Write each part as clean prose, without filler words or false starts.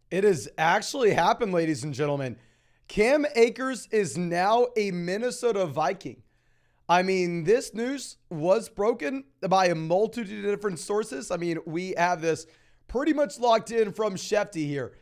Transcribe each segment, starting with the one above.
It has actually happened, ladies and gentlemen. Cam Akers is now a Minnesota Viking. I mean, this news was broken by a multitude of different sources. I mean, we have this pretty much locked in from Shefty here.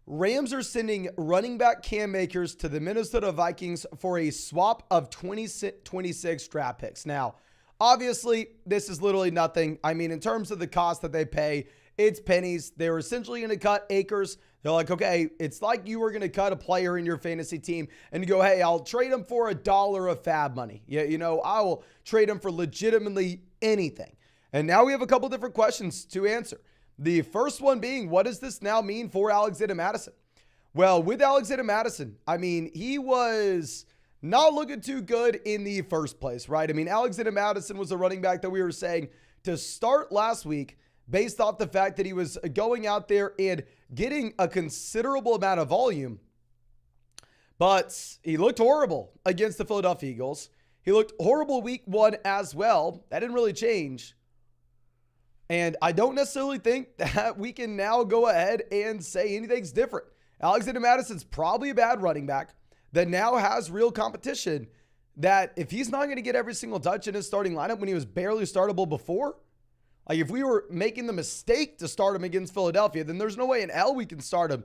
Rams are sending running back Cam Akers to the Minnesota Vikings for a swap of 2026 draft picks. Now, obviously, this is literally nothing. I mean, in terms of the cost that they pay, it's pennies. They were essentially going to cut Akers. They're like, okay, it's like you were going to cut a player in your fantasy team and you go, hey, I'll trade him for $1 of fab money. Yeah, I will trade him for legitimately anything. And now we have a couple different questions to answer. The first one being, what does this now mean for Alexander Mattison? Well, with Alexander Mattison, I mean, he was not looking too good in the first place, right? I mean, Alexander Mattison was a running back that we were saying to start last week based off the fact that he was going out there and getting a considerable amount of volume. But he looked horrible against the Philadelphia Eagles. He looked horrible week 1 as well. That didn't really change. And I don't necessarily think that we can now go ahead and say anything's different. Alexander Mattison's probably a bad running back that now has real competition, that if he's not going to get every single touch in his starting lineup when he was barely startable before, like if we were making the mistake to start him against Philadelphia, then there's no way in hell we can start him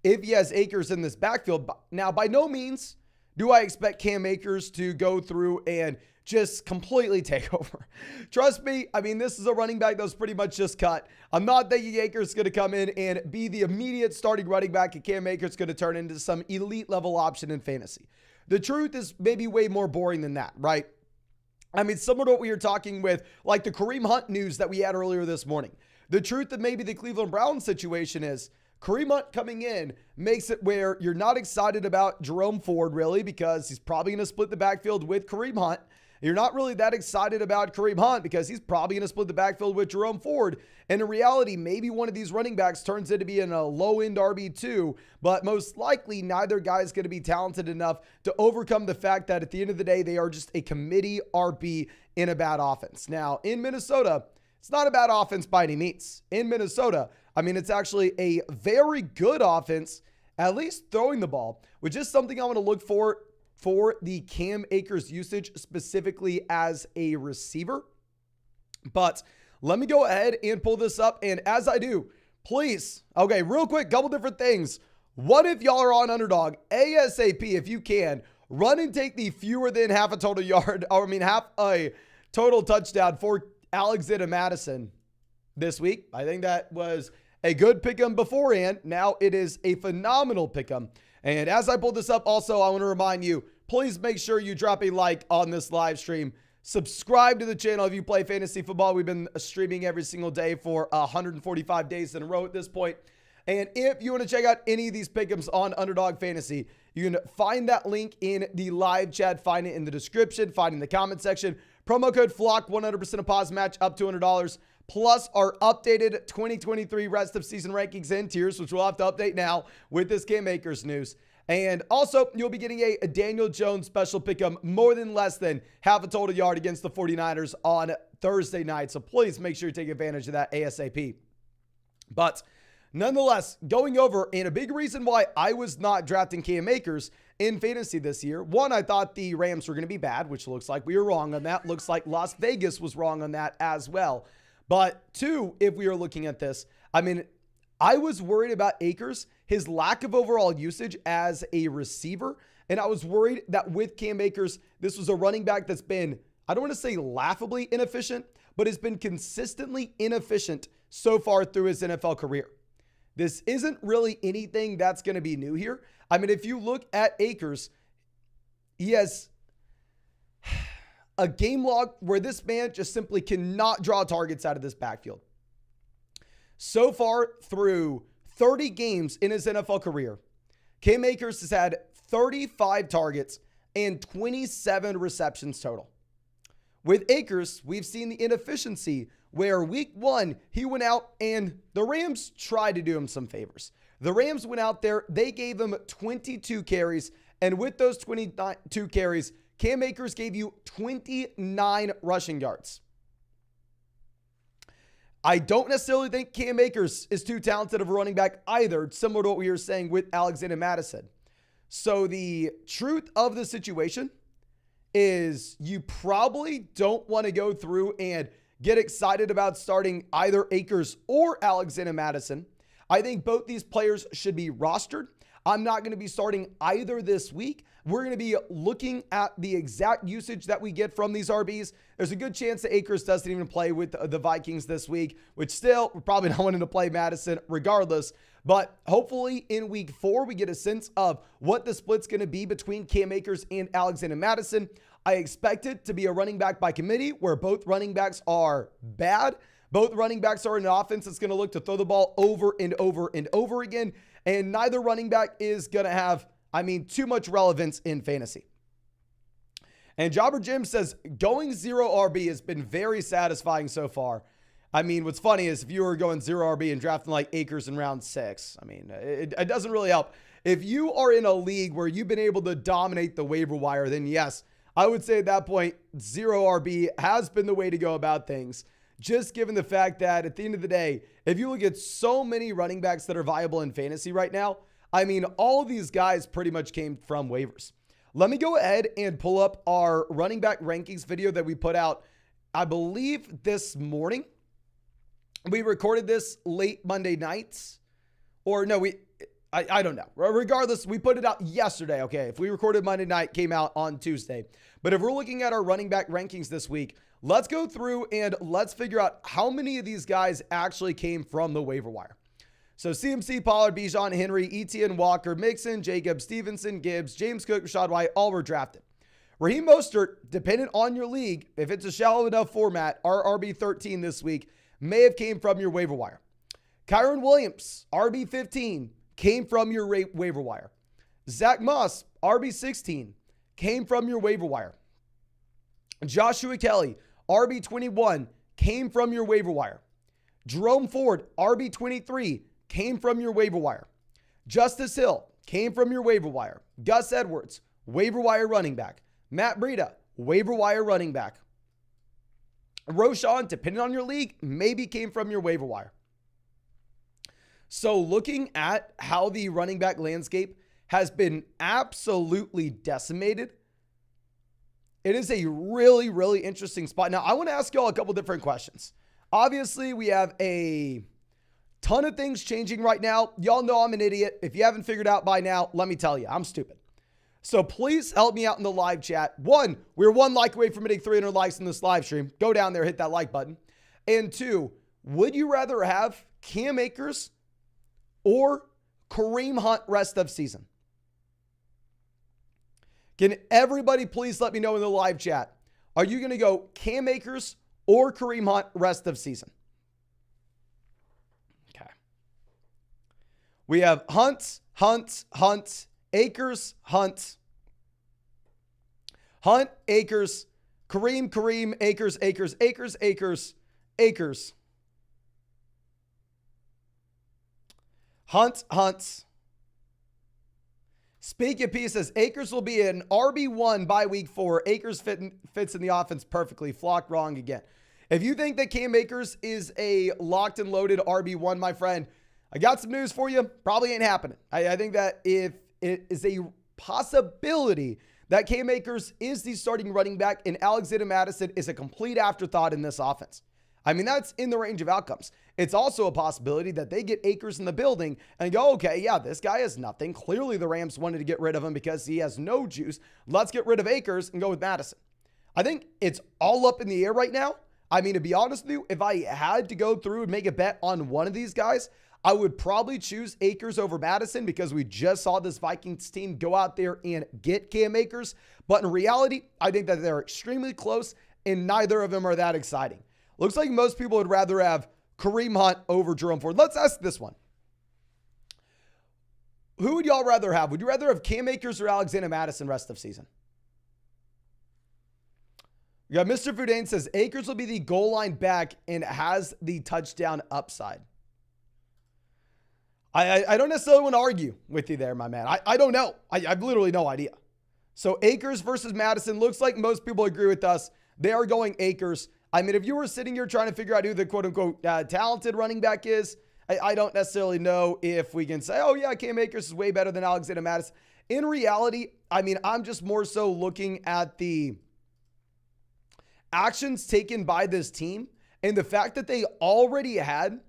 if he has Akers in this backfield. Now, by no means do I expect Cam Akers to go through and just completely take over. Trust me, I mean, this is a running back that was pretty much just cut. I'm not thinking Akers is going to come in and be the immediate starting running back, and Cam Akers is going to turn into some elite level option in fantasy. The truth is maybe way more boring than that, right? I mean, similar to what we were talking with, like the Kareem Hunt news that we had earlier this morning. The truth that maybe the Cleveland Browns situation is Kareem Hunt coming in makes it where you're not excited about Jerome Ford, really, because he's probably going to split the backfield with Kareem Hunt. You're not really that excited about Kareem Hunt because he's probably going to split the backfield with Jerome Ford. And in reality, maybe one of these running backs turns into being a low-end RB2, but most likely neither guy is going to be talented enough to overcome the fact that at the end of the day, they are just a committee RB in a bad offense. Now, in Minnesota, it's not a bad offense by any means. In Minnesota, I mean, it's actually a very good offense, at least throwing the ball, which is something I want to look for the Cam Akers usage specifically as a receiver. But let me go ahead and pull this up. And as I do, please, okay, real quick, couple different things. What if y'all are on Underdog? ASAP, if you can, run and take the fewer than half a total yard, half a total touchdown for Alexander Mattison this week. I think that was a good pick'em beforehand. Now it is a phenomenal pick'em. And as I pull this up, also, I want to remind you, please make sure you drop a like on this live stream. Subscribe to the channel if you play fantasy football. We've been streaming every single day for 145 days in a row at this point. And if you want to check out any of these pick'ems on Underdog Fantasy, you can find that link in the live chat, find it in the description, find it in the comment section. Promo code FLOCK, 100% of pause match up to $100. Plus our updated 2023 rest of season rankings and tiers, which we'll have to update now with this Cam Akers news. And also, you'll be getting a Daniel Jones special pick'em, more than less than half a total yard against the 49ers on Thursday night. So please make sure you take advantage of that ASAP. But nonetheless, going over, and a big reason why I was not drafting Cam Akers in fantasy this year. One, I thought the Rams were going to be bad, which looks like we were wrong on that. Looks like Las Vegas was wrong on that as well. But two, if we are looking at this, I mean, I was worried about Akers, his lack of overall usage as a receiver. And I was worried that with Cam Akers, this was a running back that's been, I don't want to say laughably inefficient, but has been consistently inefficient so far through his NFL career. This isn't really anything that's going to be new here. I mean, if you look at Akers, he has a game log where this man just simply cannot draw targets out of this backfield. So far through 30 games in his NFL career, Cam Akers has had 35 targets and 27 receptions total. With Akers, we've seen the inefficiency where week 1, he went out and the Rams tried to do him some favors. The Rams went out there, they gave him 22 carries, and with those 22 carries, Cam Akers gave you 29 rushing yards. I don't necessarily think Cam Akers is too talented of a running back either, similar to what we were saying with Alexander Mattison. So the truth of the situation is you probably don't want to go through and get excited about starting either Akers or Alexander Mattison. I think both these players should be rostered. I'm not going to be starting either this week. We're going to be looking at the exact usage that we get from these RBs. There's a good chance that Akers doesn't even play with the Vikings this week, which still, we're probably not wanting to play Madison regardless. But hopefully in week 4, we get a sense of what the split's going to be between Cam Akers and Alexander Mattison. I expect it to be a running back by committee where both running backs are bad. Both running backs are in an offense that's going to look to throw the ball over and over and over again. And neither running back is going to have, too much relevance in fantasy. And Jobber Jim says, going 0 RB has been very satisfying so far. What's funny is if you were going 0 RB and drafting like Akers in round 6, it doesn't really help. If you are in a league where you've been able to dominate the waiver wire, then yes, I would say at that point, 0 RB has been the way to go about things. Just given the fact that at the end of the day, if you look at so many running backs that are viable in fantasy right now, all of these guys pretty much came from waivers. Let me go ahead and pull up our running back rankings video that we put out, I believe this morning. We recorded this late Monday nights, or no, I don't know. Regardless, we put it out yesterday. Okay. If we recorded Monday night, came out on Tuesday. But if we're looking at our running back rankings this week, let's go through and let's figure out how many of these guys actually came from the waiver wire. So CMC, Pollard, Bijan, Henry, Etienne, Walker, Mixon, Jacob, Stevenson, Gibbs, James Cook, Rashad White, all were drafted. Raheem Mostert, dependent on your league, if it's a shallow enough format, our RB13 this week may have came from your waiver wire. Kyron Williams, RB15, came from your waiver wire. Zach Moss, RB16, came from your waiver wire. Joshua Kelly, RB21, came from your waiver wire. Jerome Ford, RB23, came from your waiver wire. Justice Hill came from your waiver wire. Gus Edwards, waiver wire running back. Matt Breida, waiver wire running back. Roshan, depending on your league, maybe came from your waiver wire. So looking at how the running back landscape has been absolutely decimated, it is a really, really interesting spot. Now, I want to ask y'all a couple different questions. Obviously, we have a ton of things changing right now. Y'all know I'm an idiot. If you haven't figured out by now, let me tell you, I'm stupid. So please help me out in the live chat. 1, we're 1 like away from hitting 300 likes in this live stream. Go down there, hit that like button. And 2, would you rather have Cam Akers or Kareem Hunt rest of season? Can everybody please let me know in the live chat? Are you going to go Cam Akers or Kareem Hunt rest of season? Okay. We have Hunt, Akers, Hunt, Akers, Kareem, Akers, Hunt. Speak Your Piece says Akers will be an RB1 by week 4. Akers fits in the offense perfectly. Flock wrong again. If you think that Cam Akers is a locked and loaded RB1, my friend, I got some news for you. Probably ain't happening. I think that if it is a possibility that Cam Akers is the starting running back and Alexander Mattison is a complete afterthought in this offense. That's in the range of outcomes. It's also a possibility that they get Akers in the building and go, okay, yeah, this guy has nothing. Clearly the Rams wanted to get rid of him because he has no juice. Let's get rid of Akers and go with Mattison. I think it's all up in the air right now. To be honest with you, if I had to go through and make a bet on one of these guys, I would probably choose Akers over Mattison because we just saw this Vikings team go out there and get Cam Akers. But in reality, I think that they're extremely close and neither of them are that exciting. Looks like most people would rather have Kareem Hunt over Jerome Ford. Let's ask this one. Who would y'all rather have? Would you rather have Cam Akers or Alexander Mattison rest of season? We got Mr. Foudane says Akers will be the goal line back and has the touchdown upside. I don't necessarily want to argue with you there, my man. I don't know. I have literally no idea. So Akers versus Mattison looks like most people agree with us. They are going Akers. I mean, if you were sitting here trying to figure out who the quote-unquote talented running back is, I don't necessarily know if we can say, oh, yeah, Cam Akers is way better than Alexander Mattison. In reality, I mean, I'm just more so looking at the actions taken by this team and the fact that they already had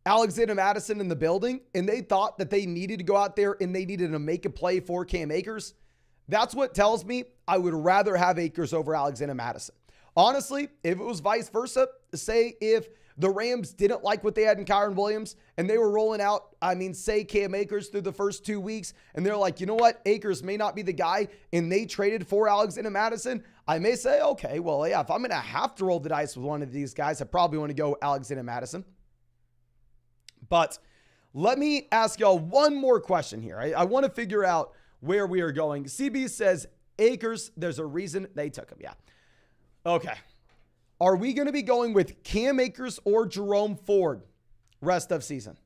Alexander Mattison in the building and they thought that they needed to go out there and they needed to make a play for Cam Akers. That's what tells me I would rather have Akers over Alexander Mattison. Honestly, if it was vice versa, say if the Rams didn't like what they had in Kyren Williams and they were rolling out, say Cam Akers through the first 2 weeks, and they're like, you know what, Akers may not be the guy, and they traded for Alexander Mattison, I may say, okay, well, yeah, if I'm going to have to roll the dice with one of these guys, I probably want to go Alexander Mattison. But let me ask y'all one more question here. I want to figure out where we are going. CB says, Akers, there's a reason they took him. Yeah. Okay. Are we going to be going with Cam Akers or Jerome Ford rest of season?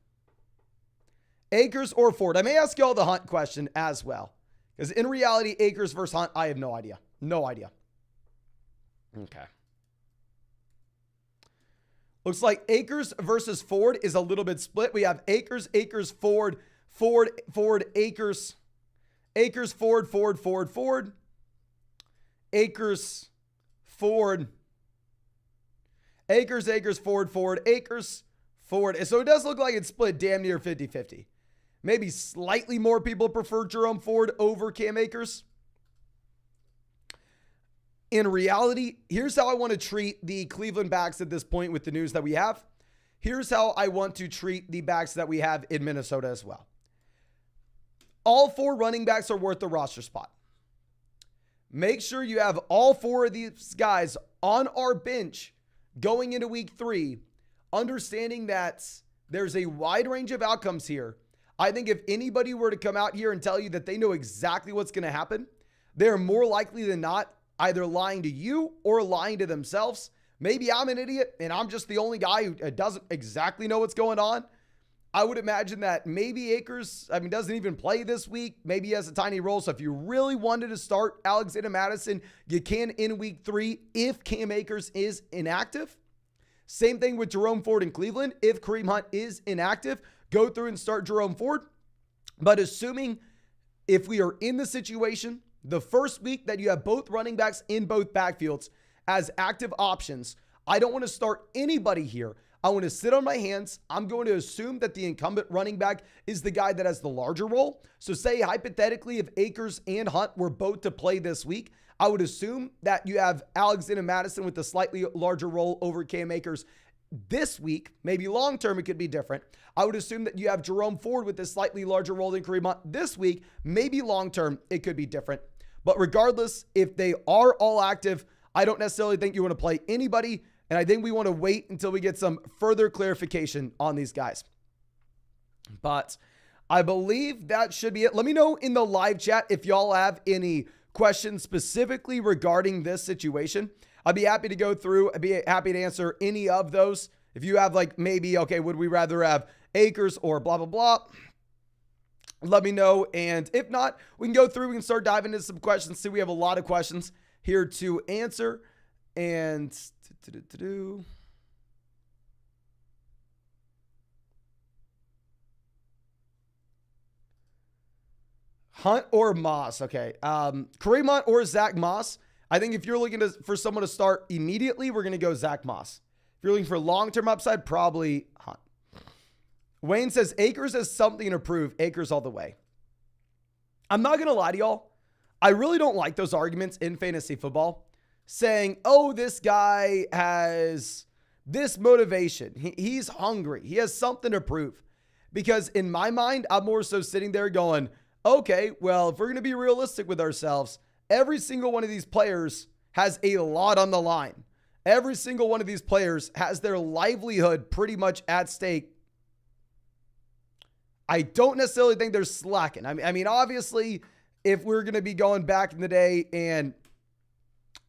Akers or Ford? I may ask y'all the Hunt question as well. Because in reality, Akers versus Hunt, I have no idea. No idea. Okay. Looks like Akers versus Ford is a little bit split. We have Akers, Ford, Akers, Ford, Akers, Ford, Ford, Akers, Ford. So it does look like it's split damn near 50-50. Maybe slightly more people prefer Jerome Ford over Cam Akers. In reality, here's how I want to treat the Cleveland backs at this point with the news that we have. Here's how I want to treat the backs that we have in Minnesota as well. All 4 running backs are worth the roster spot. Make sure you have all 4 of these guys on our bench going into week 3, understanding that there's a wide range of outcomes here. I think if anybody were to come out here and tell you that they know exactly what's going to happen, they're more likely than not either lying to you or lying to themselves. Maybe I'm an idiot and I'm just the only guy who doesn't exactly know what's going on. I would imagine that maybe Akers, doesn't even play this week. Maybe he has a tiny role. So if you really wanted to start Alexander Mattison, you can in week 3 if Cam Akers is inactive. Same thing with Jerome Ford in Cleveland. If Kareem Hunt is inactive, go through and start Jerome Ford. But assuming if we are in the situation, the first week that you have both running backs in both backfields as active options, I don't want to start anybody here. I want to sit on my hands. I'm going to assume that the incumbent running back is the guy that has the larger role. So say hypothetically, if Akers and Hunt were both to play this week, I would assume that you have Alexander Mattison with a slightly larger role over Cam Akers this week. Maybe long-term, it could be different. I would assume that you have Jerome Ford with a slightly larger role than Kareem Hunt this week. Maybe long-term, it could be different. But regardless, if they are all active, I don't necessarily think you want to play anybody. And I think we want to wait until we get some further clarification on these guys. But I believe that should be it. Let me know in the live chat if y'all have any questions specifically regarding this situation. I'd be happy to go through. I'd be happy to answer any of those. If you have maybe, okay, would we rather have Akers or blah, blah, blah? Let me know. And if not, we can go through. We can start diving into some questions. See, we have a lot of questions here to answer. And Hunt or Moss. Okay. Kareem Hunt or Zach Moss. I think if you're looking for someone to start immediately, we're going to go Zach Moss. If you're looking for long-term upside, probably Hunt. Wayne says Akers has something to prove. Akers all the way. I'm not going to lie to y'all. I really don't like those arguments in fantasy football saying, oh, this guy has this motivation. He's hungry. He has something to prove. Because in my mind, I'm more so sitting there going, okay, well, if we're going to be realistic with ourselves, every single one of these players has a lot on the line. Every single one of these players has their livelihood pretty much at stake. I don't necessarily think they're slacking. I mean, obviously, if we're going to be going back in the day and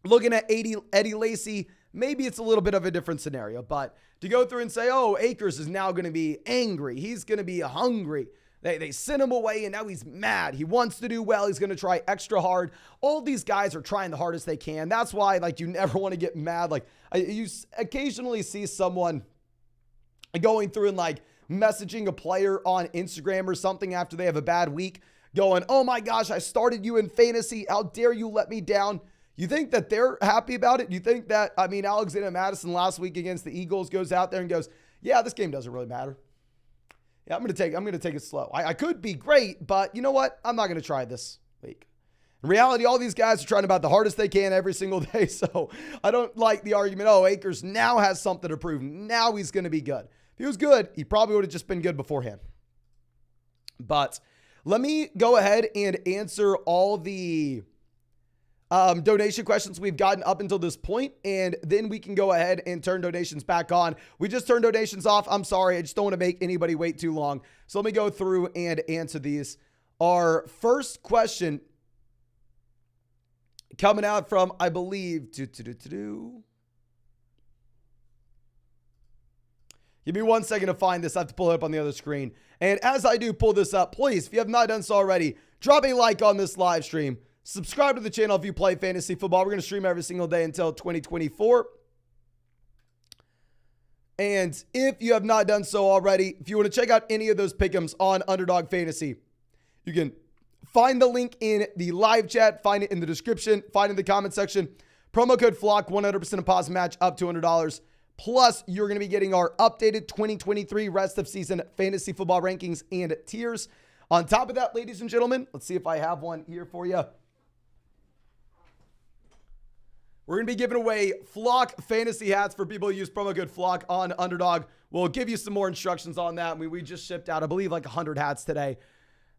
looking at Eddie Lacy, maybe it's a little bit of a different scenario. But to go through and say, oh, Akers is now going to be angry. He's going to be hungry. They sent him away, and now he's mad. He wants to do well. He's going to try extra hard. All these guys are trying the hardest they can. That's why, like, you never want to get mad. Like, you occasionally see someone going through and, like, messaging a player on Instagram or something after they have a bad week, going, oh my gosh, I started you in fantasy. How dare you let me down? You think that they're happy about it? You think that, I mean, Alexander Madison last week against the Eagles goes out there and goes, yeah, this game doesn't really matter. Yeah, I'm going to take it slow. I could be great, but you know what? I'm not going to try this week. In reality, all these guys are trying about the hardest they can every single day. So I don't like the argument, oh, Akers now has something to prove. Now he's going to be good. If he was good, he probably would have just been good beforehand. But let me go ahead and answer all the donation questions we've gotten up until this point, and then we can go ahead and turn donations back on. We just turned donations off. I'm sorry. I just don't want to make anybody wait too long. So let me go through and answer these. Our first question coming out from, I believe, give me 1 second to find this. I have to pull it up on the other screen. And as I do pull this up, please, if you have not done so already, drop a like on this live stream. Subscribe to the channel if you play fantasy football. We're going to stream every single day until 2024. And if you have not done so already, if you want to check out any of those pick'ems on Underdog Fantasy, you can find the link in the live chat, find it in the description, find it in the comment section. Promo code FLOCK, 100% deposit match up to $200. Plus, you're going to be getting our updated 2023 rest of season fantasy football rankings and tiers. On top of that, ladies and gentlemen, let's see if I have one here for you. We're going to be giving away Flock fantasy hats for people who use promo code FLOCK on Underdog. We'll give you some more instructions on that. I mean, we just shipped out, I believe, like 100 hats today.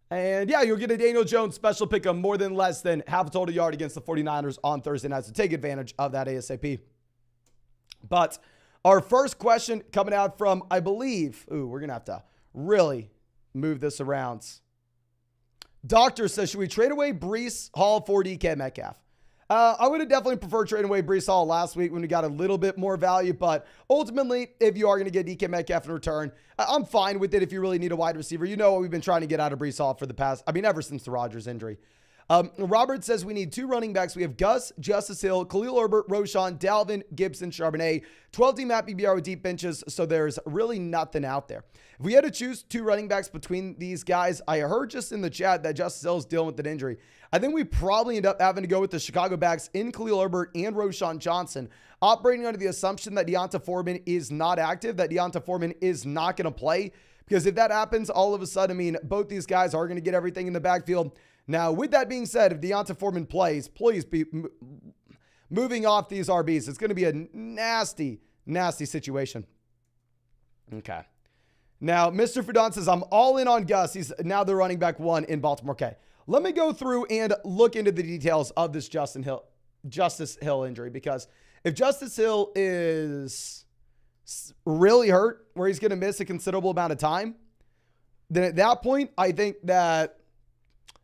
And yeah, you'll get a Daniel Jones special pick of more than less than half a total yard against the 49ers on Thursday night. So take advantage of that ASAP. But our first question coming out from, I believe, we're going to have to really move this around. Doctor says, should we trade away Breece Hall for DK Metcalf? I would have definitely preferred trading away Breece Hall last week when we got a little bit more value, but ultimately, if you are going to get DK Metcalf in return, I'm fine with it if you really need a wide receiver. You know what we've been trying to get out of Breece Hall for the past, ever since the Rodgers injury. Robert says we need 2 running backs. We have Gus, Justice Hill, Khalil Herbert, Roshan, Dalvin, Gibson, Charbonnet, 12-team map PPR with deep benches, so there's really nothing out there. If we had to choose 2 running backs between these guys, I heard just in the chat that Justice Hill is dealing with an injury. I think we probably end up having to go with the Chicago backs in Khalil Herbert and Roshan Johnson, operating under the assumption that Deonta Foreman is not active, that Deonta Foreman is not going to play, because if that happens, all of a sudden, both these guys are going to get everything in the backfield. Now, with that being said, if Deonta Foreman plays, please be moving off these RBs. It's going to be a nasty, nasty situation. Okay. Now, Mr. Fudon says, I'm all in on Gus. He's now the running back 1 in Baltimore. Okay. Let me go through and look into the details of this Justice Hill injury, because if Justice Hill is really hurt, where he's going to miss a considerable amount of time, then at that point, I think that,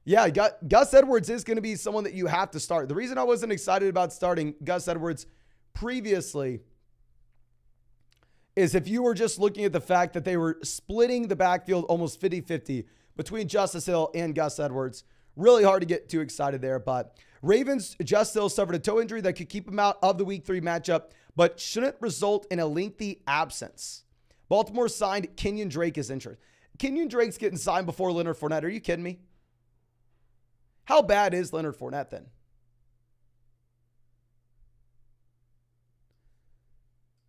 yeah, Gus Edwards is going to be someone that you have to start. The reason I wasn't excited about starting Gus Edwards previously is if you were just looking at the fact that they were splitting the backfield almost 50-50 between Justice Hill and Gus Edwards. Really hard to get too excited there, but Ravens, Justice Hill suffered a toe injury that could keep him out of the Week 3 matchup, but shouldn't result in a lengthy absence. Baltimore signed Kenyon Drake as injured. Kenyon Drake's getting signed before Leonard Fournette. Are you kidding me? How bad is Leonard Fournette then?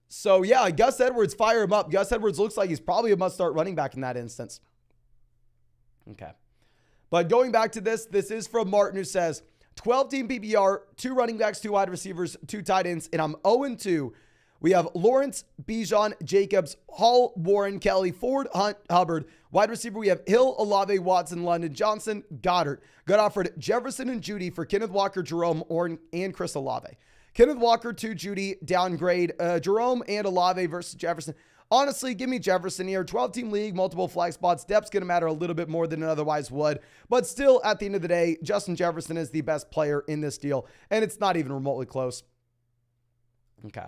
So yeah, Gus Edwards, fire him up. Gus Edwards looks like he's probably a must-start running back in that instance. Okay. But going back to this is from Martin, who says, 12-team PPR, 2 running backs, 2 wide receivers, 2 tight ends, and I'm 0-2. We have Lawrence, Bijan, Jacobs, Hall, Warren, Kelly, Ford, Hunt, Hubbard. Wide receiver, we have Hill, Olave, Watson, London, Johnson, Goddard. Got offered Jefferson and Judy for Kenneth Walker, Jerome, Orton, and Chris Olave. Kenneth Walker to Judy, downgrade. Jerome and Olave versus Jefferson. Honestly, give me Jefferson here. 12-team league, multiple flag spots. Depth's going to matter a little bit more than it otherwise would. But still, at the end of the day, Justin Jefferson is the best player in this deal. And it's not even remotely close. Okay.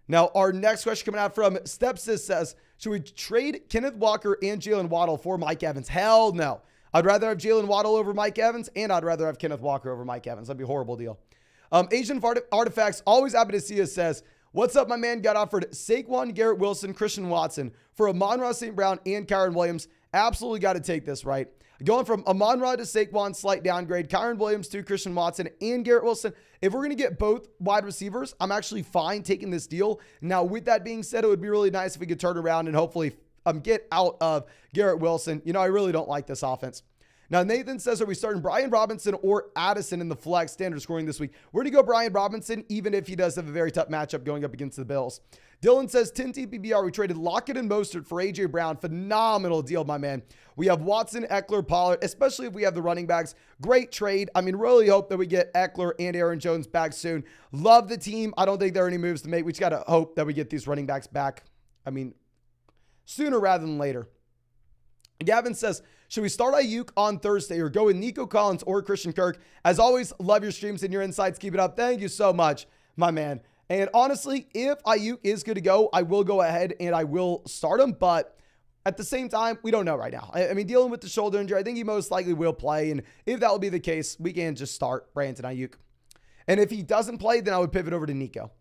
Now, our next question coming out from Stepsis says, should we trade Kenneth Walker and Jalen Waddle for Mike Evans? Hell no. I'd rather have Jalen Waddle over Mike Evans, and I'd rather have Kenneth Walker over Mike Evans. That'd be a horrible deal. Asian Artifacts, always happy to see us, says, what's up, my man? Got offered Saquon, Garrett Wilson, Christian Watson for Amon-Ra St. Brown and Kyron Williams. Absolutely got to take this, right? Going from Amon-Ra to Saquon, slight downgrade. Kyron Williams to Christian Watson and Garrett Wilson. If we're going to get both wide receivers, I'm actually fine taking this deal. Now, with that being said, it would be really nice if we could turn around and hopefully get out of Garrett Wilson. You know, I really don't like this offense. Now, Nathan says, are we starting Brian Robinson or Addison in the flex standard scoring this week? We're going to go Brian Robinson, even if he does have a very tough matchup going up against the Bills. Dylan says, 10 TPBR, we traded Lockett and Mostert for A.J. Brown. Phenomenal deal, my man. We have Watson, Eckler, Pollard, especially if we have the running backs. Great trade. I mean, really hope that we get Eckler and Aaron Jones back soon. Love the team. I don't think there are any moves to make. We just got to hope that we get these running backs back. I mean, sooner rather than later. Gavin says, should we start Ayuk on Thursday or go with Nico Collins or Christian Kirk? As always, love your streams and your insights. Keep it up. Thank you so much, my man. And honestly, if Ayuk is good to go, I will go ahead and I will start him. But at the same time, we don't know right now. I mean, dealing with the shoulder injury, I think he most likely will play. And if that will be the case, we can just start Brandon Ayuk. And if he doesn't play, then I would pivot over to Nico.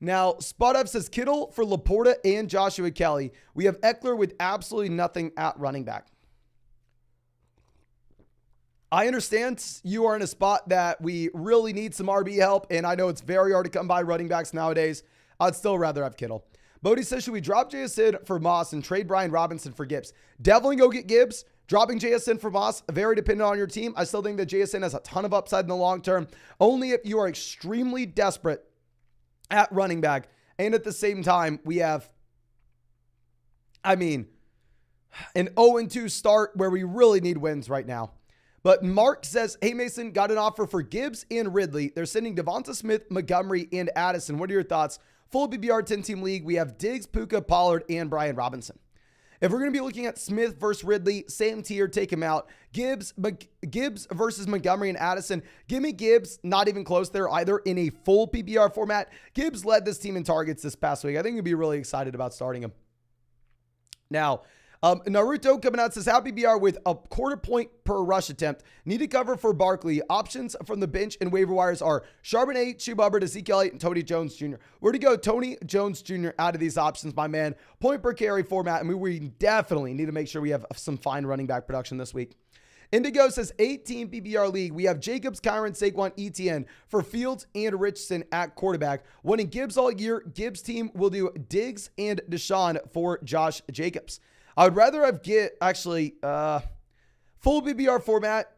Now, Spot Up says Kittle for Laporta and Joshua Kelly. We have Eckler with absolutely nothing at running back. I understand you are in a spot that we really need some RB help, and I know it's very hard to come by running backs nowadays. I'd still rather have Kittle. Bodie says, should we drop JSN for Moss and trade Brian Robinson for Gibbs? Definitely go get Gibbs. Dropping JSN for Moss, very dependent on your team. I still think that JSN has a ton of upside in the long term, only if you are extremely desperate at running back. And at the same time, we have, I mean, an 0-2 start where we really need wins right now. But Mark says, hey, Mason, got an offer for Gibbs and Ridley. They're sending Devonta Smith, Montgomery, and Addison. What are your thoughts? Full BBR 10-team league. We have Diggs, Puka, Pollard, and Brian Robinson. If we're going to be looking at Smith versus Ridley, same tier, take him out. Gibbs versus Montgomery and Addison. Give me Gibbs, not even close there either, in a full PPR format. Gibbs led this team in targets this past week. I think you'd be really excited about starting him. Now, Naruto coming out says, how PPR with a 0.25 point per rush attempt. Need to cover for Barkley. Options from the bench and waiver wires are Charbonnet, Chuba Hubbard, Ezekiel Elliott, and Tony Jones Jr. Where to go Tony Jones Jr. out of these options, my man. Point per carry format. And we definitely need to make sure we have some fine running back production this week. Indigo says 18 PPR league. We have Jacobs, Kyron, Saquon, ETN for Fields and Richardson at quarterback. Winning Gibbs all year. Gibbs team will do Diggs and Deshaun for Josh Jacobs. I would rather have full PPR format.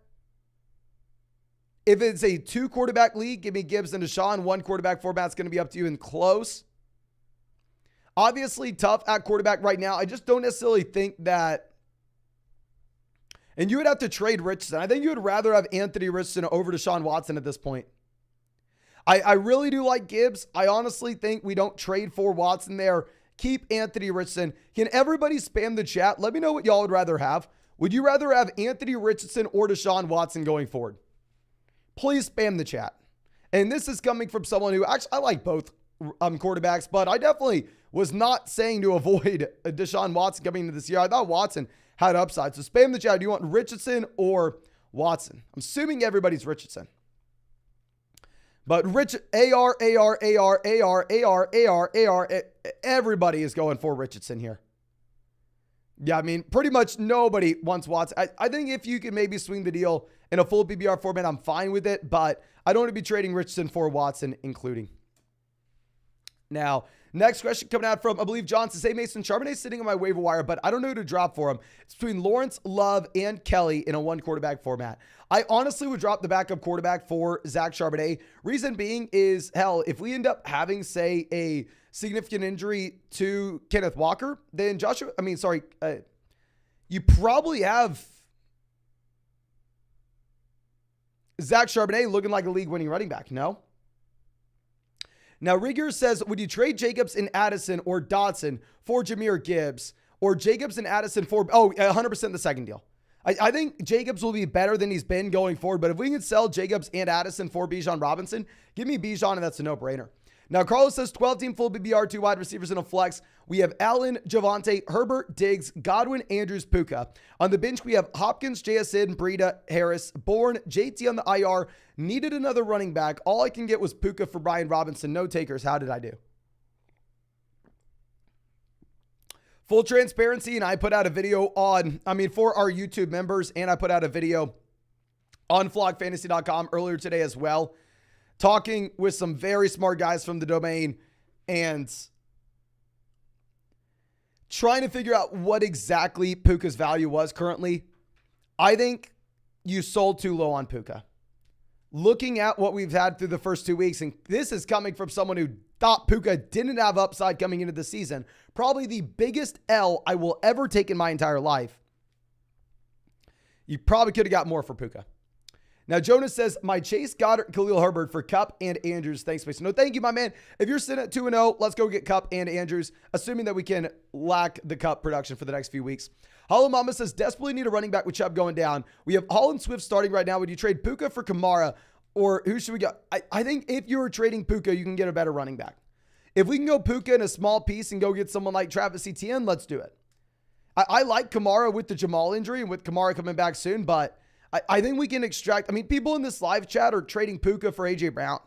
If it's a 2 quarterback league, give me Gibbs and Deshaun. 1 quarterback format is going to be up to you in close. Obviously tough at quarterback right now. I just don't necessarily think that. And you would have to trade Richardson. I think you would rather have Anthony Richardson over Deshaun Watson at this point. I really do like Gibbs. I honestly think we don't trade for Watson there. Keep Anthony Richardson. Can everybody spam the chat? Let me know what y'all would rather have. Would you rather have Anthony Richardson or Deshaun Watson going forward? Please spam the chat. And this is coming from someone who actually, I like both quarterbacks, but I definitely was not saying to avoid Deshaun Watson coming into this year. I thought Watson had upside. So spam the chat. Do you want Richardson or Watson? I'm assuming everybody's Richardson. But everybody is going for Richardson here. Yeah, I mean, pretty much nobody wants Watson. I think if you can maybe swing the deal in a full PPR format, I'm fine with it. But I don't want to be trading Richardson for Watson, including. Now, next question coming out from, I believe, John says, hey, Mason, Charbonnet's sitting on my waiver wire, but I don't know who to drop for him. It's between Lawrence, Love, and Kelly in a 1 quarterback format. I honestly would drop the backup quarterback for Zach Charbonnet. Reason being is, hell, if we end up having, say, a significant injury to Kenneth Walker, then you probably have Zach Charbonnet looking like a league-winning running back, no? Now, Rigger says, would you trade Jacobs and Addison or Dotson for Jahmyr Gibbs? Or Jacobs and Addison for, 100% the second deal. I think Jacobs will be better than he's been going forward, but if we can sell Jacobs and Addison for Bijan Robinson, give me Bijan, and that's a no-brainer. Now, Carlos says 12-team full BBR, 2 wide receivers in a flex. We have Allen, Javonte, Herbert, Diggs, Godwin, Andrews, Puka. On the bench, we have Hopkins, JSN, Breida, Harris, Bourne, JT on the IR. Needed another running back. All I can get was Puka for Brian Robinson. No takers. How did I do? Full transparency, and I put out a video for our YouTube members, and I put out a video on flockfantasy.com earlier today as well, talking with some very smart guys from the domain and trying to figure out what exactly Puka's value was currently. I think you sold too low on Puka. Looking at what we've had through the first 2 weeks, and this is coming from someone who thought Puka didn't have upside coming into the season, probably the biggest L I will ever take in my entire life. You probably could have got more for Puka. Now, Jonas says, my Chase, Goddard, Khalil Herbert for Kupp and Andrews. Thanks, Mason. No, thank you, my man. If you're sitting at 2-0, let's go get Kupp and Andrews, assuming that we can lack the Kupp production for the next few weeks. Hollow Mama says, desperately need a running back with Chubb going down. We have Holland Swift starting right now. Would you trade Puka for Kamara, or who should we go? I think if you were trading Puka, you can get a better running back. If we can go Puka in a small piece and go get someone like Travis Etienne, let's do it. I like Kamara with the Jamal injury and with Kamara coming back soon, but I think we can extract. People in this live chat are trading Puka for A.J. Brown.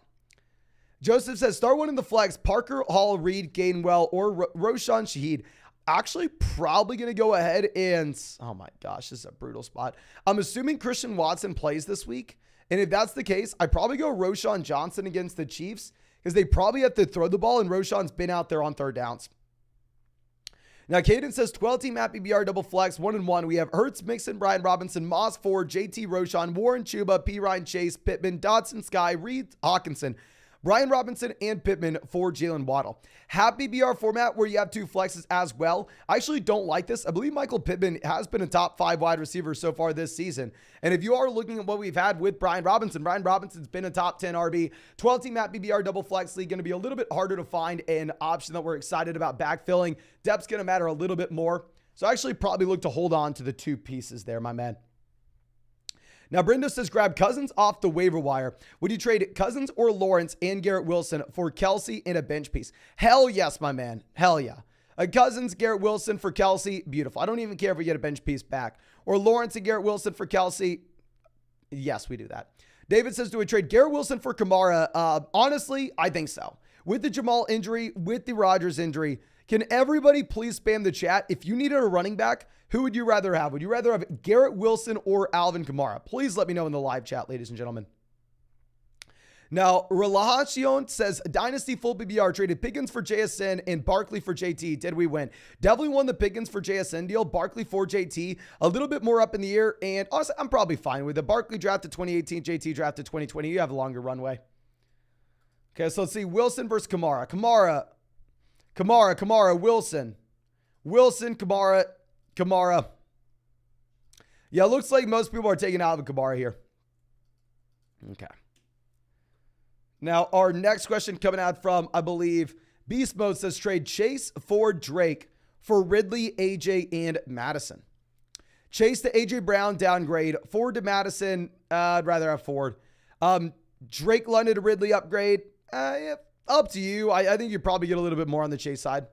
Joseph says, start one in the flex. Parker, Hall, Reed, Gainwell, or Roshan Shaheed. Actually, probably going to go ahead and, oh my gosh, this is a brutal spot. I'm assuming Christian Watson plays this week. And if that's the case, I'd probably go Roshan Johnson against the Chiefs because they probably have to throw the ball, and Roshan's been out there on third downs. Now, Caden says 12-team at BBR double flex, 1-1. We have Hurts, Mixon, Brian Robinson, Moss, Ford, JT, Roshan, Warren, Chuba, P. Ryan, Chase, Pittman, Dotson, Sky, Reed, Hawkinson, Brian Robinson, and Pittman for Jalen Waddle. Have BBR format where you have 2 flexes as well. I actually don't like this. I believe Michael Pittman has been a top 5 wide receiver so far this season. And if you are looking at what we've had with Brian Robinson's been a top 10 RB. 12-team at BBR double flex league, going to be a little bit harder to find an option that we're excited about backfilling. Depth's going to matter a little bit more. So I actually probably look to hold on to the 2 pieces there, my man. Now, Brenda says, grab Cousins off the waiver wire. Would you trade Cousins or Lawrence and Garrett Wilson for Kelsey in a bench piece? Hell yes, my man. Hell yeah. Cousins, Garrett Wilson for Kelsey. Beautiful. I don't even care if we get a bench piece back. Or Lawrence and Garrett Wilson for Kelsey. Yes, we do that. David says, do we trade Garrett Wilson for Kamara? Honestly, I think so. With the Jamal injury, with the Rodgers injury, can everybody please spam the chat? If you needed a running back, who would you rather have? Would you rather have Garrett Wilson or Alvin Kamara? Please let me know in the live chat, ladies and gentlemen. Now, Relacion says, Dynasty full BBR traded Pickens for JSN and Barkley for JT. Did we win? Definitely won the Pickens for JSN deal. Barkley for JT. A little bit more up in the air. And honestly, I'm probably fine with it. Barkley drafted 2018, JT drafted 2020. You have a longer runway. Okay, so let's see. Wilson versus Kamara. Kamara, Wilson. Wilson, Kamara. Yeah, it looks like most people are taking Alvin Kamara here. Okay. Now, our next question coming out from, I believe, Beast Mode says trade Chase for Drake for Ridley, AJ, and Madison. Chase to AJ Brown, downgrade. Ford to Madison, I'd rather have Ford. Drake London to Ridley, upgrade. Yeah, up to you. I think you probably get a little bit more on the Chase side.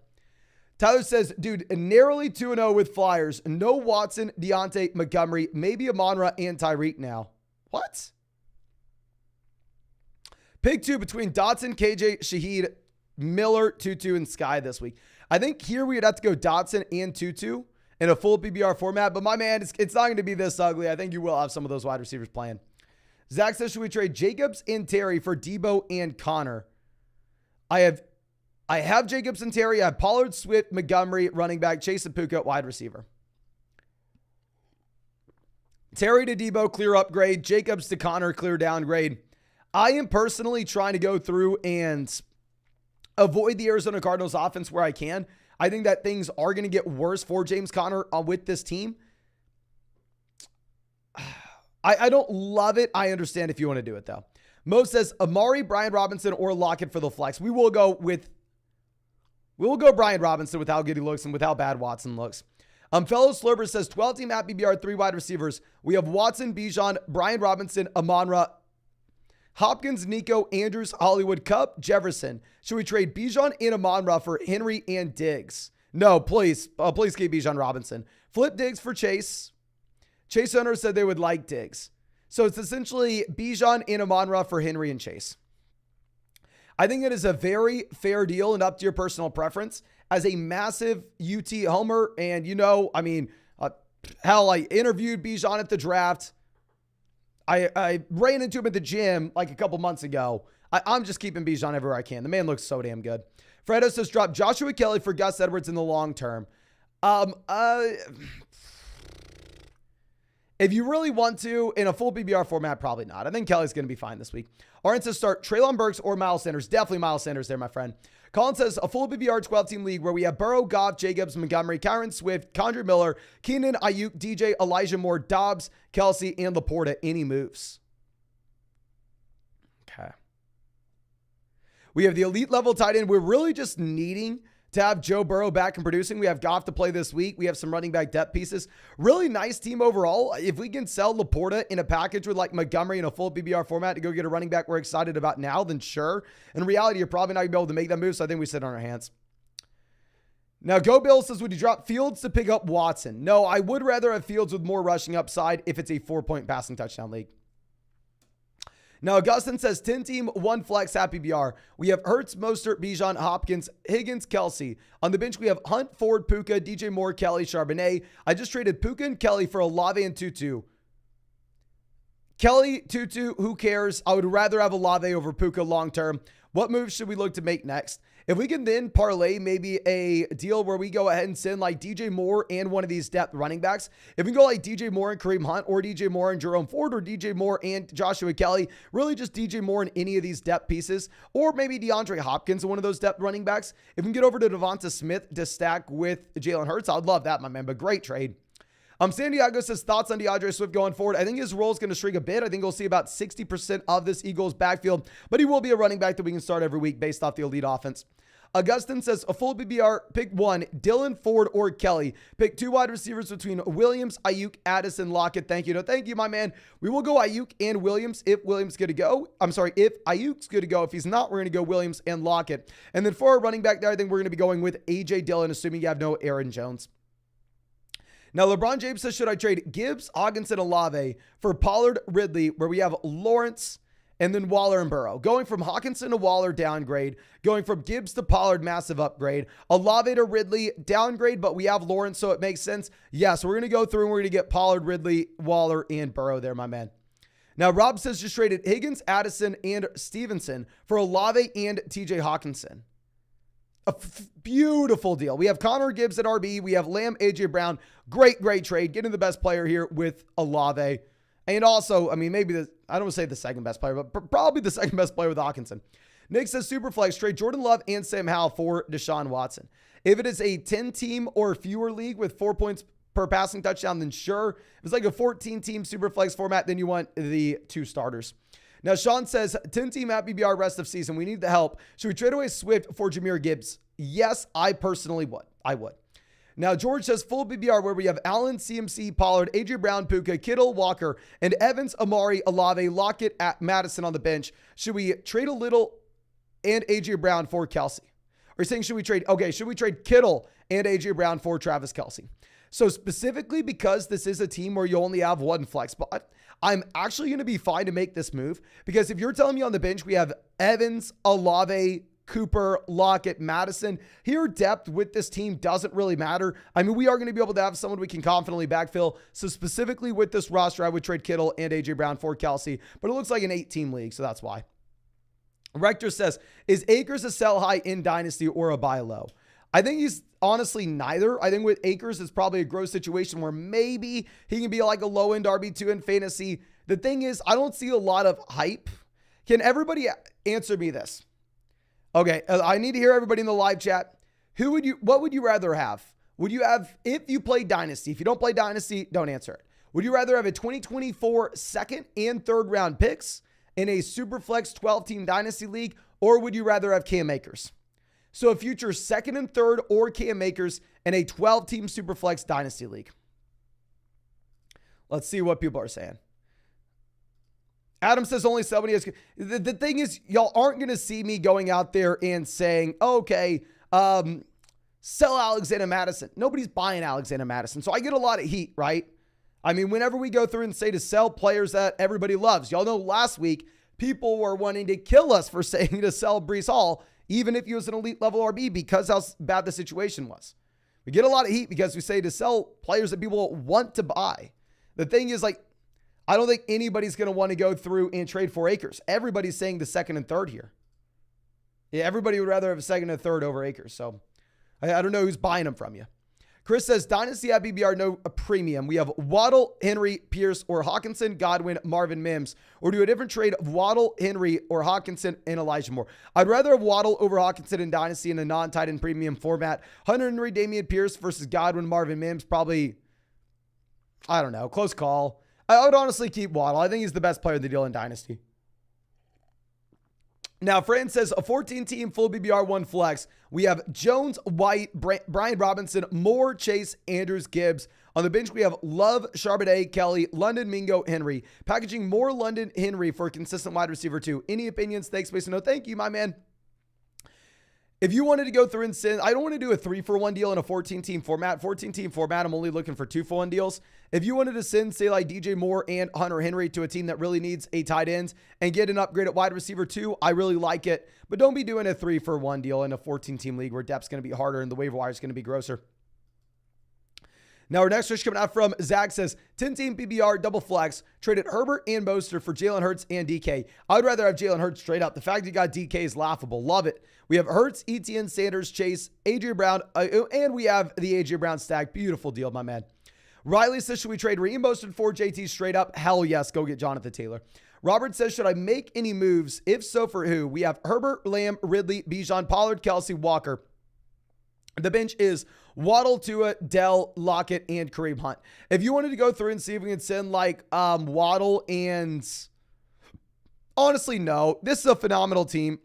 Tyler says, dude, narrowly 2-0 with Flyers. No Watson, Deontay, Montgomery, maybe Amon-Ra and Tyreek now. What? Pick 2 between Dotson, KJ, Shaheed, Miller, Tutu, and Sky this week. I think here we would have to go Dotson and Tutu in a full PBR format. But my man, it's not going to be this ugly. I think you will have some of those wide receivers playing. Zach says, should we trade Jacobs and Terry for Debo and Connor? I have Jacobs and Terry. I have Pollard, Swift, Montgomery, running back, Chase and Puka, wide receiver. Terry to Debo, clear upgrade. Jacobs to Connor, clear downgrade. I am personally trying to go through and avoid the Arizona Cardinals offense where I can. I think that things are going to get worse for James Conner with this team. I don't love it. I understand if you want to do it, though. Mo says Amari, Brian Robinson, or Lockett for the flex. We will go Brian Robinson with how good he looks and with how bad Watson looks. Fellow Slurber says 12-team at BBR, 3 wide receivers. We have Watson, Bijan, Brian Robinson, Amon-Ra. Hopkins, Nico, Andrews, Hollywood, Cup, Jefferson. Should we trade Bijan and Amon-Ra for Henry and Diggs? No, please. Please keep Bijan Robinson. Flip Diggs for Chase. Chase owners said they would like Diggs. So it's essentially Bijan and Amon-Ra for Henry and Chase. I think it is a very fair deal and up to your personal preference. As a massive UT homer, and hell, I interviewed Bijan at the draft. I ran into him at the gym like a couple months ago. I'm just keeping Bijan everywhere I can. The man looks so damn good. Fredo says drop Joshua Kelly for Gus Edwards in the long term. If you really want to, in a full PBR format, probably not. I think Kelly's going to be fine this week. Oren says start Treylon Burks or Miles Sanders. Definitely Miles Sanders there, my friend. Colin says a full PBR 12-team league where we have Burrow, Goff, Jacobs, Montgomery, Kyron Swift, Condre Miller, Keenan, Ayuk, DJ, Elijah Moore, Dobbs, Kelsey, and Laporta. Any moves? Okay. We have the elite level tight end. We're really just needing to have Joe Burrow back and producing. We have Goff to play this week. We have some running back depth pieces. Really nice team overall. If we can sell Laporta in a package with like Montgomery in a full PBR format to go get a running back we're excited about now, then sure. In reality, you're probably not going to be able to make that move, so I think we sit on our hands. Now, Go Bill says, would you drop Fields to pick up Watson? No, I would rather have Fields with more rushing upside if it's a 4-point passing touchdown league. Now, Augustin says 10-team, 1 flex, happy BR. We have Hurts, Mostert, Bijan, Hopkins, Higgins, Kelsey. On the bench, we have Hunt, Ford, Puka, DJ Moore, Kelly, Charbonnet. I just traded Puka and Kelly for Olave and Tutu. Kelly, Tutu, who cares? I would rather have Olave over Puka long-term. What moves should we look to make next? If we can then parlay maybe a deal where we go ahead and send like DJ Moore and one of these depth running backs. If we go like DJ Moore and Kareem Hunt or DJ Moore and Jerome Ford or DJ Moore and Joshua Kelly, really just DJ Moore and any of these depth pieces, or maybe DeAndre Hopkins and one of those depth running backs. If we can get over to Devonta Smith to stack with Jalen Hurts, I'd love that, my man, but great trade. San Diego says thoughts on DeAndre Swift going forward. I think his role is going to shrink a bit. I think we'll see about 60% of this Eagles backfield, but he will be a running back that we can start every week based off the elite offense. Augustin says a full BBR, pick 1, Dylan, Ford, or Kelly. Pick 2 wide receivers between Williams, Ayuk, Addison, Lockett. Thank you. No, thank you, my man. We will go Ayuk and Williams if Williams good to go. If Ayuk's good to go. If he's not, we're going to go Williams and Lockett. And then for our running back there, I think we're going to be going with A.J. Dillon, assuming you have no Aaron Jones. Now, LeBron James says, should I trade Gibbs, Hockenson, Olave for Pollard, Ridley, where we have Lawrence, and then Waller and Burrow? Going from Hockenson to Waller, downgrade. Going from Gibbs to Pollard, massive upgrade. Olave to Ridley, downgrade, but we have Lawrence, so it makes sense. Yes, we're going to go through and we're going to get Pollard, Ridley, Waller, and Burrow there, my man. Now, Rob says just traded Higgins, Addison, and Stevenson for Olave and TJ Hockenson. A beautiful deal. We have Connor Gibbs at RB. We have Lamb, AJ Brown. Great trade. Getting the best player here with Olave. And also, maybe I don't want to say the second best player, but probably the second best player with Hockenson. Nick says Superflex, trade Jordan Love and Sam Howell for Deshaun Watson. If it is a 10-team or fewer league with 4 points per passing touchdown, then sure. If it's like a 14-team Superflex format, then you want the 2 starters. Now, Sean says, 10-team at BBR rest of season. We need the help. Should we trade away Swift for Jahmyr Gibbs? Yes, I personally would. I would. Now, George says full BBR where we have Allen, CMC, Pollard, A.J. Brown, Puka, Kittle, Walker, and Evans, Amari, Olave, Lockett, at Madison on the bench. Should we trade a little and A.J. Brown for Kelsey? Or saying should we trade Kittle and A.J. Brown for Travis Kelsey? So specifically because this is a team where you only have 1 flex spot, I'm actually going to be fine to make this move because if you're telling me on the bench we have Evans, Olave, Cooper, Lockett, Madison, here depth with this team doesn't really matter. We are going to be able to have someone we can confidently backfill. So specifically with this roster, I would trade Kittle and A.J. Brown for Kelsey, but it looks like an 8-team league, so that's why. Rector says, is Akers a sell high in Dynasty or a buy low? I think he's honestly neither. I think with Akers, it's probably a growth situation where maybe he can be like a low-end RB2 in fantasy. The thing is, I don't see a lot of hype. Can everybody answer me this? Okay, I need to hear everybody in the live chat. What would you rather have? Would you have, if you play Dynasty, if you don't play Dynasty, don't answer it. Would you rather have a 2024 second and third round picks in a Superflex 12-team Dynasty league, or would you rather have Cam Akers? So a future second and third or Cam Akers in a 12-team Superflex Dynasty league. Let's see what people are saying. Adam says only 70 is. The thing is, y'all aren't going to see me going out there and saying, okay, sell Alexander Madison. Nobody's buying Alexander Madison. So I get a lot of heat, right? I mean, whenever we go through and say to sell players that everybody loves, y'all know last week, people were wanting to kill us for saying to sell Breece Hall, even if he was an elite level RB, because how bad the situation was. We get a lot of heat because we say to sell players that people want to buy. The thing is, like, I don't think anybody's going to want to go through and trade for Akers. Everybody's saying the second and third here. Yeah, everybody would rather have a second and third over Akers. So I don't know who's buying them from you. Chris says, Dynasty at BBR, no premium. We have Waddle, Henry, Pierce, or Hawkinson, Godwin, Marvin, Mims. Or do a different trade of Waddle, Henry, or Hawkinson, and Elijah Moore. I'd rather have Waddle over Hawkinson in Dynasty in a non-tight end premium format. Hunter Henry, Damian Pierce versus Godwin, Marvin, Mims. Probably, I don't know, close call. I would honestly keep Waddle. I think he's the best player in the deal in Dynasty. Now, Fran says a 14-team full BBR 1 flex. We have Jones, White, Brian Robinson, Moore, Chase, Andrews, Gibbs. On the bench, we have Love, Charbonnet, Kelly, London, Mingo, Henry. Packaging more London, Henry for a consistent wide receiver too. Any opinions? Thanks, Mason. No, thank you, my man. If you wanted to go through and send, I don't want to do a 3-for-1 deal in a 14-team format. 14-team format, I'm only looking for 2-for-1 deals. If you wanted to send, say, like DJ Moore and Hunter Henry to a team that really needs a tight end and get an upgrade at wide receiver too, I really like it. But don't be doing a 3-for-1 deal in a 14-team league where depth's going to be harder and the waiver wire is going to be grosser. Now, our next wish coming out from Zach says, 10-team PBR double flex, traded Herbert and Mostert for Jalen Hurts and DK. I would rather have Jalen Hurts straight up. The fact you got DK is laughable. Love it. We have Hurts, Etienne, Sanders, Chase, A.J. Brown, and we have the A.J. Brown stack. Beautiful deal, my man. Riley says, should we trade Raheem Mostert for JT straight up? Hell yes. Go get Jonathan Taylor. Robert says, should I make any moves? If so, for who? We have Herbert, Lamb, Ridley, Bijan, Pollard, Kelsey, Walker. The bench is Waddle, Tua, Dell, Lockett, and Kareem Hunt. If you wanted to go through and see if we can send like Waddle and honestly, no, this is a phenomenal team.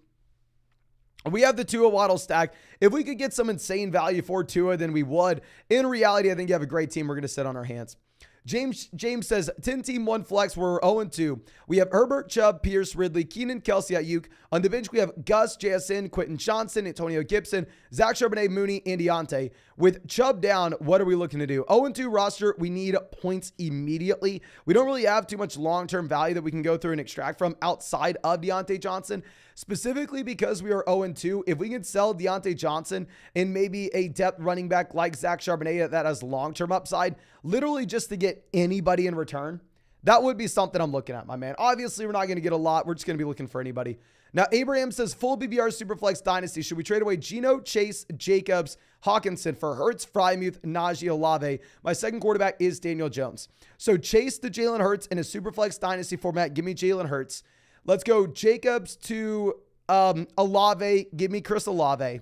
We have the Tua Waddle stack. If we could get some insane value for Tua, then we would. In reality, I think you have a great team we're going to sit on our hands. James says, 10-team 1 flex, we're 0-2. We have Herbert, Chubb, Pierce, Ridley, Keenan, Kelsey, Ayuk. On the bench, we have Gus, JSN, Quentin Johnson, Antonio Gibson, Zach Charbonnet, Mooney, and Deontay. With Chubb down, what are we looking to do? 0-2 roster, we need points immediately. We don't really have too much long-term value that we can go through and extract from outside of Deontay Johnson. Specifically because we are 0-2, if we can sell Deontay Johnson and maybe a depth running back like Zach Charbonnet that has long-term upside, literally just to get anybody in return, that would be something I'm looking at, my man. Obviously, we're not going to get a lot. We're just going to be looking for anybody. Now, Abraham says, full BBR Superflex Dynasty. Should we trade away Geno, Chase, Jacobs, Hawkinson for Hurts, Frymuth, Najee, Olave? My second quarterback is Daniel Jones. So Chase to Jalen Hurts in a Superflex Dynasty format. Give me Jalen Hurts. Let's go Jacobs to Olave. Give me Chris Olave.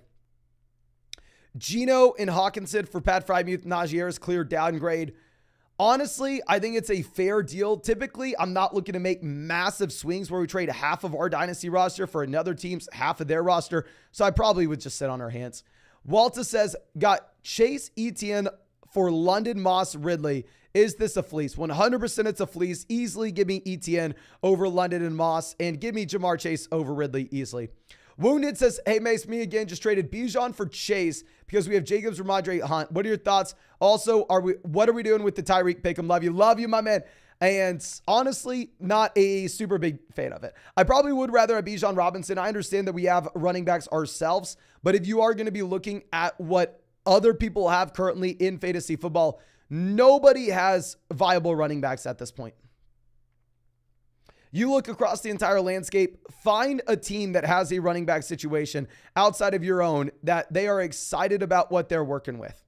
Geno and Hawkinson for Pat Frymuth. Najee Harris, clear downgrade. Honestly, I think it's a fair deal. Typically, I'm not looking to make massive swings where we trade half of our dynasty roster for another team's half of their roster. So I probably would just sit on our hands. Walter says, got Chase Etienne for London, Moss, Ridley. Is this a fleece? 100% it's a fleece. Easily give me Etienne over London and Moss, and give me Jamar Chase over Ridley easily. Wounded says, hey, Mace, me again, just traded Bijan for Chase because we have Jacobs, Ramadre, Hunt. What are your thoughts? Also, what are we doing with the Tyreek pick? Love you, my man. And honestly, not a super big fan of it. I probably would rather have Bijan Robinson. I understand that we have running backs ourselves, but if you are going to be looking at what other people have currently in fantasy football, nobody has viable running backs at this point. You look across the entire landscape, find a team that has a running back situation outside of your own that they are excited about what they're working with.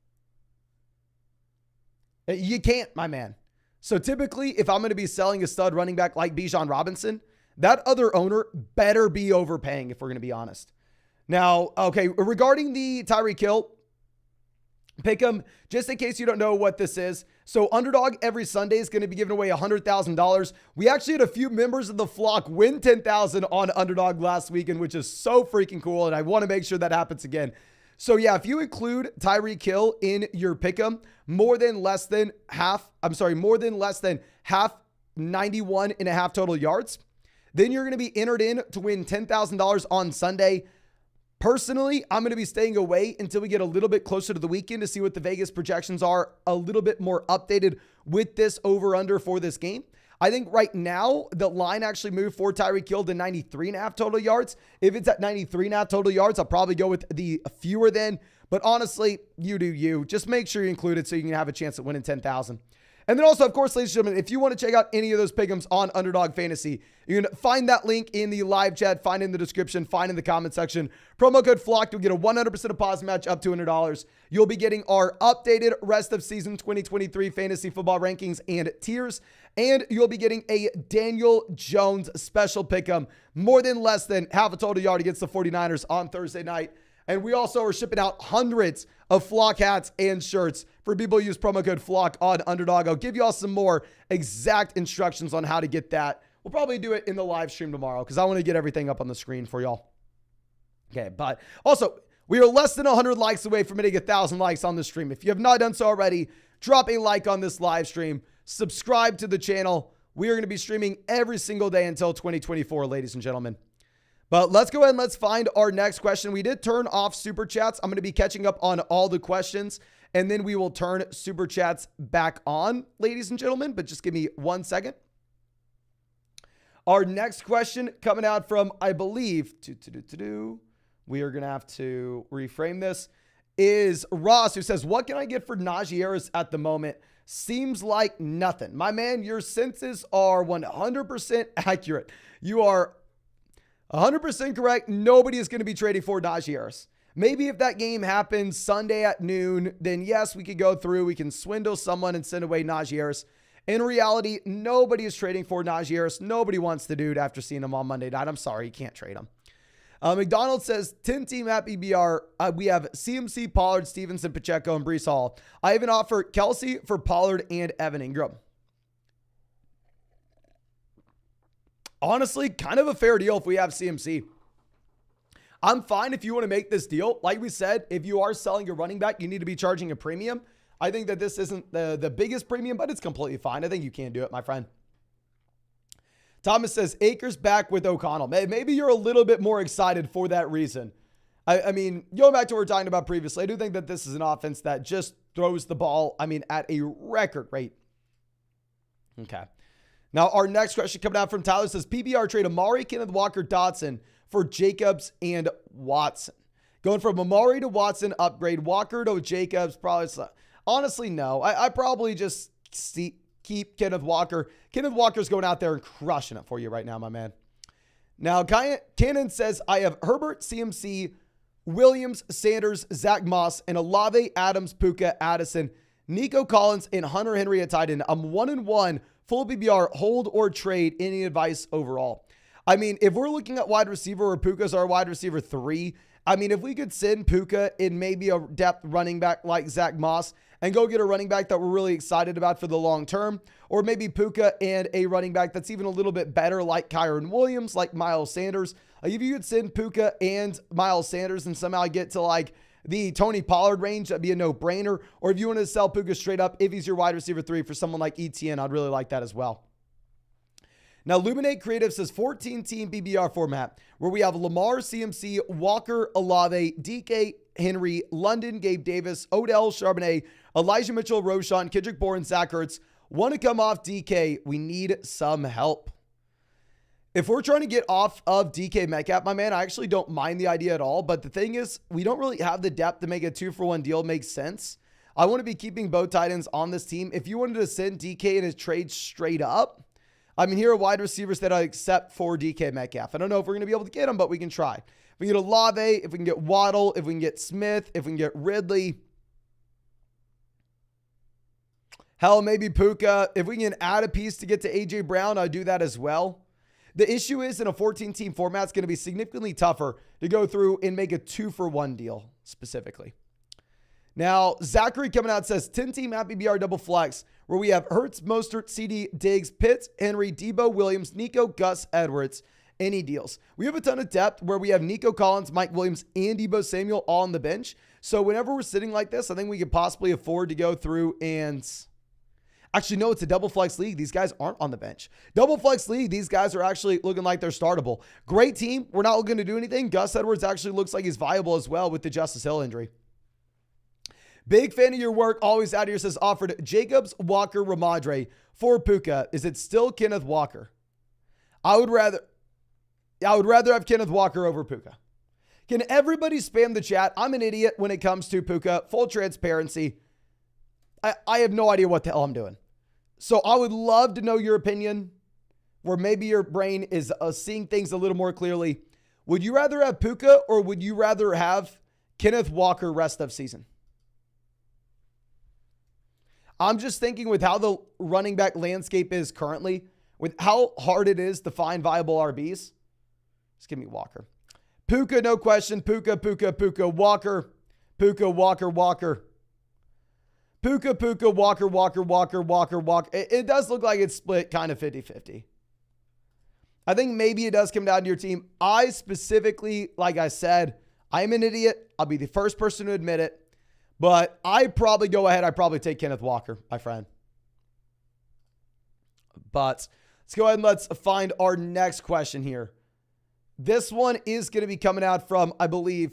You can't, my man. So typically, if I'm going to be selling a stud running back like Bijan Robinson, that other owner better be overpaying, if we're going to be honest. Now, okay, regarding the Tyreek Hill, pick him, just in case you don't know what this is. So Underdog every Sunday is going to be giving away $100,000. We actually had a few members of the flock win $10,000 on Underdog last weekend, which is so freaking cool. And I want to make sure that happens again. So yeah, if you include Tyreek Hill in your pick'em, more than less than half 91.5 total yards, Then you're going to be entered in to win $10,000 on Sunday. Personally, I'm going to be staying away until we get a little bit closer to the weekend to see what the Vegas projections are a little bit more updated with this over-under for this game. I think right now, the line actually moved for Tyreek Hill to 93.5 total yards. If it's at 93.5 total yards, I'll probably go with the fewer than. But honestly, you do you. Just make sure you include it so you can have a chance at winning 10,000. And then also, of course, ladies and gentlemen, if you want to check out any of those pick'ems on Underdog Fantasy, you can find that link in the live chat, find in the description, find in the comment section. Promo code FLOCK, you'll get a 100% deposit match up to $100. You'll be getting our updated rest of season 2023 fantasy football rankings and tiers. And you'll be getting a Daniel Jones special pick'em, more than less than half a total yard against the 49ers on Thursday night. And we also are shipping out hundreds of Flock hats and shirts for people who use promo code FLOCK on Underdog. I'll give you all some more exact instructions on how to get that. We'll probably do it in the live stream tomorrow because I want to get everything up on the screen for y'all. Okay, but also, we are less than 100 likes away from hitting 1,000 likes on the stream. If you have not done so already, drop a like on this live stream. Subscribe to the channel. We are going to be streaming every single day until 2024, ladies and gentlemen. But let's go ahead and let's find our next question. We did turn off super chats. I'm going to be catching up on all the questions, and then we will turn super chats back on, ladies and gentlemen. But just give me 1 second. Our next question coming out from, I believe, we are going to have to reframe this, is Ross, who says, what can I get for Najee Harris at the moment? Seems like nothing. My man, your senses are 100% accurate. You are 100% correct. Nobody is going to be trading for Najee Harris. Maybe if that game happens Sunday at noon, then yes, we could go through. We can swindle someone and send away Najee Harris. In reality, nobody is trading for Najee Harris. Nobody wants the dude after seeing him on Monday night. I'm sorry, you can't trade him. McDonald says, 10-team at BBR. We have CMC, Pollard, Stevenson, Pacheco, and Breece Hall. I even offer Kelsey for Pollard and Evan Ingram. Honestly, kind of a fair deal if we have CMC. I'm fine if you want to make this deal. Like we said, if you are selling your running back, you need to be charging a premium. I think that this isn't the biggest premium, but it's completely fine. I think you can do it, my friend. Thomas says, Akers back with O'Connell. Maybe you're a little bit more excited for that reason. I mean, going back to what we were talking about previously, I do think that this is an offense that just throws the ball, at a record rate. Okay. Now, our next question coming out from Tyler says, PBR trade Amari, Kenneth Walker, Dotson for Jacobs and Watson. Going from Amari to Watson, upgrade. Walker to Jacobs, probably. Honestly, no. I probably just keep Kenneth Walker. Kenneth Walker's going out there and crushing it for you right now, my man. Now, Cannon says, I have Herbert, CMC, Williams, Sanders, Zach Moss, and Olave, Adams, Puka, Addison, Nico Collins, and Hunter Henry at tight end. I'm 1-1. Full PBR, hold or trade. Any advice overall? I mean, if we're looking at wide receiver or Puka's our wide receiver 3, if we could send Puka in maybe a depth running back like Zach Moss and go get a running back that we're really excited about for the long term, or maybe Puka and a running back that's even a little bit better like Kyron Williams, like Miles Sanders. If you could send Puka and Miles Sanders and somehow get to the Tony Pollard range, that'd be a no-brainer. Or if you want to sell Puka straight up, if he's your wide receiver 3 for someone like ETN, I'd really like that as well. Now, Luminate Creative says 14-team BBR format where we have Lamar, CMC, Walker, Olave, DK, Henry, London, Gabe Davis, Odell, Charbonnet, Elijah Mitchell, Roshan, Kendrick Bourne, Zach Ertz. Want to come off DK. We need some help. If we're trying to get off of DK Metcalf, my man, I actually don't mind the idea at all. But the thing is, we don't really have the depth to make a 2-for-1 deal make sense. I want to be keeping both tight ends on this team. If you wanted to send DK in his trade straight up, here are wide receivers that I accept for DK Metcalf. I don't know if we're going to be able to get him, but we can try. If we can get Olave, if we can get Waddle, if we can get Smith, if we can get Ridley. Hell, maybe Puka. If we can add a piece to get to A.J. Brown, I'll do that as well. The issue is in a 14-team format, it's going to be significantly tougher to go through and make a 2-for-1 deal specifically. Now, Zachary coming out says 10-team at BBR double flex where we have Hurts, Mostert, CD, Diggs, Pitts, Henry, Debo, Williams, Nico, Gus, Edwards. Any deals? We have a ton of depth where we have Nico Collins, Mike Williams, and Debo Samuel all on the bench. So whenever we're sitting like this, I think we could possibly afford to go through and Actually, no, it's a double flex league. These guys aren't on the bench. Double flex league, these guys are actually looking like they're startable. Great team. We're not looking to do anything. Gus Edwards actually looks like he's viable as well with the Justice Hill injury. Big fan of your work. Always out here says offered Jacobs, Walker, Ramadre for Puka. Is it still Kenneth Walker? I would rather have Kenneth Walker over Puka. Can everybody spam the chat? I'm an idiot when it comes to Puka. Full transparency. I have no idea what the hell I'm doing. So I would love to know your opinion, where maybe your brain is seeing things a little more clearly. Would you rather have Puka or would you rather have Kenneth Walker rest of season? I'm just thinking with how the running back landscape is currently, with how hard it is to find viable RBs. Just give me Walker. Puka, no question. Puka, Walker. Puka, Walker. Puka, Walker. It does look like it's split kind of 50-50. I think maybe it does come down to your team. I specifically, like I said, I'm an idiot. I'll be the first person to admit it. But I'd probably take Kenneth Walker, my friend. But let's go ahead and let's find our next question here. This one is going to be coming out from, I believe,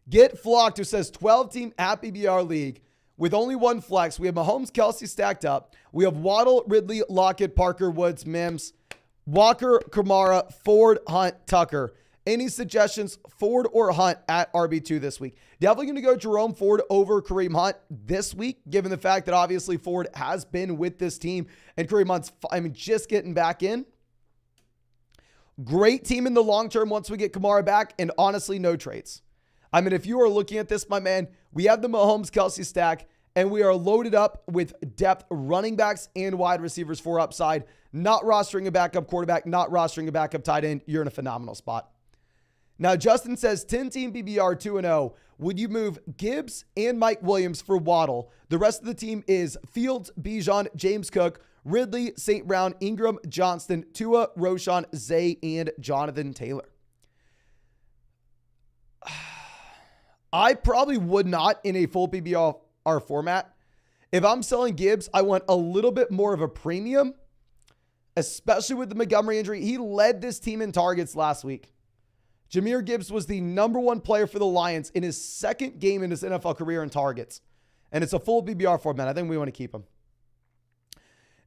Get Flocked, who says 12-team Happy BR League with only one flex. We have Mahomes, Kelsey stacked up. We have Waddle, Ridley, Lockett, Parker, Woods, Mims, Walker, Kamara, Ford, Hunt, Tucker. Any suggestions, Ford or Hunt at RB2 this week? Definitely going to go Jerome Ford over Kareem Hunt this week, given the fact that obviously Ford has been with this team and Kareem Hunt's, just getting back in. Great team in the long term once we get Kamara back, and honestly, no trades. If you are looking at this, my man, we have the Mahomes Kelsey stack, and we are loaded up with depth running backs and wide receivers for upside. Not rostering a backup quarterback, not rostering a backup tight end. You're in a phenomenal spot. Now, Justin says 10-team PBR 2-0. Would you move Gibbs and Mike Williams for Waddle? The rest of the team is Fields, Bijan, James Cook, Ridley, St. Brown, Ingram, Johnston, Tua, Roshan, Zay, and Jonathan Taylor. I probably would not in a full PBR format. If I'm selling Gibbs, I want a little bit more of a premium, especially with the Montgomery injury. He led this team in targets last week. Jahmyr Gibbs was the number one player for the Lions in his second game in his NFL career in targets. And it's a full PBR format. I think we want to keep him.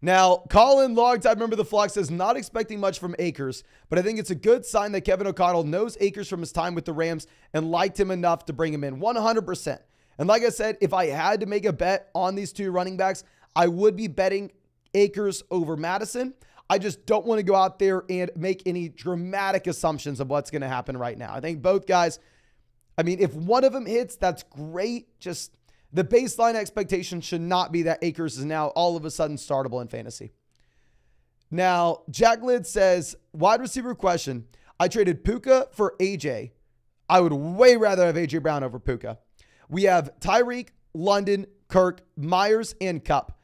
Now, Colin, longtime member of the Flock, says not expecting much from Akers, but I think it's a good sign that Kevin O'Connell knows Akers from his time with the Rams and liked him enough to bring him in 100%. And like I said, if I had to make a bet on these two running backs, I would be betting Akers over Madison. I just don't want to go out there and make any dramatic assumptions of what's going to happen right now. I think both guys, if one of them hits, that's great. Just the baseline expectation should not be that Akers is now all of a sudden startable in fantasy. Now, Jack Lid says, wide receiver question. I traded Puka for AJ. I would way rather have AJ Brown over Puka. We have Tyreek, London, Kirk, Myers, and Kupp.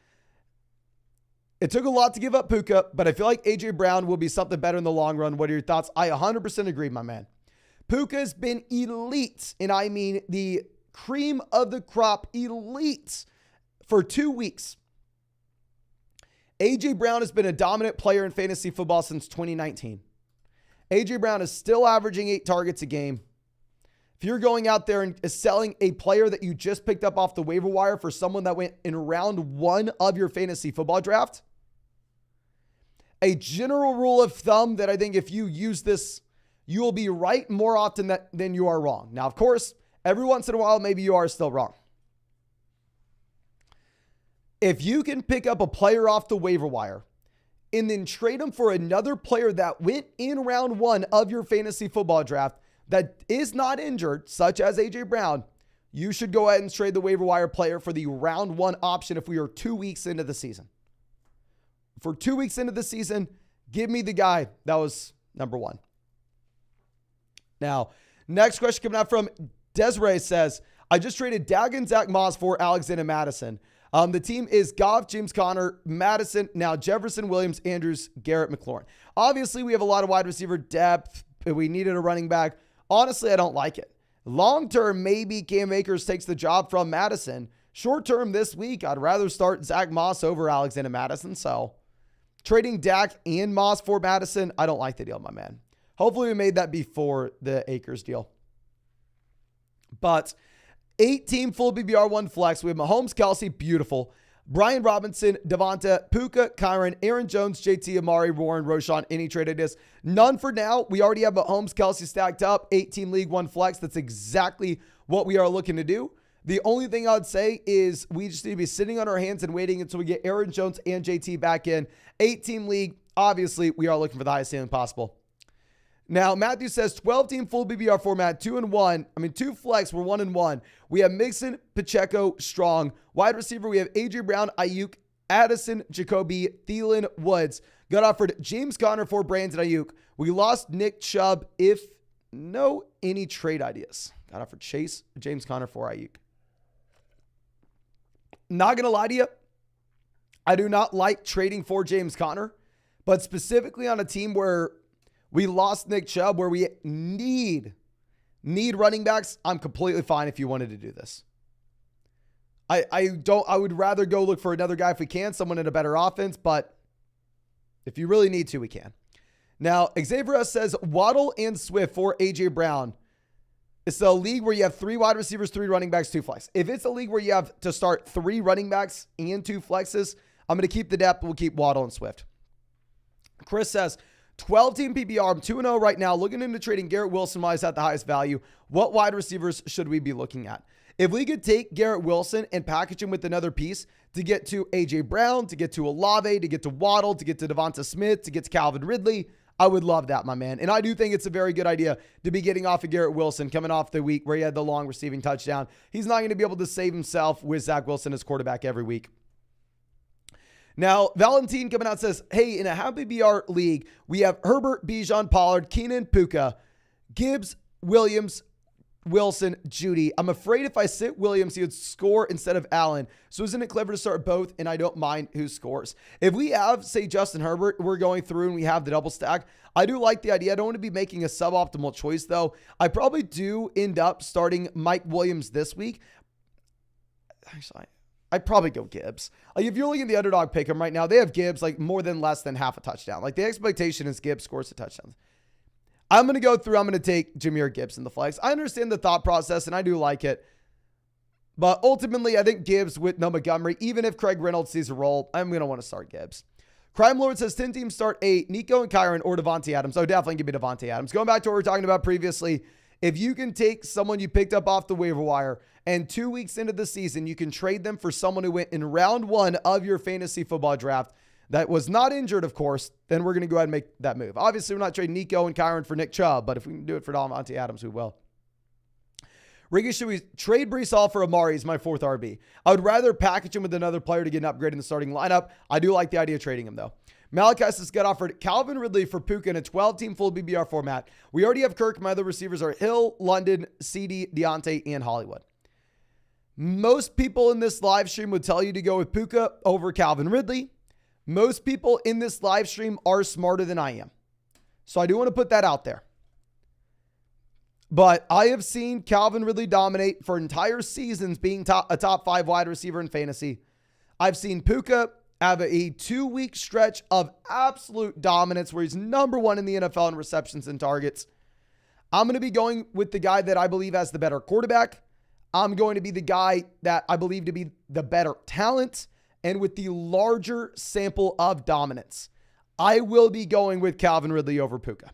It took a lot to give up Puka, but I feel like AJ Brown will be something better in the long run. What are your thoughts? I 100% agree, my man. Puka's been elite, and I mean the cream of the crop elite for 2 weeks. AJ Brown has been a dominant player in fantasy football since 2019. AJ Brown is still averaging 8 targets a game. If you're going out there and selling a player that you just picked up off the waiver wire for someone that went in round 1 of your fantasy football draft, a general rule of thumb that I think if you use this, you will be right more often than you are wrong. Now, of course, every once in a while, maybe you are still wrong. If you can pick up a player off the waiver wire and then trade him for another player that went in round 1 of your fantasy football draft that is not injured, such as AJ Brown, you should go ahead and trade the waiver wire player for the round 1 option if we are 2 weeks into the season. For 2 weeks into the season, give me the guy that was number 1. Now, next question coming out from Desiree says, I just traded Dag and Zach Moss for Alexander Madison. The team is Goff, James Conner, Madison, now Jefferson, Williams, Andrews, Garrett, McLaurin. Obviously, we have a lot of wide receiver depth. We needed a running back. Honestly, I don't like it. Long term, maybe Cam Akers takes the job from Madison Short term this week, I'd rather start Zach Moss over Alexander Madison. So trading Dak and Moss for Madison, I don't like the deal, my man. Hopefully we made that before the Akers deal. But 8-team full BBR 1 flex. We have Mahomes, Kelsey, beautiful. Brian Robinson, Devonta, Puka, Kyron, Aaron Jones, JT, Amari, Warren, Roshan, any trade ideas? None for now. We already have Mahomes, Kelsey stacked up, 8-team league 1 flex. That's exactly what we are looking to do. The only thing I would say is we just need to be sitting on our hands and waiting until we get Aaron Jones and JT back in. 8-team league, obviously, we are looking for the highest ceiling possible. Now, Matthew says 12-team full BBR format, 2-1. I mean, 2 flex, we're 1-1. We have Mixon, Pacheco, Strong. Wide receiver, we have A.J. Brown, Ayuk, Addison, Jacoby, Thielen, Woods. Got offered James Conner for Brandon Ayuk. We lost Nick Chubb. Any trade ideas. Got offered James Conner for Ayuk. Not going to lie to you. I do not like trading for James Conner, but specifically on a team where we lost Nick Chubb, where we need running backs, I'm completely fine if you wanted to do this. I would rather go look for another guy if we can, someone in a better offense, but if you really need to, we can. Now, Xavier says Waddle and Swift for A.J. Brown. It's a league where you have 3 wide receivers, 3 running backs, 2 flex. If it's a league where you have to start 3 running backs and 2 flexes, I'm going to keep the depth. We'll keep Waddle and Swift. Chris says 12-team PPR. I'm 2-0 right now. Looking into trading Garrett Wilson while he's at the highest value. What wide receivers should we be looking at? If we could take Garrett Wilson and package him with another piece to get to A.J. Brown, to get to Olave, to get to Waddle, to get to Devonta Smith, to get to Calvin Ridley, I would love that, my man. And I do think it's a very good idea to be getting off of Garrett Wilson coming off the week where he had the long receiving touchdown. He's not going to be able to save himself with Zach Wilson as quarterback every week. Now, Valentine coming out says, hey, in a Happy BR league, we have Herbert, Bijan, Pollard, Keenan, Puka, Gibbs, Williams, Wilson, Judy. I'm afraid if I sit Williams, he would score instead of Allen. So isn't it clever to start both? And I don't mind who scores. If we have, say, Justin Herbert, we're going through and we have the double stack. I do like the idea. I don't want to be making a suboptimal choice, though. I probably do end up starting Mike Williams this week. Actually, I'd probably go Gibbs. Like, if you're looking at the underdog pick 'em right now, they have Gibbs like more than less than half a touchdown. Like, the expectation is Gibbs scores a touchdown. I'm going to go through. I'm going to take Jahmyr Gibbs in the flex. I understand the thought process, and I do like it. But ultimately, I think Gibbs with no Montgomery, even if Craig Reynolds sees a role, I'm going to want to start Gibbs. Crime Lord says 10 teams start Nico and Kyron or Devontae Adams. Oh, definitely give me Devontae Adams. Going back to what we were talking about previously, if you can take someone you picked up off the waiver wire and 2 weeks into the season, you can trade them for someone who went in round 1 of your fantasy football draft that was not injured, of course, then we're going to go ahead and make that move. Obviously, we're not trading Nico and Kyron for Nick Chubb, but if we can do it for Devontae Adams, we will. Ricky, should we trade Breece Hall for Amari as my 4th RB? I would rather package him with another player to get an upgrade in the starting lineup. I do like the idea of trading him, though. Malachi has got offered Calvin Ridley for Puka in a 12-team full BBR format. We already have Kirk. My other receivers are Hill, London, CD, Deontay, and Hollywood. Most people in this live stream would tell you to go with Puka over Calvin Ridley. Most people in this live stream are smarter than I am. So I do want to put that out there. But I have seen Calvin Ridley dominate for entire seasons being a top 5 wide receiver in fantasy. I've seen Puka have a 2-week stretch of absolute dominance where he's number 1 in the NFL in receptions and targets. I'm going to be going with the guy that I believe has the better quarterback. I'm going to be the guy that I believe to be the better talent and with the larger sample of dominance. I will be going with Calvin Ridley over Puka.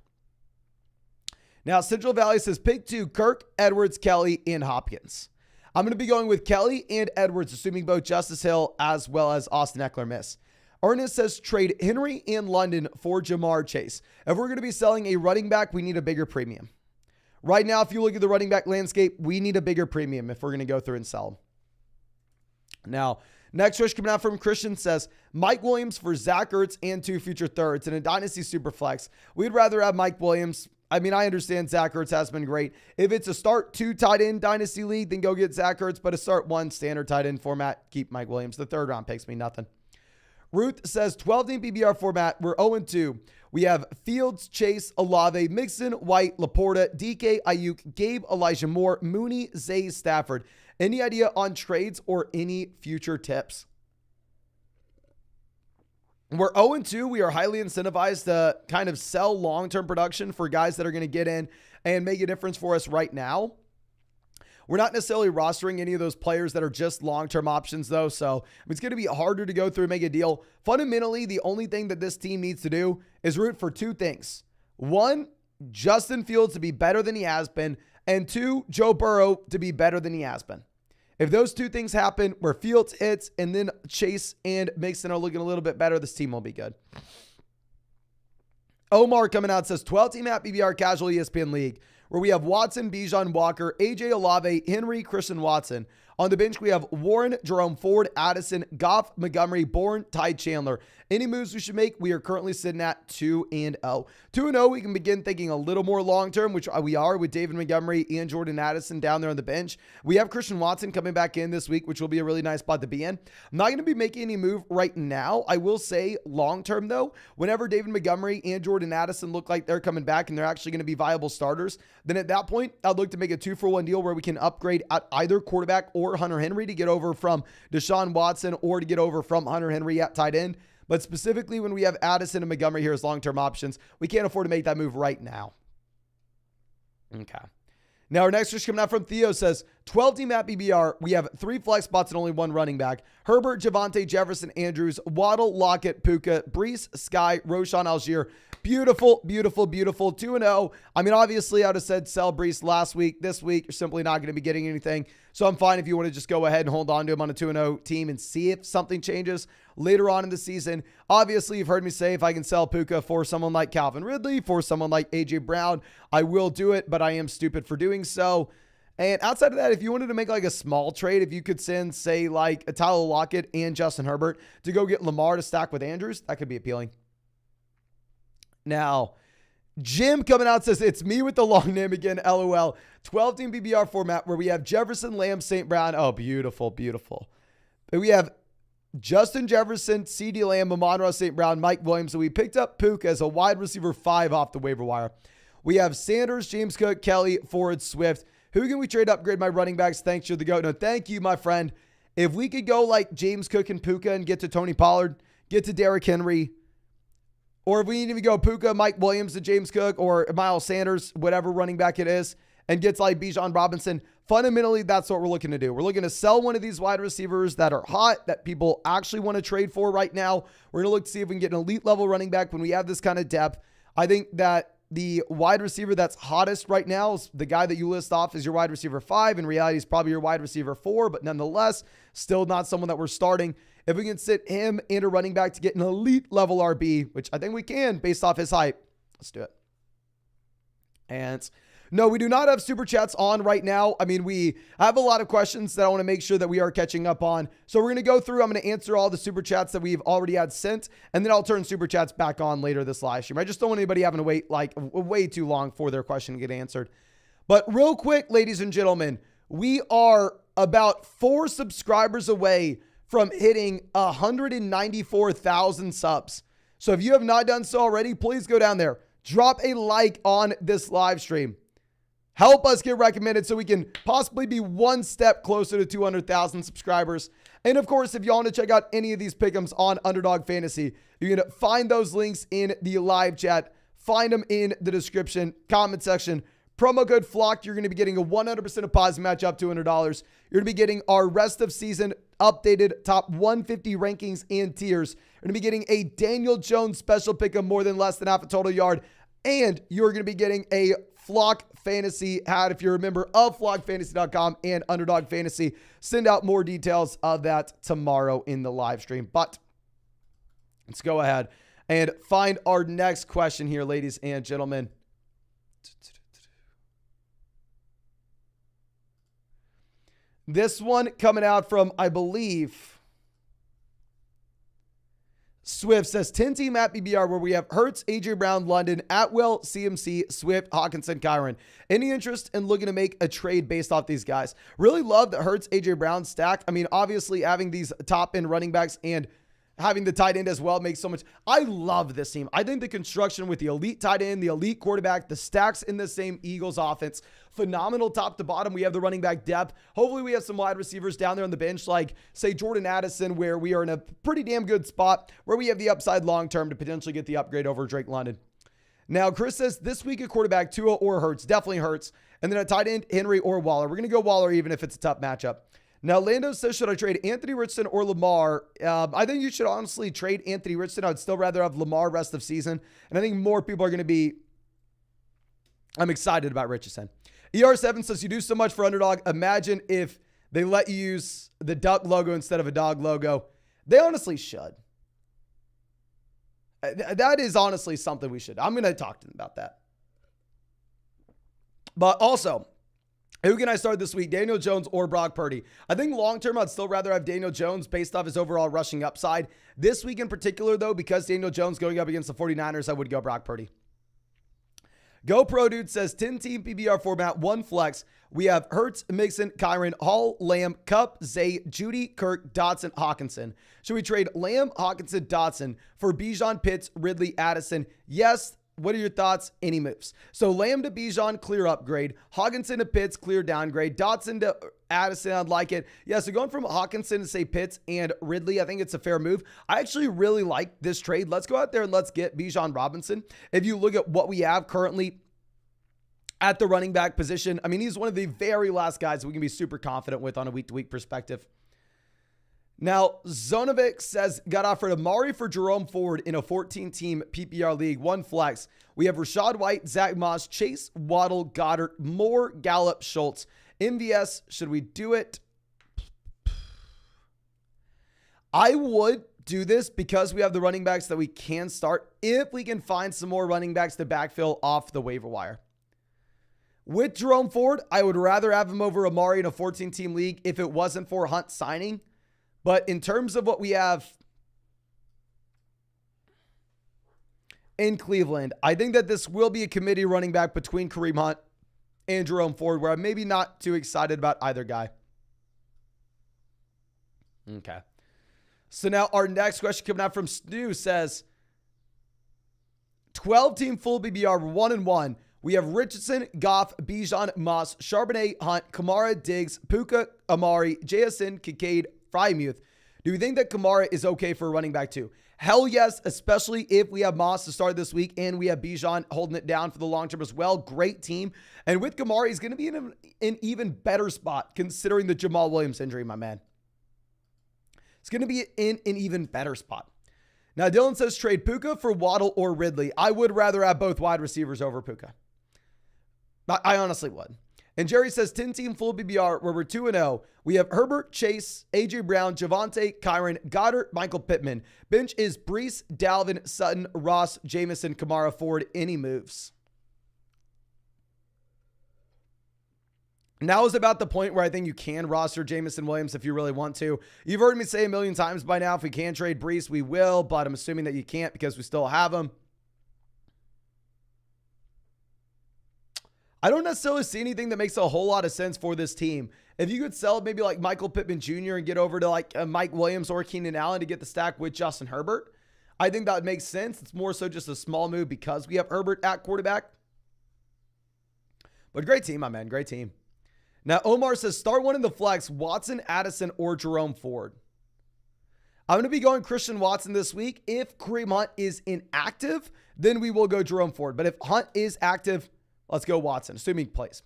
Now, Central Valley says pick 2, Kirk, Edwards, Kelly, and Hopkins. I'm going to be going with Kelly and Edwards, assuming both Justice Hill as well as Austin Eckler miss. Ernest says trade Henry and London for Jamar Chase. If we're going to be selling a running back, we need a bigger premium. Right now, if you look at the running back landscape, we need a bigger premium if we're going to go through and sell them. Now, next wish coming out from Christian says, Mike Williams for Zach Ertz and 2 future thirds in a Dynasty Superflex. We'd rather have Mike Williams. I mean, I understand Zach Ertz has been great. If it's a start 2 tight end Dynasty league, then go get Zach Ertz. But a start 1 standard tight end format, keep Mike Williams. The 3rd round picks mean nothing. Ruth says 12-team PBR format. We're 0-2. We have Fields, Chase, Olave, Mixon, White, Laporta, DK, Ayuk, Gabe, Elijah Moore, Mooney, Zay, Stafford. Any idea on trades or any future tips? We're 0-2. We are highly incentivized to kind of sell long-term production for guys that are going to get in and make a difference for us right now. We're not necessarily rostering any of those players that are just long-term options, though, so it's going to be harder to go through and make a deal. Fundamentally, the only thing that this team needs to do is root for two things. One, Justin Fields to be better than he has been, and two, Joe Burrow to be better than he has been. If those two things happen, where Fields hits and then Chase and Mixon are looking a little bit better, this team will be good. Omar coming out says 12-team at BBR Casual ESPN League, where we have Watson, Bijan, Walker, AJ Olave, Henry, Christian Watson. On the bench, we have Warren, Jerome Ford, Addison, Goff, Montgomery, Bourne, Ty Chandler. Any moves we should make? We are currently sitting at 2-0. 2-0, we can begin thinking a little more long-term, which we are with David Montgomery and Jordan Addison down there on the bench. We have Christian Watson coming back in this week, which will be a really nice spot to be in. I'm not going to be making any move right now. I will say long-term, though, whenever David Montgomery and Jordan Addison look like they're coming back and they're actually going to be viable starters, then at that point, I'd look to make a 2-for-1 deal where we can upgrade at either quarterback or Hunter Henry to get over from Deshaun Watson or to get over from Hunter Henry at tight end. But specifically when we have Addison and Montgomery here as long-term options, we can't afford to make that move right now. Okay. Now our next question coming out from Theo says, 12-team at BBR, we have 3 flex spots and only 1 running back. Herbert, Javonte, Jefferson, Andrews, Waddle, Lockett, Puka, Brees, Sky, Roshan Algier. Beautiful, beautiful, beautiful. 2-0. I mean, obviously, I would have said sell Brees last week. This week, you're simply not going to be getting anything. So I'm fine if you want to just go ahead and hold on to him on a 2-0 team and see if something changes later on in the season. Obviously, you've heard me say if I can sell Puka for someone like Calvin Ridley, for someone like A.J. Brown, I will do it, but I am stupid for doing so. And outside of that, if you wanted to make like a small trade, if you could send, say, like a Tyler Lockett and Justin Herbert to go get Lamar to stack with Andrews, that could be appealing. Now, Jim coming out says, it's me with the long name again, LOL. 12-team BBR format where we have Jefferson, Lamb, St. Brown. Oh, beautiful, beautiful. But we have Justin Jefferson, CeeDee Lamb, Amon-Ra St. Brown, Mike Williams. So we picked up Puka as a wide receiver 5 off the waiver wire. We have Sanders, James Cook, Kelly, Ford, Swift. Who can we trade upgrade my running backs? Thanks, you're the GOAT. No, thank you, my friend. If we could go like James Cook and Puka and get to Tony Pollard, get to Derrick Henry, or if we need to go Puka, Mike Williams to James Cook, or Miles Sanders, whatever running back it is, and gets like Bijan Robinson, fundamentally, that's what we're looking to do. We're looking to sell one of these wide receivers that are hot, that people actually want to trade for right now. We're going to look to see if we can get an elite level running back when we have this kind of depth. I think that the wide receiver that's hottest right now is the guy that you list off as your wide receiver 5. In reality, he's probably your wide receiver 4, but nonetheless, still not someone that we're starting. If we can sit him and a running back to get an elite level RB, which I think we can based off his hype, let's do it. And no, we do not have super chats on right now. I mean, we have a lot of questions that I want to make sure that we are catching up on. So we're going to go through. I'm going to answer all the super chats that we've already had sent, and then I'll turn super chats back on later this live stream. I just don't want anybody having to wait like way too long for their question to get answered. But real quick, ladies and gentlemen, we are about 4 subscribers away from hitting 194,000 subs. So if you have not done so already, please go down there. Drop a like on this live stream. Help us get recommended so we can possibly be one step closer to 200,000 subscribers. And of course, if you want to check out any of these pick'ems on Underdog Fantasy, you're going to find those links in the live chat. Find them in the description, comment section. Promo code FLOCK, you're going to be getting a 100% deposit match up to $200. You're going to be getting our rest of season updated top 150 rankings and tiers. You're going to be getting a Daniel Jones special pick'em more than less than half a total yard. And you're going to be getting a Flock Fantasy hat if you're a member of flockfantasy.com and Underdog Fantasy. Send out more details of that tomorrow in the live stream. But let's go ahead and find our next question here, ladies and gentlemen. This one coming out from, I believe, Swift says 10-team at BBR where we have Hurts, AJ Brown, London, Atwell, CMC, Swift, Hawkinson, Kyron. Any interest in looking to make a trade based off these guys? Really love that Hurts, AJ Brown stacked. I mean, obviously having these top end running backs and having the tight end as well makes so much. I love this team. I think the construction with the elite tight end, the elite quarterback, the stacks in the same Eagles offense, phenomenal top to bottom. We have the running back depth. Hopefully we have some wide receivers down there on the bench, like say Jordan Addison, where we are in a pretty damn good spot where we have the upside long-term to potentially get the upgrade over Drake London. Now, Chris says this week a quarterback, Tua or Hurts, definitely Hurts. And then a tight end, Henry or Waller. We're going to go Waller even if it's a tough matchup. Now, Lando says, should I trade Anthony Richardson or Lamar? I think you should honestly trade Anthony Richardson. I'd still rather have Lamar rest of season. And I think more people are going to be, I'm excited about Richardson. ER7 says, you do so much for Underdog. Imagine if they let you use the duck logo instead of a dog logo. They honestly should. That is honestly something we should. I'm going to talk to them about that. But also, who can I start this week? Daniel Jones or Brock Purdy? I think long-term, I'd still rather have Daniel Jones based off his overall rushing upside. This week in particular, though, because Daniel Jones going up against the 49ers, I would go Brock Purdy. GoPro Dude says 10-team PBR format, 1 flex. We have Hurts, Mixon, Kyron, Hall, Lamb, Kupp, Zay, Judy, Kirk, Dotson, Hawkinson. Should we trade Lamb, Hawkinson, Dotson for Bijan, Pitts, Ridley, Addison? Yes. What are your thoughts? Any moves? So Lamb to Bijan, clear upgrade. Hawkinson to Pitts, clear downgrade. Dotson to Addison, I'd like it. Yeah, so going from Hawkinson to say Pitts and Ridley, I think it's a fair move. I actually really like this trade. Let's go out there and let's get Bijan Robinson. If you look at what we have currently at the running back position, I mean, he's one of the very last guys we can be super confident with on a week-to-week perspective. Now, Zonovic says, got offered Amari for Jerome Ford in a 14-team PPR league, 1 flex. We have Rashad White, Zach Moss, Chase, Waddle, Goddard, Moore, Gallup, Schultz. MVS, should we do it? I would do this because we have the running backs that we can start if we can find some more running backs to backfill off the waiver wire. With Jerome Ford, I would rather have him over Amari in a 14-team league if it wasn't for Hunt signing. But in terms of what we have in Cleveland, I think that this will be a committee running back between Kareem Hunt and Jerome Ford, where I'm maybe not too excited about either guy. Okay. So now our next question coming out from Stu says, 12-team full BBR 1-1. We have Richardson, Goff, Bijan, Moss, Charbonnet, Hunt, Kamara, Diggs, Puka, Amari, JSN, Kincaid, Frymuth. Do we think that Kamara is okay for a running back too? Hell yes, especially if we have Moss to start this week and we have Bijan holding it down for the long term as well. Great team. And with Kamara, he's going to be in an even better spot considering the Jamal Williams injury, my man. It's going to be in an even better spot. Now, Dylan says trade Puka for Waddle or Ridley. I would rather have both wide receivers over Puka. I honestly would. And Jerry says 10-team full BBR where we're 2-0. We have Herbert, Chase, A.J. Brown, Javonte, Kyron, Goddard, Michael Pittman. Bench is Brees, Dalvin, Sutton, Ross, Jamison, Kamara, Ford. Any moves? Now is about the point where I think you can roster Jamison Williams if you really want to. You've heard me say a million times by now, if we can trade Brees, we will, but I'm assuming that you can't because we still have him. I don't necessarily see anything that makes a whole lot of sense for this team. If you could sell maybe like Michael Pittman Jr. and get over to like Mike Williams or Keenan Allen to get the stack with Justin Herbert, I think that would make sense. It's more so just a small move because we have Herbert at quarterback. But great team, my man. Great team. Now, Omar says, start one in the flex, Watson, Addison, or Jerome Ford. I'm going to be going Christian Watson this week. If Kareem Hunt is inactive, then we will go Jerome Ford. But if Hunt is active, let's go Watson, assuming he plays.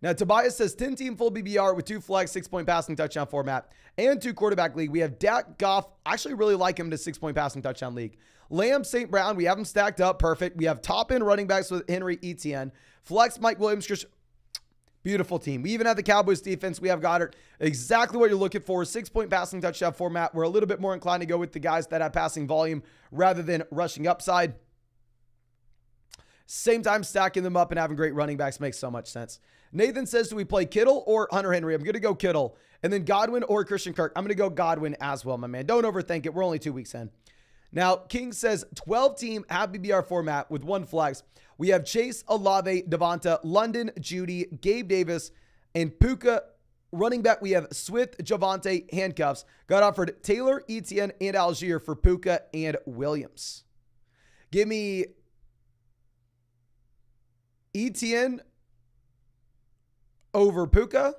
Now, Tobias says 10-team full BBR with 2 flex, 6-point passing touchdown format, and 2 quarterback league. We have Dak, Goff. I actually really like him to 6-point passing touchdown league. Lamb, St. Brown. We have them stacked up. Perfect. We have top-end running backs with Henry, Etienne. Flex, Mike Williams, Christian. Beautiful team. We even have the Cowboys defense. We have Goddard. Exactly what you're looking for. 6-point passing touchdown format. We're a little bit more inclined to go with the guys that have passing volume rather than rushing upside. Same time, stacking them up and having great running backs makes so much sense. Nathan says, do we play Kittle or Hunter Henry? I'm going to go Kittle. And then Godwin or Christian Kirk. I'm going to go Godwin as well, my man. Don't overthink it. We're only 2 weeks in. Now, King says 12-team half BBR format with 1 flex. We have Chase, Olave, Devonta, London, Judy, Gabe Davis, and Puka Running back, we have Swift, Javonte, handcuffs. Got offered Taylor, Etienne, and Algier for Puka and Williams. Give me Etienne over Puka.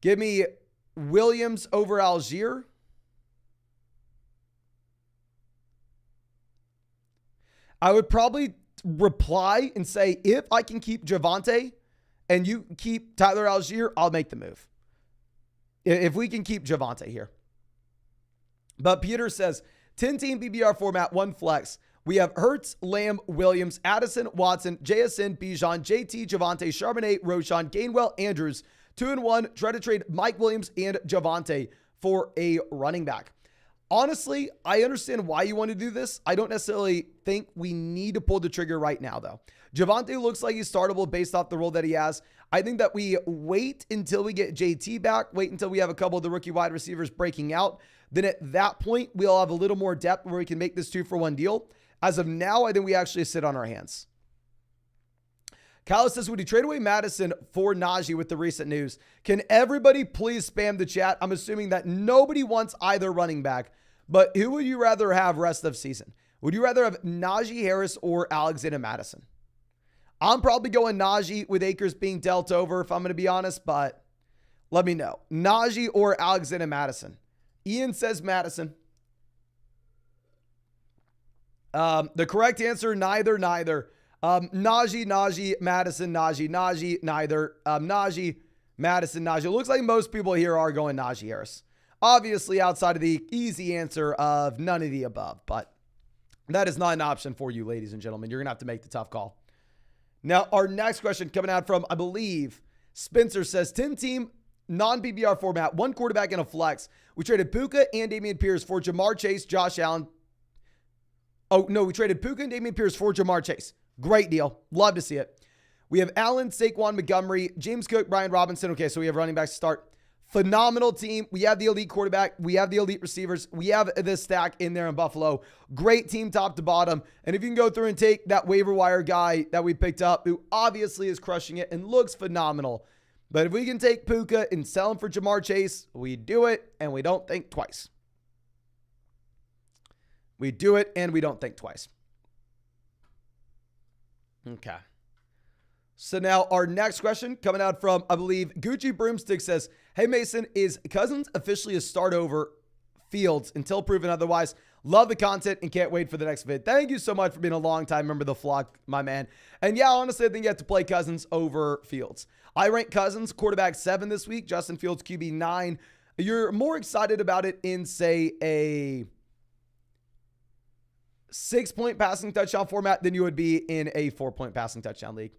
Give me Williams over Algier. I would probably reply and say, if I can keep Javonte and you keep Tyler Algier, I'll make the move. If we can keep Javonte here. But Peter says, 10-team PPR format, 1 flex. We have Hurts, Lamb, Williams, Addison, Watson, JSN, Bijan, JT, Javonte, Charbonnet, Roshan, Gainwell, Andrews. 2-1. Try to trade Mike Williams and Javonte for a running back. Honestly, I understand why you want to do this. I don't necessarily think we need to pull the trigger right now, though. Javonte looks like he's startable based off the role that he has. I think that we wait until we get JT back, wait until we have a couple of the rookie wide receivers breaking out. Then at that point, we'll have a little more depth where we can make this 2-for-1 deal. As of now, I think we actually sit on our hands. Kyle says, would you trade away Madison for Najee with the recent news? Can everybody please spam the chat? I'm assuming that nobody wants either running back, but who would you rather have rest of season? Would you rather have Najee Harris or Alexander Madison? I'm probably going Najee with Akers being dealt over, if I'm going to be honest, but let me know. Najee or Alexander Madison? Ian says Madison. The correct answer, neither. Najee, Madison, Najee, neither. Najee, Madison, Najee. It looks like most people here are going Najee Harris. Obviously, outside of the easy answer of none of the above, but that is not an option for you, ladies and gentlemen. You're going to have to make the tough call. Now, our next question coming out from, I believe, Spencer says, 10-team non-PPR format, 1 quarterback and a flex. We traded Puka and Dameon Pierce for Jamar Chase, Josh Allen. Oh, no, we traded Puka and Dameon Pierce for Jamar Chase. Great deal. Love to see it. We have Allen, Saquon, Montgomery, James Cook, Brian Robinson. Okay, so we have running backs to start. Phenomenal team. We have the elite quarterback. We have the elite receivers. We have this stack in there in Buffalo. Great team top to bottom. And if you can go through and take that waiver wire guy that we picked up, who obviously is crushing it and looks phenomenal. But if we can take Puka and sell him for Jamar Chase, we do it and we don't think twice. We do it and we don't think twice. Okay. So now our next question coming out from, I believe, Gucci Broomstick says, hey Mason, is Cousins officially a start over Fields until proven otherwise? Love the content and can't wait for the next vid. Thank you so much for being a long time member of the flock, my man. And yeah, honestly, I think you have to play Cousins over Fields. I rank Cousins quarterback 7 this week, Justin Fields QB 9. You're more excited about it in, say, a 6-point passing touchdown format than you would be in a 4-point passing touchdown league.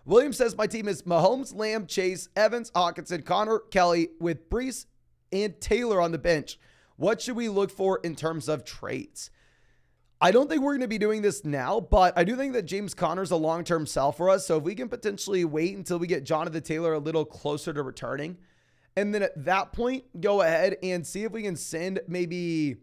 Williams says, my team is Mahomes, Lamb, Chase, Evans, Hawkinson, Connor, Kelly with Brees and Taylor on the bench. What should we look for in terms of trades? I don't think we're going to be doing this now, but I do think that James Conner's a long-term sell for us. So if we can potentially wait until we get Jonathan Taylor a little closer to returning, and then at that point, go ahead and see if we can send maybe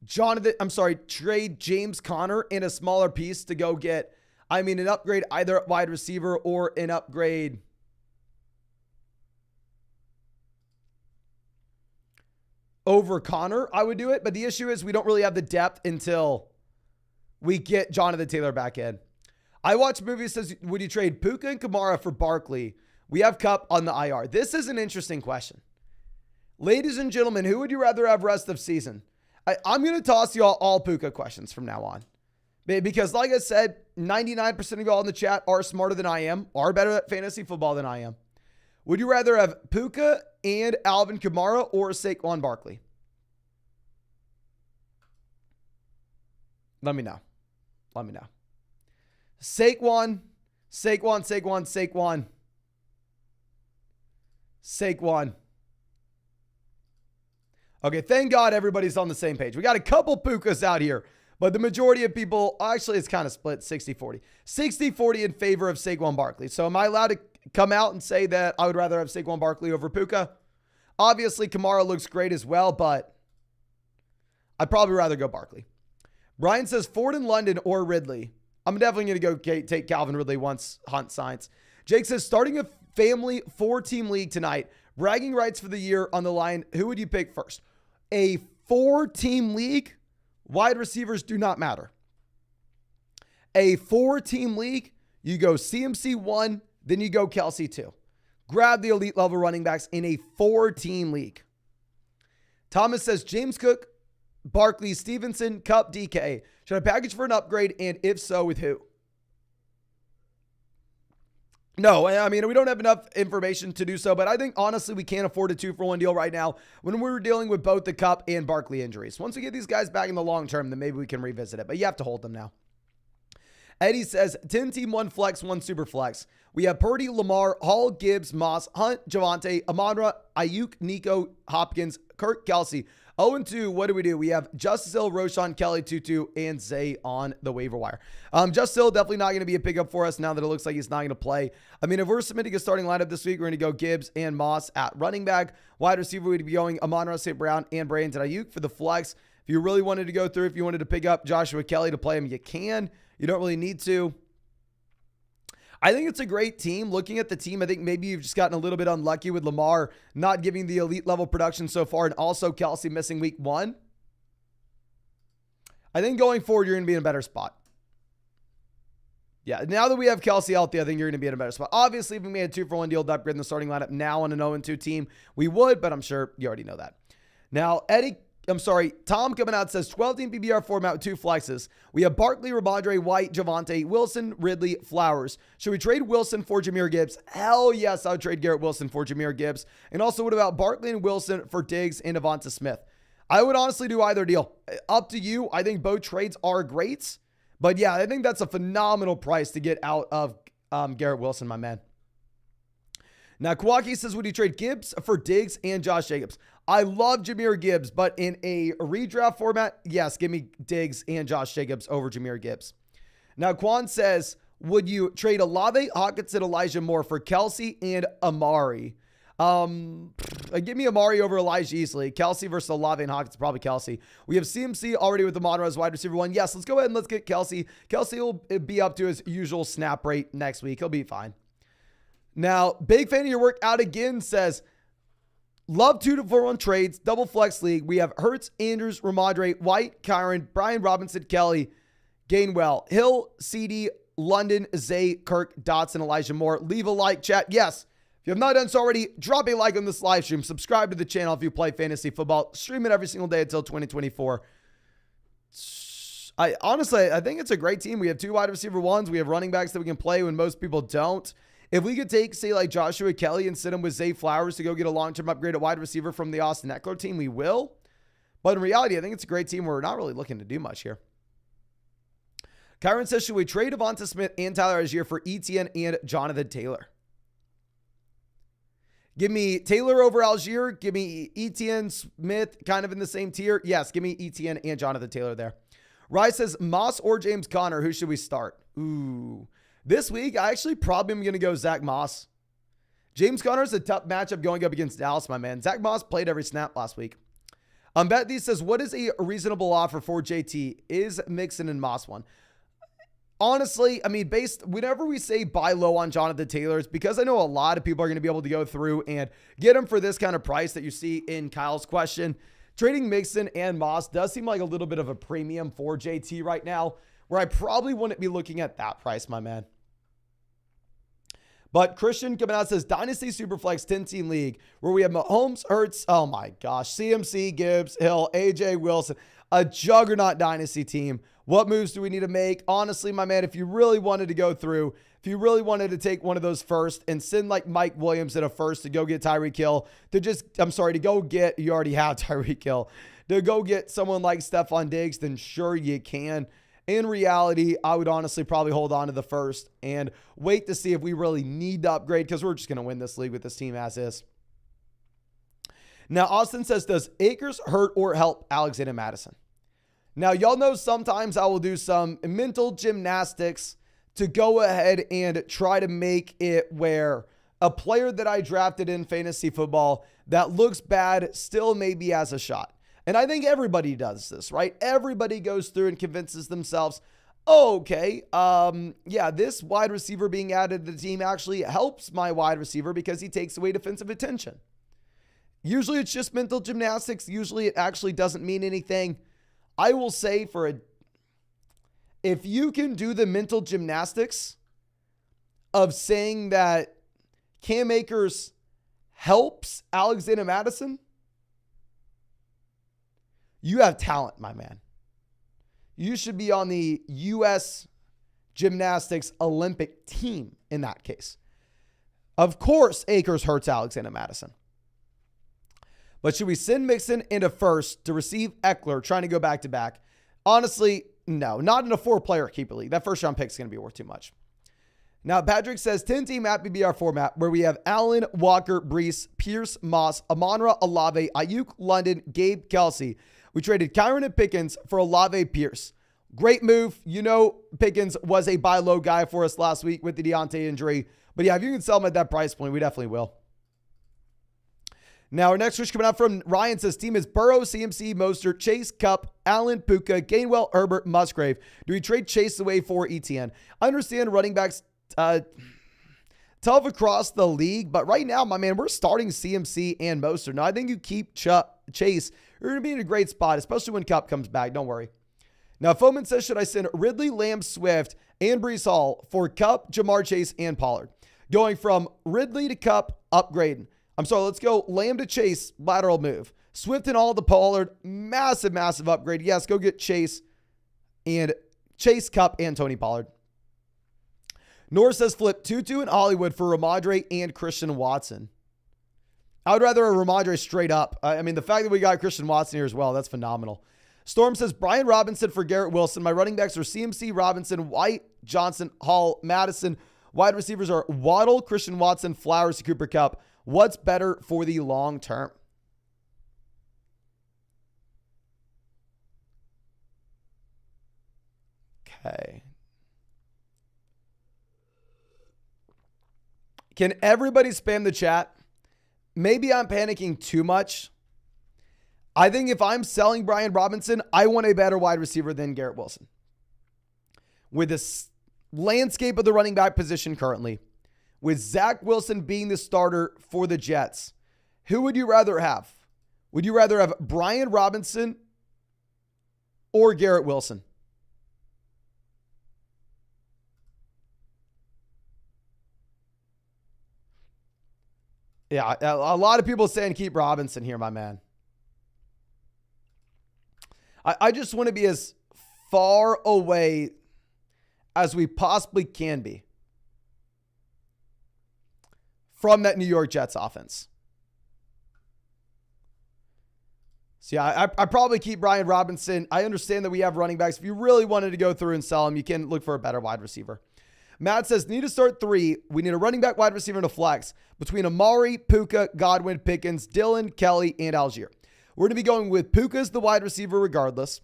trade James Conner in a smaller piece to go get, an upgrade either at wide receiver or an upgrade over Connor. I would do it, but the issue is we don't really have the depth until we get Jonathan Taylor back in. I watch movies says, would you trade Puka and Kamara for Barkley? We have Kupp on the IR. This is an interesting question. Ladies and gentlemen, who would you rather have rest of season? I'm going to toss you all Puka questions from now on. Because like I said, 99% of y'all in the chat are smarter than I am, are better at fantasy football than I am. Would you rather have Puka and Alvin Kamara or Saquon Barkley? Let me know. Saquon. Okay, thank God everybody's on the same page. We got a couple Pukas out here, but the majority of people, actually it's kind of split 60-40. 60-40 in favor of Saquon Barkley. So am I allowed to come out and say that I would rather have Saquon Barkley over Puka? Obviously, Kamara looks great as well, but I'd probably rather go Barkley. Brian says Ford in London or Ridley. I'm definitely going to go take Calvin Ridley once Hunt signs. Jake says, starting a family 4-team league tonight, bragging rights for the year on the line. Who would you pick first? A 4-team league? Wide receivers do not matter. A 4-team league, you go CMC 1, then you go Kelsey 2. Grab the elite level running backs in a 4-team league. Thomas says, James Cook, Barkley, Stevenson, Kupp, DK. Should I package for an upgrade? And if so, with who? No, I mean, we don't have enough information to do so, but I think honestly we can't afford a 2-for-1 deal right now when we're dealing with both the Kupp and Barkley injuries. Once we get these guys back in the long term, then maybe we can revisit it, but you have to hold them now. Eddie says, 10-team, 1 flex, 1 super flex. We have Purdy, Lamar, Hall, Gibbs, Moss, Hunt, Javonte, Amon-Ra, Ayuk, Nico, Hopkins, Kirk, Kelsey. 0-2, what do? We have Justice Hill, Roshan, Kelly, Tutu, and Zay on the waiver wire. Justice Hill definitely not going to be a pickup for us now that it looks like he's not going to play. I mean, if we're submitting a starting lineup this week, we're going to go Gibbs and Moss at running back. Wide receiver, we'd be going Amon-Ra, St. Brown, and Brandon Ayuk for the flex. If you really wanted to go through, if you wanted to pick up Joshua Kelly to play him, you can. You don't really need to. I think it's a great team. Looking at the team, I think maybe you've just gotten a little bit unlucky with Lamar not giving the elite level production so far and also Kelsey missing week 1. I think going forward, you're going to be in a better spot. Yeah, now that we have Kelsey healthy, I think you're going to be in a better spot. Obviously, if we made a 2-for-1 deal to upgrade in the starting lineup now on an 0-2 team, we would, but I'm sure you already know that. Now, Tom coming out says 12-team PPR format with 2 flexes. We have Barkley, Ramondre, White, Javonte, Wilson, Ridley, Flowers. Should we trade Wilson for Jahmyr Gibbs? Hell yes, I would trade Garrett Wilson for Jahmyr Gibbs. And also, what about Barkley and Wilson for Diggs and Devonta Smith? I would honestly do either deal. Up to you. I think both trades are great. But yeah, I think that's a phenomenal price to get out of Garrett Wilson, my man. Now, Kawaki says, would you trade Gibbs for Diggs and Josh Jacobs? I love Jahmyr Gibbs, but in a redraft format, yes, give me Diggs and Josh Jacobs over Jahmyr Gibbs. Now, Quan says, would you trade Olave, Hawkins, and Elijah Moore for Kelsey and Amari? Give me Amari over Elijah easily. Kelsey versus Olave and Hawkins, probably Kelsey. We have CMC already with the Amon-Ra as wide receiver 1. Yes, let's go ahead and let's get Kelsey. Kelsey will be up to his usual snap rate next week. He'll be fine. Now, big fan of your work out again says, love 2-for-1 trades, double flex league. We have Hurts, Andrews, Ramondre, White, Kyron, Brian Robinson, Kelly, Gainwell, Hill, CD, London, Zay, Kirk, Dotson, Elijah Moore. Leave a like, chat. Yes, if you have not done so already, drop a like on this live stream. Subscribe to the channel if you play fantasy football. Stream it every single day until 2024. I think it's a great team. We have 2 wide receiver 1s. We have running backs that we can play when most people don't. If we could take, say, like Joshua Kelly and sit him with Zay Flowers to go get a long-term upgrade at wide receiver from the Austin Eckler team, we will. But in reality, I think it's a great team. We're not really looking to do much here. Kyron says, should we trade Devonta Smith and Tyler Algier for Etienne and Jonathan Taylor? Give me Taylor over Algier. Give me Etienne, Smith, kind of in the same tier. Yes, give me Etienne and Jonathan Taylor there. Rye says, Moss or James Conner, who should we start? Ooh. This week, I actually probably am going to go Zach Moss. James Conner is a tough matchup going up against Dallas, my man. Zach Moss played every snap last week. Betty says, what is a reasonable offer for JT? Is Mixon and Moss one? Honestly, I mean, whenever we say buy low on Jonathan Taylor, it's because I know a lot of people are going to be able to go through and get him for this kind of price that you see in Kyle's question. Trading Mixon and Moss does seem like a little bit of a premium for JT right now, where I probably wouldn't be looking at that price, my man. But Christian coming out says, Dynasty Superflex 10-team league, where we have Mahomes, Hurts, oh my gosh, CMC, Gibbs, Hill, AJ Wilson, a juggernaut Dynasty team. What moves do we need to make? Honestly, my man, if you really wanted to go through, if you really wanted to take one of those first and send like Mike Williams at a first to go get Tyreek Hill, to go get, you already have Tyreek Hill, to go get someone like Stephon Diggs, then sure you can. In reality, I would honestly probably hold on to the first and wait to see if we really need to upgrade, because we're just going to win this league with this team as is. Now, Austin says, does Akers hurt or help Alexander Madison? Now, y'all know sometimes I will do some mental gymnastics to go ahead and try to make it where a player that I drafted in fantasy football that looks bad still maybe has a shot. And I think everybody does this, right? Everybody goes through and convinces themselves, Okay. Yeah, this wide receiver being added to the team actually helps my wide receiver because he takes away defensive attention. Usually it's just mental gymnastics. Usually it actually doesn't mean anything. I will say if you can do the mental gymnastics of saying that Cam Akers helps Alexander Madison, you have talent, my man. You should be on the U.S. Gymnastics Olympic team in that case. Of course, Akers hurts Alexander Madison. But should we send Mixon into first to receive Eckler trying to go back-to-back? Honestly, no. Not in a 4-player keeper league. That first-round pick is going to be worth too much. Now, Patrick says 10-team app PBR format where we have Allen, Walker, Brees, Pierce, Moss, Amon-Ra, Olave, Ayuk, London, Gabe, Kelsey. We traded Kyron and Pickens for Olave, Pierce. Great move. You know Pickens was a buy low guy for us last week with the Deontay injury. But yeah, if you can sell him at that price point, we definitely will. Now, our next switch coming out from Ryan says, team is Burrow, CMC, Mostert, Chase, Cup, Allen, Puka, Gainwell, Herbert, Musgrave. Do we trade Chase away for ETN? I understand running backs tough across the league, but right now, my man, we're starting CMC and Mostert. Now, I think you keep Chase. You're going to be in a great spot, especially when Cup comes back. Don't worry. Now, Foreman says, should I send Ridley, Lamb, Swift, and Brees Hall for Cup, Jamar Chase, and Pollard? Going from Ridley to Cup, upgrading. I'm sorry, let's go Lamb to Chase, lateral move. Swift and all to Pollard, massive, massive upgrade. Yes, go get Chase, Cup, and Tony Pollard. Norris says flip Tutu and Hollywood for Ramondre and Christian Watson. I would rather a Ramondre straight up. I mean, the fact that we got Christian Watson here as well, that's phenomenal. Storm says Brian Robinson for Garrett Wilson. My running backs are CMC, Robinson, White, Johnson, Hall, Madison. Wide receivers are Waddle, Christian Watson, Flowers, Cooper Kupp. What's better for the long term? Okay. Can everybody spam the chat? Maybe I'm panicking too much. I think if I'm selling Brian Robinson, I want a better wide receiver than Garrett Wilson. With this landscape of the running back position currently, with Zach Wilson being the starter for the Jets, who would you rather have? Would you rather have Brian Robinson or Garrett Wilson? Yeah, a lot of people saying keep Robinson here, my man. I just want to be as far away as we possibly can be from that New York Jets offense. So yeah, I probably keep Brian Robinson. I understand that we have running backs. If you really wanted to go through and sell him, you can look for a better wide receiver. Matt says, need to start 3. We need a running back, wide receiver, and a flex between Amari, Puka, Godwin, Pickens, Dillon, Kelly, and Algier. We're going to be going with Puka as the wide receiver regardless.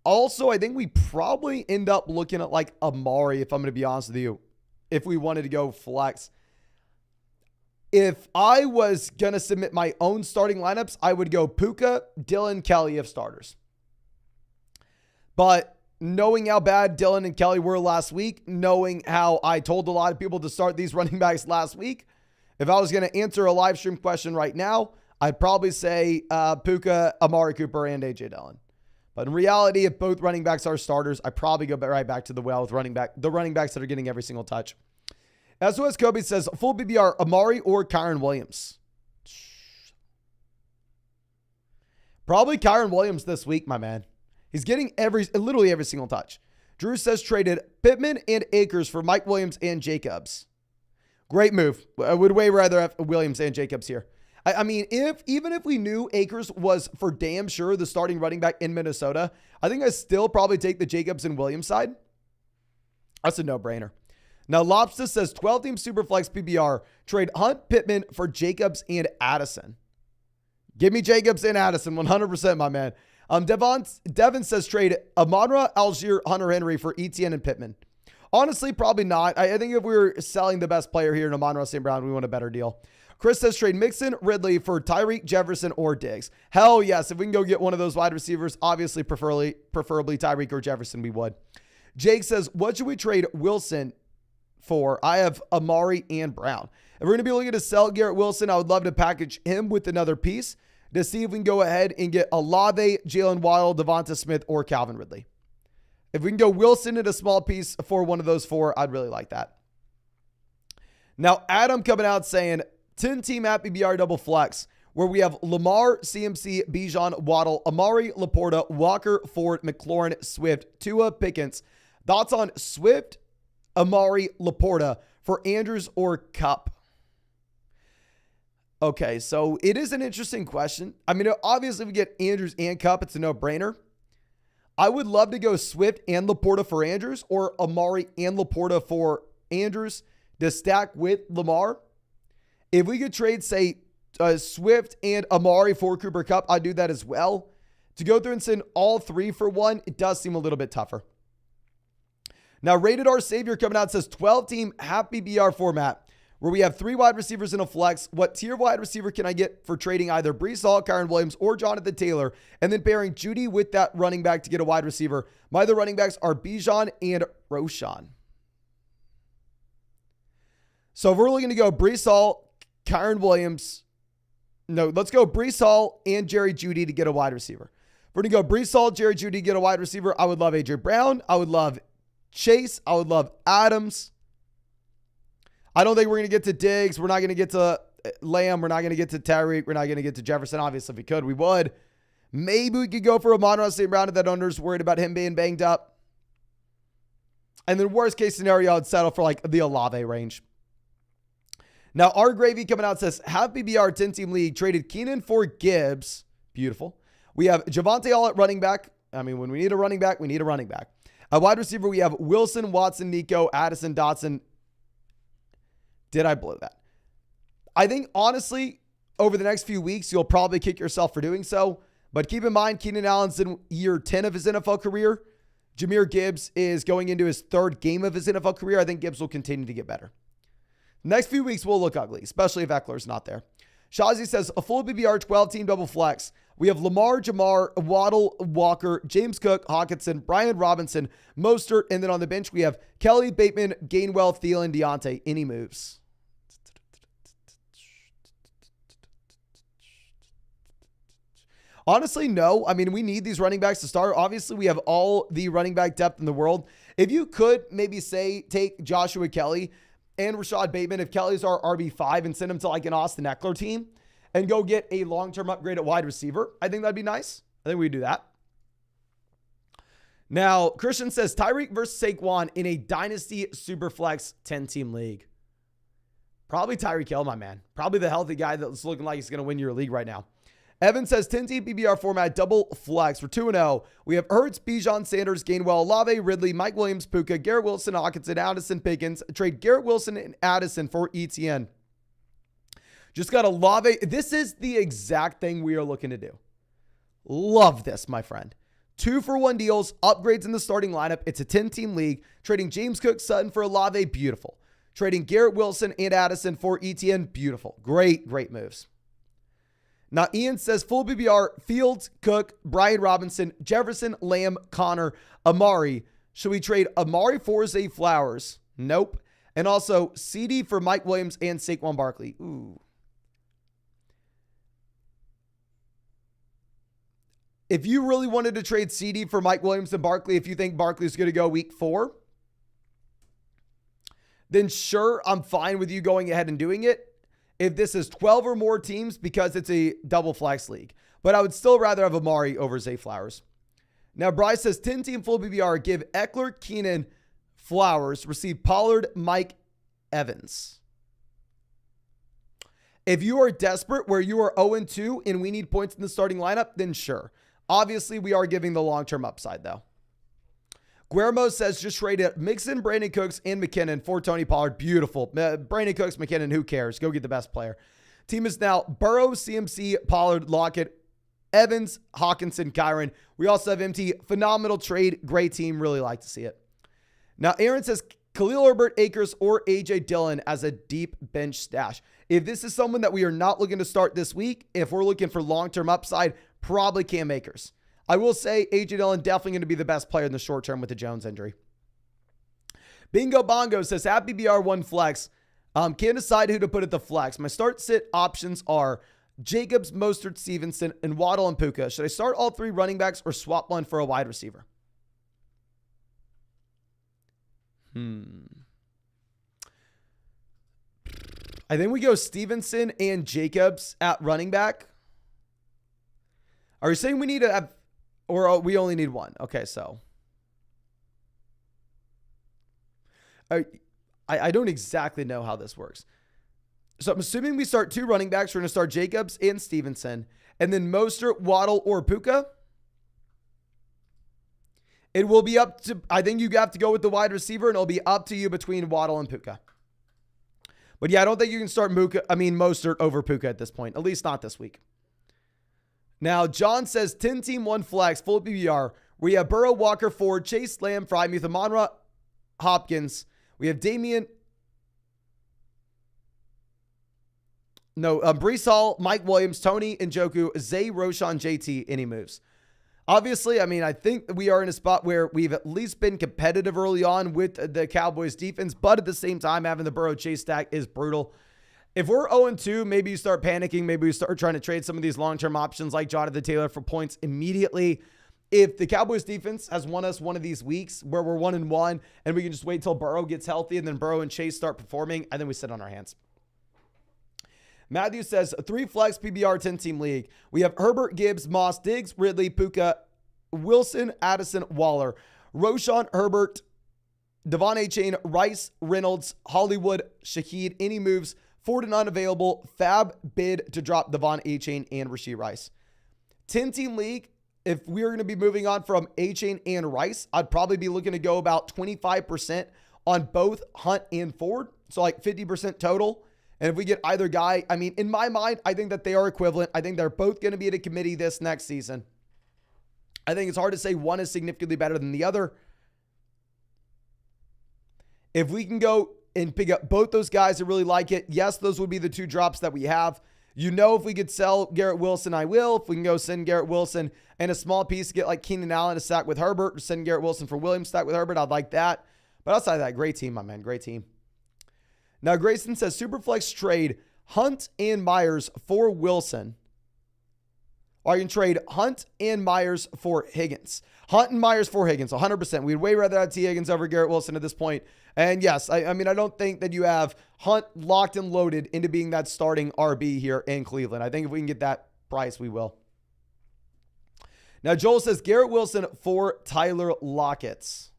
Also, I think we probably end up looking at like Amari, if I'm going to be honest with you, if we wanted to go flex. If I was going to submit my own starting lineups, I would go Puka, Dillon, Kelly if starters. But knowing how bad Dillon and Kelly were last week, knowing how I told a lot of people to start these running backs last week, if I was going to answer a live stream question right now, I'd probably say Puka, Amari Cooper, and A.J. Dillon. But in reality, if both running backs are starters, I probably go right back to the well with the running backs that are getting every single touch. SOS Kobe says, full BBR, Amari or Kyron Williams? Probably Kyron Williams this week, my man. He's getting literally every single touch. Drew says traded Pittman and Akers for Mike Williams and Jacobs. Great move. I would way rather have Williams and Jacobs here. I mean, even if we knew Akers was for damn sure the starting running back in Minnesota, I think I still probably take the Jacobs and Williams side. That's a no-brainer. Now, Lobster says 12-team Superflex PBR. Trade Hunt, Pittman for Jacobs and Addison. Give me Jacobs and Addison, 100%, my man. Devin says trade Amon-Ra, Algier, Hunter Henry for Etienne and Pittman. Honestly, probably not. I think if we were selling the best player here in Amon-Ra St. Brown, we want a better deal. Chris says trade Mixon, Ridley for Tyreek, Jefferson, or Diggs. Hell yes. If we can go get one of those wide receivers, obviously preferably Tyreek or Jefferson, we would. Jake says, what should we trade Wilson for? I have Amari and Brown. If we're going to be looking to sell Garrett Wilson, I would love to package him with another piece to see if we can go ahead and get Olave, Jalen Waddle, Devonta Smith, or Calvin Ridley. If we can go Wilson in a small piece for one of those four, I'd really like that. Now, Adam coming out saying 10-team Happy BR double flex, where we have Lamar, CMC, Bijan, Waddle, Amari, Laporta, Walker, Ford, McLaurin, Swift, Tua, Pickens. Thoughts on Swift, Amari, Laporta for Andrews or Kupp? Okay, so it is an interesting question. I mean, obviously, if we get Andrews and Kupp, it's a no-brainer. I would love to go Swift and Laporta for Andrews, or Amari and Laporta for Andrews to stack with Lamar. If we could trade, say, Swift and Amari for Cooper Kupp, I'd do that as well. To go through and send all three for one, it does seem a little bit tougher. Now, Rated R Savior coming out says 12-team Happy BR format, where we have 3 wide receivers in a flex. What tier wide receiver can I get for trading either Breece Hall, Kyren Williams, or Jonathan Taylor, and then pairing Judy with that running back to get a wide receiver? My other running backs are Bijan and Roshan. So if we're looking to go Breece Hall, Kyren Williams, no, let's go Breece Hall and Jerry Judy to get a wide receiver. If we're going to go Breece Hall, Jerry Judy to get a wide receiver, I would love A.J. Brown. I would love Chase. I would love Adams. I don't think we're going to get to Diggs. We're not going to get to Lamb. We're not going to get to Tyreek. We're not going to get to Jefferson. Obviously, if we could, we would. Maybe we could go for Amon-Ra St. Brown if that owner's worried about him being banged up. And then worst case scenario, I'd settle for like the Olave range. Now, our Gravy coming out says, Happy BR 10-team league traded Keenan for Gibbs. Beautiful. We have Javonte All at running back. I mean, when we need a running back, we need a running back. A wide receiver, we have Wilson, Watson, Nico, Addison, Dotson. Did I blow that? I think, honestly, over the next few weeks, you'll probably kick yourself for doing so. But keep in mind, Keenan Allen's in year 10 of his NFL career. Jahmyr Gibbs is going into his 3rd game of his NFL career. I think Gibbs will continue to get better. Next few weeks will look ugly, especially if Eckler's not there. Shazi says, a full BBR 12-team double flex. We have Lamar, Jamar, Waddle, Walker, James Cook, Hawkinson, Brian Robinson, Mostert, and then on the bench we have Kelly, Bateman, Gainwell, Thielen, Deontay. Any moves? Honestly, no. I mean, we need these running backs to start. Obviously, we have all the running back depth in the world. If you could maybe say take Joshua Kelly and Rashad Bateman, if Kelly's our RB5, and send him to like an Austin Eckler team and go get a long-term upgrade at wide receiver, I think that'd be nice. I think we'd do that. Now, Christian says Tyreek versus Saquon in a Dynasty Superflex 10-team league. Probably Tyreek Hill, my man. Probably the healthy guy that's looking like he's going to win your league right now. Evan says 10-team PBR format double flex for 2-0. We have Ertz, Bijan, Sanders, Gainwell, Olave, Ridley, Mike Williams, Puka, Garrett Wilson, Hawkinson, Addison, Pickens. Trade Garrett Wilson and Addison for ETN. Just got Olave. This is the exact thing we are looking to do. Love this, my friend. 2-for-1 deals, upgrades in the starting lineup. It's a 10-team league. Trading James Cook, Sutton for Olave, beautiful. Trading Garrett Wilson and Addison for ETN, beautiful. Great, great moves. Now, Ian says full BBR, Fields, Cook, Brian Robinson, Jefferson, Lamb, Connor, Amari. Should we trade Amari for Zay Flowers? Nope. And also CD for Mike Williams and Saquon Barkley. Ooh. If you really wanted to trade CD for Mike Williams and Barkley, if you think Barkley's going to go week 4, then sure, I'm fine with you going ahead and doing it. If this is 12 or more teams, because it's a double flex league. But I would still rather have Amari over Zay Flowers. Now, Bryce says 10-team full BBR. Give Eckler, Keenan, Flowers. Receive Pollard, Mike, Evans. If you are desperate where you are 0-2 and we need points in the starting lineup, then sure. Obviously, we are giving the long-term upside, though. Guillermo says just trade it. Mixon, Brandon Cooks, and McKinnon for Tony Pollard. Beautiful. Brandon Cooks, McKinnon, who cares? Go get the best player. Team is now Burrow, CMC, Pollard, Lockett, Evans, Hawkinson, Kyron. We also have MT. Phenomenal trade. Great team. Really like to see it. Now, Aaron says Khalil Herbert, Akers, or A.J. Dillon as a deep bench stash. If this is someone that we are not looking to start this week, if we're looking for long-term upside, probably Cam Akers. I will say A.J. Dillon definitely going to be the best player in the short term with the Jones injury. Bingo Bongo says, Happy BR1 flex. Can't decide who to put at the flex. My start sit options are Jacobs, Mostert, Stevenson, and Waddle and Puka. Should I start all 3 running backs or swap one for a wide receiver? I think we go Stevenson and Jacobs at running back. Are you saying we need to have, or we only need one? Okay, so. I don't exactly know how this works. So I'm assuming we start 2 running backs. We're going to start Jacobs and Stevenson. And then Mostert, Waddle, or Puka. It will be up to, I think you have to go with the wide receiver, and it'll be up to you between Waddle and Puka. But yeah, I don't think you can start Mostert over Puka at this point, at least not this week. Now, John says 10-team 1 flex, full PPR. We have Burrow, Walker, Ford, Chase, Lamb, Freiermuth, Amon-Ra, Hopkins. We have Breece Hall, Mike Williams, Tony Njoku, Zay, Roshan, JT, any moves. Obviously, I think we are in a spot where we've at least been competitive early on with the Cowboys defense, but at the same time, having the Burrow Chase stack is brutal. If we're 0-2, maybe you start panicking. Maybe we start trying to trade some of these long-term options like Jonathan Taylor for points immediately. If the Cowboys defense has won us one of these weeks where we're 1-1 and we can just wait till Burrow gets healthy and then Burrow and Chase start performing, and then we sit on our hands. Matthew says 3 flex PBR 10-team league. We have Herbert, Gibbs, Moss, Diggs, Ridley, Puka, Wilson, Addison, Waller, Roshan, Herbert, Devon Achane, Rice, Reynolds, Hollywood, Shaheed. Any moves? 4 to none available. Fab bid to drop Devon Achane and Rashee Rice. 10-team league. If we're going to be moving on from Achane and Rice, I'd probably be looking to go about 25% on both Hunt and Ford. So like 50% total. And if we get either guy, in my mind, I think that they are equivalent. I think they're both going to be at a committee this next season. I think it's hard to say one is significantly better than the other. If we can go and pick up both those guys that really like it, yes, those would be the 2 drops that we have. If we could sell Garrett Wilson, I will. If we can go send Garrett Wilson and a small piece, get like Keenan Allen to stack with Herbert, or send Garrett Wilson for Williams stack with Herbert, I'd like that. But outside of that, great team, my man. Great team. Now, Grayson says, Superflex trade Hunt and Myers for Wilson. Or you can trade Hunt and Myers for Higgins. Hunt and Myers for Higgins, 100%. We'd way rather have T. Higgins over Garrett Wilson at this point. And yes, I don't think that you have Hunt locked and loaded into being that starting RB here in Cleveland. I think if we can get that price, we will. Now, Joel says Garrett Wilson for Tyler Lockett.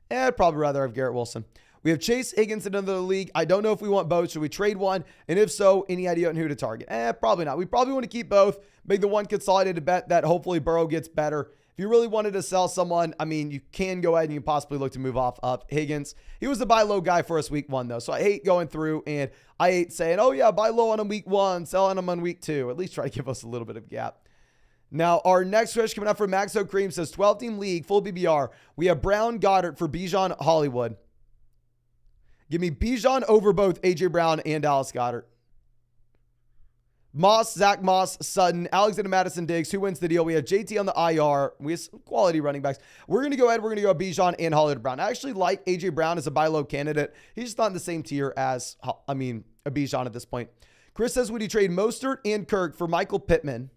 I'd probably rather have Garrett Wilson. We have Chase, Higgins in another league. I don't know if we want both. Should we trade one? And if so, any idea on who to target? Probably not. We probably want to keep both. Make the one consolidated bet that hopefully Burrow gets better. If you really wanted to sell someone, you can go ahead and you can possibly look to move off up Higgins. He was the buy low guy for us week 1, though. So I hate going through and I hate saying, oh yeah, buy low on him week 1, sell on him on week 2. At least try to give us a little bit of gap. Now, our next question coming up from Max O'Cream says 12-team league, full BBR. We have Brown, Goddard for Bijan, Hollywood. Give me Bijan over both A.J. Brown and Dallas Goedert. Moss, Zach Moss, Sutton, Alexander Madison, Diggs. Who wins the deal? We have JT on the IR. We have some quality running backs. We're going to go ahead. We're going to go Bijan and Hollywood Brown. I actually like A.J. Brown as a buy low candidate. He's just not in the same tier as, a Bijan at this point. Chris says, would you trade Mostert and Kirk for Michael Pittman?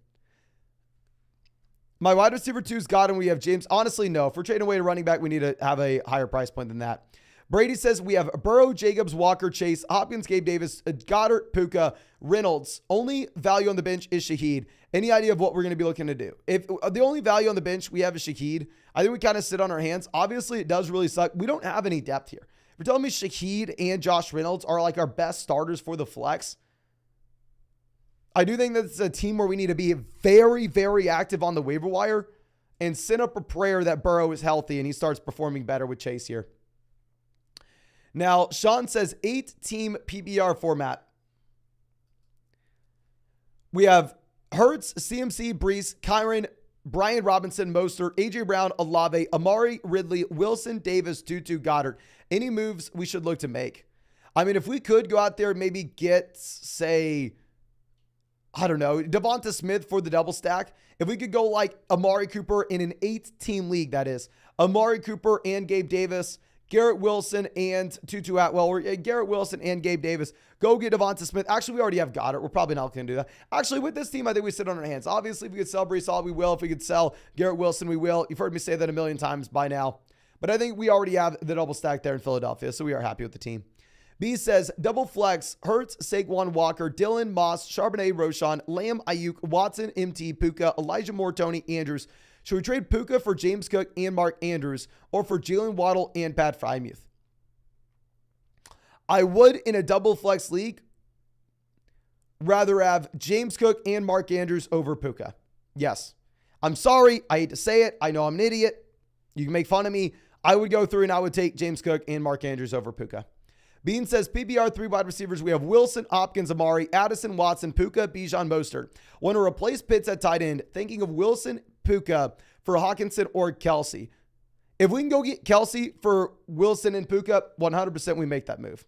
My wide receiver 2 is Godwin. We have James. Honestly, no. If we're trading away a running back, we need to have a higher price point than that. Brady says we have Burrow, Jacobs, Walker, Chase, Hopkins, Gabe Davis, Goddard, Puka, Reynolds. Only value on the bench is Shaheed. Any idea of what we're going to be looking to do? If the only value on the bench we have is Shaheed, I think we kind of sit on our hands. Obviously, it does really suck. We don't have any depth here. If you're telling me Shaheed and Josh Reynolds are like our best starters for the flex, I do think that it's a team where we need to be very, very active on the waiver wire and send up a prayer that Burrow is healthy and he starts performing better with Chase here. Now, Sean says 8-team PPR format. We have Hurts, CMC, Breece, Kyron, Brian Robinson, Mostert, A.J. Brown, Olave, Amari, Ridley, Wilson, Davis, Tutu, Goddard. Any moves we should look to make? If we could go out there and maybe get, say, Devonta Smith for the double stack. If we could go like Amari Cooper in an 8-team league, that is. Amari Cooper and Gabe Davis, Garrett Wilson and Tutu Atwell, or Garrett Wilson and Gabe Davis. Go get Devonta Smith. Actually, we already have Goddard. We're probably not going to do that. Actually, with this team, I think we sit on our hands. Obviously, if we could sell Breece Hall, we will. If we could sell Garrett Wilson, we will. You've heard me say that a million times by now. But I think we already have the double stack there in Philadelphia, so we are happy with the team. B says, double flex, Hurts, Saquon Walker, Dylan, Moss, Charbonnet, Roschon, Lamb, Ayuk, Watson, MT, Puka, Elijah Moore, Tony, Andrews. Should we trade Puka for James Cook and Mark Andrews, or for Jalen Waddle and Pat Freiermuth? I would, in a double flex league, rather have James Cook and Mark Andrews over Puka. Yes. I'm sorry. I hate to say it. I know I'm an idiot. You can make fun of me. I would go through and I would take James Cook and Mark Andrews over Puka. Bean says, PBR 3 wide receivers. We have Wilson, Hopkins, Amari, Addison, Watson, Puka, Bijan, Mostert. Want to replace Pitts at tight end. Thinking of Wilson, Puka for Hawkinson or Kelsey. If we can go get Kelsey for Wilson and Puka, 100% we make that move.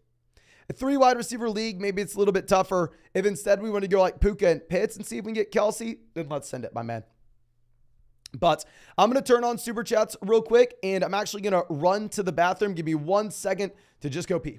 A 3 wide receiver league, maybe it's a little bit tougher. If instead we want to go like Puka and Pitts and see if we can get Kelsey, then let's send it, my man. But I'm going to turn on Super Chats real quick, and I'm actually going to run to the bathroom. Give me 1 second to just go pee.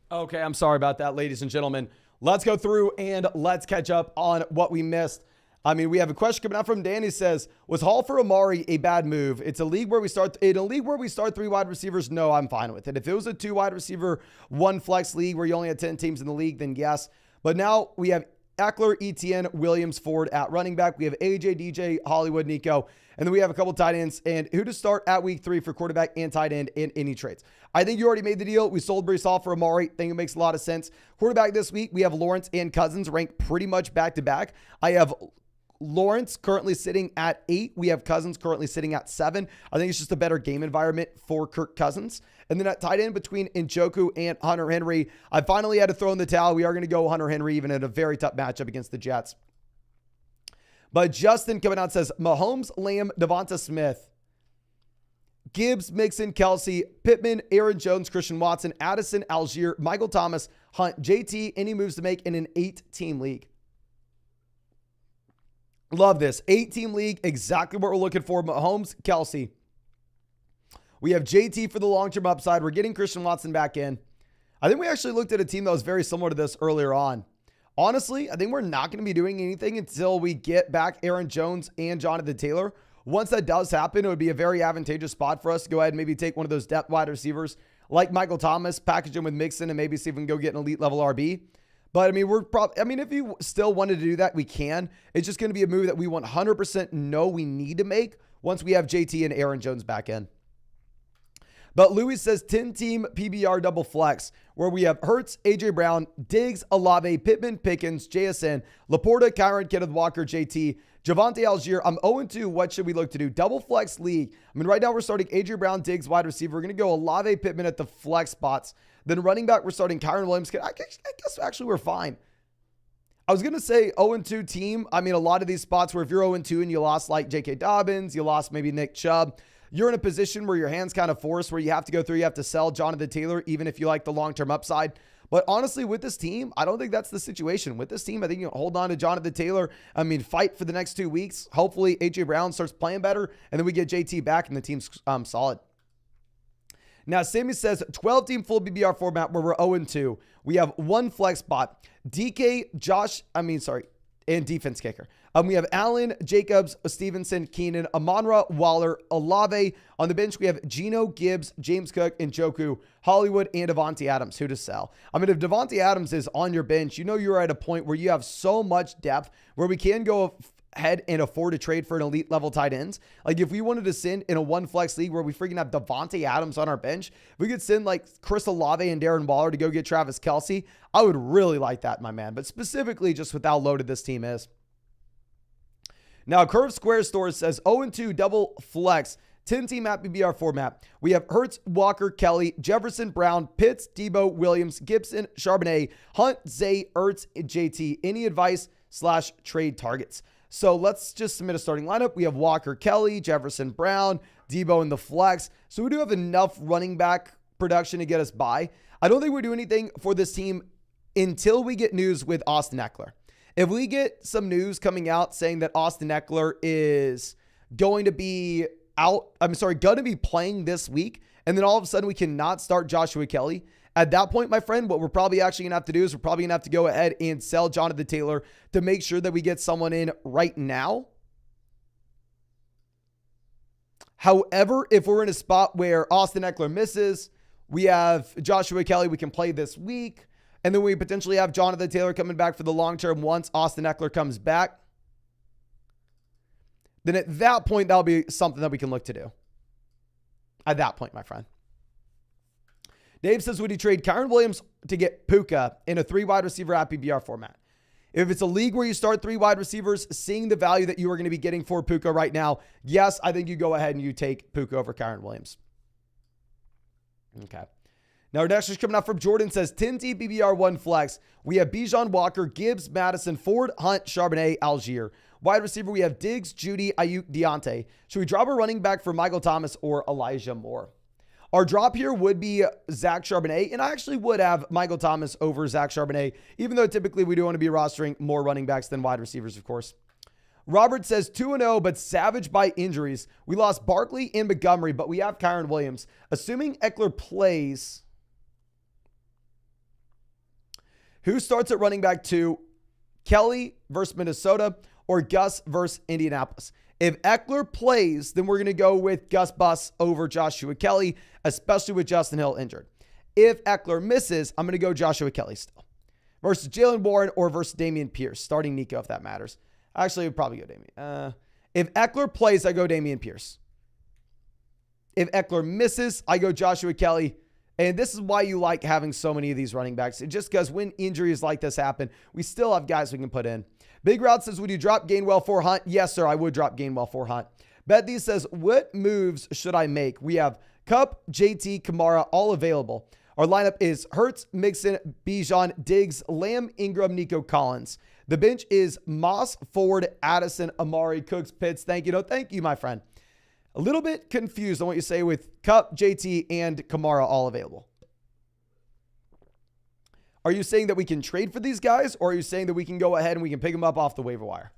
Okay, I'm sorry about that, ladies and gentlemen. Let's go through and let's catch up on what we missed. I mean, we have a question coming out from Danny. Says, was Hall for Amari a bad move? It's a league where we start 3 wide receivers. No, I'm fine with it. If it was a 2 wide receiver, 1 flex league where you only had 10 teams in the league, then yes. But now we have Eckler, Etienne, Williams, Ford at running back. We have AJ, DJ, Hollywood, Nico. And then we have a couple tight ends and who to start at week 3 for quarterback and tight end in any trades. I think you already made the deal. We sold Breece Hall for Amari. I think it makes a lot of sense. Quarterback this week, we have Lawrence and Cousins ranked pretty much back to back. I have Lawrence currently sitting at 8. We have Cousins currently sitting at 7. I think it's just a better game environment for Kirk Cousins. And then at tight end between Njoku and Hunter Henry, I finally had to throw in the towel. We are going to go Hunter Henry even in a very tough matchup against the Jets. But Justin coming out says, Mahomes, Lamb, Devonta Smith, Gibbs, Mixon, Kelsey, Pittman, Aaron Jones, Christian Watson, Addison, Algier, Michael Thomas, Hunt, JT, any moves to make in an 8-team league. Love this. 8-team league, exactly what we're looking for. Mahomes, Kelsey. We have JT for the long-term upside. We're getting Christian Watson back in. I think we actually looked at a team that was very similar to this earlier on. Honestly, I think we're not going to be doing anything until we get back Aaron Jones and Jonathan Taylor. Once that does happen, it would be a very advantageous spot for us to go ahead and maybe take one of those depth wide receivers like Michael Thomas, package him with Mixon, and maybe see if we can go get an elite level RB. But I mean, if you still wanted to do that, we can. It's just going to be a move that we 100% know we need to make once we have JT and Aaron Jones back in. But Louis says 10-team PBR double flex where we have Hurts, AJ Brown, Diggs, Olave, Pittman, Pickens, JSN, Laporta, Kyron, Kenneth Walker, JT, Javonte Algier. I'm 0-2. What should we look to do? Double flex league. I mean, right now we're starting AJ Brown, Diggs, wide receiver. We're going to go Olave, Pittman at the flex spots. Then running back, we're starting Kyron Williams. I guess actually we're fine. I was going to say 0-2 team. I mean, a lot of these spots where if you're 0-2 and you lost like J.K. Dobbins, you lost maybe Nick Chubb, you're in a position where your hands kind of forced, where you have to go through, you have to sell Jonathan Taylor, even if you like the long-term upside. But honestly, with this team, I don't think that's the situation. With this team, I think you can hold on to Jonathan Taylor. I mean, fight for the next 2 weeks. Hopefully, A.J. Brown starts playing better, and then we get JT back, and the team's solid. Now, Sammy says 12-team full BBR format where we're 0-2. We have 1 flex spot. and defense kicker. We have Allen, Jacobs, Stevenson, Keenan, Amonra, Waller, Olave. On the bench, we have Geno, Gibbs, James Cook, Njoku, Hollywood, and Devontae Adams. Who to sell? I mean, if Devontae Adams is on your bench, you know you're at a point where you have so much depth where we can go ahead and afford to trade for an elite level tight ends. Like if we wanted to send in a one flex league where we freaking have Devontae Adams on our bench, we could send like Chris Olave and Darren Waller to go get Travis Kelce. I would really like that, my man. But specifically just with how loaded this team is. Now, Curve Square Store says 0-2 double flex, 10-team map PBR format. We have Hurts, Walker, Kelly, Jefferson, Brown, Pitts, Debo, Williams, Gibson, Charbonnet, Hunt, Zay, Ertz, JT. Any advice / trade targets? So let's just submit a starting lineup. We have Walker, Kelly, Jefferson, Brown, Debo in the flex. So we do have enough running back production to get us by. I don't think we do anything for this team until we get news with Austin Eckler. If we get some news coming out saying that Austin Eckler is going to be going to be playing this week, and then all of a sudden we cannot start Joshua Kelly, at that point, my friend, what we're probably actually going to have to do is we're probably going to have to go ahead and sell Jonathan Taylor to make sure that we get someone in right now. However, if we're in a spot where Austin Eckler misses, we have Joshua Kelly we can play this week, and then we potentially have Jonathan Taylor coming back for the long term once Austin Eckler comes back, then at that point, that'll be something that we can look to do. At that point, my friend. Dave says, would you trade Kyren Williams to get Puka in a 3 wide receiver at PBR format? If it's a league where you start 3 wide receivers, seeing the value that you are going to be getting for Puka right now, yes, I think you go ahead and you take Puka over Kyren Williams. Okay. Now, our next is coming out from Jordan says, 10-team PBR 1 flex. We have Bijan Walker, Gibbs, Madison, Ford, Hunt, Charbonnet, Algier. Wide receiver, we have Diggs, Judy, Ayuk, Deontay. Should we drop a running back for Michael Thomas or Elijah Moore? Our drop here would be Zach Charbonnet, and I actually would have Michael Thomas over Zach Charbonnet, even though typically we do want to be rostering more running backs than wide receivers, of course. Robert says 2-0, but savaged by injuries. We lost Barkley and Montgomery, but we have Kyren Williams. Assuming Eckler plays, who starts at running back 2? Kelly versus Minnesota or Gus versus Indianapolis? If Eckler plays, then we're going to go with Gus Bus over Joshua Kelly, especially with Justin Hill injured. If Eckler misses, I'm going to go Joshua Kelly still. Versus Jalen Warren or versus Dameon Pierce. Starting Nico if that matters. Actually, I would probably go Dameon. If Eckler plays, I go Dameon Pierce. If Eckler misses, I go Joshua Kelly. And this is why you like having so many of these running backs. Just because when injuries like this happen, we still have guys we can put in. Big Route says, would you drop Gainwell for Hunt? Yes, sir, I would drop Gainwell for Hunt. Betty says, what moves should I make? We have Kupp, JT, Kamara, all available. Our lineup is Hurts, Mixon, Bijan, Diggs, Lamb, Ingram, Nico Collins. The bench is Moss, Ford, Addison, Amari, Cooks, Pitts. Thank you. No, thank you, my friend. A little bit confused on what you say with Kupp, JT, and Kamara all available. Are you saying that we can trade for these guys, or are you saying that we can go ahead and we can pick them up off the waiver wire?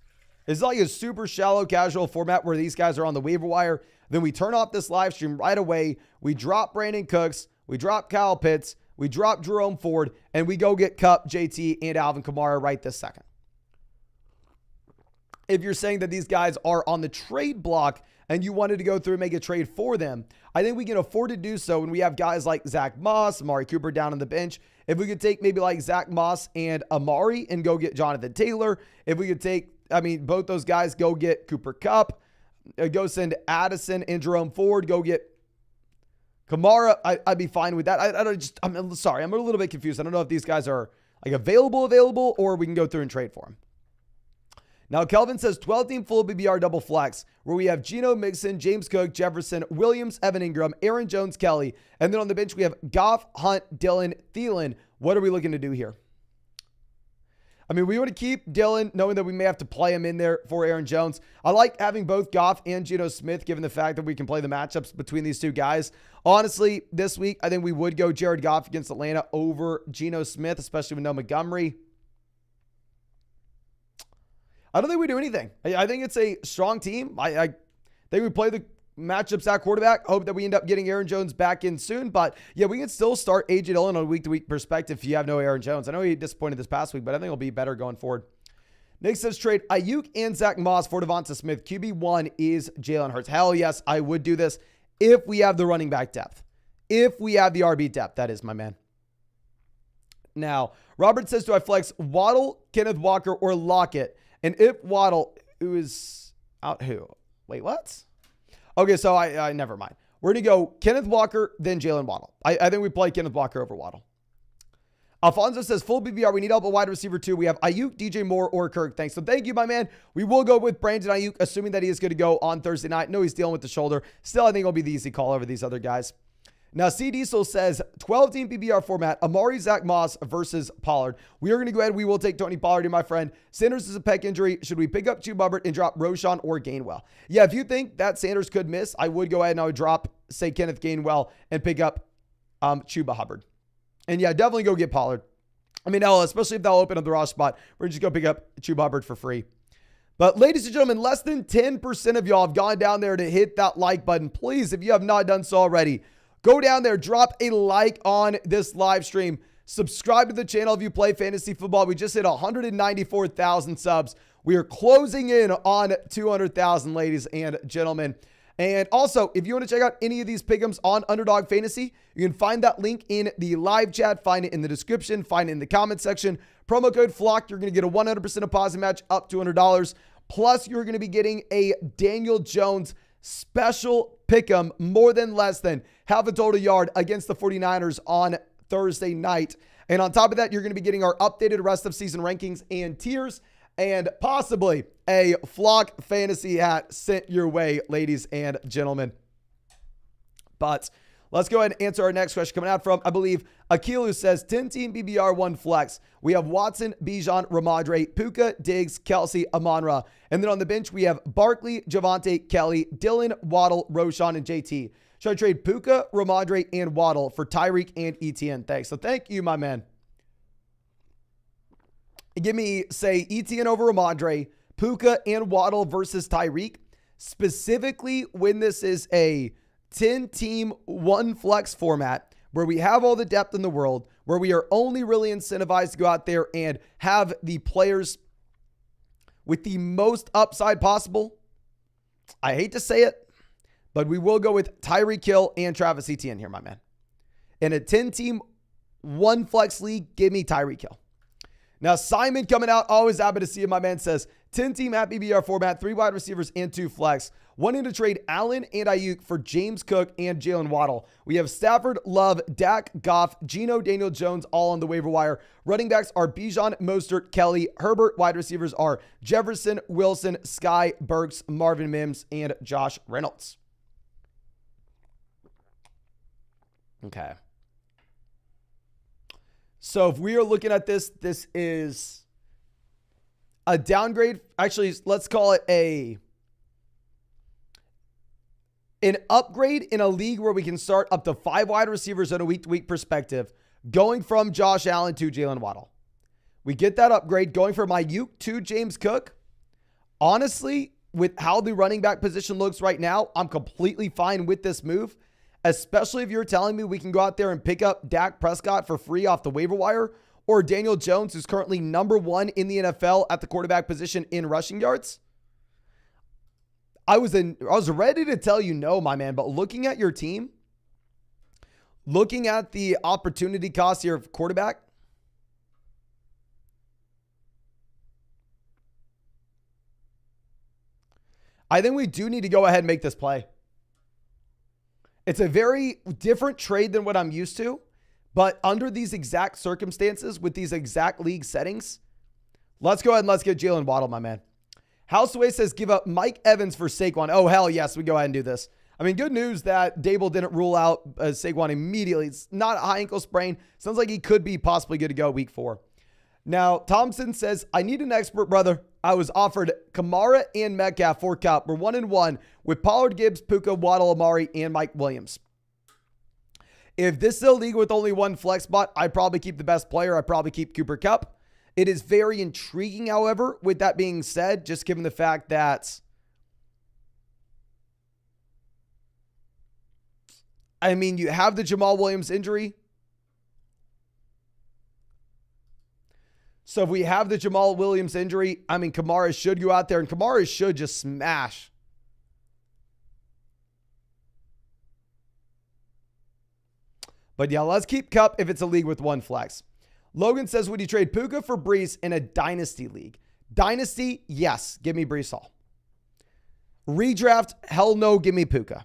It's like a super shallow casual format where these guys are on the waiver wire. Then we turn off this live stream right away. We drop Brandon Cooks. We drop Kyle Pitts. We drop Jerome Ford. And we go get Kupp, JT, and Alvin Kamara right this second. If you're saying that these guys are on the trade block and you wanted to go through and make a trade for them, I think we can afford to do so when we have guys like Zach Moss, Amari Cooper down on the bench. If we could take maybe like Zach Moss and Amari and go get Jonathan Taylor. If we could take, both ththose guys, go get Cooper Kupp. Go send Addison and Jerome Ford. Go get Kamara. I'd be fine with that. I'm sorry. I'm a little bit confused. I don't know if these guys are like available, or we can go through and trade for them. Now, Kelvin says 12-team full BBR double flex, where we have Geno, Mixon, James Cook, Jefferson, Williams, Evan Ingram, Aaron Jones, Kelly. And then on the bench, we have Goff, Hunt, Dillon, Thielen. What are we looking to do here? We want to keep Dillon, knowing that we may have to play him in there for Aaron Jones. I like having both Goff and Geno Smith, given the fact that we can play the matchups between these two guys. Honestly, this week, I think we would go Jared Goff against Atlanta over Geno Smith, especially with no Montgomery. I don't think we do anything. I think it's a strong team. I think we play the matchups at quarterback. Hope that we end up getting Aaron Jones back in soon. But yeah, we can still start A.J. Dillon on a week-to-week perspective if you have no Aaron Jones. I know he disappointed this past week, but I think he'll be better going forward. Nick says trade Ayuk and Zach Moss for Devonta Smith. QB1 is Jalen Hurts. Hell yes, I would do this if we have the running back depth. If we have the RB depth, that is, my man. Now, Robert says, do I flex Waddle, Kenneth Walker, or Lockett? And if Waddle, who is out who? Wait, what? Okay, so I never mind. We're going to go Kenneth Walker, then Jalen Waddle. I think we play Kenneth Walker over Waddle. Alfonso says, full BBR, we need help at wide receiver too. We have Ayuk, DJ Moore, or Kirk. Thanks. So thank you, my man. We will go with Brandon Ayuk, assuming that he is going to go on Thursday night. No, he's dealing with the shoulder. Still, I think it'll be the easy call over these other guys. Now, C. Diesel says, 12-team PBR format, Amari, Zach Moss versus Pollard. We are going to go ahead. We will take Tony Pollard, my friend. Sanders is a pec injury. Should we pick up Chuba Hubbard and drop Roschon or Gainwell? Yeah, if you think that Sanders could miss, I would go ahead and I would drop, say, Kenneth Gainwell and pick up Chuba Hubbard. And yeah, definitely go get Pollard. I mean, hell, especially if they'll open up the Ross spot, we're just going to pick up Chuba Hubbard for free. But ladies and gentlemen, less than 10% of y'all have gone down there to hit that like button. Please, if you have not done so already, go down there, drop a like on this live stream. Subscribe to the channel if you play fantasy football. We just hit 194,000 subs. We are closing in on 200,000, ladies and gentlemen. And also, if you want to check out any of these pick'ems on Underdog Fantasy, you can find that link in the live chat, find it in the description, find it in the comment section. Promo code FLOCK, you're going to get a 100% deposit match up to $100. Plus, you're going to be getting a Daniel Jones special pick'em, more than less than half a total yard against the 49ers on Thursday night. And on top of that, you're going to be getting our updated rest of season rankings and tiers, and possibly a Flock Fantasy hat sent your way, ladies and gentlemen. But let's go ahead and answer our next question coming out from, I believe, Akil, who says 10-team BBR 1 flex. We have Watson, Bijan, Ramondre, Puka, Diggs, Kelsey, Amon-Ra. And then on the bench, we have Barkley, Javonte, Kelly, Dylan, Waddle, Roschon, and JT. Should I trade Puka, Ramondre, and Waddle for Tyreek and ETN? Thanks. So thank you, my man. Give me, say, ETN over Ramondre, Puka and Waddle versus Tyreek, specifically when this is a 10-team, 1 flex format where we have all the depth in the world, where we are only really incentivized to go out there and have the players with the most upside possible. I hate to say it, but we will go with Tyreek Hill and Travis Etienne here, my man. In a 10-team, 1 flex league, give me Tyreek Hill. Now, Simon coming out, always happy to see you, my man, says 10-team at BBR format, 3 wide receivers and 2 flex. Wanting to trade Allen and Ayuk for James Cook and Jalen Waddle. We have Stafford, Love, Dak, Goff, Geno, Daniel Jones, all on the waiver wire. Running backs are Bijan, Mostert, Kelly, Herbert. Wide receivers are Jefferson, Wilson, Sky, Burks, Marvin Mims, and Josh Reynolds. Okay. So if we are looking at this, this is a downgrade. Actually, let's call it an upgrade in a league where we can start up to 5 wide receivers on a week-to-week perspective, going from Josh Allen to Jalen Waddle. We get that upgrade going from Ayuk to James Cook. Honestly, with how the running back position looks right now, I'm completely fine with this move, especially if you're telling me we can go out there and pick up Dak Prescott for free off the waiver wire, or Daniel Jones, who's currently number 1 in the NFL at the quarterback position in rushing yards. I was ready to tell you no, my man, but looking at your team, looking at the opportunity cost here of quarterback, I think we do need to go ahead and make this play. It's a very different trade than what I'm used to, but under these exact circumstances with these exact league settings, let's go ahead and let's get Jalen Waddle, my man. Houseway says give up Mike Evans for Saquon. Oh, hell yes, we go ahead and do this. I mean, good news that Dable didn't rule out Saquon immediately. It's not a high ankle sprain. Sounds like he could be possibly good to go week 4. Now, Thompson says, I need an expert, brother. I was offered Kamara and Metcalf for Cup. We're 1-1 with Pollard, Gibbs, Puka, Waddle, Amari, and Mike Williams. If this is a league with only 1 flex spot, I'd probably keep the best player. I'd probably keep Cooper Kupp. It is very intriguing, however, with that being said, just given the fact that, I mean, you have the Jamal Williams injury. So if we have the Jamal Williams injury, I mean, Kamara should go out there, and Kamara should just smash. But yeah, let's keep Kupp if it's a league with one flex. Logan says, would you trade Puka for Brees in a Dynasty league? Dynasty, yes. Give me Brees Hall. Redraft, hell no. Give me Puka.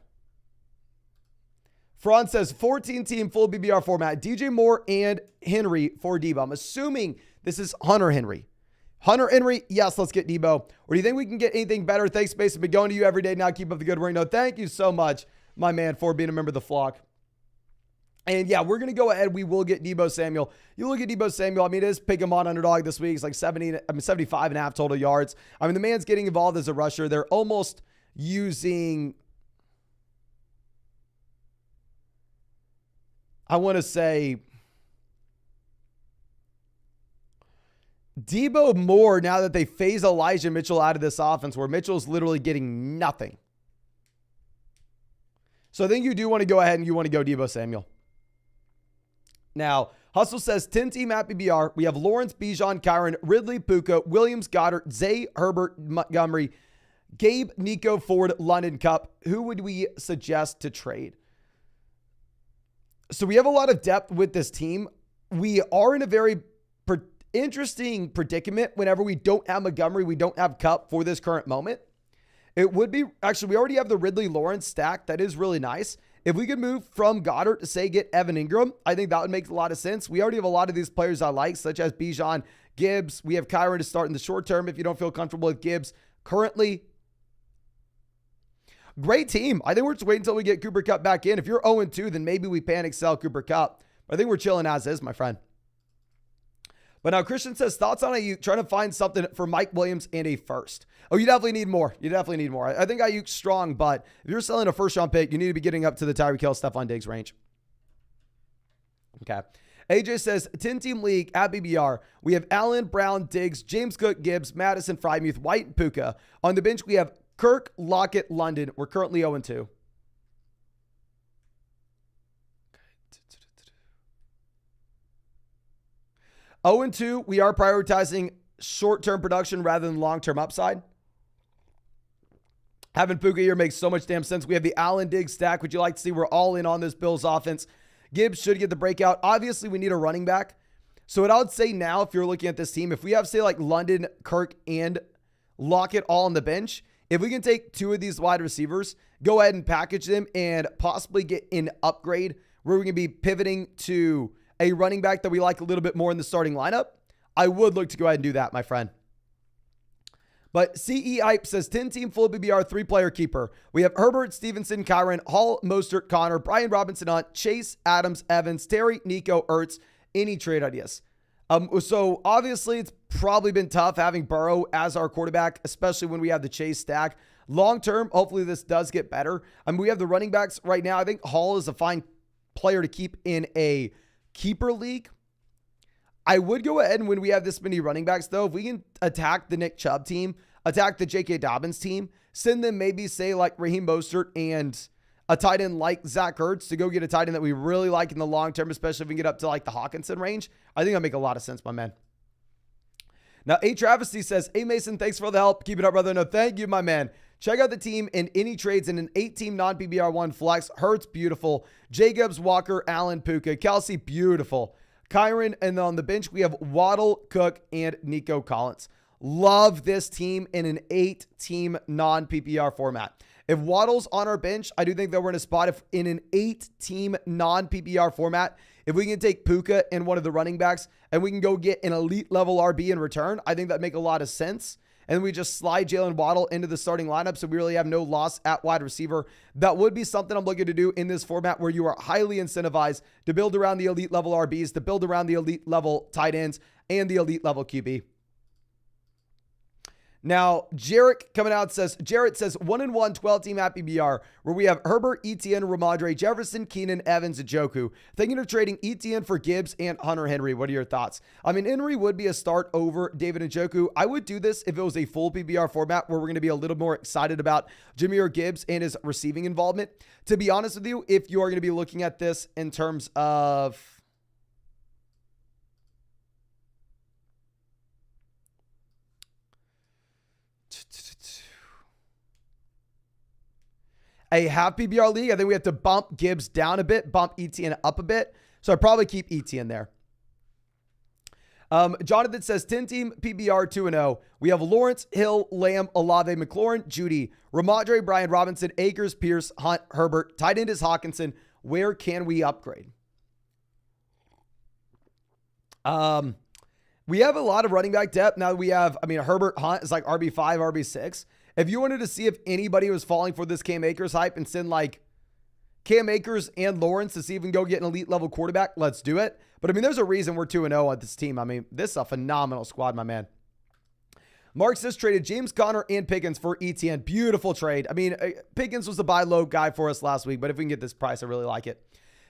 Franz says, 14-team full BBR format. DJ Moore and Henry for Debo. I'm assuming this is Hunter Henry. Hunter Henry, yes, let's get Debo. Or do you think we can get anything better? Thanks, Mason. Been going to you every day now. Keep up the good work. No, thank you so much, my man, for being a member of the flock. And yeah, we're going to go ahead. We will get Debo Samuel. You look at Debo Samuel. I mean, it is pick him on Underdog this week. It's like 75 and a half total yards. I mean, the man's getting involved as a rusher. They're almost using, I want to say, Debo more now that they phase Elijah Mitchell out of this offense where Mitchell's literally getting nothing. So I think you do want to go ahead and you want to go Debo Samuel. Now, Hustle says 10-team at BBR. We have Lawrence, Bijan, Kyron, Ridley, Puka, Williams, Goddard, Zay, Herbert, Montgomery, Gabe, Nico, Ford, London, Cup. Who would we suggest to trade? So we have a lot of depth with this team. We are in a very interesting predicament whenever we don't have Montgomery, we don't have Cup for this current moment. It would be, actually, we already have the Ridley Lawrence stack. That is really nice. If we could move from Goddard to, say, get Evan Ingram, I think that would make a lot of sense. We already have a lot of these players I like, such as Bijan, Gibbs. We have Kyron to start in the short term if you don't feel comfortable with Gibbs currently. Great team. I think we're just waiting until we get Cooper Kupp back in. If you're 0-2, then maybe we panic sell Cooper Kupp. But I think we're chilling as is, my friend. But now Christian says, thoughts on Ayuk trying to find something for Mike Williams and a first. Oh, you definitely need more. You definitely need more. I think Ayuk's strong, but if you're selling a first-round pick, you need to be getting up to the Tyreek Hill, Stephon Diggs range. Okay. AJ says, 10-team league at BBR. We have Allen, Brown, Diggs, James Cook, Gibbs, Madison, Freiermuth, White, and Puka. On the bench, we have Kirk, Lockett, London. We're currently 0-2. 0-2, we are prioritizing short-term production rather than long-term upside. Having Puka here makes so much damn sense. We have the Allen Diggs stack. Would you like to see we're all in on this Bills offense? Gibbs should get the breakout. Obviously, we need a running back. So what I would say now, if you're looking at this team, if we have, say, like London, Kirk, and Lockett all on the bench, if we can take two of these wide receivers, go ahead and package them and possibly get an upgrade where we can be pivoting to a running back that we like a little bit more in the starting lineup, I would look to go ahead and do that, my friend. But CE Hype says 10-team full BBR 3-player keeper. We have Herbert, Stevenson, Kyron, Hall, Mostert, Connor, Brian Robinson, Hunt, Chase, Adams, Evans, Terry, Nico, Ertz. Any trade ideas? So obviously it's probably been tough having Burrow as our quarterback, especially when we have the Chase stack. Long term, hopefully this does get better. We have the running backs right now. I think Hall is a fine player to keep in a keeper league. I would go ahead and when we have this many running backs, though, if we can attack the Nick Chubb team, attack the J.K. Dobbins team, send them maybe, say, like Raheem Mostert and a tight end like Zach Ertz to go get a tight end that we really like in the long term, especially if we can get up to like the Hawkinson range. I think that'll make a lot of sense, my man. Now, A. Travesty says, hey, Mason, thanks for the help. Keep it up, brother. No, thank you, my man. Check out the team in any trades in an 8-team non-PBR1 flex. Hurts, beautiful. Jacobs, Walker, Allen, Puka. Kelsey, beautiful. Kyron, and on the bench, we have Waddle, Cook, and Nico Collins. Love this team in an 8-team non-PPR format. If Waddle's on our bench, I do think that we're in a spot if in an 8-team non-PPR format, if we can take Puka and one of the running backs and we can go get an elite level RB in return, I think that'd make a lot of sense. And we just slide Jalen Waddle into the starting lineup so we really have no loss at wide receiver. That would be something I'm looking to do in this format where you are highly incentivized to build around the elite level RBs, to build around the elite level tight ends, and the elite level QB. Now, Jarrett coming out says, 1-1 12-team at PBR, where we have Herbert, Etienne, Ramondre, Jefferson, Keenan, Evans, and Njoku. Thinking of trading Etienne for Gibbs and Hunter Henry. What are your thoughts? I mean, Henry would be a start over David Njoku. I would do this if it was a full PBR format where we're going to be a little more excited about Jahmyr Gibbs and his receiving involvement. To be honest with you, if you are going to be looking at this in terms of a half PBR league, I think we have to bump Gibbs down a bit, bump ETN up a bit. So I'd probably keep ETN there. Jonathan says 10-team PBR 2-0. We have Lawrence, Hill, Lamb, Olave, McLaurin, Judy, Ramondre, Brian Robinson, Akers, Pierce, Hunt, Herbert. Tight end is Hawkinson. Where can we upgrade? We have a lot of running back depth. Now we have, Herbert, Hunt is like RB5, RB6. If you wanted to see if anybody was falling for this Cam Akers hype and send like Cam Akers and Lawrence to see if we can go get an elite level quarterback, let's do it. But there's a reason we're 2-0 on this team. This is a phenomenal squad, my man. Mark says traded James Conner and Pickens for ETN. Beautiful trade. Pickens was the buy low guy for us last week, but if we can get this price, I really like it.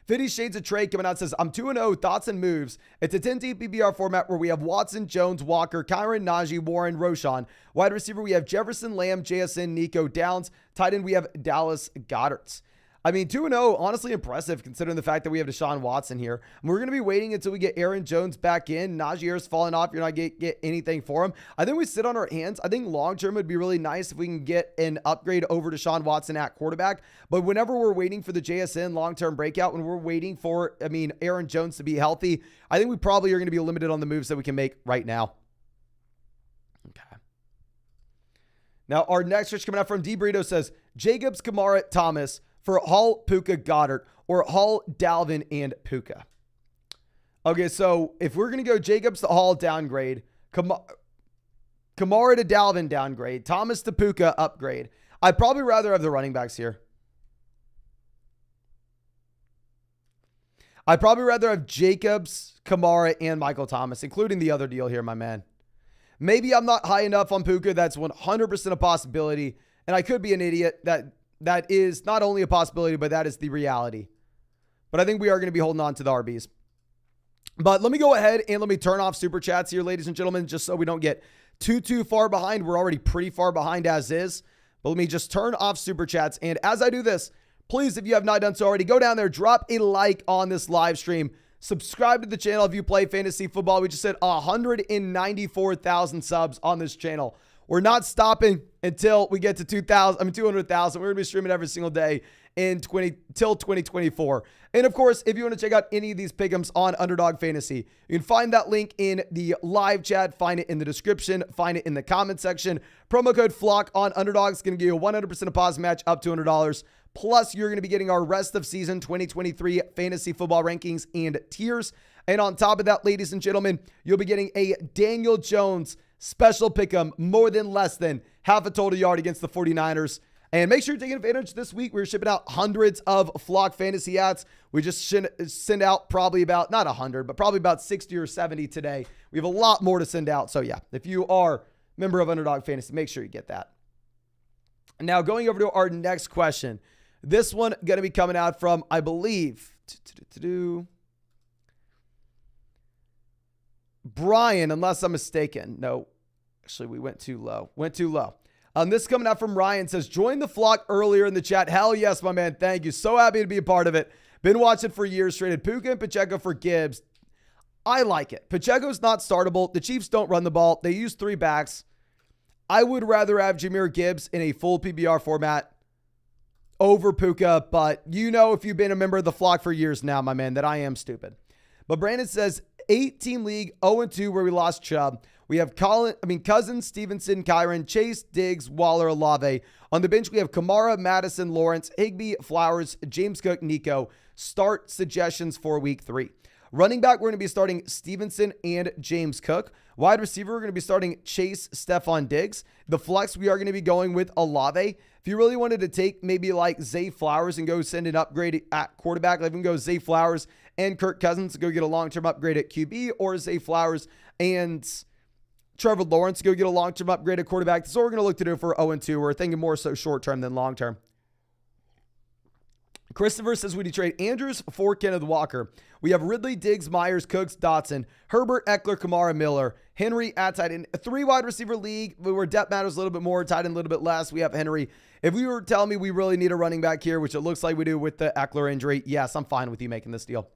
50 Shades of Trade coming out says, I'm 2-0, thoughts and moves. It's a 10-team PBR format where we have Watson, Jones, Walker, Kyron, Najee, Warren, Roshan. Wide receiver, we have Jefferson, Lamb, JSN, Nico, Downs. Tight end, we have Dallas Goederts. 2-0, honestly impressive considering the fact that we have Deshaun Watson here. And we're going to be waiting until we get Aaron Jones back in. Najee Harris falling off. You're not going to get anything for him. I think we sit on our hands. I think long-term it'd be really nice if we can get an upgrade over Deshaun Watson at quarterback. But whenever we're waiting for the JSN long-term breakout, when we're waiting for, Aaron Jones to be healthy, I think we probably are going to be limited on the moves that we can make right now. Okay. Now, our next switch coming out from D. Burrito says, Jacobs, Kamara, Thomas, for Hall, Puka, Goddard, or Hall, Dalvin, and Puka. Okay, so if we're going to go Jacobs to Hall, downgrade, Kamara to Dalvin, downgrade, Thomas to Puka, upgrade, I'd probably rather have the running backs here. I'd probably rather have Jacobs, Kamara, and Michael Thomas, including the other deal here, my man. Maybe I'm not high enough on Puka. That's 100% a possibility, and I could be an idiot. That is not only a possibility, but that is the reality. But I think we are going to be holding on to the RBs. But let me go ahead and let me turn off super chats here, ladies and gentlemen, just so we don't get too far behind. We're already pretty far behind as is. But let me just turn off super chats. And as I do this, please, if you have not done so already, go down there, drop a like on this live stream. Subscribe to the channel if you play fantasy football. We just hit 194,000 subs on this channel. We're not stopping until we get to 200,000. We're going to be streaming every single day till 2024. And of course, if you want to check out any of these pick'ems on Underdog Fantasy, you can find that link in the live chat, find it in the description, find it in the comment section. Promo code FLOCK on Underdog is going to give you a 100% deposit match up to $100. Plus, you're going to be getting our rest of season 2023 fantasy football rankings and tiers. And on top of that, ladies and gentlemen, you'll be getting a Daniel Jones special pick'em, more than less than half a total yard against the 49ers. And make sure you're taking advantage this week. We're shipping out hundreds of Flock fantasy ads. We just send out probably about, not 100, but probably about 60 or 70 today. We have a lot more to send out. So yeah, if you are a member of Underdog Fantasy, make sure you get that. Now going over to our next question. This one going to be coming out from, I believe, Brian, unless I'm mistaken. No, actually, we went too low. This is coming out from Ryan. Says, join the flock earlier in the chat. Hell yes, my man. Thank you. So happy to be a part of it. Been watching for years. Traded Puka and Pacheco for Gibbs. I like it. Pacheco's not startable. The Chiefs don't run the ball. They use 3 backs. I would rather have Jahmyr Gibbs in a full PBR format over Puka, but you know, if you've been a member of the flock for years now, my man, that I am stupid. But Brandon says 8-team league 0-2 where we lost Chubb. We have Cousins, Stevenson, Kyron, Chase, Diggs, Waller, Olave. On the bench, we have Kamara, Madison, Lawrence, Higbee, Flowers, James Cook, Nico. Start suggestions for week 3. Running back, we're going to be starting Stevenson and James Cook. Wide receiver, we're going to be starting Chase, Stephon Diggs. The flex, we are going to be going with Olave. If you really wanted to take maybe like Zay Flowers and go send an upgrade at quarterback, like we can go Zay Flowers and Kirk Cousins to go get a long-term upgrade at QB, or Zay Flowers and Trevor Lawrence to go get a long-term upgrade at quarterback. That's what we're going to look to do for 0-2. We're thinking more so short-term than long-term. Christopher says we trade Andrews for Kenneth Walker. We have Ridley, Diggs, Myers, Cooks, Dotson, Herbert, Eckler, Kamara, Miller, Henry at tight end. A 3 wide receiver league where depth matters a little bit more, tight end a little bit less. We have Henry. If you were telling me we really need a running back here, which it looks like we do with the Eckler injury, yes, I'm fine with you making this deal.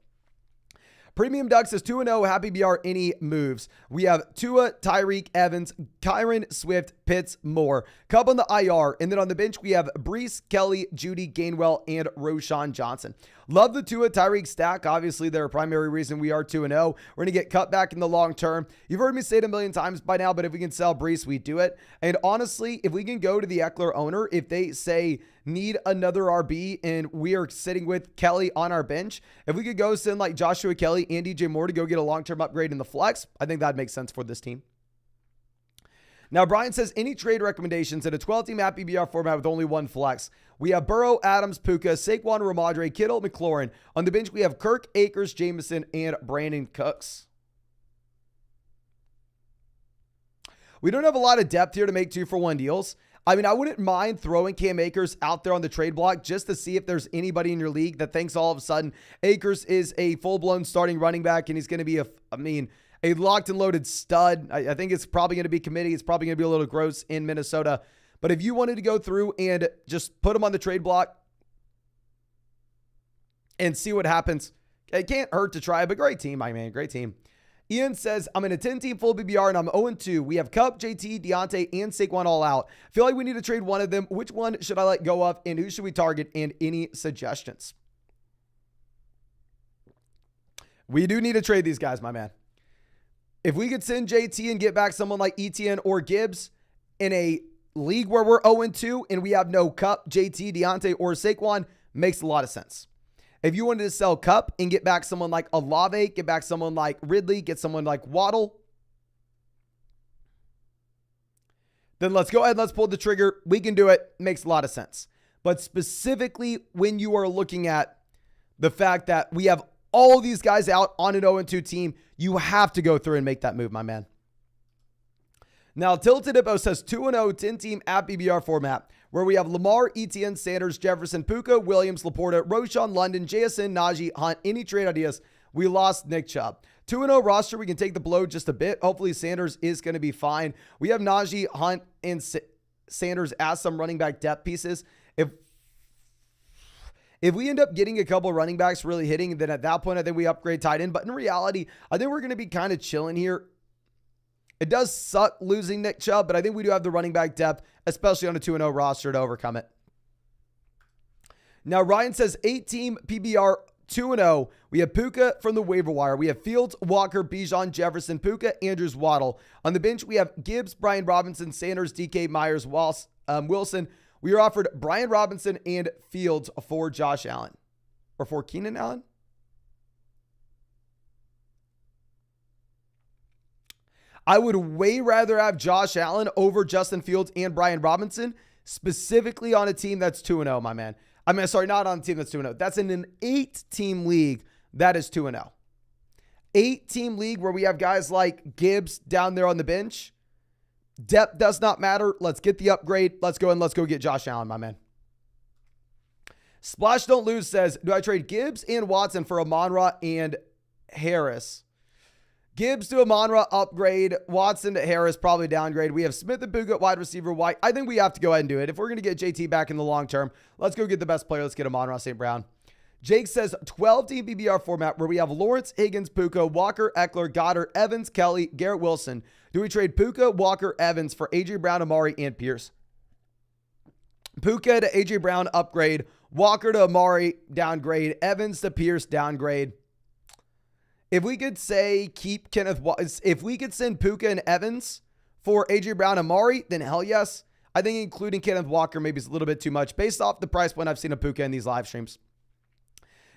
Premium Duck says 2-0, happy BR, any moves. We have Tua, Tyreek, Evans, Kyron, Swift, Pitts, Moore. Cup on the IR. And then on the bench, we have Brees, Kelly, Judy, Gainwell, and Roshan Johnson. Love the Tua Tyreek stack. Obviously, they're a primary reason we are 2-0. We're going to get cut back in the long term. You've heard me say it a million times by now, but if we can sell Brees, we do it. And honestly, if we can go to the Eckler owner, if they say need another RB and we are sitting with Kelly on our bench, if we could go send like Joshua Kelly and DJ Moore to go get a long-term upgrade in the flex, I think that makes sense for this team. Now, Brian says, any trade recommendations in a 12-team app PBR format with only one flex? We have Burrow, Adams, Puka, Saquon, Ramadre, Kittle, McLaurin. On the bench, we have Kirk, Akers, Jameson, and Brandon Cooks. We don't have a lot of depth here to make 2-for-1 deals. I mean, I wouldn't mind throwing Cam Akers out there on the trade block just to see if there's anybody in your league that thinks all of a sudden Akers is a full-blown starting running back and he's going to be a locked and loaded stud. I think it's probably going to be committee. It's probably going to be a little gross in Minnesota. But if you wanted to go through and just put him on the trade block and see what happens, it can't hurt to try. But great team, my man. Great team. Ian says, I'm in a 10-team full BBR and I'm 0-2. We have Cup, JT, Deontay, and Saquon all out. Feel like we need to trade one of them. Which one should I let go of and who should we target, and any suggestions? We do need to trade these guys, my man. If we could send JT and get back someone like Etienne or Gibbs in a league where we're 0-2 and we have no Cup, JT, Deontay, or Saquon, makes a lot of sense. If you wanted to sell Cup and get back someone like Olave, get back someone like Ridley, get someone like Waddle, then let's go ahead. Let's pull the trigger. We can do it. Makes a lot of sense. But specifically when you are looking at the fact that we have all these guys out on an 0-2 team, you have to go through and make that move, my man. Now, Tilted Hippo says 2-0 10-team app BBR format where we have Lamar, Etienne, Sanders, Jefferson, Puka, Williams, Laporta, Roshan, London, JSN, Najee, Hunt. Any trade ideas? We lost Nick Chubb. 2-0 roster. We can take the blow just a bit. Hopefully Sanders is going to be fine. We have Najee, Hunt, and Sanders as some running back depth pieces. If we end up getting a couple of running backs really hitting, then at that point, I think we upgrade tight end. But in reality, I think we're going to be kind of chilling here. It does suck losing Nick Chubb, but I think we do have the running back depth, especially on a 2-0 roster, to overcome it. Now, Ryan says 8-team PBR 2-0. We have Puka from the waiver wire. We have Fields, Walker, Bijan, Jefferson, Puka, Andrews, Waddle. On the bench, we have Gibbs, Brian Robinson, Sanders, DK, Myers, Wilson. We are offered Brian Robinson and Fields for Josh Allen. Or for Keenan Allen? I would way rather have Josh Allen over Justin Fields and Brian Robinson, specifically on a team that's 2-0, my man. Not on a team that's 2-0. That's in an 8-team league that is 2-0. 8-team league where we have guys like Gibbs down there on the bench. Depth does not matter. Let's get the upgrade. Let's go get Josh Allen, my man. Splash Don't Lose says, do I trade Gibbs and Watson for Amon-Ra and Harris? Gibbs to Amon-Ra, upgrade. Watson to Harris, probably downgrade. We have Smith and Puka, wide receiver, White. I think we have to go ahead and do it. If we're going to get JT back in the long term, let's go get the best player. Let's get Amon-Ra St. Brown. Jake says 12-team BBR format where we have Lawrence, Higgins, Puka, Walker, Eckler, Goddard, Evans, Kelly, Garrett Wilson. Do we trade Puka, Walker, Evans for A.J. Brown, Amari, and Pierce? Puka to A.J. Brown, upgrade. Walker to Amari, downgrade. Evans to Pierce, downgrade. If we could say keep if we could send Puka and Evans for A.J. Brown, Amari, then hell yes. I think including Kenneth Walker maybe is a little bit too much based off the price point I've seen of Puka in these live streams.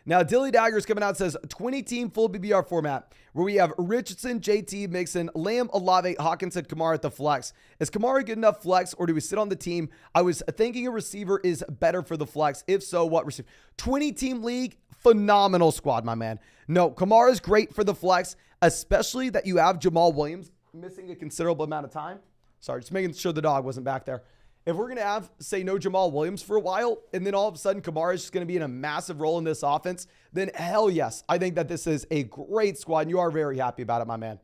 Now, Dilly Dagger's coming out, says 20-team full BBR format where we have Richardson, JT, Mixon, Lamb, Olave, Hawkinson, Kamara at the flex. Is Kamara good enough flex or do we sit on the team? I was thinking a receiver is better for the flex. If so, what receiver? 20-team league, phenomenal squad, my man. No, Kamara is great for the flex, especially that you have Jamal Williams missing a considerable amount of time. Sorry, just making sure the dog wasn't back there. If we're going to have, say, no Jamal Williams for a while, and then all of a sudden Kamara is just going to be in a massive role in this offense, then hell yes, I think that this is a great squad, and you are very happy about it, my man.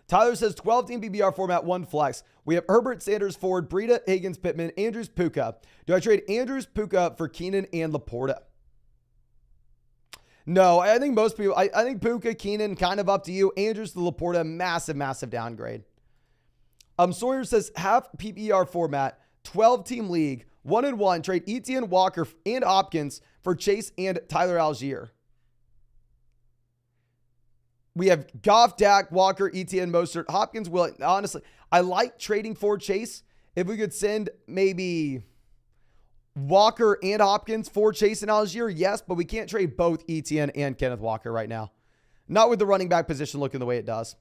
Tyler says 12-team BBR format, 1 flex. We have Herbert, Sanders, Ford, Breida, Higgins, Pittman, Andrews, Puka. Do I trade Andrews, Puka for Keenan and Laporta? No, I think most people, I think Puka, Keenan, kind of up to you. Andrews to Laporta, massive, massive downgrade. Sawyer says half PPR format, 12-team league, 1-1, trade Etienne, Walker, and Hopkins for Chase and Tyler Algier. We have Goff, Dak, Walker, Etienne, Mostert, Hopkins. Will, honestly, I like trading for Chase. If we could send maybe Walker and Hopkins for Chase and Algier, yes, but we can't trade both Etienne and Kenneth Walker right now. Not with the running back position looking the way it does.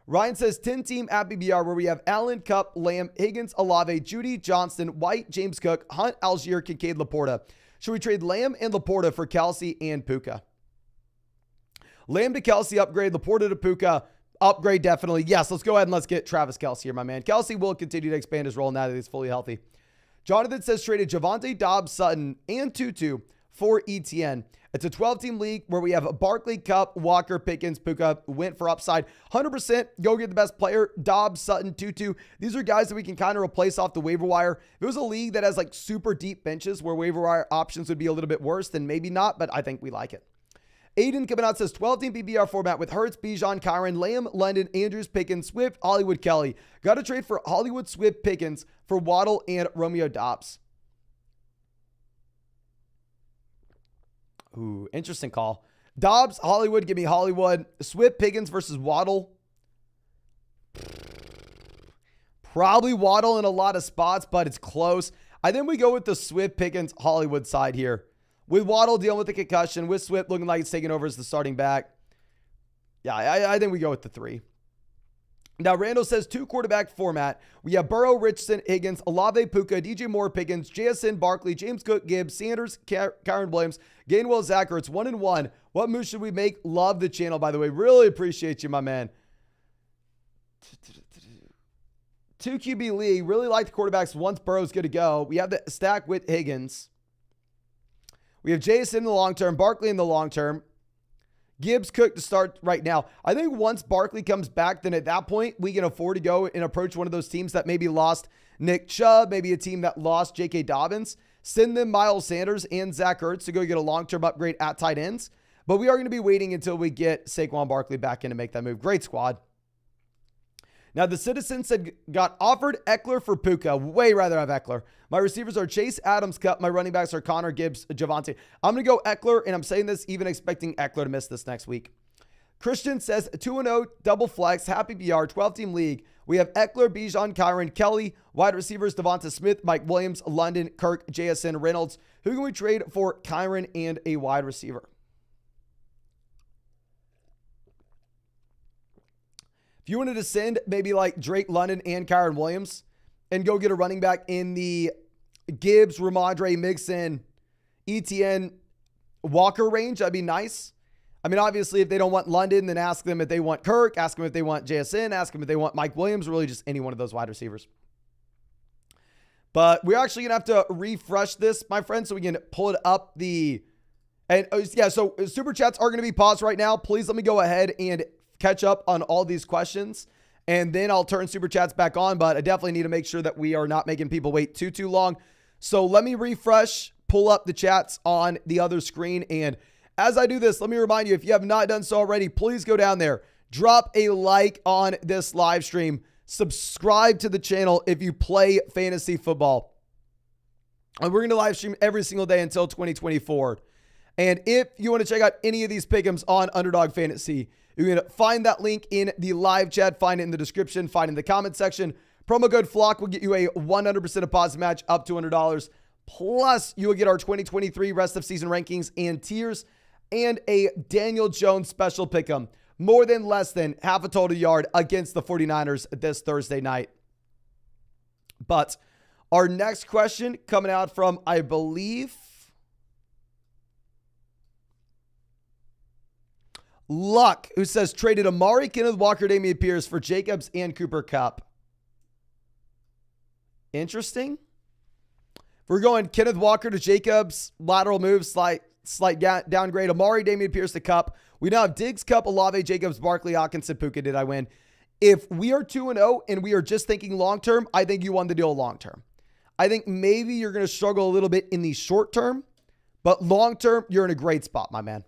Ryan says 10-team at BBR where we have Allen, Kupp, Lamb, Higgins, Olave, Judy, Johnston, White, James Cook, Hunt, Algier, Kincaid, Laporta. Should we trade Lamb and Laporta for Kelsey and Puka? Lamb to Kelsey, upgrade. Laporta to Puka, upgrade definitely. Yes, let's go ahead and let's get Travis Kelsey here, my man. Kelsey will continue to expand his role now that he's fully healthy. Jonathan says traded Javonte, Dobbs, Sutton, and Tutu for Etienne. It's a 12-team league where we have Barkley, Kupp, Walker, Pickens, Puka, went for upside. 100%, go get the best player. Dobbs, Sutton, Tutu. These are guys that we can kind of replace off the waiver wire. If it was a league that has like super deep benches where waiver wire options would be a little bit worse, then maybe not, but I think we like it. Aiden coming out says 12-team PPR format with Hurts, Bijan, Kyron, Lamb, London, Andrews, Pickens, Swift, Hollywood, Kelly. Got to trade for Hollywood, Swift, Pickens for Waddle and Romeo Dobbs. Ooh, interesting call. Dobbs, Hollywood, give me Hollywood. Swift, Pickens versus Waddle. Probably Waddle in a lot of spots, but it's close. I think we go with the Swift, Pickens, Hollywood side here. With Waddle dealing with the concussion, with Swift looking like it's taking over as the starting back. Yeah, I think we go with the 3. Now, Randall says 2 quarterback format. We have Burrow, Richardson, Higgins, Olave, Puka, DJ Moore, Pickens, JSN, Barkley, James Cook, Gibbs, Sanders, Kyron Williams, Gainwell, Zach Ertz, 1-1. What move should we make? Love the channel, by the way. Really appreciate you, my man. 2 QB league. Really like the quarterbacks once Burrow's good to go. We have the stack with Higgins. We have Jason in the long term, Barkley in the long term. Gibbs, Cook to start right now. I think once Barkley comes back, then at that point, we can afford to go and approach one of those teams that maybe lost Nick Chubb, maybe a team that lost J.K. Dobbins. Send them Miles Sanders and Zach Ertz to go get a long-term upgrade at tight ends. But we are going to be waiting until we get Saquon Barkley back in to make that move. Great squad. Now, the Citizen said got offered Eckler for Puka. Way rather have Eckler. My receivers are Chase, Adams, Kupp. My running backs are Connor, Gibbs, Javonte. I'm going to go Eckler, and I'm saying this even expecting Eckler to miss this next week. Christian says 2-0, double flex, happy BR, 12-team league. We have Eckler, Bijan, Kyron, Kelly. Wide receivers, Devonta Smith, Mike Williams, London, Kirk, JSN, Reynolds. Who can we trade for Kyron and a wide receiver? If you wanted to send maybe like Drake London and Kyron Williams and go get a running back in the Gibbs, Ramondre, Mixon, Etienne, Walker range, that'd be nice. I mean, obviously, if they don't want London, then ask them if they want Kirk, ask them if they want JSN, ask them if they want Mike Williams, really just any one of those wide receivers. But we're actually going to have to refresh this, my friend, so we can pull it up so Super Chats are going to be paused right now. Please let me go ahead and catch up on all these questions, and then I'll turn Super Chats back on, but I definitely need to make sure that we are not making people wait too long. So let me refresh, pull up the chats on the other screen, and as I do this, let me remind you, if you have not done so already, please go down there, drop a like on this live stream, subscribe to the channel if you play fantasy football. And we're going to live stream every single day until 2024. And if you want to check out any of these pick'ems on Underdog Fantasy, you can find that link in the live chat, find it in the description, find it in the comment section. Promo code FLOCK will get you a 100% deposit match up to $100. Plus, you will get our 2023 rest of season rankings and tiers and a Daniel Jones special pick'em. More than less than half a total yard against the 49ers this Thursday night. But our next question coming out from, I believe, Luck, who says traded Amari, Kenneth Walker, Dameon Pierce for Jacobs and Cooper Kupp. Interesting. We're going Kenneth Walker to Jacobs, lateral move, slight downgrade. Amari, Dameon Pierce to Kupp. We now have Diggs, Kupp, Olave, Jacobs, Barkley, Hawkinson, Puka. Did I win? If we are 2-0 and we are just thinking long-term, I think you won the deal long-term. I think maybe you're going to struggle a little bit in the short term, but long-term, you're in a great spot, my man.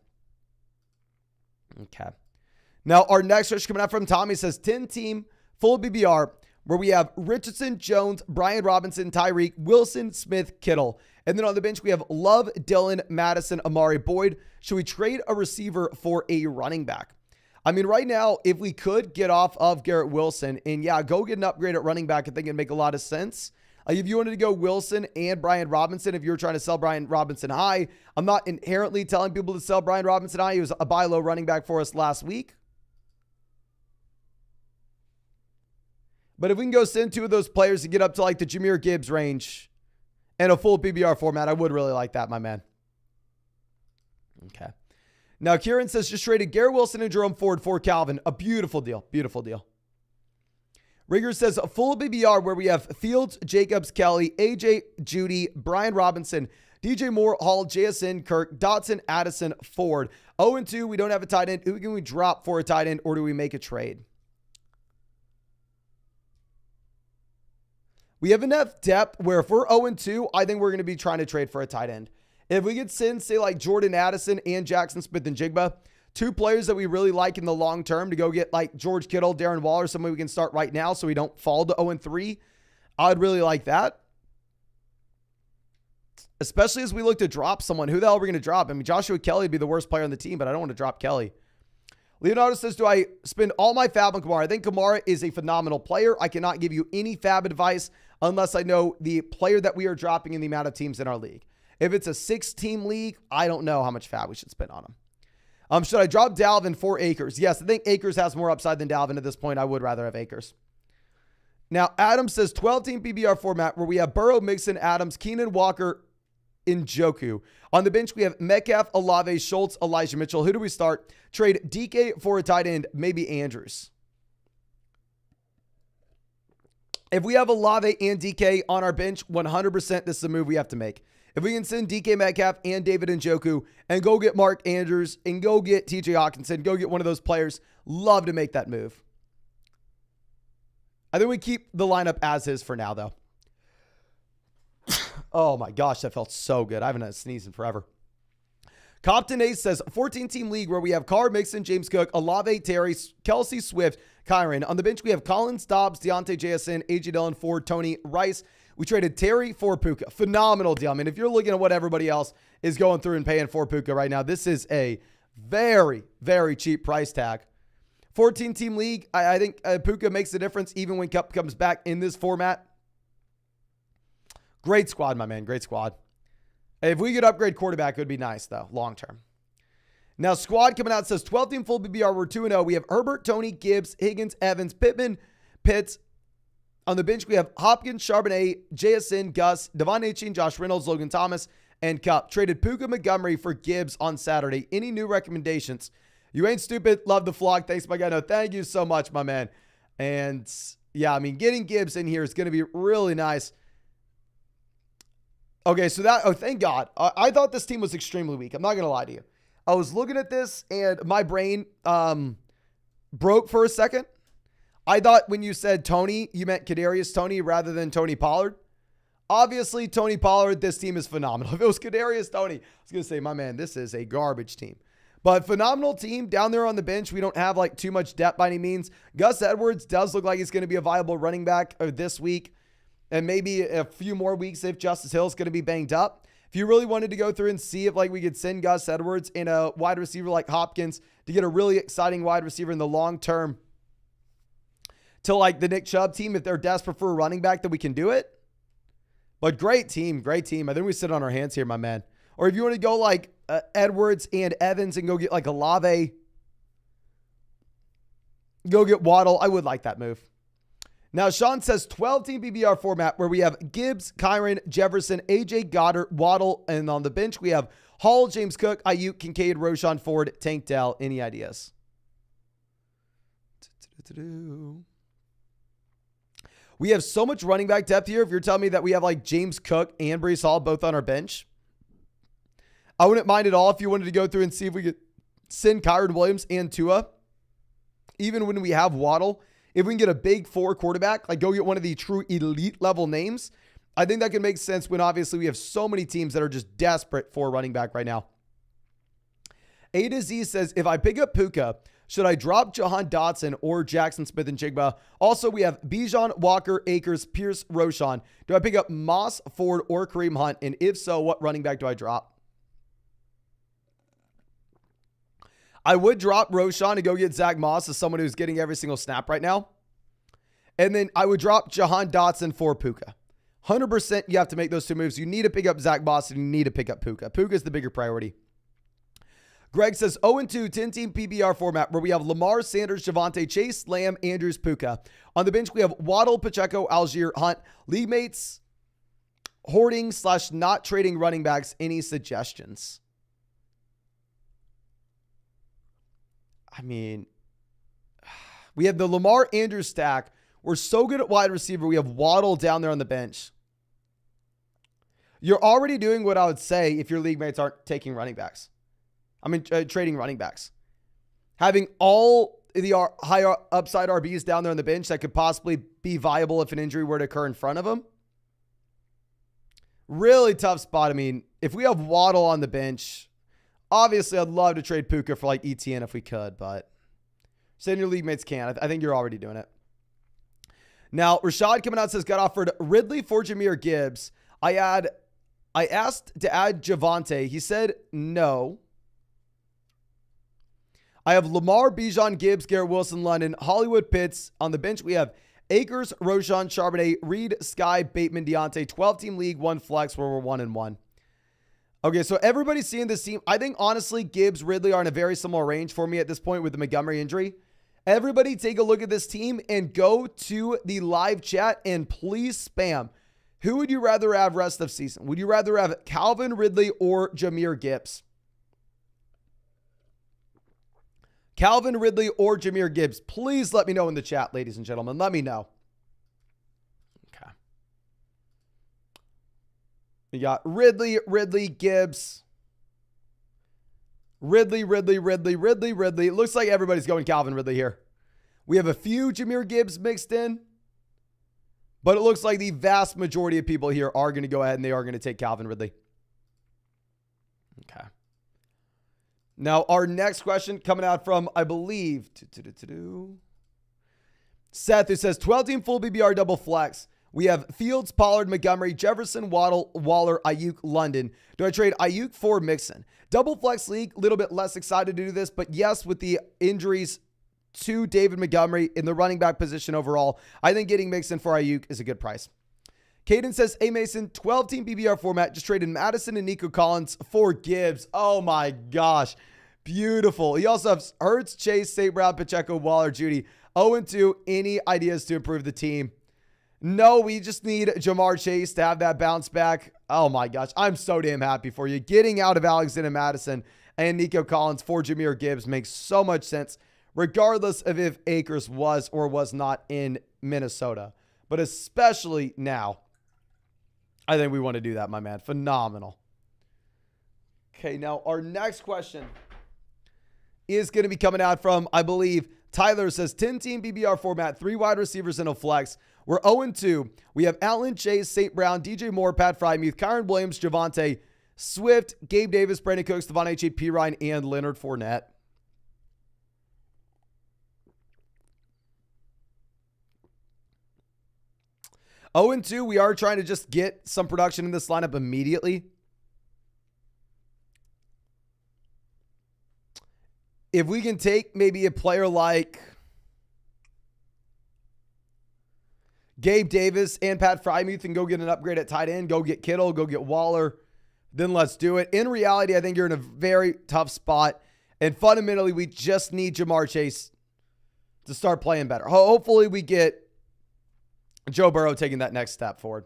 Okay. Now, our next question coming out from Tommy says 10-team, full BBR. where we have Richardson, Jones, Brian Robinson, Tyreek, Wilson, Smith, Kittle. And then on the bench, we have Love, Dillon, Madison, Amari, Boyd. Should we trade a receiver for a running back? I mean, right now, if we could get off of Garrett Wilson and yeah, go get an upgrade at running back, I think it'd make a lot of sense. If you wanted to go Wilson and Brian Robinson, if you were trying to sell Brian Robinson high, I'm not inherently telling people to sell Brian Robinson high. He was a buy low running back for us last week. But if we can go send two of those players to get up to like the Jahmyr Gibbs range and a full PBR format, I would really like that, my man. Okay. Now, Kieran says just traded Garrett Wilson and Jerome Ford for Calvin. A beautiful deal. Beautiful deal. Rigger says a full BBR where we have Fields, Jacobs, Kelly, AJ, Judy, Brian Robinson, DJ Moore, Hall, JSN, Kirk, Dotson, Addison, Ford. 0-2, we don't have a tight end. Who can we drop for a tight end, or do we make a trade? We have enough depth where if we're 0-2, I think we're going to be trying to trade for a tight end. If we could send, say, like Jordan Addison and Jackson Smith and Jigba, two players that we really like in the long term, to go get like George Kittle, Darren Waller, somebody we can start right now so we don't fall to 0-3, I'd really like that. Especially as we look to drop someone. Who the hell are we going to drop? I mean, Joshua Kelly would be the worst player on the team, but I don't want to drop Kelly. Leonardo says, do I spend all my fab on Kamara? I think Kamara is a phenomenal player. I cannot give you any fab advice unless I know the player that we are dropping and the amount of teams in our league. If it's a 6-team league, I don't know how much fab we should spend on him. Should I drop Dalvin for Akers? Yes, I think Akers has more upside than Dalvin at this point. I would rather have Akers. Now, Adam says 12-team PBR format where we have Burrow, Mixon, Adams, Keenan, Walker, Njoku. On the bench, we have Metcalf, Olave, Schultz, Elijah Mitchell. Who do we start? Trade DK for a tight end, maybe Andrews. If we have Olave and DK on our bench, 100% this is a move we have to make. If we can send DK Metcalf and David Njoku and go get Mark Andrews and go get TJ Hawkinson, go get one of those players, love to make that move. I think we keep the lineup as is for now, though. Oh my gosh, that felt so good. I haven't had a sneeze in forever. Compton Ace says 14-team league where we have Carr, Mixon, James Cook, Olave, Terry, Kelsey, Swift, Kyron. On the bench, we have Collins, Dobbs, Deontay, JSN, AJ Dillon, Ford, Tony, Rice. We traded Terry for Puka. Phenomenal deal. I mean, if you're looking at what everybody else is going through and paying for Puka right now, this is a very, very cheap price tag. 14-team league, I think Puka makes a difference even when Cup comes back in this format. Great squad, my man. Great squad. If we could upgrade quarterback, it would be nice, though, long term. Now, squad coming out says 12-team full BBR. We're 2-0. We have Herbert, Tony, Gibbs, Higgins, Evans, Pittman, Pitts. On the bench, we have Hopkins, Charbonnet, JSN, Gus, Devon Achane, Josh Reynolds, Logan Thomas, and Cup. Traded Puka Montgomery for Gibbs on Saturday. Any new recommendations? You ain't stupid. Love the vlog. Thanks, my guy. No, thank you so much, my man. And yeah, I mean, getting Gibbs in here is going to be really nice. Okay, so thank God. I thought this team was extremely weak. I'm not going to lie to you. I was looking at this and my brain broke for a second. I thought when you said Tony, you meant Kadarius Toney rather than Tony Pollard. Obviously, Tony Pollard, this team is phenomenal. If it was Kadarius Toney, I was going to say, my man, this is a garbage team. But phenomenal team down there on the bench. We don't have like too much depth by any means. Gus Edwards does look like he's going to be a viable running back this week. And maybe a few more weeks if Justice Hill is going to be banged up. If you really wanted to go through and see if like we could send Gus Edwards and a wide receiver like Hopkins to get a really exciting wide receiver in the long term to like the Nick Chubb team, if they're desperate for a running back, that we can do it. But great team, great team. I think we sit on our hands here, my man. Or if you want to go like Edwards and Evans and go get like Olave, go get Waddle, I would like that move. Now, Sean says 12-team PBR format where we have Gibbs, Kyron, Jefferson, AJ Goddard, Waddle, and on the bench we have Hall, James Cook, Ayuk, Kincaid, Roshan, Ford, Tank Dell. Any ideas? We have so much running back depth here. If you're telling me that we have like James Cook and Breece Hall both on our bench, I wouldn't mind at all if you wanted to go through and see if we could send Kyron Williams and Tua, even when we have Waddle. If we can get a big 4 quarterback, like go get one of the true elite level names, I think that can make sense when obviously we have so many teams that are just desperate for running back right now. A to Z says, if I pick up Puka, should I drop Jahan Dotson or Jackson Smith and Jigba? Also, we have Bijan, Walker, Akers, Pierce, Roshan. Do I pick up Moss, Ford, or Kareem Hunt? And if so, what running back do I drop? I would drop Roshan and go get Zach Moss as someone who's getting every single snap right now. And then I would drop Jahan Dotson for Puka. 100% you have to make those two moves. You need to pick up Zach Moss and you need to pick up Puka. Puka is the bigger priority. Greg says 0-2 10-team PBR format where we have Lamar, Sanders, Javonte, Chase, Lamb, Andrews, Puka. On the bench, we have Waddle, Pacheco, Algier, Hunt. League mates, hoarding / not trading running backs. Any suggestions? I mean, we have the Lamar Andrews stack. We're so good at wide receiver. We have Waddle down there on the bench. You're already doing what I would say if your league mates aren't taking running backs. I mean, trading running backs. Having all the higher upside RBs down there on the bench that could possibly be viable if an injury were to occur in front of them. Really tough spot. I mean, if we have Waddle on the bench, obviously I'd love to trade Puka for like ETN if we could, but saying your league mates can. I think you're already doing it. Now, Rashad coming out says, got offered Ridley for Jahmyr Gibbs. I asked to add Javonte. He said no. I have Lamar, Bijan, Gibbs, Garrett Wilson, London, Hollywood, Pitts. On the bench, we have Akers, Roshan, Charbonnet, Reed, Sky, Bateman, Deontay. 12-team league, 1 flex where we're 1-1. Okay, so everybody's seeing this team. I think, honestly, Gibbs, Ridley are in a very similar range for me at this point with the Montgomery injury. Everybody take a look at this team and go to the live chat and please spam. Who would you rather have rest of season? Would you rather have Calvin Ridley or Jahmyr Gibbs? Calvin Ridley or Jahmyr Gibbs? Please let me know in the chat, ladies and gentlemen. Let me know. Okay. You got Ridley, Gibbs. Ridley. It looks like everybody's going Calvin Ridley here. We have a few Jahmyr Gibbs mixed in, but it looks like the vast majority of people here are going to go ahead and they are going to take Calvin Ridley. Okay. Now, our next question coming out from, I believe, Seth, who says 12-team full BBR double flex. We have Fields, Pollard, Montgomery, Jefferson, Waddle, Waller, Ayuk, London. Do I trade Ayuk for Mixon? Double flex league, a little bit less excited to do this, but yes, with the injuries to David Montgomery in the running back position overall, I think getting Mixon for Ayuk is a good price. Caden says, hey Mason, 12-team BBR format, just traded Madison and Nico Collins for Gibbs. Oh my gosh. Beautiful. He also has Hurts, Chase, St. Brown, Pacheco, Waller, Judy. 0-2. Any ideas to improve the team? No, we just need Jamar Chase to have that bounce back. Oh my gosh. I'm so damn happy for you. Getting out of Alexander Madison and Nico Collins for Jahmyr Gibbs makes so much sense, regardless of if Akers was or was not in Minnesota. But especially now, I think we want to do that, my man. Phenomenal. Okay, now our next question is going to be coming out from, I believe, Tyler says 10-team BBR format, 3 wide receivers and a flex. We're 0-2. We have Allen, Chase, St. Brown, DJ Moore, Pat Frymuth, Kyron Williams, Javonte, Swift, Gabe Davis, Brandon Cooks, Devon H. P. Ryan, and Leonard Fournette. Oh, and 2, we are trying to just get some production in this lineup immediately. If we can take maybe a player like Gabe Davis and Pat Frymuth and go get an upgrade at tight end, go get Kittle, go get Waller, then let's do it. In reality, I think you're in a very tough spot. And fundamentally, we just need Jamar Chase to start playing better. Hopefully, we get Joe Burrow taking that next step forward.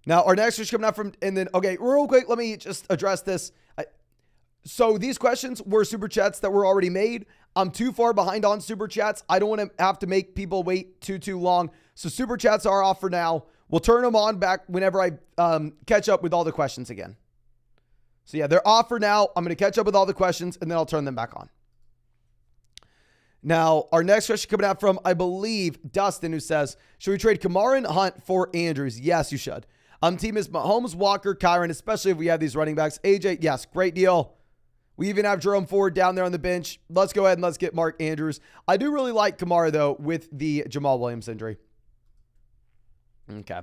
Now, our next question coming out from, and then, okay, real quick, let me just address this. So these questions were super chats that were already made. I'm too far behind on super chats. I don't want to have to make people wait too long. So super chats are off for now. We'll turn them on back whenever I catch up with all the questions again. So yeah, they're off for now. I'm going to catch up with all the questions and then I'll turn them back on. Now, our next question coming out from, I believe, Dustin, who says, should we trade Kamara and Hunt for Andrews? Yes, you should. Team is Mahomes, Walker, Kyron, especially if we have these running backs. AJ, yes, great deal. We even have Jerome Ford down there on the bench. Let's go ahead and let's get Mark Andrews. I do really like Kamara, though, with the Jamal Williams injury. Okay.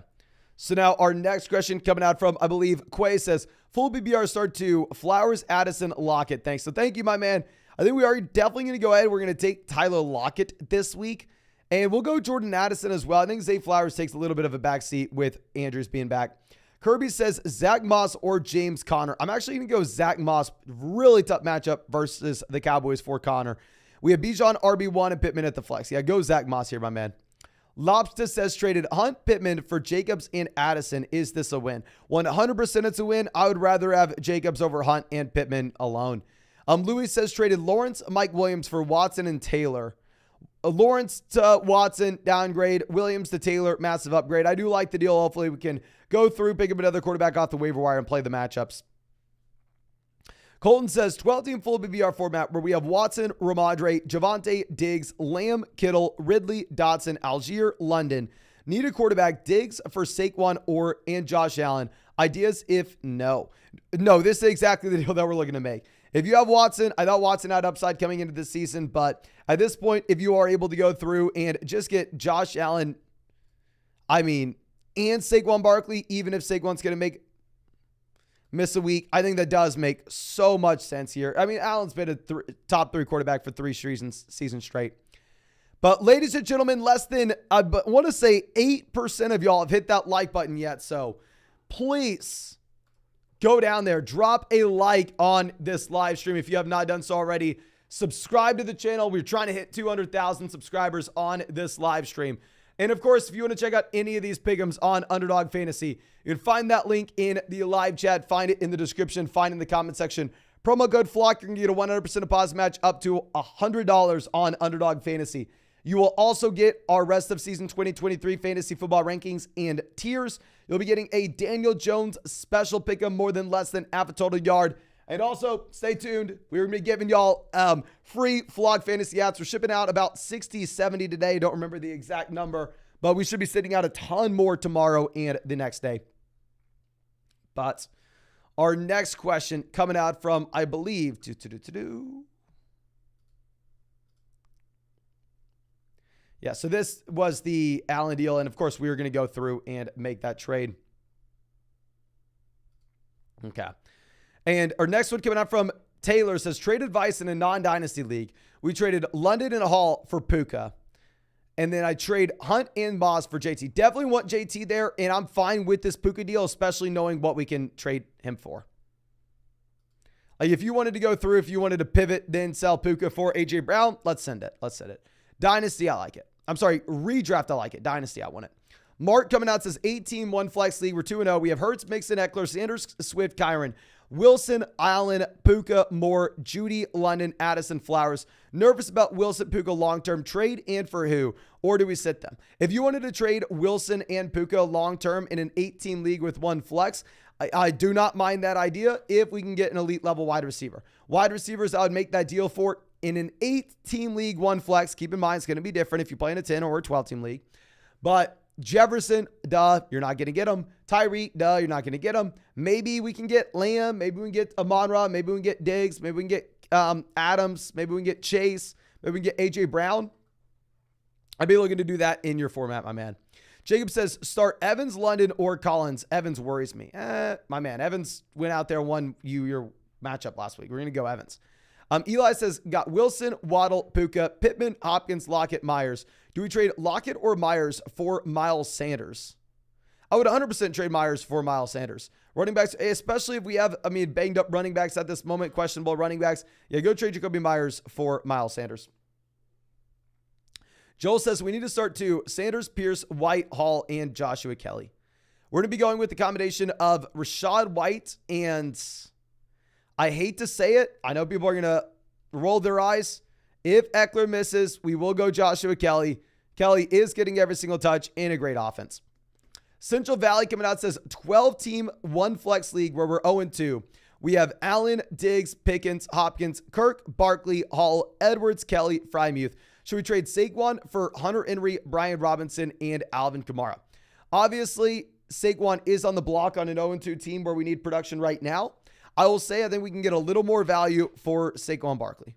So now our next question coming out from, I believe, Quay says, full BBR start to Flowers, Addison, Lockett. Thanks. So thank you, my man. I think we are definitely going to go ahead. We're going to take Tyler Lockett this week. And we'll go Jordan Addison as well. I think Zay Flowers takes a little bit of a backseat with Andrews being back. Kirby says Zach Moss or James Conner. I'm actually going to go Zach Moss. Really tough matchup versus the Cowboys for Conner. We have Bijan RB1 and Pittman at the flex. Yeah, go Zach Moss here, my man. Lobster says traded Hunt, Pittman for Jacobs and Addison. Is this a win? 100% it's a win. I would rather have Jacobs over Hunt and Pittman alone. Louis says traded Lawrence, Mike Williams for Watson and Taylor. Lawrence to Watson, downgrade. Williams to Taylor, massive upgrade. I do like the deal. Hopefully we can go through, pick up another quarterback off the waiver wire and play the matchups. Colton says 12-team full BBR format where we have Watson, Ramondre, Javonte, Diggs, Lamb, Kittle, Ridley, Dotson, Algier, London. Need a quarterback, Diggs for Saquon and Josh Allen. Ideas if no. No, this is exactly the deal that we're looking to make. If you have Watson, I thought Watson had upside coming into this season, but at this point, if you are able to go through and just get Josh Allen, and Saquon Barkley, even if Saquon's going to miss a week, I think that does make so much sense here. Allen's been a top 3 quarterback for 3 seasons straight. But ladies and gentlemen, I want to say 8% of y'all have hit that like button yet. So please go down there, drop a like on this live stream if you have not done so already. Subscribe to the channel. We're trying to hit 200,000 subscribers on this live stream. And of course, if you want to check out any of these pick'ems on Underdog Fantasy, you can find that link in the live chat. Find it in the description. Find it in the comment section. Promo code FLOCK. You're going to get a 100% deposit match up to $100 on Underdog Fantasy. You will also get our rest of season 2023 fantasy football rankings and tiers. You'll be getting a Daniel Jones special pick'em, more than less than half a total yard. And also, stay tuned. We're going to be giving y'all free Flog Fantasy apps. We're shipping out about 60, 70 today. Don't remember the exact number, but we should be sending out a ton more tomorrow and the next day. But our next question coming out from, I believe, yeah, so this was the Allen deal, and of course, we were going to go through and make that trade. Okay. And our next one coming out from Taylor says, trade advice in a non-dynasty league. We traded London and Hall for Puka. And then I trade Hunt and Moss for JT. Definitely want JT there, and I'm fine with this Puka deal, especially knowing what we can trade him for. Like if you wanted to go through, if you wanted to pivot, then sell Puka for AJ Brown, let's send it. Let's send it. Dynasty, I like it. I'm sorry, redraft, I like it. Dynasty, I want it. Mark coming out says 18 1 flex league. We're 2-0. We have Hurts, Mixon, Eckler, Sanders, Swift, Kyron, Wilson, Allen, Puka, Moore, Judy, London, Addison, Flowers. Nervous about Wilson, Puka long-term trade, and for who? Or do we sit them? If you wanted to trade Wilson and Puka long-term in an 18 league with 1 flex, I do not mind that idea if we can get an elite level wide receiver. Wide receivers, I would make that deal for in an 8-team league, 1 flex. Keep in mind, it's going to be different if you play in a 10 or a 12-team league. But Jefferson, duh, you're not going to get him. Tyreek, duh, you're not going to get him. Maybe we can get Lamb. Maybe we can get Amon-Ra. Maybe we can get Diggs. Maybe we can get Adams. Maybe we can get Chase. Maybe we can get A.J. Brown. I'd be looking to do that in your format, my man. Jacob says, start Evans, London, or Collins. Evans worries me. My man, Evans went out there and won you your matchup last week. We're going to go Evans. Eli says, got Wilson, Waddle, Puka, Pittman, Hopkins, Lockett, Myers. Do we trade Lockett or Myers for Miles Sanders? I would 100% trade Myers for Miles Sanders. Running backs, especially if we have, banged up running backs at this moment, questionable running backs. Yeah, go trade Jacoby Myers for Miles Sanders. Joel says, we need to start to Sanders, Pierce, White, Hall, and Joshua Kelly. We're going to be going with the combination of Rashad White and, I hate to say it, I know people are going to roll their eyes. If Eckler misses, we will go Joshua Kelly. Kelly is getting every single touch in a great offense. Central Valley coming out says 12-team, 1 flex league where we're 0-2. We have Allen, Diggs, Pickens, Hopkins, Kirk, Barkley, Hall, Edwards, Kelly, Frymuth. Should we trade Saquon for Hunter Henry, Brian Robinson, and Alvin Kamara? Obviously, Saquon is on the block on an 0-2 team where we need production right now. I will say I think we can get a little more value for Saquon Barkley.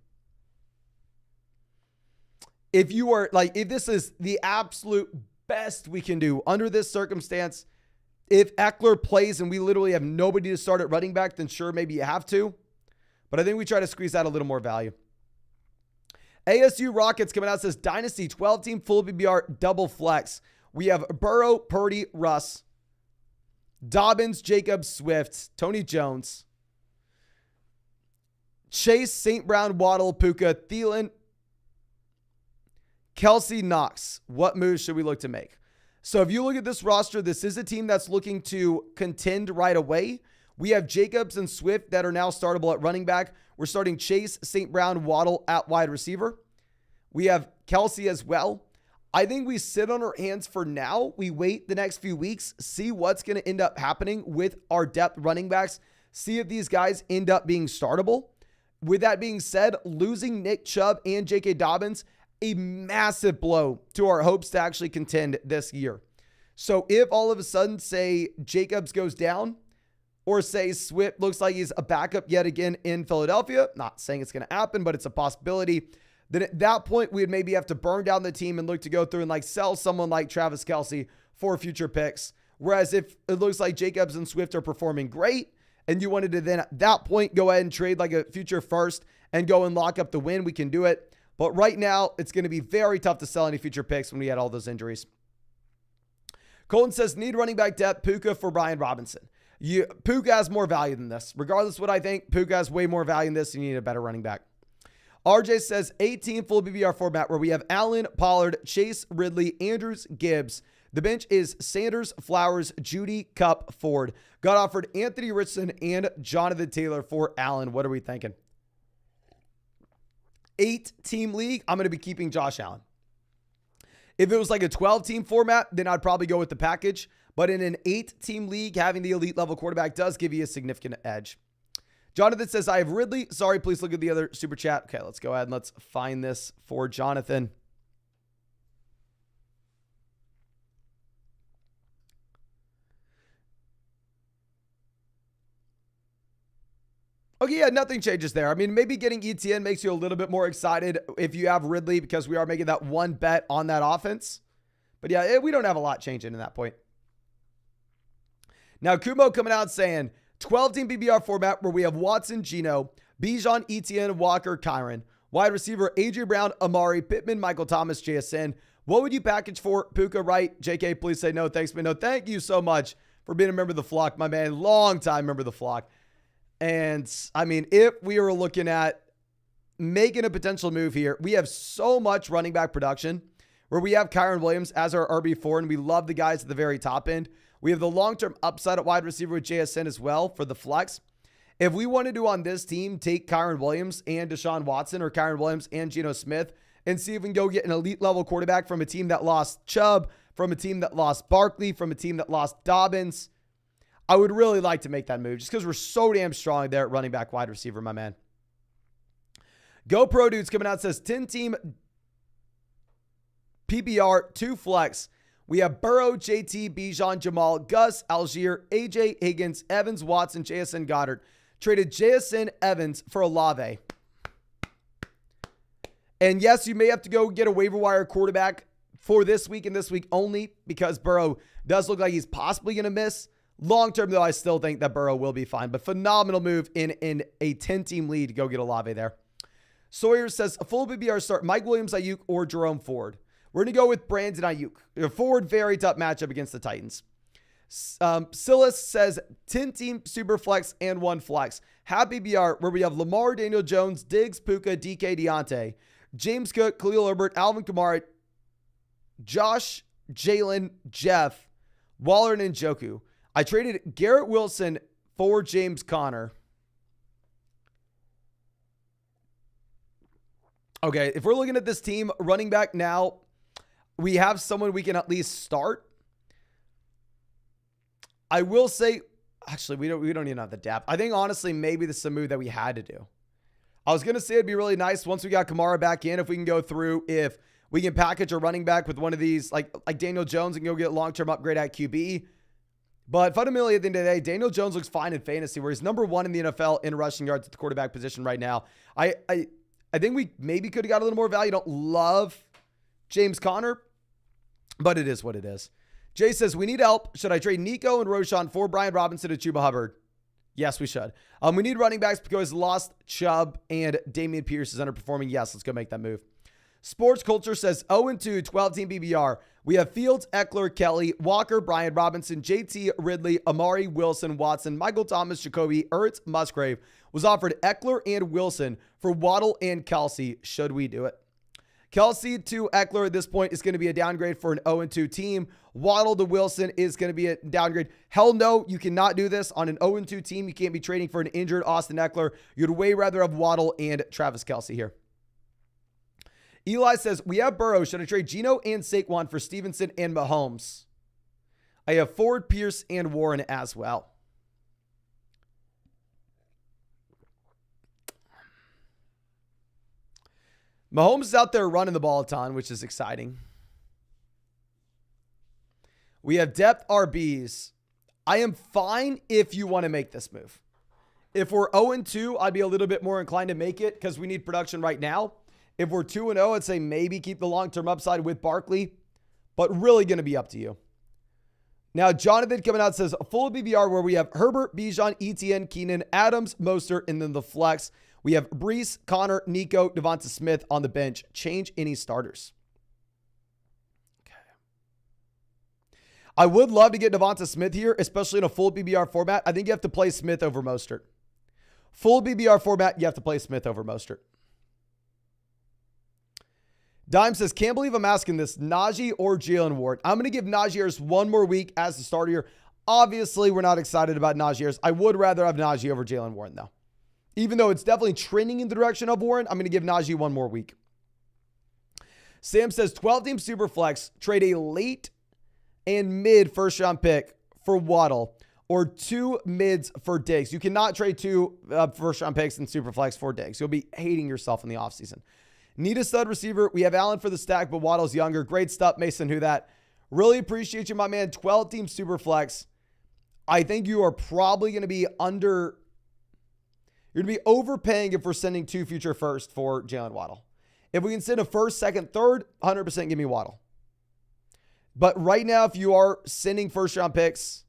If you are if this is the absolute best we can do under this circumstance, if Eckler plays and we literally have nobody to start at running back, then sure, maybe you have to. But I think we try to squeeze out a little more value. ASU Rockets coming out, says Dynasty 12-team full PPR double flex. We have Burrow, Purdy, Russ, Dobbins, Jacobs, Swift, Tony Jones, Chase, St. Brown, Waddle, Puka, Thielen, Kelsey, Knox. What moves should we look to make? So if you look at this roster, this is a team that's looking to contend right away. We have Jacobs and Swift that are now startable at running back. We're starting Chase, St. Brown, Waddle at wide receiver. We have Kelsey as well. I think we sit on our hands for now. We wait the next few weeks, see what's going to end up happening with our depth running backs, see if these guys end up being startable. With that being said, losing Nick Chubb and J.K. Dobbins, a massive blow to our hopes to actually contend this year. So if all of a sudden, say, Jacobs goes down, or say Swift looks like he's a backup yet again in Philadelphia, not saying it's going to happen, but it's a possibility, then at that point, we'd maybe have to burn down the team and look to go through and sell someone like Travis Kelce for future picks. Whereas if it looks like Jacobs and Swift are performing great, and you wanted to then at that point go ahead and trade a future first and go and lock up the win, we can do it. But right now, it's going to be very tough to sell any future picks when we had all those injuries. Colton says, need running back depth, Puka for Brian Robinson. Puka has more value than this. Regardless of what I think, Puka has way more value than this. You need a better running back. RJ says 18 full BBR format where we have Allen, Pollard, Chase, Ridley, Andrews, Gibbs. The bench is Sanders, Flowers, Judy, Cup, Ford. Got offered Anthony Richardson and Jonathan Taylor for Allen. What are we thinking? 8-team league, I'm going to be keeping Josh Allen. If it was a 12-team format, then I'd probably go with the package. But in an 8-team league, having the elite level quarterback does give you a significant edge. Jonathan says, I have Ridley. Sorry, please look at the other super chat. Okay, let's go ahead and let's find this for Jonathan. Okay, yeah, nothing changes there. I mean, maybe getting ETN makes you a little bit more excited if you have Ridley because we are making that one bet on that offense. But yeah, we don't have a lot changing in that point. Now, Kumo coming out saying, 12-team PPR format where we have Watson, Geno, Bijan, Etienne, Walker, Kyron. Wide receiver, A.J. Brown, Amari, Pittman, Michael Thomas, JSN. What would you package for Puka, right? JK, please say no. Thanks, man. No, thank you so much for being a member of the flock, my man. Long time member of the flock. And, I mean, if we were looking at making a potential move here, we have so much running back production where we have Kyron Williams as our RB4, and we love the guys at the very top end. We have the long-term upside at wide receiver with JSN as well for the flex. If we wanted to, on this team, take Kyron Williams and Deshaun Watson or Kyron Williams and Geno Smith and see if we can go get an elite-level quarterback from a team that lost Chubb, from a team that lost Barkley, from a team that lost Dobbins, I would really like to make that move just because we're so damn strong there at running back wide receiver, my man. GoPro Dude's coming out, says 10-team PPR, 2 flex. We have Burrow, JT, Bijan, Jamal, Gus, Algier, AJ, Higgins, Evans, Watson, JSN, Goddard. Traded JSN, Evans for Olave. And yes, you may have to go get a waiver wire quarterback for this week and this week only because Burrow does look like he's possibly going to miss. Long term, though, I still think that Burrow will be fine. But phenomenal move in a 10-team lead to go get Olave there. Sawyer says, a full BBR start, Mike Williams, Ayuk, or Jerome Ford. We're going to go with Brandon Ayuk. Ford, very tough matchup against the Titans. Silas says 10-team super flex and 1 flex. Happy BR, where we have Lamar, Daniel Jones, Diggs, Puka, DK, Deontay, James Cook, Khalil Herbert, Alvin Kamara, Josh, Jalen, Jeff, Waller, and Njoku. I traded Garrett Wilson for James Conner. Okay, if we're looking at this team, running back now, we have someone we can at least start. I will say, actually, we don't even have the depth. I think, honestly, maybe this is a move that we had to do. I was going to say it'd be really nice once we got Kamara back in, if we can go through, if we can package a running back with one of these, like Daniel Jones and go get long-term upgrade at QB. But fundamentally, at the end of the day, Daniel Jones looks fine in fantasy, where he's number 1 in the NFL in rushing yards at the quarterback position right now. I think we maybe could have got a little more value. Don't love James Conner, but it is what it is. Jay says, we need help. Should I trade Nico and Roshan for Brian Robinson and Chuba Hubbard? Yes, we should. We need running backs because lost Chubb and Damian Pierce is underperforming. Yes, let's go make that move. Sports Culture says 0-2, 12-team BBR. We have Fields, Eckler, Kelly, Walker, Brian Robinson, JT, Ridley, Amari, Wilson, Watson, Michael Thomas, Jacoby, Ertz, Musgrave. Was offered Eckler and Wilson for Waddle and Kelsey. Should we do it? Kelsey to Eckler at this point is going to be a downgrade for an 0-2 team. Waddle to Wilson is going to be a downgrade. Hell no, you cannot do this on an 0-2 team. You can't be trading for an injured Austin Eckler. You'd way rather have Waddle and Travis Kelsey here. Eli says, we have Burrow. Should I trade Geno and Saquon for Stevenson and Mahomes? I have Ford, Pierce, and Warren as well. Mahomes is out there running the ball a ton, which is exciting. We have depth RBs. I am fine if you want to make this move. If we're 0-2, I'd be a little bit more inclined to make it because we need production right now. If we're 2-0, I'd say maybe keep the long-term upside with Barkley, but really going to be up to you. Now, Jonathan coming out says, a full BBR where we have Herbert, Bijan, Etienne, Keenan, Adams, Mostert, and then the flex. We have Brees, Connor, Nico, Devonta Smith on the bench. Change any starters. Okay. I would love to get Devonta Smith here, especially in a full BBR format. I think you have to play Smith over Mostert. Full BBR format, you have to play Smith over Mostert. Dime says, can't believe I'm asking this. Najee or Jalen Ward? I'm going to give Najee Harris one more week as the starter here. Obviously, we're not excited about Najee Harris. I would rather have Najee over Jalen Warren, though. Even though it's definitely trending in the direction of Warren, I'm going to give Najee one more week. Sam says, 12-team Superflex, trade a late and mid first-round pick for Waddle or 2 mids for Diggs. You cannot trade 2 first-round picks in Superflex for Diggs. You'll be hating yourself in the offseason. Need a stud receiver. We have Allen for the stack, but Waddle's younger. Great stuff, Mason. Who that? Really appreciate you, my man. 12-team Superflex. I think you are probably going to be under... You're going to be overpaying if we're sending 2 future first for Jalen Waddle. If we can send a first, second, third, 100% give me Waddle. But right now, if you are sending first-round picks,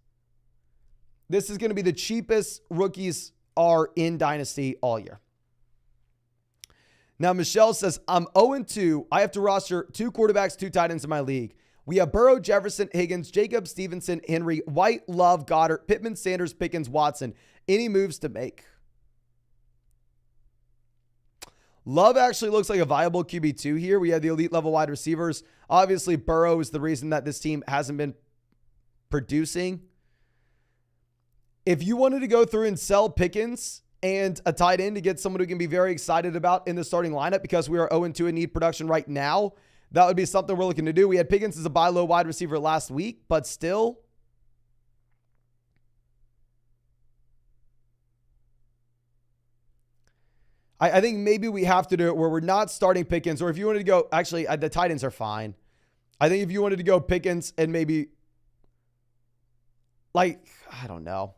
this is going to be the cheapest rookies are in Dynasty all year. Now, Michelle says, I'm 0-2. I have to roster 2 quarterbacks, 2 tight ends in my league. We have Burrow, Jefferson, Higgins, Jacob, Stevenson, Henry, White, Love, Goddard, Pittman, Sanders, Pickens, Watson. Any moves to make? Love actually looks like a viable QB2 here. We have the elite level wide receivers. Obviously, Burrow is the reason that this team hasn't been producing. If you wanted to go through and sell Pickens and a tight end to get someone who can be very excited about in the starting lineup because we are 0-2 and need production right now, that would be something we're looking to do. We had Pickens as a buy low wide receiver last week, but still. I think maybe we have to do it where we're not starting Pickens, or if you wanted to go, actually, the tight ends are fine. I think if you wanted to go Pickens and maybe, I don't know.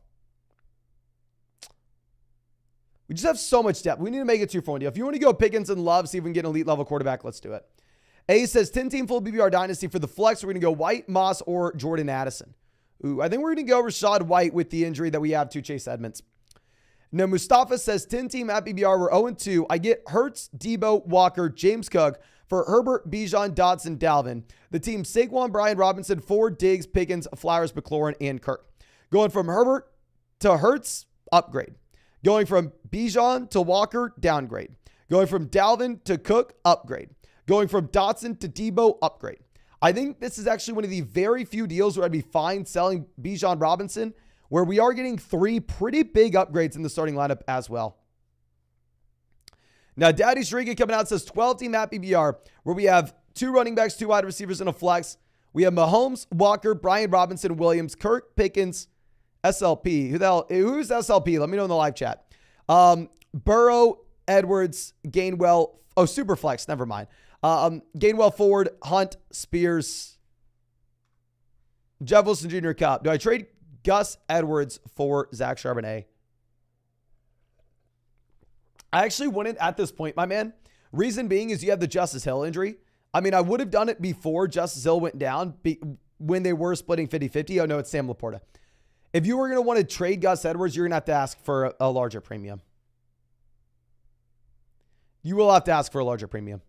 We just have so much depth. We need to make it 2-for-1 deal. If you want to go Pickens and Love, see if we can get an elite level quarterback, let's do it. A says 10-team full BBR Dynasty for the flex. We're going to go White, Moss, or Jordan Addison. Ooh, I think we're going to go Rashad White with the injury that we have to Chase Edmonds. Now, Mustafa says 10-team at BBR. We're 0-2. I get Hurts, Debo, Walker, James Cook for Herbert, Bijan, Dotson, Dalvin. The team Saquon, Brian Robinson, Ford, Diggs, Pickens, Flowers, McLaurin, and Kirk. Going from Herbert to Hurts, upgrade. Going from Bijan to Walker, downgrade. Going from Dalvin to Cook, upgrade. Going from Dotson to Debo, upgrade. I think this is actually one of the very few deals where I'd be fine selling Bijan Robinson, where we are getting 3 pretty big upgrades in the starting lineup as well. Now, Daddy Shriga coming out says 12-team at BBR, where we have 2 running backs, 2 wide receivers, and a flex. We have Mahomes, Walker, Brian Robinson, Williams, Kirk, Pickens, SLP. Who's SLP? Let me know in the live chat. Burrow, Edwards, Gainwell. Oh, Superflex. Never mind. Gainwell, Ford, Hunt, Spears, Jeff Wilson Jr. Cup. Do I trade Gus Edwards for Zach Charbonnet. I actually wouldn't at this point, my man. Reason being is you have the Justice Hill injury. I mean, I would have done it before Justice Hill went down when they were splitting 50-50. Oh, no, it's Sam Laporta. If you were going to want to trade Gus Edwards, you're going to have to ask for a larger premium. You will have to ask for a larger premium.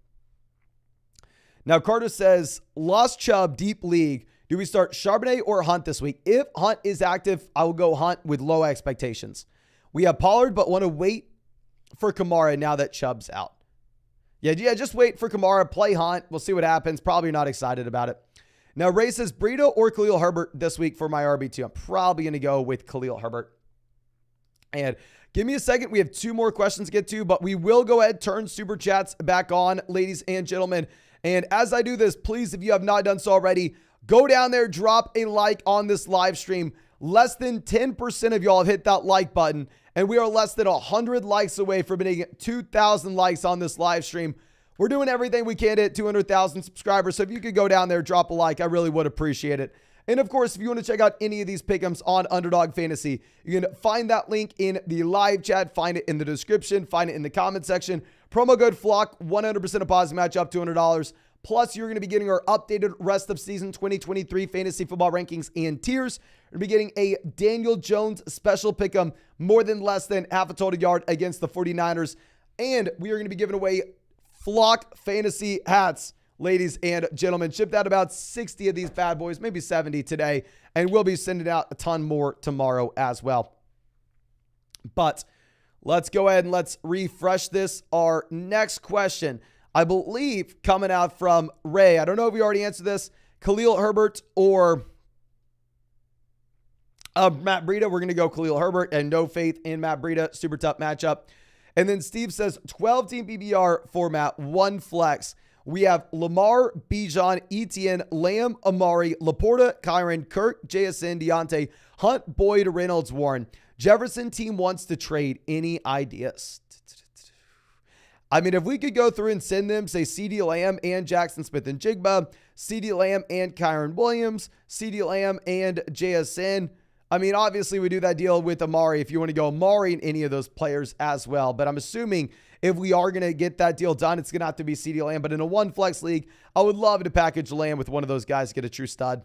Now, Carter says, lost Chubb, deep league. Do we start Charbonnet or Hunt this week? If Hunt is active, I will go Hunt with low expectations. We have Pollard, but want to wait for Kamara now that Chubb's out. Yeah, just wait for Kamara, play Hunt. We'll see what happens. Probably not excited about it. Now, Ray says, Breida or Khalil Herbert this week for my RB2. I'm probably going to go with Khalil Herbert. And give me a second. We have 2 more questions to get to, but we will go ahead, turn Super Chats back on, ladies and gentlemen. And as I do this, please, if you have not done so already, go down there, drop a like on this live stream. Less than 10% of y'all have hit that like button, and we are less than 100 likes away from hitting 2,000 likes on this live stream. We're doing everything we can to hit 200,000 subscribers, so if you could go down there, drop a like, I really would appreciate it. And of course, if you want to check out any of these pick'ems on Underdog Fantasy, you can find that link in the live chat, find it in the description, find it in the comment section. Promo code FLOCK, 100% deposit match up $200. Plus, you're going to be getting our updated rest of season 2023 fantasy football rankings and tiers. We're going to be getting a Daniel Jones special pick'em, more than less than half a total yard against the 49ers. And we are going to be giving away Flock Fantasy hats, ladies and gentlemen. Shipped out about 60 of these bad boys, maybe 70 today. And we'll be sending out a ton more tomorrow as well. But let's go ahead and let's refresh this. Our next question, I believe, coming out from Ray. I don't know if we already answered this. Khalil Herbert or Matt Breida. We're going to go Khalil Herbert and no faith in Matt Breida. Super tough matchup. And then Steve says 12-team PPR format, 1 flex. We have Lamar, Bijan, Etienne, Lamb, Amari, Laporta, Kyron, Kirk, JSN, Deontay, Hunt, Boyd, Reynolds, Warren. Jefferson team wants to trade. Any ideas? I mean, if we could go through and send them, say, CeeDee Lamb and Jackson Smith and Jigba, CeeDee Lamb and Kyron Williams, CeeDee Lamb and JSN. I mean, obviously, we do that deal with Amari if you want to go Amari and any of those players as well. But I'm assuming if we are going to get that deal done, it's going to have to be CeeDee Lamb. But in a 1 flex league, I would love to package Lamb with one of those guys to get a true stud.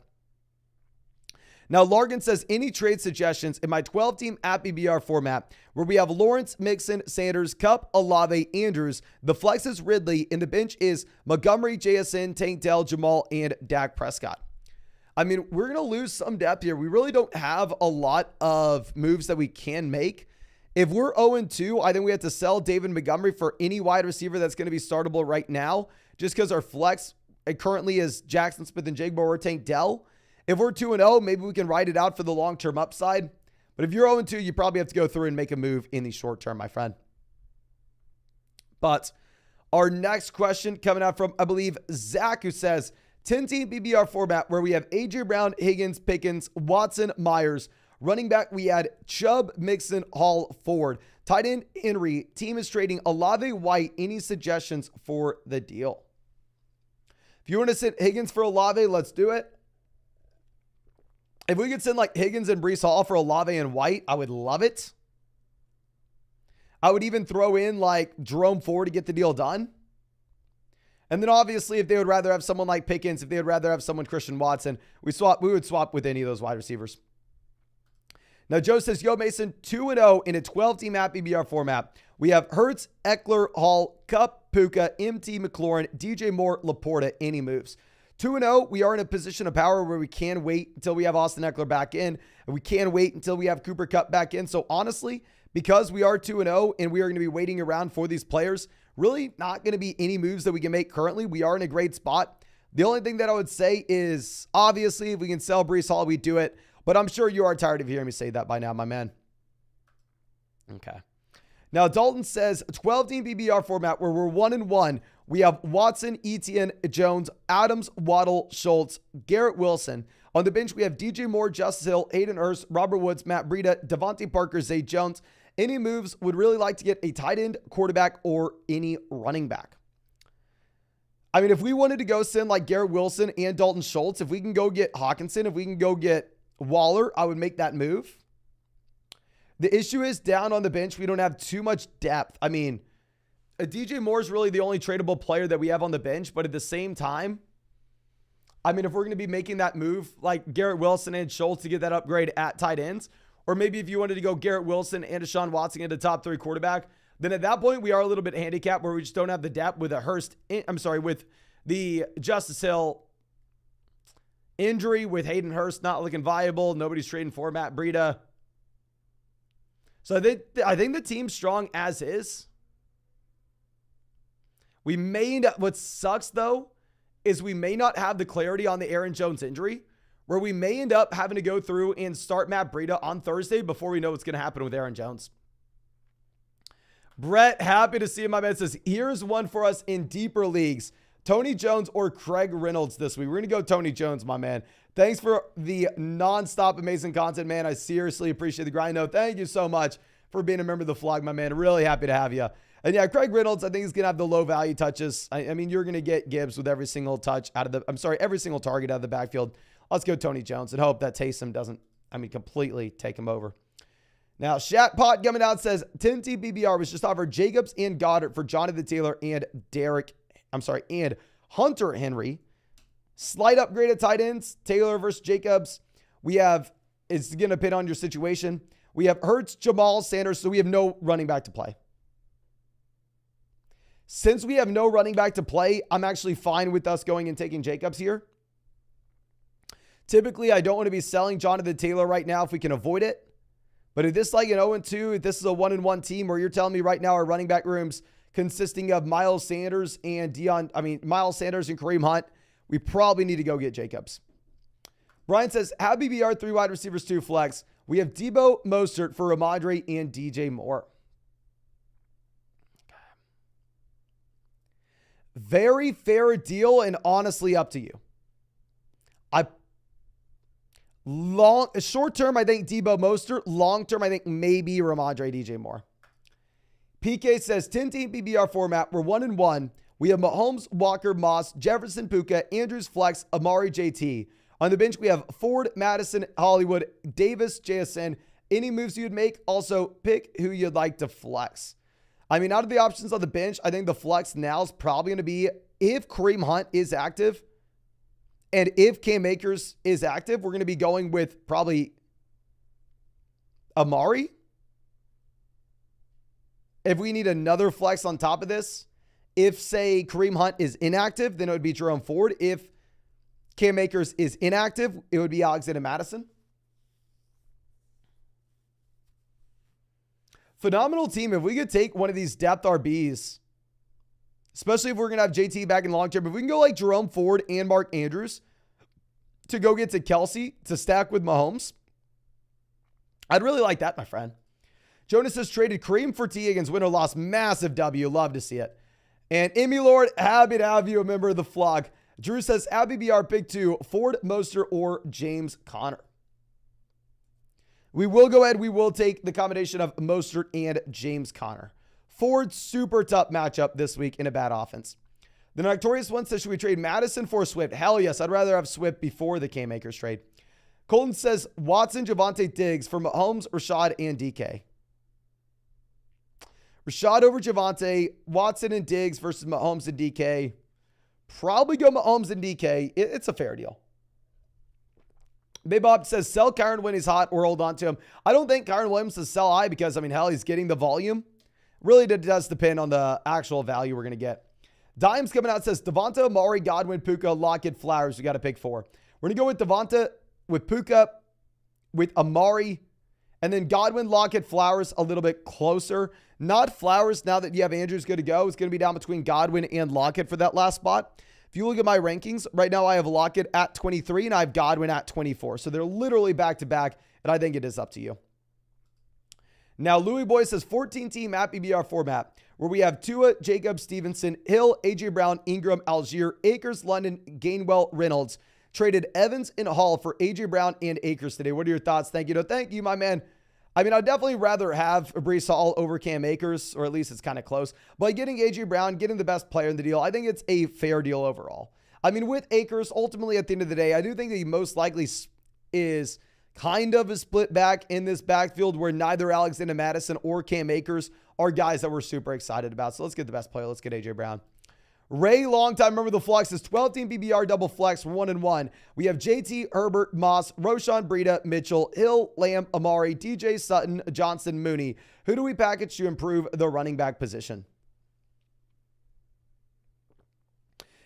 Now, Largan says, any trade suggestions in my 12-team app BBR format where we have Lawrence, Mixon, Sanders, Kupp, Olave, Andrews. The flex is Ridley, and the bench is Montgomery, JSN, Tank Dell, Jamal, and Dak Prescott. I mean, we're going to lose some depth here. We really don't have a lot of moves that we can make. If we're 0-2, I think we have to sell David Montgomery for any wide receiver that's going to be startable right now, just because our flex currently is Jackson Smith and Jigba or Tank Dell. If we're 2-0, maybe we can ride it out for the long-term upside. But if you're 0-2, you probably have to go through and make a move in the short term, my friend. But our next question coming out from, I believe, Zach, who says, 10-team BBR format where we have A.J. Brown, Higgins, Pickens, Watson, Myers. Running back, we had Chubb, Mixon, Hall, Ford. Tight end, Henry. Team is trading Olave, White. Any suggestions for the deal? If you want to send Higgins for Olave, let's do it. If we could send like Higgins and Breece Hall for Olave and White, I would love it. I would even throw in like Jerome Ford to get the deal done. And then obviously if they would rather have someone like Pickens, if they would rather have someone Christian Watson, we would swap with any of those wide receivers. Now Joe says, yo Mason, 2-0 in a 12-team app BBR format. We have Hurts, Eckler, Hall, Kupp, Puka, MT, McLaurin, DJ Moore, Laporta. Any moves? 2-0, we are in a position of power where we can wait until we have Austin Eckler back in, and we can wait until we have Cooper Kupp back in. So honestly, because we are 2-0 and we are going to be waiting around for these players, really not going to be any moves that we can make currently. We are in a great spot. The only thing that I would say is, obviously, if we can sell Breece Hall, we do it. But I'm sure you are tired of hearing me say that by now, my man. Okay. Now, Dalton says, 12-team BBR format where we're 1-1. We have Watson, Etienne, Jones, Adams, Waddle, Schultz, Garrett Wilson. On the bench, we have DJ Moore, Justice Hill, Hayden Hurst, Robert Woods, Matt Breida, Devontae Parker, Zay Jones. Any moves? Would really like to get a tight end, quarterback, or any running back. I mean, if we wanted to go send like Garrett Wilson and Dalton Schultz, if we can go get Hawkinson, if we can go get Waller, I would make that move. The issue is down on the bench, we don't have too much depth. I mean, DJ Moore is really the only tradable player that we have on the bench, but at the same time, I mean, if we're going to be making that move, like Garrett Wilson and Schultz to get that upgrade at tight ends, or maybe if you wanted to go Garrett Wilson and Deshaun Watson into top 3 quarterback, then at that point, we are a little bit handicapped where we just don't have the depth with with the Justice Hill injury, with Hayden Hurst not looking viable. Nobody's trading for Matt Breida. So I think the team's strong as is. We may not, what sucks though, is we may not have the clarity on the Aaron Jones injury, where we may end up having to go through and start Matt Breida on Thursday before we know what's going to happen with Aaron Jones. Brett, happy to see him. My man says, here's one for us in deeper leagues. Tony Jones or Craig Reynolds this week. We're going to go Tony Jones, my man. Thanks for the nonstop amazing content, man. I seriously appreciate the grind. No, thank you so much for being a member of the vlog, my man. Really happy to have you. And yeah, Craig Reynolds, I think he's going to have the low value touches. I mean, you're going to get Gibbs with every single touch every single target out of the backfield. Let's go Tony Jones and hope that Taysom doesn't, completely take him over. Now, Shatpot coming out says, 10-team BBR was just offered Jacobs and Goddard for Jonathan Taylor and and Hunter Henry. Slight upgrade at tight ends, Taylor versus Jacobs. It's going to pin on your situation. We have Hurts, Jamal, Sanders, so we have no running back to play. Since we have no running back to play, I'm actually fine with us going and taking Jacobs here. Typically, I don't want to be selling Jonathan Taylor right now if we can avoid it. But if this is like an 0-2, if this is a 1-1 team where you're telling me right now our running back rooms consisting of Miles Sanders and Kareem Hunt, we probably need to go get Jacobs. Brian says, have BBR 3 wide receivers 2 flex. We have Debo, Mostert for Ramondre and DJ Moore. Very fair deal and honestly up to you. Short term, I think Debo Mostert. Long term, I think maybe Ramondre, DJ Moore. PK says 10-team BBR format. We're 1-1. We have Mahomes, Walker, Moss, Jefferson, Puka, Andrews, Flex, Amari, JT. On the bench, we have Ford, Madison, Hollywood, Davis, JSN. Any moves you'd make? Also, pick who you'd like to flex. Out of the options on the bench, I think the flex now is probably going to be if Kareem Hunt is active and if Cam Akers is active, we're going to be going with probably Amari. If we need another flex on top of this, if, say, Kareem Hunt is inactive, then it would be Jerome Ford. If Cam Akers is inactive, it would be Alexander Madison. Phenomenal team. If we could take one of these depth RBs, especially if we're going to have JT back in long term, if we can go like Jerome Ford and Mark Andrews to go get to Kelsey to stack with Mahomes, I'd really like that, my friend. Jonas has traded Kareem for T. Higgins. Win or loss. Massive W. Love to see it. And Emmy Lord, happy to have you a member of the vlog. Drew says, Abby BR, pick 2, Ford, Moster, or James Conner. We will go ahead. We will take the combination of Mostert and James Conner. Ford, super tough matchup this week in a bad offense. The Notorious One says, should we trade Madison for Swift? Hell yes. I'd rather have Swift before the Cam Akers trade. Colton says, Watson, Javonte Diggs for Mahomes, Rashad, and DK. Rashad over Javonte, Watson and Diggs versus Mahomes and DK. Probably go Mahomes and DK. It's a fair deal. Big Bob says, sell Kyron when he's hot or hold on to him. I don't think Kyron Williams is sell high because, hell, he's getting the volume. Really does depend on the actual value we're going to get. Dimes coming out says, Devonta, Amari, Godwin, Puka, Lockett, Flowers. We got to pick 4. We're going to go with Devonta, with Puka, with Amari, and then Godwin, Lockett, Flowers a little bit closer. Not Flowers now that you have Andrews good to go. It's going to be down between Godwin and Lockett for that last spot. If you look at my rankings, right now I have Lockett at 23 and I have Godwin at 24. So they're literally back to back, and I think it is up to you. Now, Louis Boy says 14-team at BBR format, where we have Tua, Jacobs, Stevenson, Hill, A.J. Brown, Ingram, Algier, Akers, London, Gainwell, Reynolds. Traded Evans and Hall for A.J. Brown and Akers today. What are your thoughts? Thank you. No, thank you, my man. I'd definitely rather have Breece Hall over Cam Akers, or at least it's kind of close. But getting A.J. Brown, getting the best player in the deal, I think it's a fair deal overall. With Akers, ultimately at the end of the day, I do think that he most likely is kind of a split back in this backfield where neither Alexander Madison or Cam Akers are guys that we're super excited about. So let's get the best player. Let's get A.J. Brown. Ray, longtime member of the Flex, is 12-team PBR double flex, 1-1. We have JT, Herbert, Moss, Roshan, Breida, Mitchell, Hill, Lamb, Amari, DJ, Sutton, Johnson, Mooney. Who do we package to improve the running back position?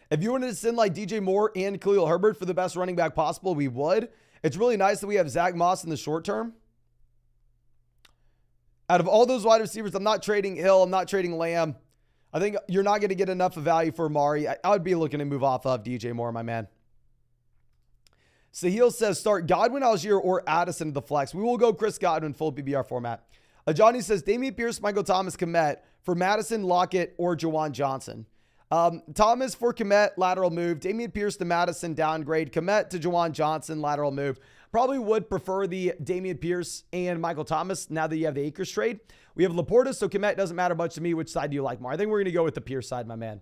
If you wanted to send like DJ Moore and Khalil Herbert for the best running back possible, we would. It's really nice that we have Zach Moss in the short term. Out of all those wide receivers, I'm not trading Hill. I'm not trading Lamb. I think you're not going to get enough of value for Amari. I would be looking to move off of DJ Moore, my man. Sahil says, start Godwin, Algier, or Addison to the flex. We will go Chris Godwin, full PBR format. Johnny says, Dameon Pierce, Michael Thomas, Komet for Madison, Lockett, or Jawan Johnson. Thomas for Komet, lateral move. Dameon Pierce to Madison, downgrade. Komet to Jawan Johnson, lateral move. Probably would prefer the Dameon Pierce and Michael Thomas now that you have the Akers trade. We have Laporta, so Komet doesn't matter much to me. Which side do you like more? I think we're going to go with the Pierce side, my man.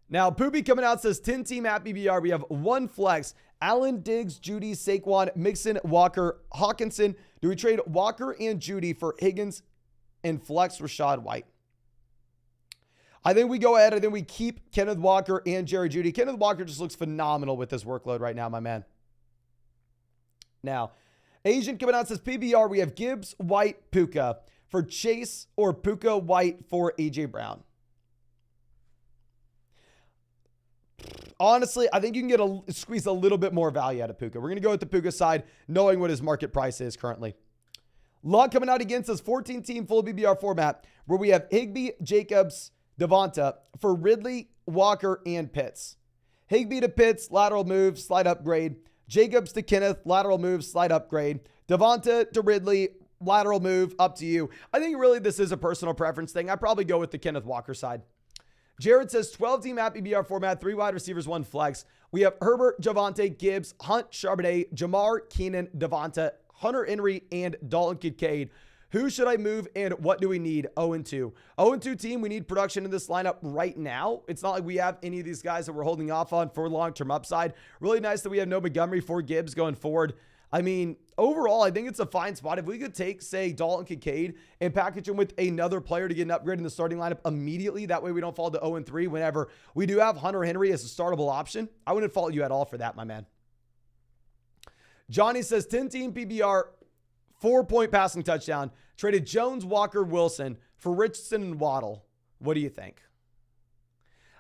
Now, Poopy coming out says 10-team at BBR. We have one flex. Allen, Diggs, Judy, Saquon, Mixon, Walker, Hawkinson. Do we trade Walker and Judy for Higgins and flex Rashad White? I think we go ahead. I think we keep Kenneth Walker and Jerry Judy. Kenneth Walker just looks phenomenal with this workload right now, my man. Now, Asian coming out says PBR. We have Gibbs, White, Puka for Chase or Puka, White for A.J. Brown. Honestly, I think you can squeeze a little bit more value out of Puka. We're going to go with the Puka side, knowing what his market price is currently. Luck coming out against us, 14-team full BBR format, where we have Higbee, Jacobs, Devonta for Ridley, Walker, and Pitts. Higbee to Pitts, lateral move, slight upgrade. Jacobs to Kenneth, lateral move, slight upgrade. Devonta to Ridley, lateral move, up to you. I think really this is a personal preference thing. I'd probably go with the Kenneth Walker side. Jared says 12-team at BBR format, 3 wide receivers, 1 flex. We have Herbert, Javonte, Gibbs, Hunt, Charbonnet, Jamar, Keenan, Devonta, Hunter Henry, and Dalton Kincaid. Who should I move and what do we need? 0-2. 0-2 team, we need production in this lineup right now. It's not like we have any of these guys that we're holding off on for long-term upside. Really nice that we have no Montgomery for Gibbs going forward. I mean, overall, I think it's a fine spot. If we could take, say, Dalton Kincaid and package him with another player to get an upgrade in the starting lineup immediately, that way we don't fall to 0-3 whenever we do have Hunter Henry as a startable option, I wouldn't fault you at all for that, my man. Johnny says 10-team PBR, 4-point passing touchdown. Traded Jones, Walker, Wilson for Richardson and Waddle. What do you think?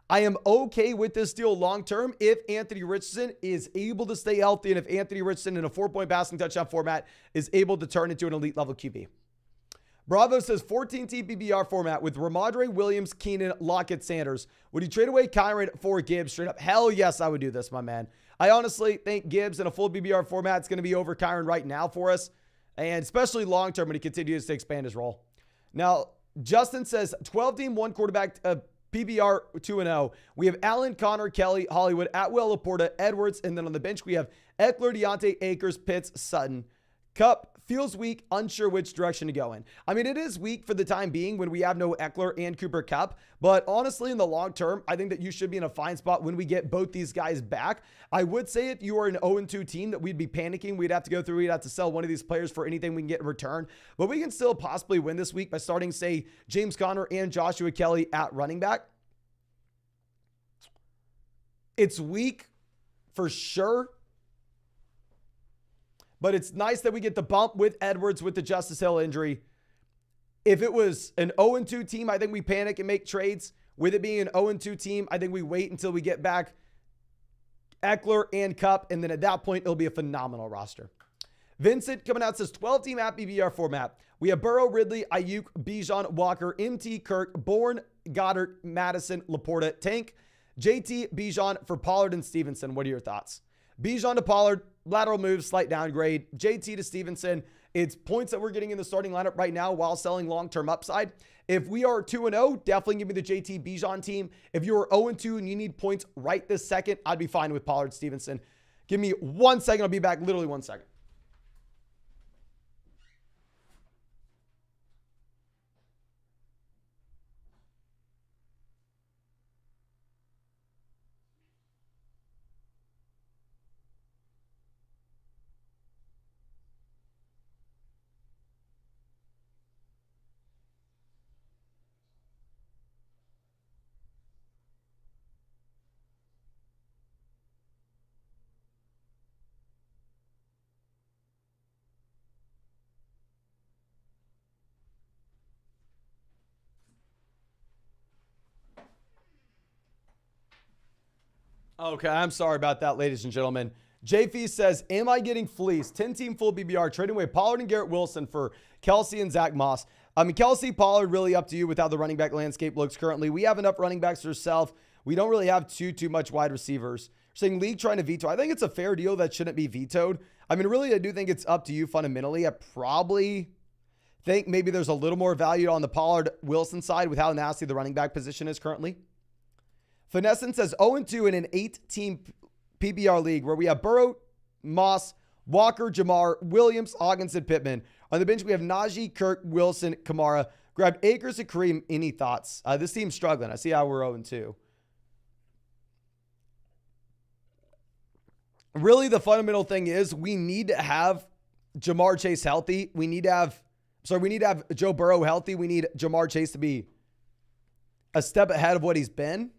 I am okay with this deal long-term if Anthony Richardson is able to stay healthy and if Anthony Richardson in a 4-point passing touchdown format is able to turn into an elite level QB. Bravo says 14-team PBR format with Ramadre, Williams, Keenan, Lockett, Sanders. Would you trade away Kyron for Gibbs straight up? Hell yes, I would do this, my man. I honestly think Gibbs in a full PBR format is going to be over Kyron right now for us, and especially long-term when he continues to expand his role. Now, Justin says 12-team, 1 quarterback PBR 2-0. We have Allen, Connor, Kelly, Hollywood, Atwell, Laporta, Edwards, and then on the bench we have Eckler, Deontay, Akers, Pitts, Sutton. Cup feels weak, unsure which direction to go in. I mean, it is weak for the time being when we have no Eckler and Cooper Kupp, but honestly, in the long term, I think that you should be in a fine spot when we get both these guys back. I would say if you are an 0-2 team that we'd be panicking. We'd have to sell one of these players for anything we can get in return, but we can still possibly win this week by starting, say, James Conner and Joshua Kelly at running back. It's weak for sure, but it's nice that we get the bump with Edwards with the Justice Hill injury. If it was an 0-2 team, I think we panic and make trades. With it being an 0-2 team, I think we wait until we get back Eckler and Kupp, and then at that point, it'll be a phenomenal roster. Vincent coming out says 12-team at BBR format. We have Burrow, Ridley, Ayuk, Bijan, Walker, MT, Kirk, Bourne, Goddard, Madison, Laporta, Tank, JT, Bijan for Pollard and Stevenson. What are your thoughts? Bijan to Pollard, lateral move, slight downgrade. JT to Stevenson. It's points that we're getting in the starting lineup right now while selling long-term upside. If we are 2-0, definitely give me the JT Bijan team. If you're 0-2 and you need points right this second, I'd be fine with Pollard Stevenson. Give me 1 second. I'll be back literally 1 second. Okay, I'm sorry about that, ladies and gentlemen. JP says, am I getting fleeced? 10-team full BBR, trading away Pollard and Garrett Wilson for Kelsey and Zach Moss. I mean, Kelsey, Pollard, really up to you with how the running back landscape looks currently. We have enough running backs ourselves. We don't really have too much wide receivers. Saying league trying to veto. I think it's a fair deal that shouldn't be vetoed. I mean, really, I do think it's up to you fundamentally. I probably think maybe there's a little more value on the Pollard-Wilson side with how nasty the running back position is currently. Finescent says 0-2 in an 8-team PBR league where we have Burrow, Moss, Walker, Jamar, Williams, Hawkins, and Pittman. On the bench, we have Najee, Kirk, Wilson, Kamara. Grabbed Akers and Kareem. Any thoughts? This team's struggling. I see how we're 0-2. Really, the fundamental thing is we need to have Jamar Chase healthy. We need to have Joe Burrow healthy. We need Jamar Chase to be a step ahead of what he's been.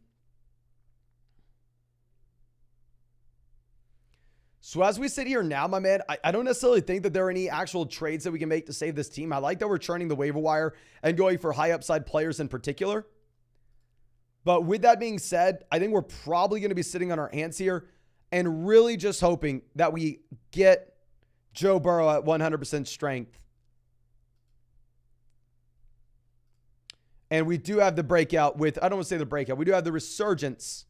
So as we sit here now, my man, I don't necessarily think that there are any actual trades that we can make to save this team. I like that we're churning the waiver wire and going for high upside players in particular. But with that being said, I think we're probably going to be sitting on our hands here and really just hoping that we get Joe Burrow at 100% strength. And we do have the breakout with, I don't want to say the breakout, we do have the resurgence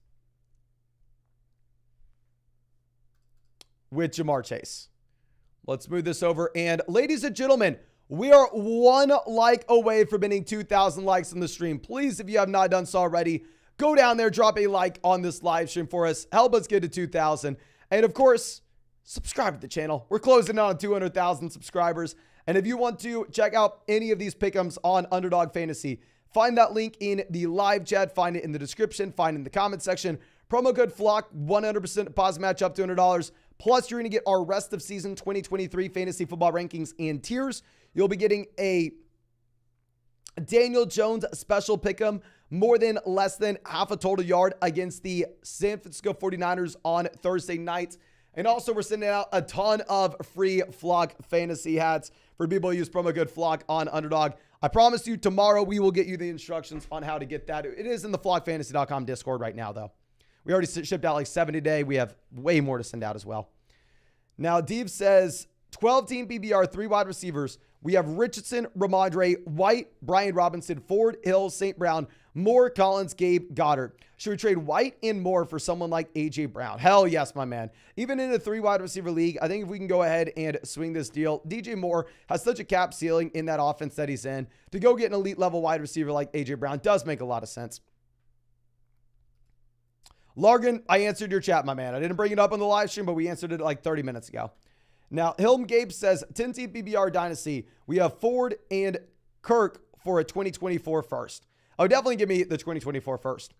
with Jamar Chase. Let's move this over. And ladies and gentlemen, we are 1 like away from hitting 2,000 likes on the stream. Please, if you have not done so already, go down there, drop a like on this live stream for us. Help us get to 2,000. And of course, subscribe to the channel. We're closing on 200,000 subscribers. And if you want to check out any of these pick'ems on Underdog Fantasy, find that link in the live chat. Find it in the description. Find it in the comment section. Promo code FLOCK, 100% deposit match up to $200. Plus, you're going to get our rest of season 2023 fantasy football rankings and tiers. You'll be getting a Daniel Jones special pick'em, more than less than half a total yard against the San Francisco 49ers on Thursday night. And also, we're sending out a ton of free Flock fantasy hats for people who use promo code FLOCK on Underdog. I promise you, tomorrow we will get you the instructions on how to get that. It is in the flockfantasy.com Discord right now, though. We already shipped out like 7 today. We have way more to send out as well. Now, Deeb says 12-team PBR, 3 wide receivers. We have Richardson, Ramondre, White, Brian Robinson, Ford, Hill, St. Brown, Moore, Collins, Gabe, Goddard. Should we trade White and Moore for someone like A.J. Brown? Hell yes, my man. Even in a 3 wide receiver league, I think if we can go ahead and swing this deal, DJ Moore has such a cap ceiling in that offense that he's in. To go get an elite level wide receiver like A.J. Brown does make a lot of sense. Largan, I answered your chat, my man. I didn't bring it up on the live stream, but we answered it like 30 minutes ago. Now, Hilm Gabe says, 10-team PBR Dynasty. We have Ford and Kirk for a 2024 first. Oh, definitely give me the 2024 first.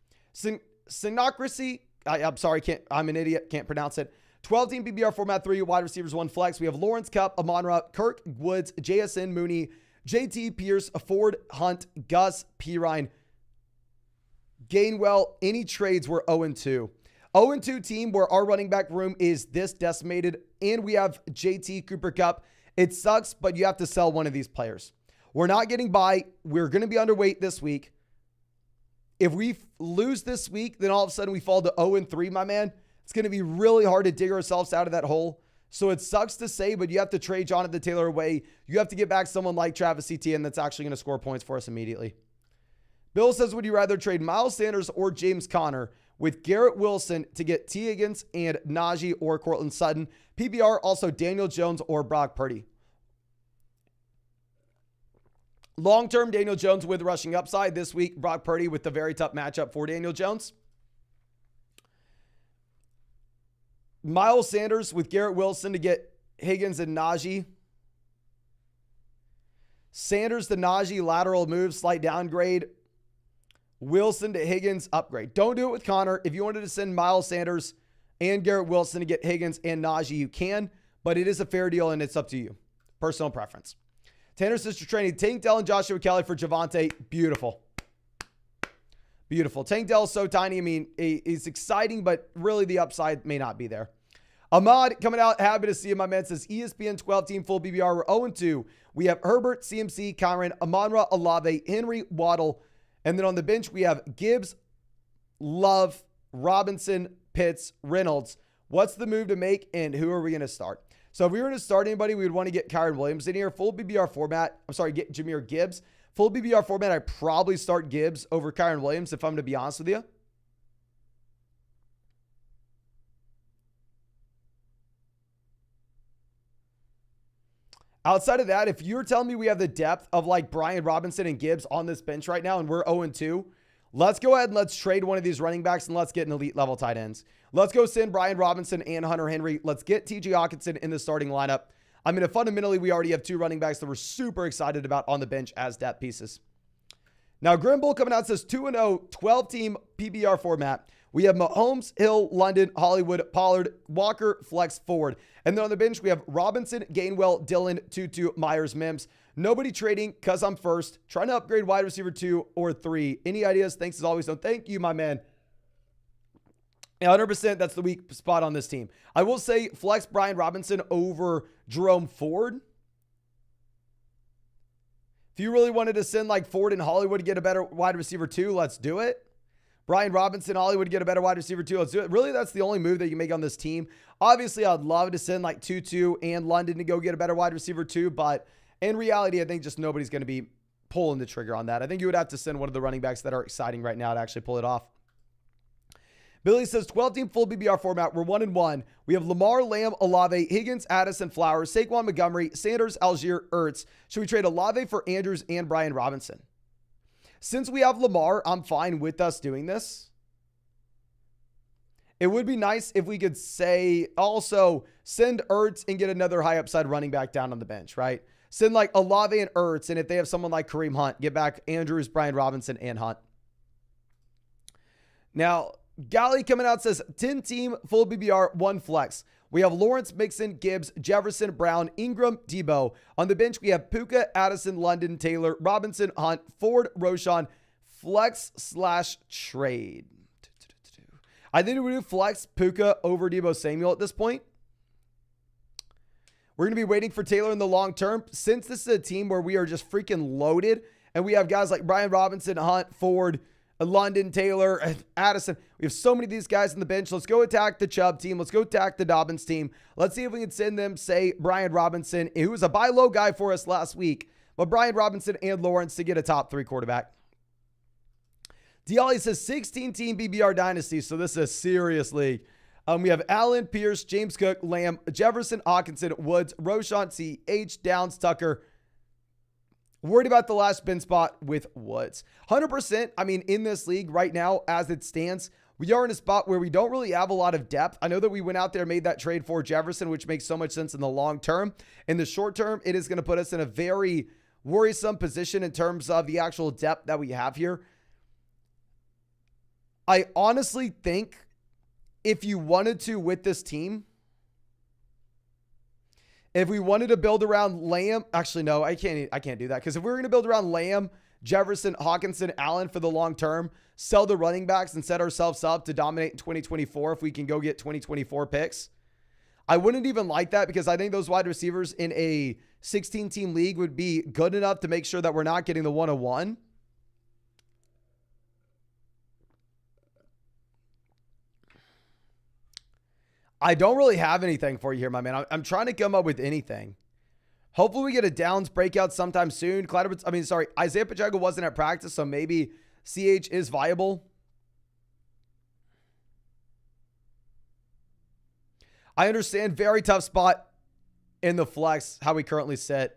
Synocracy, I'm sorry, I'm an idiot, can't pronounce it. 12-team PBR format, 3 wide receivers, 1 flex. We have Lawrence, Cup, Amon-Ra, Kirk, Woods, JSN, Mooney, JT, Pierce, Ford, Hunt, Gus, Pirine, Gainwell. Any trades were 0-2. 0-2 team where our running back room is this decimated, and we have JT, Cooper Kupp. It sucks, but you have to sell one of these players. We're not getting by. We're going to be underweight this week. If we lose this week, then all of a sudden we fall to 0-3, my man. It's going to be really hard to dig ourselves out of that hole. So it sucks to say, but you have to trade Jonathan Taylor away. You have to get back someone like Travis Etienne that's actually going to score points for us immediately. Bill says, would you rather trade Miles Sanders or James Conner with Garrett Wilson to get T. Higgins and Najee or Cortland Sutton? PBR, also Daniel Jones or Brock Purdy. Long-term, Daniel Jones with rushing upside. This week, Brock Purdy with the very tough matchup for Daniel Jones. Miles Sanders with Garrett Wilson to get Higgins and Najee. Sanders to Najee, lateral move, slight downgrade. Wilson to Higgins, upgrade. Don't do it with Connor. If you wanted to send Miles Sanders and Garrett Wilson to get Higgins and Najee, you can, but it is a fair deal and it's up to you. Personal preference. Tanner Sister Training, Tank Dell and Joshua Kelly for Javonte. Beautiful. Beautiful. Tank Dell is so tiny. I mean, it's exciting, but really the upside may not be there. Ahmad coming out. Happy to see him. My man says ESPN 12-team full BBR. We're 0-2. We have Herbert, CMC, Kyron, Amon-Ra, Olave, Henry, Waddle. And then on the bench, we have Gibbs, Love, Robinson, Pitts, Reynolds. What's the move to make, and who are we going to start? So if we were going to start anybody, we would want to get Kyren Williams in here. Full BBR format. I'm sorry, get Jahmyr Gibbs. Full BBR format, I'd probably start Gibbs over Kyren Williams, if I'm going to be honest with you. Outside of that, if you're telling me we have the depth of like Brian Robinson and Gibbs on this bench right now and we're 0-2, let's go ahead and let's trade one of these running backs and let's get an elite level tight ends. Let's go send Brian Robinson and Hunter Henry. Let's get TJ Hawkinson in the starting lineup. I mean, fundamentally, we already have 2 running backs that we're super excited about on the bench as depth pieces. Now, Grimble coming out says 2-0, 12-team PBR format. We have Mahomes, Hill, London, Hollywood, Pollard, Walker, flex forward. And then on the bench, we have Robinson, Gainwell, Dillon, Tutu, Myers, Mims. Nobody trading because I'm first. Trying to upgrade wide receiver 2 or 3. Any ideas? Thanks as always. No, thank you, my man. 100%, that's the weak spot on this team. I will say flex Brian Robinson over Jerome Ford. If you really wanted to send like Ford and Hollywood to get a better wide receiver 2, let's do it. Brian Robinson, Hollywood, get a better wide receiver 2. Let's do it. Really, that's the only move that you make on this team. Obviously, I'd love to send like Tutu and London to go get a better wide receiver 2, but in reality, I think just nobody's going to be pulling the trigger on that. I think you would have to send one of the running backs that are exciting right now to actually pull it off. Billy says 12-team full BBR format. We're 1-1. We have Lamar, Lamb, Olave, Higgins, Addison, Flowers, Saquon Montgomery, Sanders, Algier, Ertz. Should we trade Olave for Andrews and Brian Robinson? Since we have Lamar, I'm fine with us doing this. It would be nice if we could say also send Ertz and get another high upside running back down on the bench, right? Send like Olave and Ertz, and if they have someone like Kareem Hunt, get back Andrews, Brian Robinson, and Hunt. Now, Galley coming out says 10-team full BBR, 1 flex. We have Lawrence, Mixon, Gibbs, Jefferson, Brown, Ingram, Debo. On the bench, we have Puka, Addison, London, Taylor, Robinson, Hunt, Ford, Roshan, flex/trade. I think we do flex Puka over Debo Samuel at this point. We're going to be waiting for Taylor in the long term. Since this is a team where we are just freaking loaded and we have guys like Brian Robinson, Hunt, Ford, London, Taylor, Addison. We have so many of these guys on the bench. Let's go attack the Chubb team. Let's go attack the Dobbins team. Let's see if we can send them, say, Brian Robinson, who was a buy low guy for us last week, but Brian Robinson and Lawrence to get a top 3 quarterback. Dialli says 16-team BBR Dynasty, so this is a serious league. We have Allen, Pierce, James Cook, Lamb, Jefferson, Hawkinson, Woods, Roshan, C.H., Downs, Tucker. Worried about the last bin spot with Woods. 100%, I mean, in this league right now, as it stands, we are in a spot where we don't really have a lot of depth. I know that we went out there and made that trade for Jefferson, which makes so much sense in the long term. In the short term, it is going to put us in a very worrisome position in terms of the actual depth that we have here. I honestly think if you wanted to with this team, if we wanted to build around Lamb, actually, no, I can't do that. Because if we were going to build around Lamb, Jefferson, Hawkinson, Allen for the long term, sell the running backs and set ourselves up to dominate in 2024 if we can go get 2024 picks, I wouldn't even like that because I think those wide receivers in a 16-team league would be good enough to make sure that we're not getting the 101. I don't really have anything for you here, my man. I'm trying to come up with anything. Hopefully we get a Downs breakout sometime soon. Isaiah Pacheco wasn't at practice, so maybe CH is viable. I understand, very tough spot in the flex, how we currently sit.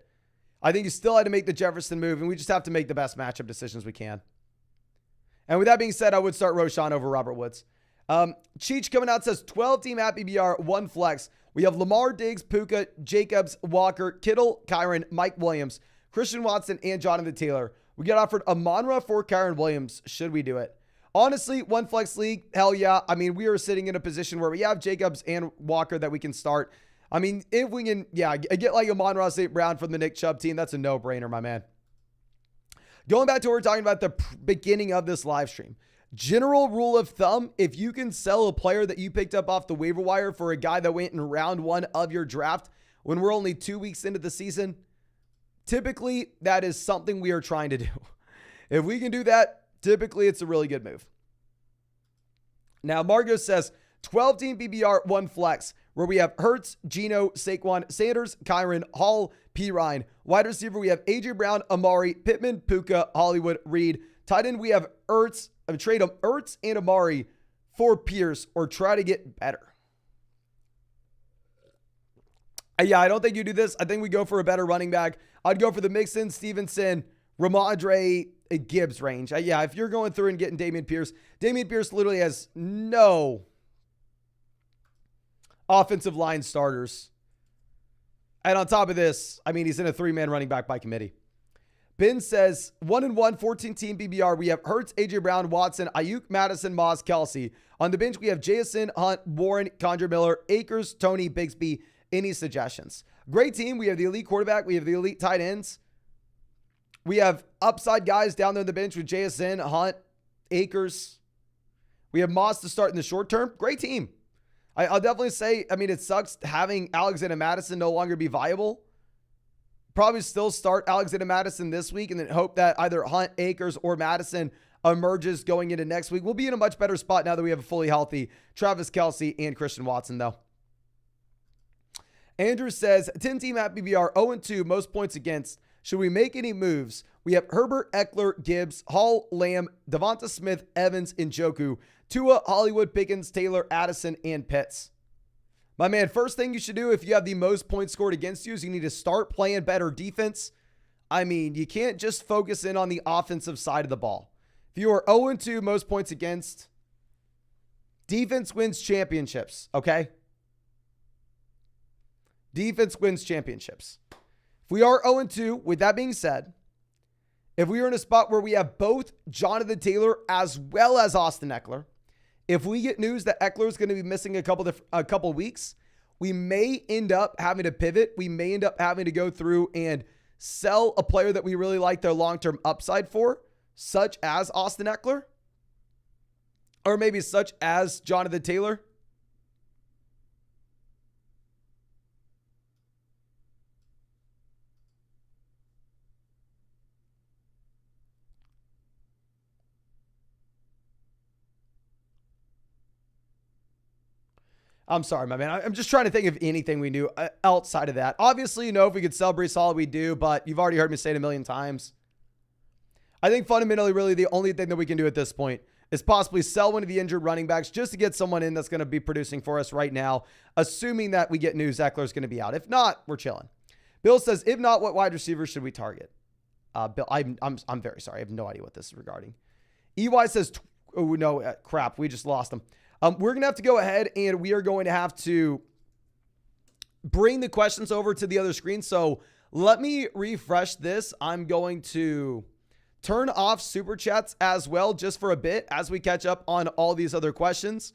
I think you still had to make the Jefferson move, and we just have to make the best matchup decisions we can. And with that being said, I would start Roshan over Robert Woods. Cheech coming out says 12-team at BBR, 1 flex. We have Lamar, Diggs, Puka, Jacobs, Walker, Kittle, Kyron, Mike Williams, Christian Watson, and Jonathan Taylor. We got offered Amon-Ra for Kyron Williams. Should we do it? Honestly, 1 flex league, hell yeah. I mean, we are sitting in a position where we have Jacobs and Walker that we can start. I mean, if we can, get like Amon-Ra St. Brown from the Nick Chubb team, that's a no-brainer, my man. Going back to what we're talking about at the beginning of this live stream. General rule of thumb, if you can sell a player that you picked up off the waiver wire for a guy that went in round 1 of your draft when we're only 2 weeks into the season, typically that is something we are trying to do. If we can do that, typically it's a really good move. Now, Margot says 12-team PPR, 1 flex, where we have Hurts, Geno, Saquon, Sanders, Kyron, Hall, P. Ryan. Wide receiver, we have A.J. Brown, Amari, Pittman, Puka, Hollywood, Reed. Tight end, we have Ertz. I would trade Ertz and Amari for Pierce or try to get better. Yeah, I don't think you do this. I think we go for a better running back. I'd go for the Mixon, Stevenson, Ramondre, Gibbs range. Yeah, if you're going through and getting Dameon Pierce literally has no offensive line starters. And on top of this, I mean, he's in a 3-man running back by committee. Ben says, 1-1, 14-team PBR. We have Hurts, A.J. Brown, Watson, Ayuk, Madison, Moss, Kelsey. On the bench, we have Jason, Hunt, Warren, Condra Miller, Akers, Tony, Bigsby. Any suggestions? Great team. We have the elite quarterback. We have the elite tight ends. We have upside guys down there on the bench with JSN, Hunt, Akers. We have Moss to start in the short term. Great team. I'll definitely say, I mean, it sucks having Alexander Madison no longer be viable. Probably still start Alexander Madison this week and then hope that either Hunt, Akers, or Madison emerges going into next week. We'll be in a much better spot now that we have a fully healthy Travis Kelce and Christian Watson, though. Andrew says, 10-team at PBR, 0-2, most points against. Should we make any moves? We have Herbert, Eckler, Gibbs, Hall, Lamb, Devonta Smith, Evans, and Njoku, Tua, Hollywood, Pickens, Taylor, Addison, and Pitts. My man, first thing you should do if you have the most points scored against you is you need to start playing better defense. I mean, you can't just focus in on the offensive side of the ball. If you are 0-2, most points against, defense wins championships, okay? Defense wins championships. If we are 0-2, with that being said, if we are in a spot where we have both Jonathan Taylor as well as Austin Eckler, if we get news that Eckler is going to be missing a couple weeks, we may end up having to pivot. We may end up having to go through and sell a player that we really like their long-term upside for, such as Austin Eckler, or maybe such as Jonathan Taylor. I'm sorry, my man. I'm just trying to think of anything we knew outside of that. Obviously, if we could sell Breece Hall, we do, but you've already heard me say it a million times. I think fundamentally, really, the only thing that we can do at this point is possibly sell one of the injured running backs just to get someone in that's going to be producing for us right now, assuming that we get news Eckler's going to be out. If not, we're chilling. Bill says, if not, what wide receiver should we target? Bill, I'm very sorry. I have no idea what this is regarding. EY says, oh, no, crap. We just lost him. We're going to have to go ahead and we are going to have to bring the questions over to the other screen. So let me refresh this. I'm going to turn off super chats as well just for a bit as we catch up on all these other questions.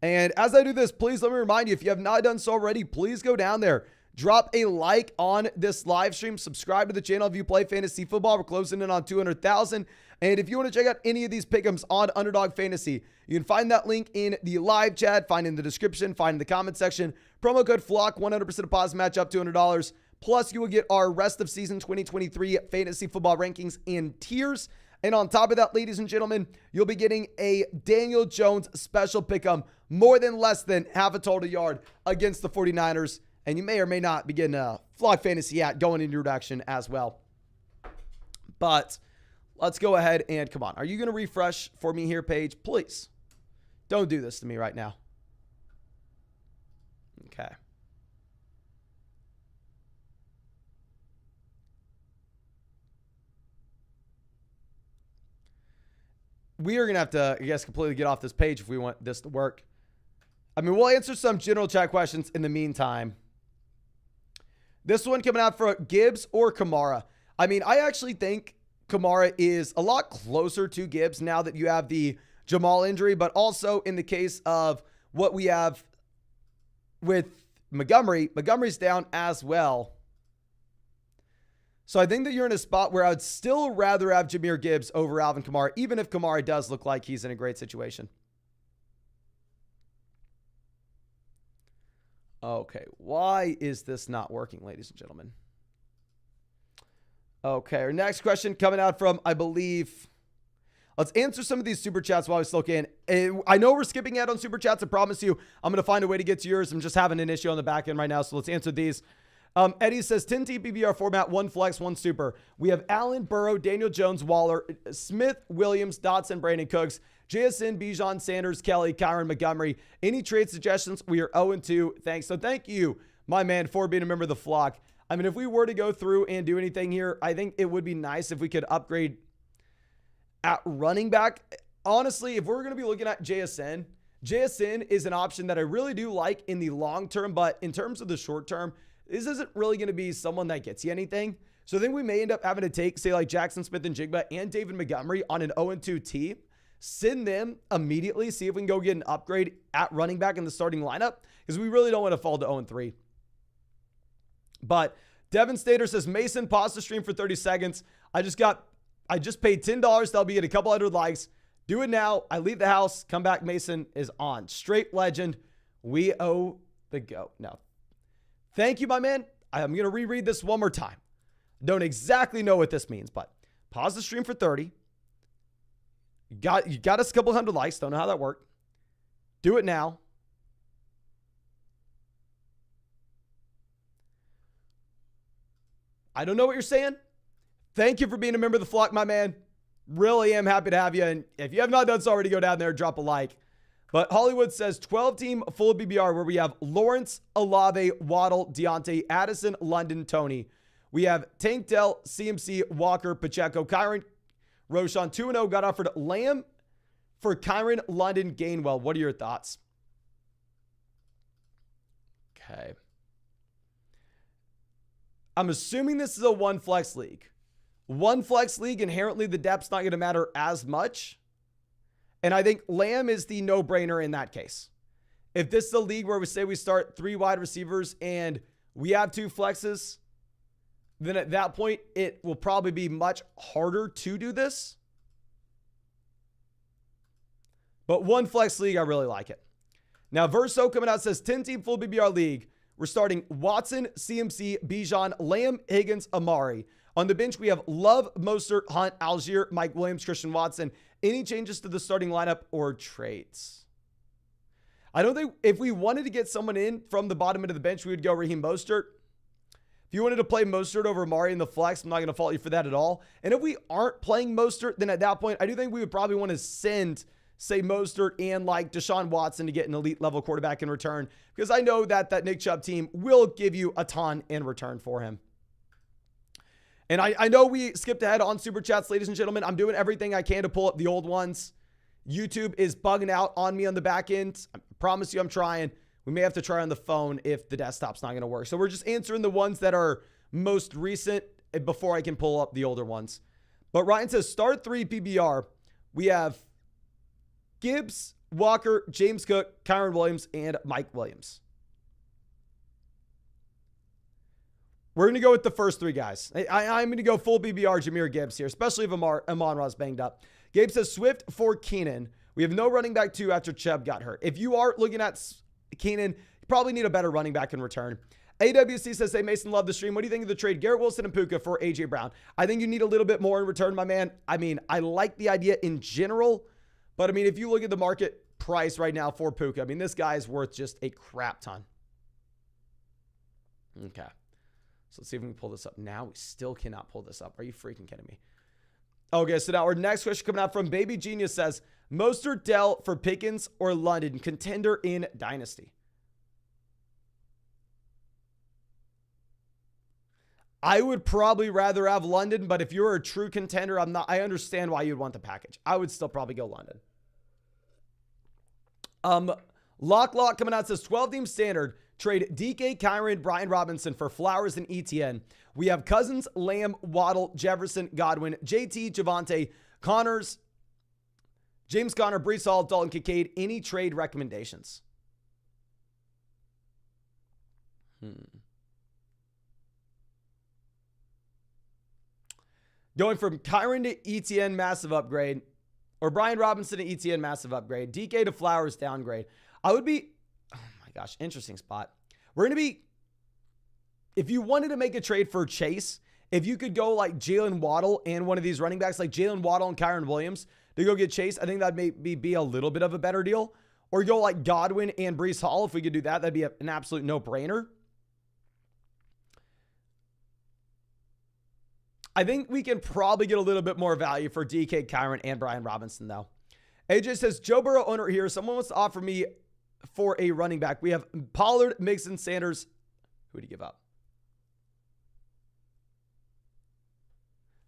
And as I do this, please let me remind you, if you have not done so already, please go down there. Drop a like on this live stream. Subscribe to the channel if you play fantasy football. We're closing in on 200,000. And if you want to check out any of these pick'ems on Underdog Fantasy, you can find that link in the live chat, find in the description, find in the comment section. Promo code FLOCK, 100% deposit match up $200. Plus, you will get our rest of season 2023 fantasy football rankings in tiers. And on top of that, ladies and gentlemen, you'll be getting a Daniel Jones special pick'em, more than less than half a total yard against the 49ers. And you may or may not be getting a Flock Fantasy at going into introduction as well. But let's go ahead and come on. Are you going to refresh for me here, Paige? Please. Don't do this to me right now. Okay. We are going to have to, I guess, completely get off this page if we want this to work. I mean, we'll answer some general chat questions in the meantime. This one coming out for Gibbs or Kamara. I mean, I actually think Kamara is a lot closer to Gibbs now that you have the Jamal injury, but also in the case of what we have with Montgomery's down as well. So I think that you're in a spot where I would still rather have Jahmyr Gibbs over Alvin Kamara, even if Kamara does look like he's in a great situation. Okay, why is this not working, ladies and gentlemen? Okay, our next question coming out from, I believe, Let's answer some of these super chats while we still can. I know we're skipping out on super chats. I promise you, I'm going to find a way to get to yours. I'm just having an issue on the back end right now, so let's answer these. Eddie says 10 team PPR format, 1 flex, 1 super. We have Allen, Burrow, Daniel Jones, Waller, Smith, Williams, Dotson, Brandon Cooks, JSN, Bijan, Sanders, Kelly, Kyron, Montgomery. Any trade suggestions? We are 0-2. Thanks. So thank you, my man, for being a member of the flock. I mean, if we were to go through and do anything here, I think it would be nice if we could upgrade at running back. Honestly, if we're going to be looking at JSN is an option that I really do like in the long term, but in terms of the short term, this isn't really going to be someone that gets you anything. So I think we may end up having to take, say, like Jackson Smith and Jigba and David Montgomery on an 0-2 team, send them immediately, see if we can go get an upgrade at running back in the starting lineup, because we really don't want to fall to 0-3. But Devin Stater says, Mason, pause the stream for 30 seconds. I just paid $10. That'll be at a couple hundred likes. Do it now. I leave the house. Come back. Mason is on. Straight legend. We owe the go. No. Thank you, my man. I'm going to reread this one more time. Don't exactly know what this means, but pause the stream for 30. You got us a couple hundred likes. Don't know how that worked. Do it now. I don't know what you're saying. Thank you for being a member of the flock, my man. Really am happy to have you. And if you have not done so already, go down there, drop a like. But Hollywood says 12-team full BBR where we have Lawrence, Olave, Waddle, Deontay, Addison, London, Tony. We have Tank Dell, CMC, Walker, Pacheco, Kyron, Roshan. 2-0 got offered Lamb for Kyron, London, Gainwell. What are your thoughts? Okay. I'm assuming this is a 1 flex league. 1 flex league, inherently the depth's not going to matter as much. And I think Lamb is the no-brainer in that case. If this is a league where we say we start 3 wide receivers and we have 2 flexes, then at that point, it will probably be much harder to do this. But 1 flex league, I really like it. Now, Verso coming out says 10-team full BBR league. We're starting Watson, CMC, Bijan, Lamb, Higgins, Amari. On the bench, we have Love, Mostert, Hunt, Algier, Mike Williams, Christian Watson. Any changes to the starting lineup or trades? I don't think if we wanted to get someone in from the bottom end of the bench, we would go Raheem Mostert. If you wanted to play Mostert over Amari in the flex, I'm not going to fault you for that at all. And if we aren't playing Mostert, then at that point, I do think we would probably want to send, say, Mostert and like Deshaun Watson to get an elite level quarterback in return, because I know that Nick Chubb team will give you a ton in return for him. And I know we skipped ahead on Super Chats, ladies and gentlemen. I'm doing everything I can to pull up the old ones. YouTube is bugging out on me on the back end. I promise you I'm trying. We may have to try on the phone if the desktop's not going to work. So we're just answering the ones that are most recent before I can pull up the older ones. But Ryan says, start 3 PBR. We have Gibbs, Walker, James Cook, Kyron Williams, and Mike Williams. We're going to go with the first 3 guys. I'm going to go full BBR Jahmyr Gibbs here, especially if Amon-Ra's banged up. Gabe says Swift for Keenan. We have no running back 2 after Chubb got hurt. If you are looking at Keenan, you probably need a better running back in return. AWC says, hey, Mason, love the stream. What do you think of the trade Garrett Wilson and Puka for A.J. Brown? I think you need a little bit more in return, my man. I mean, I like the idea in general, but I mean, if you look at the market price right now for Puka, I mean, this guy is worth just a crap ton. Okay. So let's see if we can pull this up now. We still cannot pull this up. Are you freaking kidding me? Okay, so now our next question coming out from Baby Genius says, Mostert, Dell for Pickens or London, contender in Dynasty. I would probably rather have London, but if you're a true contender, I understand why you'd want the package. I would still probably go London. Lock coming out says 12-team standard. Trade DK, Kyron, Brian Robinson for Flowers and ETN. We have Cousins, Lamb, Waddle, Jefferson, Godwin, JT, Javonte, Connors, James Conner, Breece Hall, Dalton Kincaid. Any trade recommendations? Going from Kyron to ETN, massive upgrade. Or Brian Robinson to ETN, massive upgrade. DK to Flowers, downgrade. I would be... Gosh, interesting spot. We're going to be, if you wanted to make a trade for Chase, if you could go like Jalen Waddle and one of these running backs, like Jalen Waddle and Kyron Williams, to go get Chase. I think that'd maybe be a little bit of a better deal. Or go like Godwin and Breece Hall. If we could do that, that'd be an absolute no-brainer. I think we can probably get a little bit more value for DK, Kyron, and Brian Robinson, though. AJ says, Joe Burrow owner here. Someone wants to offer me for a running back. We have Pollard, Mixon, Sanders. Who would he give up?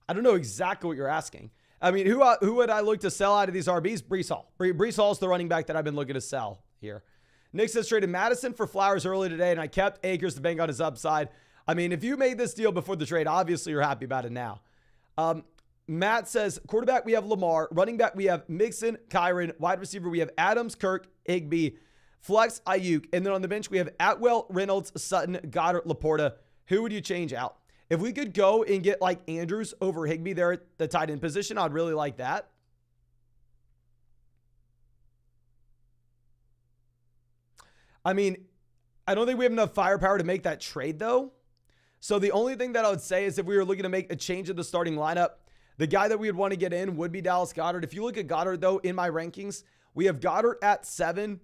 I don't know exactly what you're asking. I mean, who would I look to sell out of these RBs? Breece Hall. Breece Hall is the running back that I've been looking to sell here. Nick says, traded Madison for Flowers early today, and I kept Akers to bank on his upside. I mean, if you made this deal before the trade, obviously you're happy about it now. Matt says, quarterback, we have Lamar. Running back, we have Mixon, Kyron. Wide receiver, we have Adams, Kirk, Higbee, Flex, Ayuk. And then on the bench, we have Atwell, Reynolds, Sutton, Goddard, Laporta. Who would you change out? If we could go and get like Andrews over Higbee there at the tight end position, I'd really like that. I mean, I don't think we have enough firepower to make that trade, though. So the only thing that I would say is if we were looking to make a change in the starting lineup, the guy that we would want to get in would be Dallas Goedert. If you look at Goddard, though, in my rankings, we have Goddard at 7,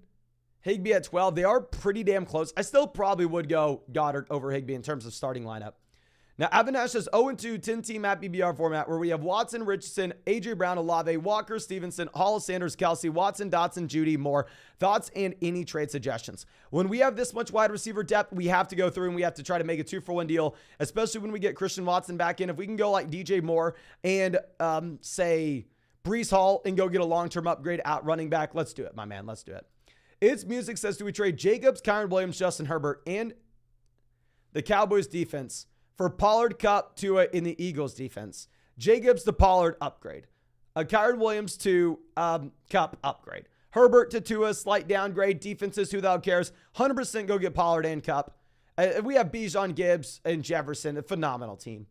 Higbee at 12. They are pretty damn close. I still probably would go Goddard over Higbee in terms of starting lineup. Now, Avinash says 0-2, 10-team at BBR format where we have Watson, Richardson, A.J. Brown, Olave, Walker, Stevenson, Hall, Sanders, Kelsey, Watson, Dotson, Judy, Moore. Thoughts and any trade suggestions? When we have this much wide receiver depth, we have to go through and we have to try to make a 2-for-1 deal, especially when we get Christian Watson back in. If we can go like DJ Moore and say Breece Hall and go get a long-term upgrade at running back, let's do it, my man. Let's do it. It's Music says, do we trade Jacobs, Kyron Williams, Justin Herbert, and the Cowboys defense for Pollard, Kupp, Tua in the Eagles defense? Jacobs to Pollard upgrade. Kyron Williams to Kupp upgrade. Herbert to Tua slight downgrade. Defenses, who the hell cares? 100% go get Pollard and Kupp. We have Bijan, Gibbs, and Jefferson. A phenomenal team.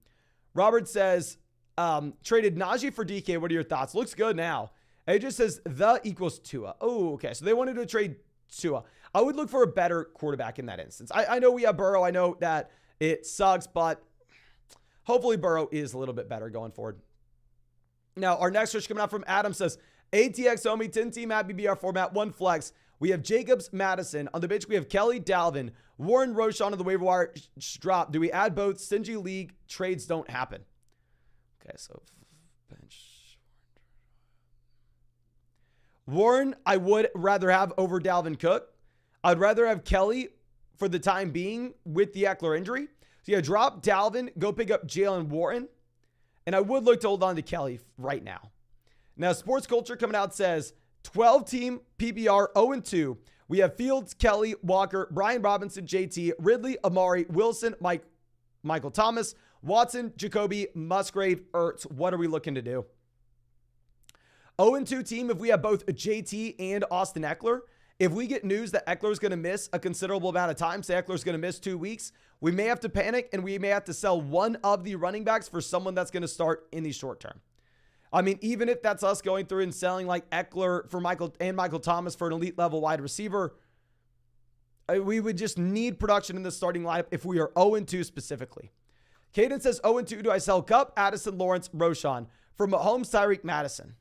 Robert says, traded Najee for DK. What are your thoughts? Looks good now. AJ says the equals Tua. Oh, okay. So they wanted to trade Tua. I would look for a better quarterback in that instance. I know we have Burrow. I know that it sucks, but hopefully Burrow is a little bit better going forward. Now, our next switch coming out from Adam says, ATX Omi, 10-team at BBR format, 1 flex. We have Jacobs, Madison. On the bench, we have Kelly, Dalvin, Warren, Roschon on the waiver wire drop. Do we add both? Stingy league trades don't happen. Okay, so bench. Warren, I would rather have over Dalvin Cook. I'd rather have Kelly for the time being with the Eckler injury. So yeah, drop Dalvin, go pick up Jalen Warren. And I would look to hold on to Kelly right now. Now, Sports Culture coming out says 12-team PPR 0-2. We have Fields, Kelly, Walker, Brian Robinson, JT, Ridley, Amari, Wilson, Michael Thomas, Watson, Jacoby, Musgrave, Ertz. What are we looking to do? 0-2 team if we have both JT and Austin Eckler. If we get news that Eckler's going to miss a considerable amount of time, say Eckler's going to miss 2 weeks, we may have to panic and we may have to sell one of the running backs for someone that's going to start in the short term. I mean, even if that's us going through and selling like Eckler for Michael Thomas for an elite level wide receiver, we would just need production in the starting lineup if we are 0-2 specifically. Caden says 0-2. Do I sell Kupp, Addison, Lawrence, Roschon for Mahomes, Tyreek, Madison?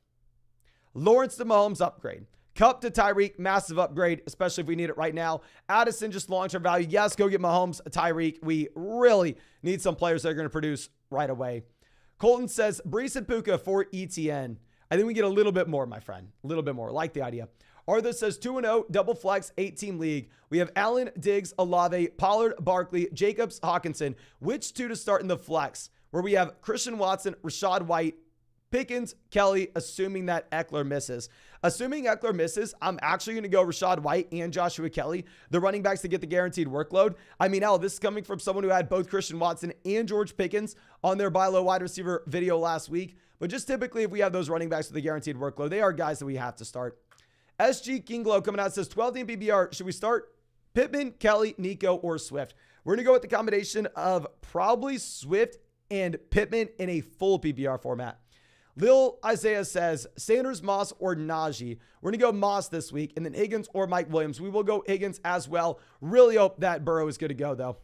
Lawrence to Mahomes upgrade. Kupp to Tyreek, massive upgrade, especially if we need it right now. Addison, just long-term value. Yes, go get Mahomes, Tyreek. We really need some players that are going to produce right away. Colton says, Breece and Puka for ETN. I think we get a little bit more, my friend. A little bit more. Like the idea. Arthur says 2-0, double flex, 8-team league. We have Allen, Diggs, Olave, Pollard, Barkley, Jacobs, Hawkinson. Which 2 to start in the flex? Where we have Christian Watson, Rashad White, Pickens, Kelly, assuming that Eckler misses. Assuming Eckler misses, I'm actually going to go Rashad White and Joshua Kelly, the running backs to get the guaranteed workload. I mean, hell, this is coming from someone who had both Christian Watson and George Pickens on their buy low wide receiver video last week. But just typically, if we have those running backs with the guaranteed workload, they are guys that we have to start. SG Kinglow coming out says 12-team PPR. Should we start Pittman, Kelly, Nico, or Swift? We're going to go with the combination of probably Swift and Pittman in a full PPR format. Lil Isaiah says Sanders, Moss, or Najee. We're going to go Moss this week, and then Higgins or Mike Williams. We will go Higgins as well. Really hope that Burrow is good to go, though.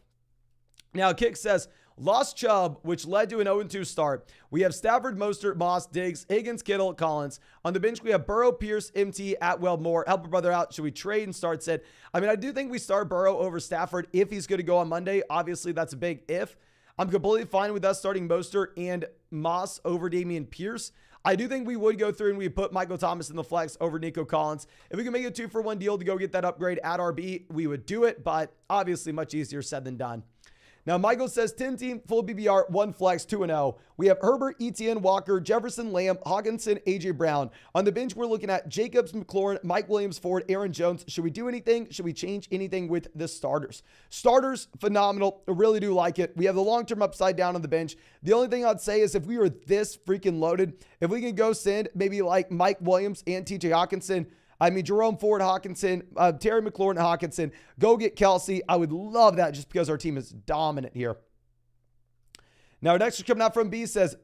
Now, Kick says, lost Chubb, which led to an 0-2 start. We have Stafford, Mostert, Moss, Diggs, Higgins, Kittle, Collins. On the bench, we have Burrow, Pierce, MT, Atwell, Moore. Help a brother out. Should we trade and start Sid? I mean, I do think we start Burrow over Stafford if he's going to go on Monday. Obviously, that's a big if. I'm completely fine with us starting Mostert and Moss over Damian Pierce. I do think we would go through and we put Michael Thomas in the flex over Nico Collins. If we can make a 2-for-1 deal to go get that upgrade at RB, we would do it, but obviously much easier said than done. Now, Michael says 10 team, full BBR, 1 flex, 2-0. We have Herbert, Etienne, Walker, Jefferson, Lamb, Hawkinson, A.J. Brown. On the bench, we're looking at Jacobs, McLaurin, Mike Williams, Ford, Aaron Jones. Should we do anything? Should we change anything with the starters? Starters, phenomenal. I really do like it. We have the long-term upside down on the bench. The only thing I'd say is if we were this freaking loaded, if we could go send maybe like Mike Williams and TJ Hawkinson, Jerome Ford, Hawkinson, Terry McLaurin, Hawkinson, go get Kelsey. I would love that just because our team is dominant here. Now, our next is coming out from B says,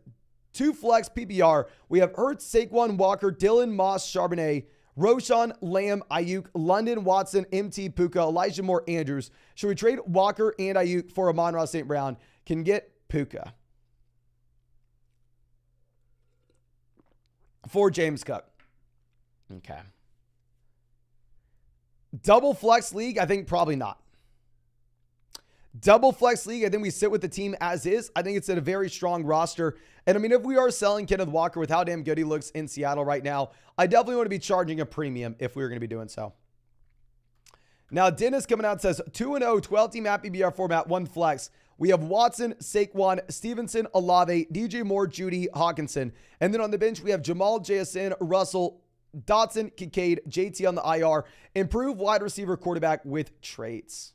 2 flex PPR. We have Ertz, Saquon, Walker, Dylan, Moss, Charbonnet, Roshan, Lamb, Ayuk, London, Watson, MT, Puka, Elijah Moore, Andrews. Should we trade Walker and Ayuk for Amon-Ra St. Brown? Can get Puka for James Cook. Okay. Double flex league, I think probably not. Double flex league, I think we sit with the team as is. I think it's at a very strong roster. And I mean, if we are selling Kenneth Walker with how damn good he looks in Seattle right now, I definitely want to be charging a premium if we were going to be doing so. Now, Dennis coming out and says 2-0, 12-team app BBR format, 1 flex. We have Watson, Saquon, Stevenson, Olave, DJ Moore, Judy, Hawkinson. And then on the bench, we have Jamal, JSN, Russell, Dotson, Kincaid, JT on the IR. Improve wide receiver quarterback with traits.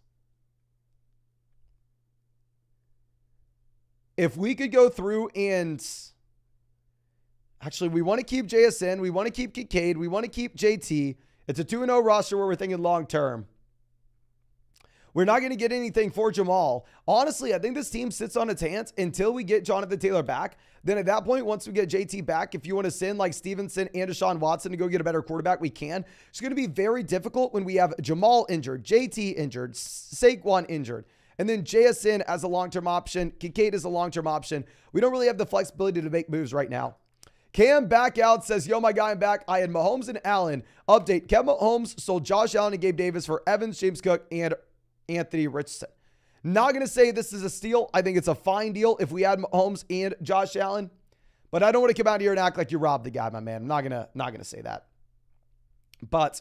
If we could go through and actually, we want to keep JSN, we want to keep Kincaid, we want to keep JT. It's a 2-0 roster where we're thinking long term. We're not going to get anything for Jamal. Honestly, I think this team sits on its hands until we get Jonathan Taylor back. Then at that point, once we get JT back, if you want to send like Stevenson and Deshaun Watson to go get a better quarterback, we can. It's going to be very difficult when we have Jamal injured, JT injured, Saquon injured, and then JSN as a long-term option. Kincaid is a long-term option. We don't really have the flexibility to make moves right now. Cam back out says, yo, my guy, I'm back. I had Mahomes and Allen. Update. Kevin Mahomes sold Josh Allen and Gabe Davis for Evans, James Cook, and Anthony Richardson. Not going to say this is a steal. I think it's a fine deal if we add Mahomes and Josh Allen, but I don't want to come out here and act like you robbed the guy, my man. I'm not going to say that. But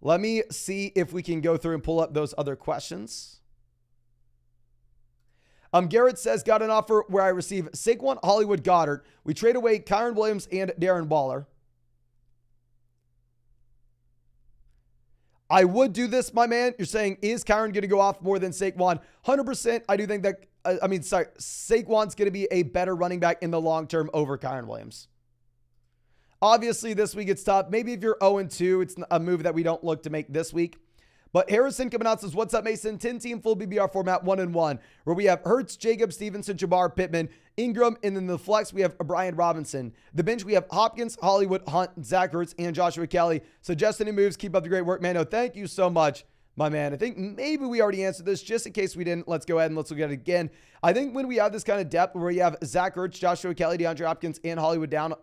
let me see if we can go through and pull up those other questions. Garrett says, got an offer where I receive Saquon, Hollywood, Goddard. We trade away Kyron Williams and Darren Waller. I would do this, my man. You're saying, is Kyron going to go off more than Saquon? 100%. I do think that, Saquon's going to be a better running back in the long term over Kyron Williams. Obviously, this week it's tough. Maybe if you're 0-2, it's a move that we don't look to make this week. But Harrison coming out says, what's up, Mason? 10-team full BBR format, 1-1, where we have Hurts, Jacobs, Stevenson, Jabbar, Pittman, Ingram, and then the flex, we have Brian Robinson. The bench, we have Hopkins, Hollywood, Hunt, Zach Ertz, and Joshua Kelly. Suggest any moves. Keep up the great work, man. No, thank you so much, my man. I think maybe we already answered this. Just in case we didn't, let's go ahead and let's look at it again. I think when we have this kind of depth where you have Zach Ertz, Joshua Kelly, DeAndre Hopkins, and Hollywood down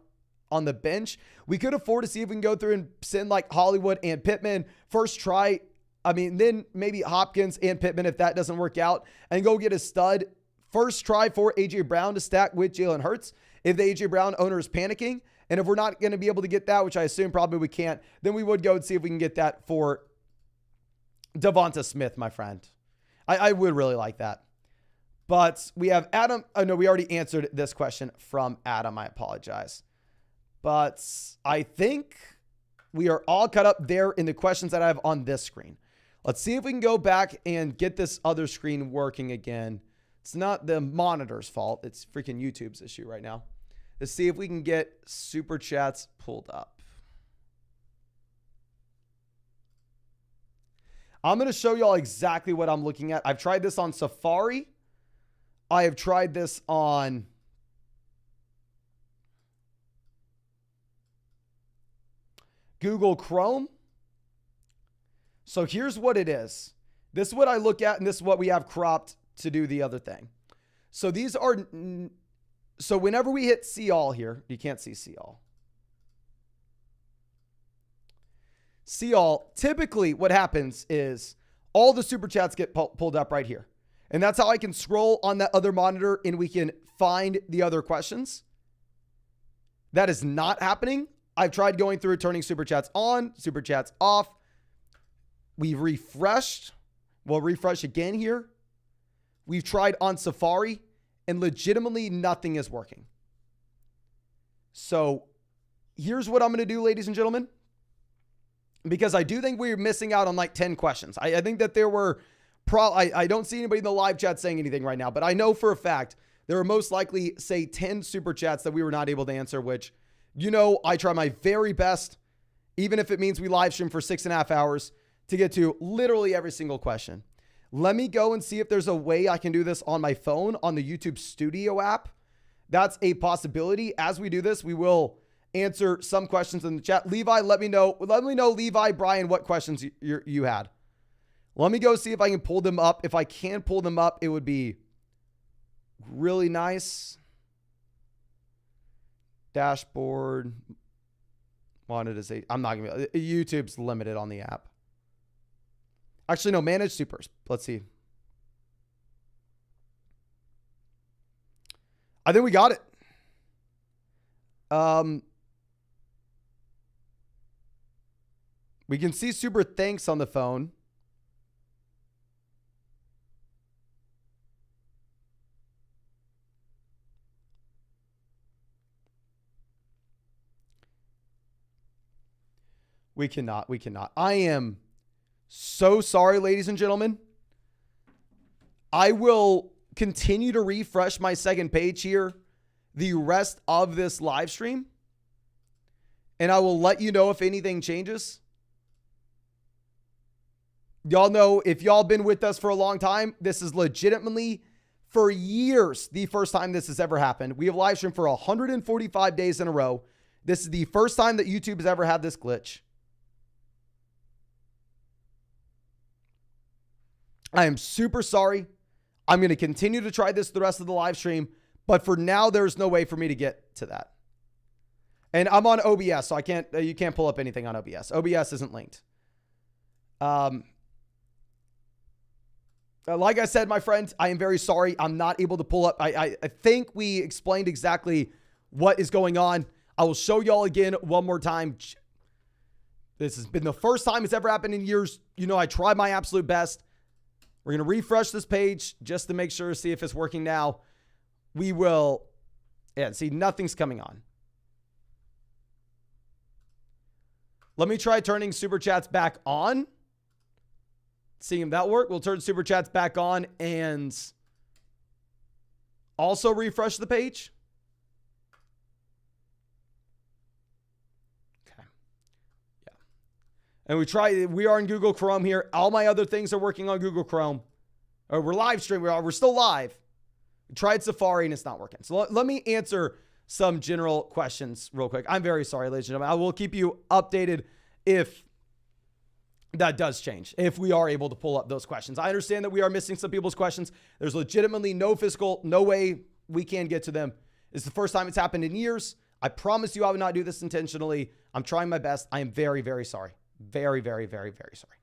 on the bench, we could afford to see if we can go through and send like Hollywood and Pittman first try. Then maybe Hopkins and Pittman if that doesn't work out, and go get a stud first try for A.J. Brown to stack with Jalen Hurts if the A.J. Brown owner is panicking. And if we're not going to be able to get that, which I assume probably we can't, then we would go and see if we can get that for Devonta Smith, my friend. I would really like that. But we have Adam. Oh, no, we already answered this question from Adam. I apologize. But I think we are all cut up there in the questions that I have on this screen. Let's see if we can go back and get this other screen working again. It's not the monitor's fault. It's freaking YouTube's issue right now. Let's see if we can get super chats pulled up. I'm going to show y'all exactly what I'm looking at. I've tried this on Safari. I have tried this on Google Chrome. So here's what it is. This is what I look at, and this is what we have cropped to do the other thing. So these are, so whenever we hit see all here, you can't see all. See all, typically what happens is all the super chats get pulled up right here. And that's how I can scroll on that other monitor and we can find the other questions. That is not happening. I've tried going through, turning super chats on, super chats off. We've refreshed. We'll refresh again here. We've tried on Safari and legitimately nothing is working. So here's what I'm going to do, ladies and gentlemen, because I do think we're missing out on like 10 questions. I think that there were I don't see anybody in the live chat saying anything right now, but I know for a fact there are most likely, say, 10 super chats that we were not able to answer, which, you know, I try my very best, even if it means we live stream for 6.5 hours, to get to literally every single question. Let me go and see if there's a way I can do this on my phone on the YouTube Studio app. That's a possibility. As we do this, we will answer some questions in the chat. Levi, let me know, Levi, Brian, what questions you had. Let me go see if I can pull them up. If I can pull them up, it would be really nice. Dashboard. Monetization. I'm not going to be. YouTube's limited on the app. Actually, no, manage supers. Let's see. I think we got it. We can see super thanks on the phone. We cannot. I am so sorry, ladies and gentlemen. I will continue to refresh my second page here the rest of this live stream, and I will let you know if anything changes. Y'all know, if y'all been with us for a long time, this is legitimately, for years, the first time this has ever happened. We have live streamed for 145 days in a row. This is the first time that YouTube has ever had this glitch. I am super sorry. I'm going to continue to try this the rest of the live stream, but for now, there's no way for me to get to that. And I'm on OBS, so you can't pull up anything on OBS. OBS isn't linked. Like I said, my friend, I am very sorry. I'm not able to pull up. I think we explained exactly what is going on. I will show y'all again one more time. This has been the first time it's ever happened in years. You know, I tried my absolute best. We're going to refresh this page just to make sure, see if it's working now. We will, see, nothing's coming on. Let me try turning super chats back on. Seeing if that work. We'll turn super chats back on and also refresh the page. Okay. Yeah. And we are in Google Chrome here. All my other things are working on Google Chrome. We're live streaming. We're still live. We tried Safari and it's not working. So let me answer some general questions real quick. I'm very sorry, ladies and gentlemen. I will keep you updated if that does change, if we are able to pull up those questions. I understand that we are missing some people's questions. There's legitimately no way we can get to them. It's the first time it's happened in years. I promise you I would not do this intentionally. I'm trying my best. I am very, very sorry. Very, very, very, very sorry.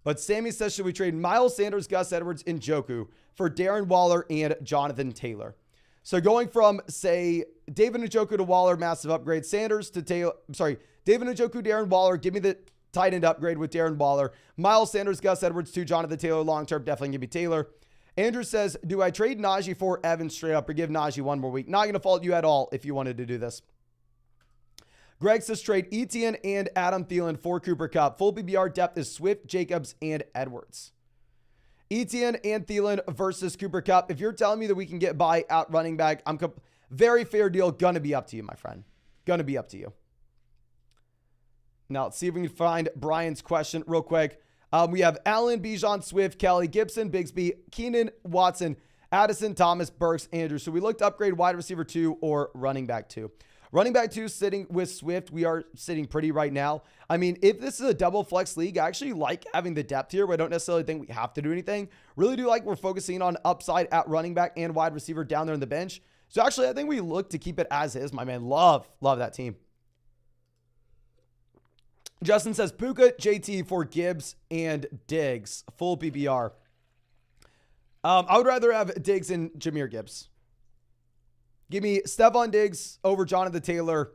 But Sammy says, should we trade Miles Sanders, Gus Edwards, and Njoku for Darren Waller and Jonathan Taylor? So going from, say, David Njoku to Waller, massive upgrade. Sanders to Taylor. David Njoku, Darren Waller. Give me the tight end upgrade with Darren Waller. Miles Sanders, Gus Edwards to Jonathan Taylor. Long-term, definitely give me Taylor. Andrew says, do I trade Najee for Evans straight up or give Najee one more week? Not going to fault you at all if you wanted to do this. Greg says, trade Etienne and Adam Thielen for Cooper Kupp. Full PPR depth is Swift, Jacobs, and Edwards. Etienne and Thielen versus Cooper Kupp. If you're telling me that we can get by at running back, very fair deal. Gonna be up to you, my friend. Gonna be up to you. Now, let's see if we can find Brian's question real quick. We have Allen, Bijan, Swift, Kelly, Gibson, Bigsby, Keenan, Watson, Addison, Thomas, Burks, Andrews. So we looked to upgrade wide receiver 2 or running back 2. Running back 2 sitting with Swift. We are sitting pretty right now. I mean, if this is a double flex league, I actually like having the depth here, but I don't necessarily think we have to do anything. Really do like we're focusing on upside at running back and wide receiver down there in the bench. So actually, I think we look to keep it as is, my man. Love that team. Justin says Puka, JT for Gibbs and Diggs. Full PPR. I would rather have Diggs and Jahmyr Gibbs. Give me Stephon Diggs over Jonathan Taylor.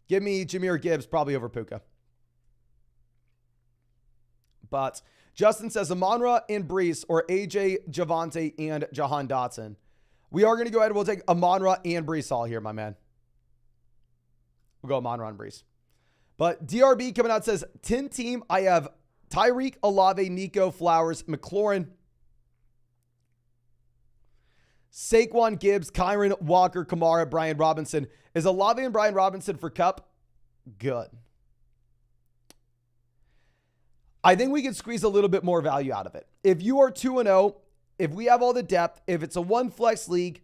Give me Jahmyr Gibbs probably over Puka. But Justin says Amon-Ra and Brees or AJ, Javonte, and Jahan Dotson. We are going to go ahead and we'll take Amon-Ra and Brees all here, my man. We'll go Amon-Ra and Brees. But DRB coming out says 10 team. I have Tyreek, Olave, Nico, Flowers, McLaurin, Saquon, Gibbs, Kyron, Walker, Kamara, Brian Robinson. Is Olave and Brian Robinson for Cup? Good. I think we can squeeze a little bit more value out of it. If you are 2-0, if we have all the depth, if it's a one flex league,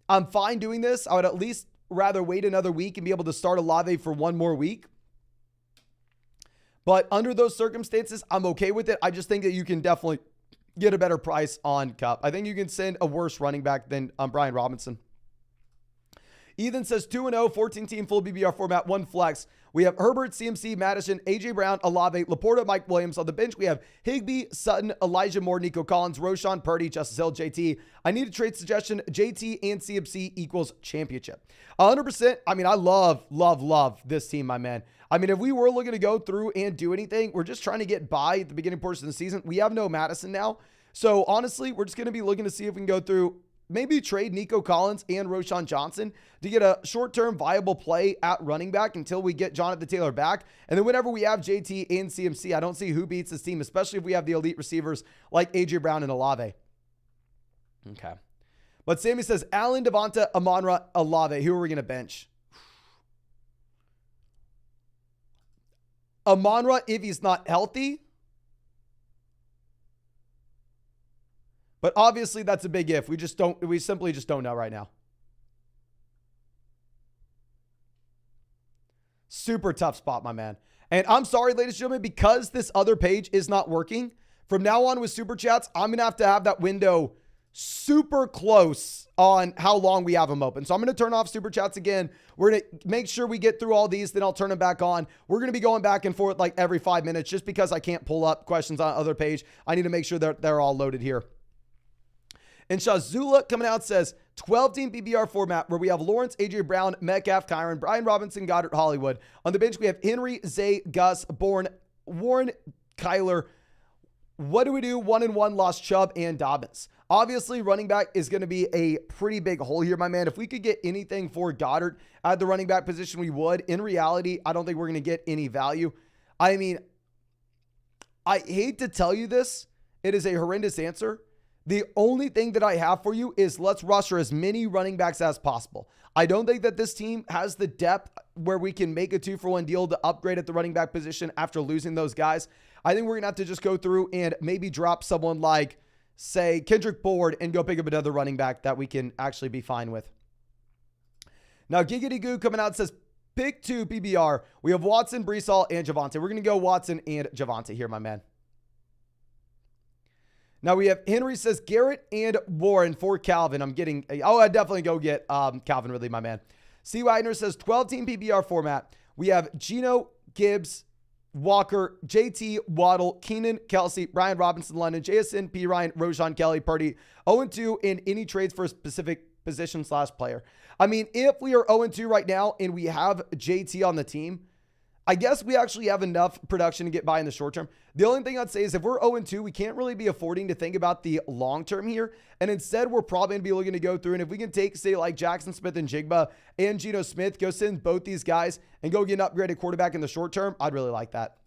I'm fine doing this. I would at least rather wait another week and be able to start Olave for one more week. But under those circumstances, I'm okay with it. I just think that you can definitely get a better price on Cup. I think you can send a worse running back than Brian Robinson. Ethan says 2-0, 14-team full BBR format, one flex. We have Herbert, CMC, Madison, AJ Brown, Olave, Laporta, Mike Williams. On the bench, we have Higbee, Sutton, Elijah Moore, Nico Collins, Roshan, Purdy, Justice Hill, JT. I need a trade suggestion. JT and CMC equals championship. 100%. I mean, I love this team, my man. I mean, if we were looking to go through and do anything, we're just trying to get by at the beginning portion of the season. We have no Madison now. So honestly, we're just going to be looking to see if we can go through, maybe trade Nico Collins and Roshan Johnson to get a short-term viable play at running back until we get Jonathan Taylor back. And then whenever we have JT and CMC, I don't see who beats this team, especially if we have the elite receivers like AJ Brown and Olave. Okay. But Sammy says, Allen, Devonta, Amon-Ra, Olave. Who are we going to bench? Amon-Ra, if he's not healthy. But obviously that's a big if. We simply just don't know right now. Super tough spot, my man. And I'm sorry, ladies and gentlemen, because this other page is not working. From now on with Super Chats, I'm going to have that window super close on how long we have them open. So I'm going to turn off Super Chats again. We're going to make sure we get through all these, then I'll turn them back on. We're going to be going back and forth like every 5 minutes just because I can't pull up questions on other page. I need to make sure they're all loaded here. And Shazula coming out says 12-team PPR format where we have Lawrence, AJ Brown, Metcalf, Kyron, Brian Robinson, Goddard, Hollywood. On the bench, we have Henry, Zay, Gus, Bourne, Warren, Kyler. What do we do? 1-1 lost Chubb and Dobbins. Obviously, running back is going to be a pretty big hole here, my man. If we could get anything for Goddard at the running back position, we would. In reality, I don't think we're going to get any value. I mean, I hate to tell you this. It is a horrendous answer. The only thing that I have for you is let's roster as many running backs as possible. I don't think that this team has the depth where we can make a 2-for-1 deal to upgrade at the running back position after losing those guys. I think we're going to have to just go through and maybe drop someone like, say, Kendrick Bourne and go pick up another running back that we can actually be fine with. Now, Giggity Goo coming out says, pick 2 PBR. We have Watson, Brees Hall, and Javonte. We're going to go Watson and Javonte here, my man. Now we have Henry says Garrett and Warren for Calvin. I'd definitely go get Calvin Ridley, my man. C. Wagner says 12-team PPR format. We have Geno, Gibbs, Walker, JT, Waddle, Keenan, Kelsey, Brian Robinson, London, JSN, P. Ryan, Roshan, Kelly, Purdy, 0-2 in any trades for a specific position/player. I mean, if we are 0-2 right now and we have JT on the team, I guess we actually have enough production to get by in the short term. The only thing I'd say is if we're 0-2, we can't really be affording to think about the long term here. And instead, we're probably going to be looking to go through. And if we can take, say, like Jackson Smith and Jigba and Geno Smith, go send both these guys and go get an upgraded quarterback in the short term, I'd really like that.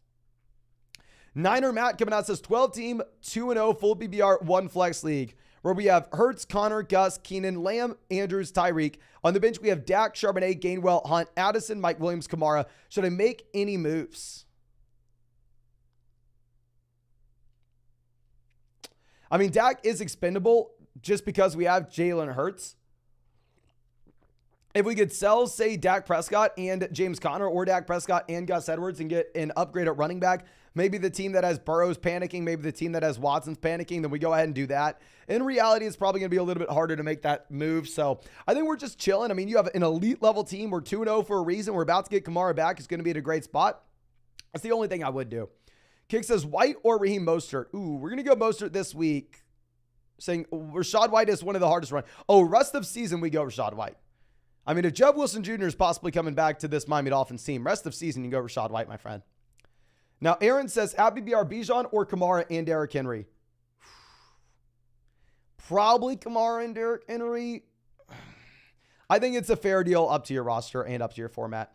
Niner Matt coming out says 12-team, 2-0, full PBR, one flex league, where we have Hurts, Connor, Gus, Keenan, Lamb, Andrews, Tyreek. On the bench, we have Dak, Charbonnet, Gainwell, Hunt, Addison, Mike Williams, Kamara. Should I make any moves? I mean, Dak is expendable just because we have Jalen Hurts. If we could sell, say, Dak Prescott and James Conner, or Dak Prescott and Gus Edwards, and get an upgrade at running back, maybe the team that has Burrow's panicking, maybe the team that has Watson's panicking, then we go ahead and do that. In reality, it's probably going to be a little bit harder to make that move. So I think we're just chilling. I mean, you have an elite level team. We're 2-0 for a reason. We're about to get Kamara back. It's going to be in a great spot. That's the only thing I would do. Kick says White or Raheem Mostert. Ooh, we're going to go Mostert this week. Saying Rachaad White is one of the hardest run. Oh, rest of season, we go Rachaad White. I mean, if Jeff Wilson Jr. is possibly coming back to this Miami Dolphins team, rest of season, you go Rachaad White, my friend. Now, Aaron says, Abby BR, Bijan or Kamara and Derrick Henry? Probably Kamara and Derrick Henry. I think it's a fair deal up to your roster and up to your format.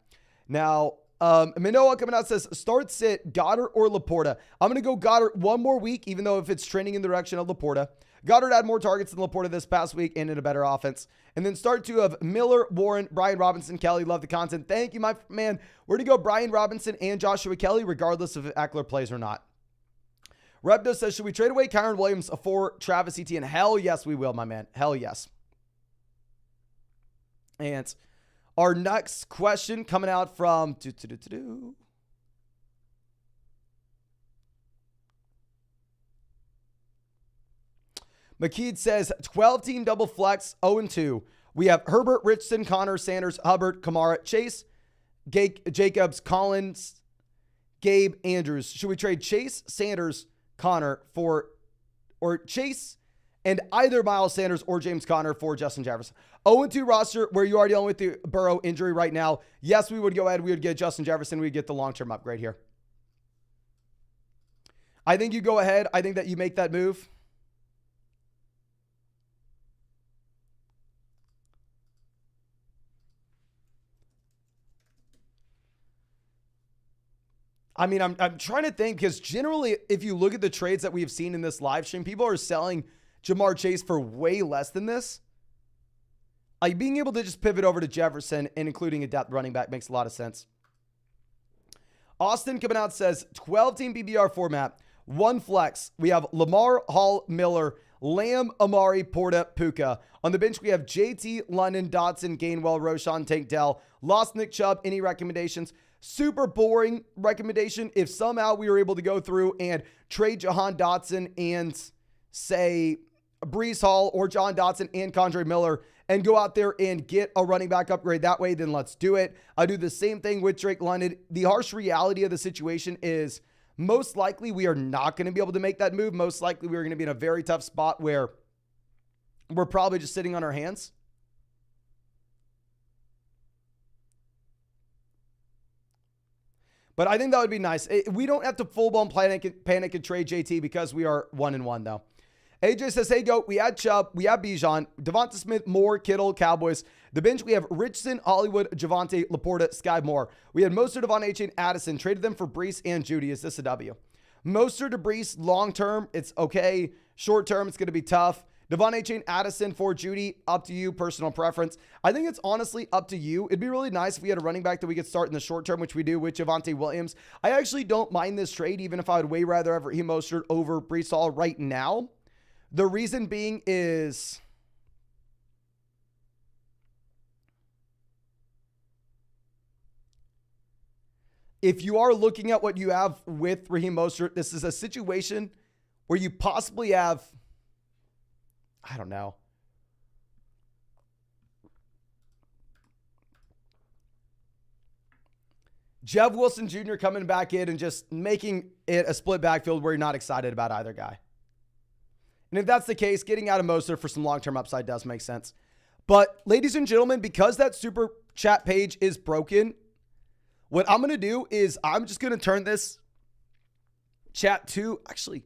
Now, Manoa coming out says, start sit Goddard or Laporta. I'm going to go Goddard one more week, even though if it's trending in the direction of Laporta. Goddard had more targets than Laporta this past week and in a better offense. And then start two of Miller, Warren, Brian Robinson, Kelly. Love the content. Thank you, my man. We're going to go Brian Robinson and Joshua Kelly, regardless of if Eckler plays or not. Repdo says, should we trade away Kyron Williams for Travis Etienne? Hell yes, we will, my man. Hell yes. And our next question coming out from McKeed says 12-team double flex 0-2. We have Herbert, Richardson, Connor, Sanders, Hubbard, Kamara, Chase, Jacobs, Collins, Gabe, Andrews. Should we trade Chase, Sanders, Connor or Chase and either Miles Sanders or James Conner for Justin Jefferson? 0-2 roster where you are dealing with the Burrow injury right now. Yes, we would go ahead. We would get Justin Jefferson. We'd get the long-term upgrade here. I think you go ahead. I think that you make that move. I mean, I'm trying to think because generally, if you look at the trades that we've seen in this live stream, people are selling Jamar Chase for way less than this. Like being able to just pivot over to Jefferson and including a depth running back makes a lot of sense. Austin coming out says 12-team PPR format, one flex. We have Lamar, Hall, Miller, Lamb, Amari, Porta, Puka. On the bench, we have JT, London, Dotson, Gainwell, Roshan, Tank Dell. Lost Nick Chubb. Any recommendations? Super boring recommendation. If somehow we were able to go through and trade Jahan Dotson and say Breece Hall or John Dotson and Condre Miller and go out there and get a running back upgrade that way, then let's do it. I do the same thing with Drake London. The harsh reality of the situation is most likely we are not going to be able to make that move. Most likely we're going to be in a very tough spot where we're probably just sitting on our hands. But I think that would be nice. We don't have to full-blown panic and trade JT because we are 1-1 though. AJ says, hey, GOAT, we had Chubb, we have Bijan, Devonta Smith, Moore, Kittle, Cowboys. The bench, we have Richardson, Hollywood, Javonte, Laporta, Sky Moore. We had Mostert, Devon Achane, Addison. Traded them for Breece and Judy. Is this a W? Mostert to Breece, long-term, it's okay. Short-term, it's going to be tough. Devon Achane, Addison for Judy, up to you, personal preference. I think it's honestly up to you. It'd be really nice if we had a running back that we could start in the short term, which we do with Javonte Williams. I actually don't mind this trade, even if I would way rather have Raheem Mostert over Breece Hall right now. The reason being is if you are looking at what you have with Raheem Mostert, this is a situation where you possibly have, I don't know, Jeff Wilson Jr. coming back in and just making it a split backfield where you're not excited about either guy. And if that's the case, getting out of Mostert for some long-term upside does make sense. But ladies and gentlemen, because that super chat page is broken, what I'm going to do is I'm just going to turn this chat to, actually,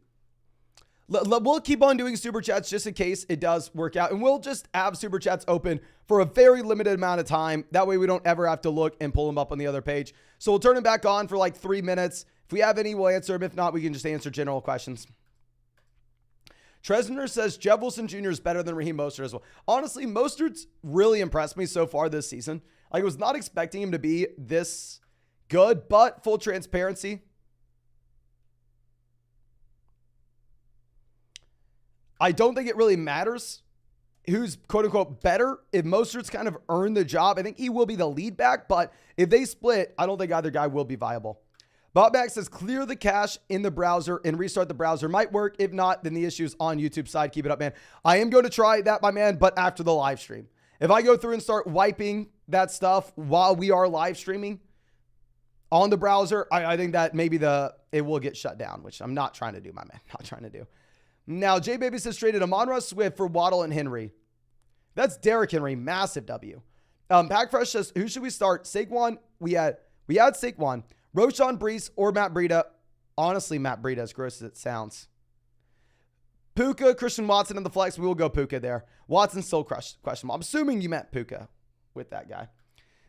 we'll keep on doing super chats just in case it does work out. And we'll just have super chats open for a very limited amount of time. That way we don't ever have to look and pull them up on the other page. So we'll turn them back on for like 3 minutes. If we have any, we'll answer them. If not, we can just answer general questions. Tresner says Jeff Wilson Jr. is better than Raheem Mostert as well. Honestly, Mostert's really impressed me so far this season. I was not expecting him to be this good, but full transparency, I don't think it really matters who's quote unquote better. If Mostert's kind of earned the job, I think he will be the lead back, but if they split, I don't think either guy will be viable. Bobback says clear the cache in the browser and restart the browser. Might work. If not, then the issue's on YouTube side. Keep it up, man. I am going to try that, my man, but after the live stream. If I go through and start wiping that stuff while we are live streaming on the browser, I think that maybe it will get shut down, which I'm not trying to do, my man. Not trying to do. Now, J Baby says traded Amon-Ra Swift for Waddle and Henry. That's Derrick Henry. Massive W. Packfresh says, who should we start? Saquon. We had Saquon. Roshan Brees or Matt Breida. Honestly, Matt Breida, as gross as it sounds. Puka, Christian Watson in the flex. We will go Puka there. Watson still questionable. I'm assuming you meant Puka with that guy.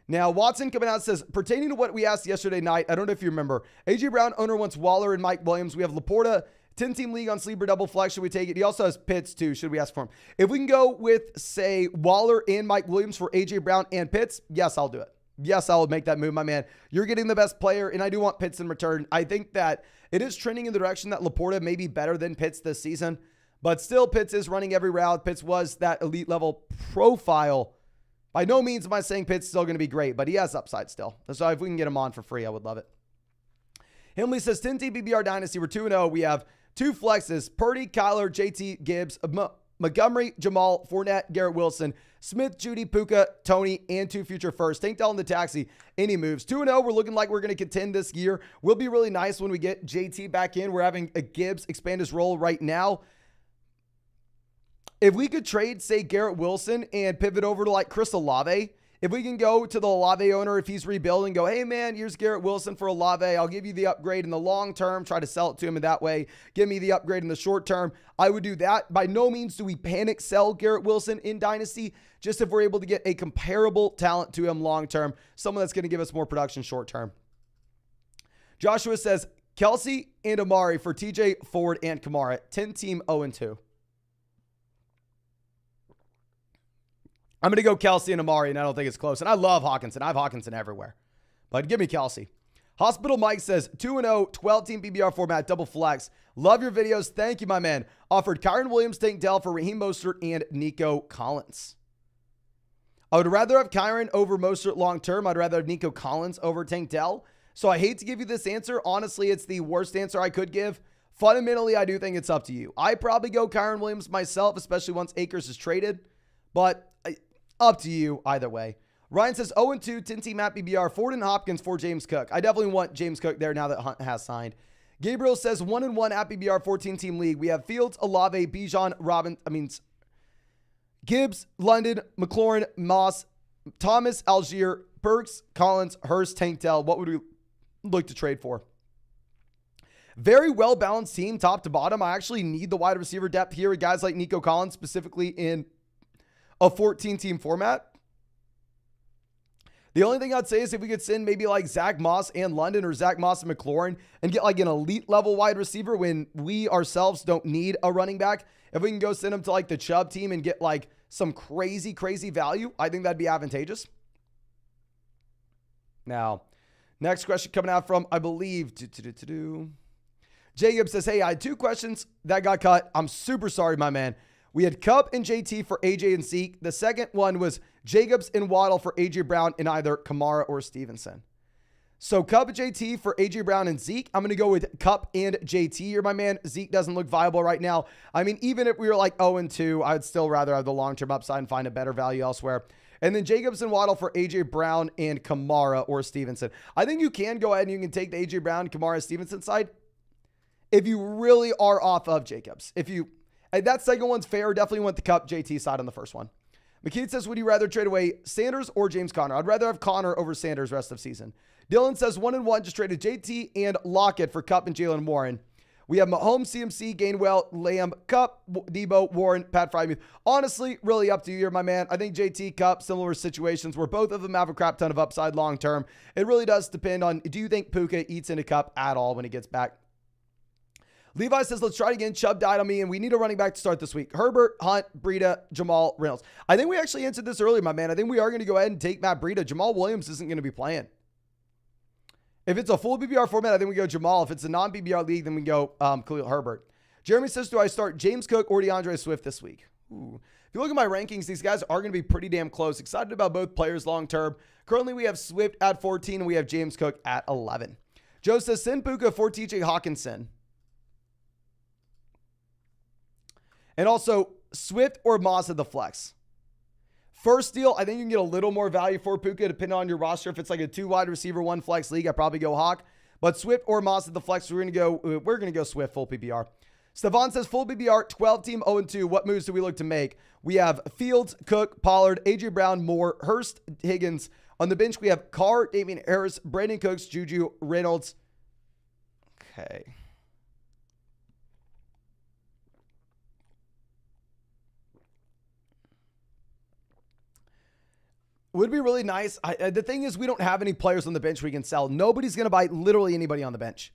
Now, Watson coming out says, pertaining to what we asked yesterday night, I don't know if you remember, A.J. Brown owner wants Waller and Mike Williams. We have Laporta, 10-team league on sleeper double flex. Should we take it? He also has Pitts too. Should we ask for him? If we can go with, say, Waller and Mike Williams for A.J. Brown and Pitts, yes, I'll do it. Yes, I will make that move, my man. You're getting the best player, and I do want Pitts in return. I think that it is trending in the direction that Laporta may be better than Pitts this season, but still Pitts is running every route. Pitts was that elite level profile. By no means am I saying Pitts is still going to be great, but he has upside still. So if we can get him on for free, I would love it. Himley says 10-team PPR Dynasty. We're 2-0. We have 2 flexes, Purdy, Kyler, JT, Gibbs, Montgomery, Jamal, Fournette, Garrett Wilson, Smith, Judy, Puka, Tony, and 2 future firsts. Tank Dell in the taxi. Any moves? 2-0. We're looking like we're going to contend this year. Will be really nice when we get JT back in. We're having a Gibbs expand his role right now. If we could trade, say, Garrett Wilson and pivot over to like Chris Olave, if we can go to the Olave owner, if he's rebuilding, go, hey, man, here's Garrett Wilson for Olave. I'll give you the upgrade in the long term. Try to sell it to him in that way. Give me the upgrade in the short term. I would do that. By no means do we panic sell Garrett Wilson in Dynasty, just if we're able to get a comparable talent to him long term, someone that's going to give us more production short term. Joshua says, Kelsey and Amari for TJ, Ford, and Kamara. 10-team 0-2. I'm going to go Kelsey and Amari, and I don't think it's close. And I love Hawkinson. I have Hawkinson everywhere. But give me Kelsey. Hospital Mike says, 2-0, 12-team PBR format, double flex. Love your videos. Thank you, my man. Offered Kyron Williams, Tank Dell for Raheem Mostert and Nico Collins. I would rather have Kyron over Mostert long-term. I'd rather have Nico Collins over Tank Dell. So I hate to give you this answer. Honestly, it's the worst answer I could give. Fundamentally, I do think it's up to you. I probably go Kyron Williams myself, especially once Akers is traded. But up to you either way. Ryan says 0-2, 10-team Matt BBR, Ford and Hopkins for James Cook. I definitely want James Cook there now that Hunt has signed. Gabriel says 1-1 at BBR, 14-team league. We have Fields, Olave, Bijan, Gibbs, London, McLaurin, Moss, Thomas, Algier, Burks, Collins, Hurst, Tank Dell. What would we look to trade for? Very well-balanced team, top to bottom. I actually need the wide receiver depth here with guys like Nico Collins, specifically in a 14-team format. The only thing I'd say is if we could send maybe like Zach Moss and London or Zach Moss and McLaurin and get like an elite level wide receiver when we ourselves don't need a running back. If we can go send them to like the Chubb team and get like some crazy value, I think that'd be advantageous. Now, next question coming out from, I believe, Jacob says, hey, I had 2 questions that got cut. I'm super sorry, my man. We had Cup and JT for AJ and Zeke. The second one was Jacobs and Waddle for AJ Brown in either Kamara or Stevenson. So Cup and JT for AJ Brown and Zeke. I'm going to go with Cup and JT here, my man. Zeke doesn't look viable right now. I mean, even if we were like 0-2, I would still rather have the long-term upside and find a better value elsewhere. And then Jacobs and Waddle for AJ Brown and Kamara or Stevenson. I think you can go ahead and you can take the AJ Brown, Kamara, Stevenson side if you really are off of Jacobs. And that second one's fair. Definitely went the Cup JT side on the first one. McKeith says, would you rather trade away Sanders or James Conner? I'd rather have Conner over Sanders rest of season. Dylan says 1-1, just traded JT and Lockett for Cup and Jalen Warren. We have Mahomes, CMC, Gainwell, Lamb, Cup, Debo, Warren, Pat Frymuth. Honestly, really up to you here, my man. I think JT, Cup, similar situations where both of them have a crap ton of upside long term. It really does depend on, do you think Puka eats into Cup at all when he gets back? Levi says, let's try it again. Chubb died on me, and we need a running back to start this week. Herbert, Hunt, Breida, Jamal, Reynolds. I think we actually answered this earlier, my man. I think we are going to go ahead and take Matt Breida. Jamal Williams isn't going to be playing. If it's a full BBR format, I think we go Jamal. If it's a non-BBR league, then we go Khalil Herbert. Jeremy says, do I start James Cook or DeAndre Swift this week? If you look at my rankings, these guys are going to be pretty damn close. Excited about both players long term. Currently, we have Swift at 14 and we have James Cook at 11. Joe says, send Puka for TJ Hawkinson. And also, Swift or Moss at the flex. First deal, I think you can get a little more value for Puka depending on your roster. If it's like a 2 wide receiver, 1 flex league, I'd probably go Hawk. But Swift or Moss at the flex, we're going to go Swift full PPR. Stevan says full PPR, 12 team 0-2. What moves do we look to make? We have Fields, Cook, Pollard, AJ Brown, Moore, Hurst, Higgins. On the bench, we have Carr, Damian Harris, Brandon Cooks, Juju, Reynolds. Okay. Would be really nice. The thing is, we don't have any players on the bench we can sell. Nobody's going to buy literally anybody on the bench.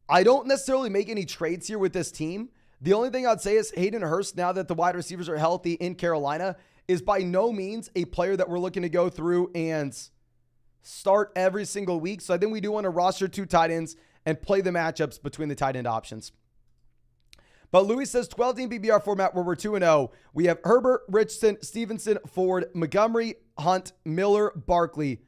I don't necessarily make any trades here with this team. The only thing I'd say is Hayden Hurst, now that the wide receivers are healthy in Carolina, is by no means a player that we're looking to go through and start every single week. So I think we do want to roster 2 tight ends and play the matchups between the tight end options. But Louis says 12-team PPR format where we're 2-0. We have Herbert, Richardson, Stevenson, Ford, Montgomery, Hunt, Miller, Barkley,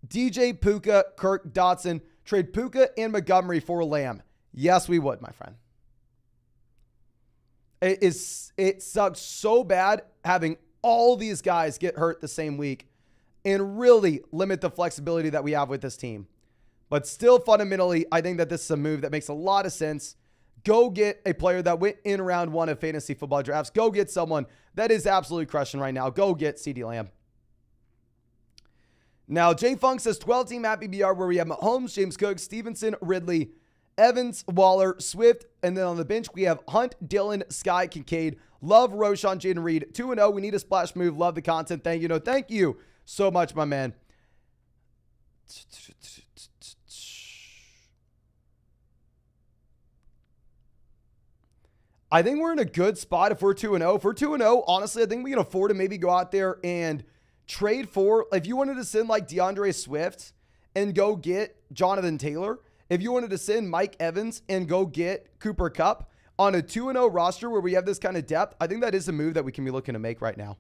DJ, Puka, Kirk, Dotson. Trade Puka and Montgomery for Lamb. Yes, we would, my friend. It sucks so bad having all these guys get hurt the same week and really limit the flexibility that we have with this team. But still, fundamentally, I think that this is a move that makes a lot of sense. Go get a player that went in round 1 of fantasy football drafts. Go get someone that is absolutely crushing right now. Go get CeeDee Lamb. Now, Jay Funk says 12-team at PPR where we have Mahomes, James Cook, Stevenson, Ridley, Evans, Waller, Swift, and then on the bench we have Hunt, Dillon, Sky, Kincaid, Love, Roshan, Jaden Reed. 2-0. We need a splash move. Love the content. Thank you. No, thank you so much, my man. I think we're in a good spot if we're 2-0. If we're 2-0, honestly, I think we can afford to maybe go out there and trade for, if you wanted to send like DeAndre Swift and go get Jonathan Taylor, if you wanted to send Mike Evans and go get Cooper Kupp on a 2-0 roster where we have this kind of depth, I think that is a move that we can be looking to make right now.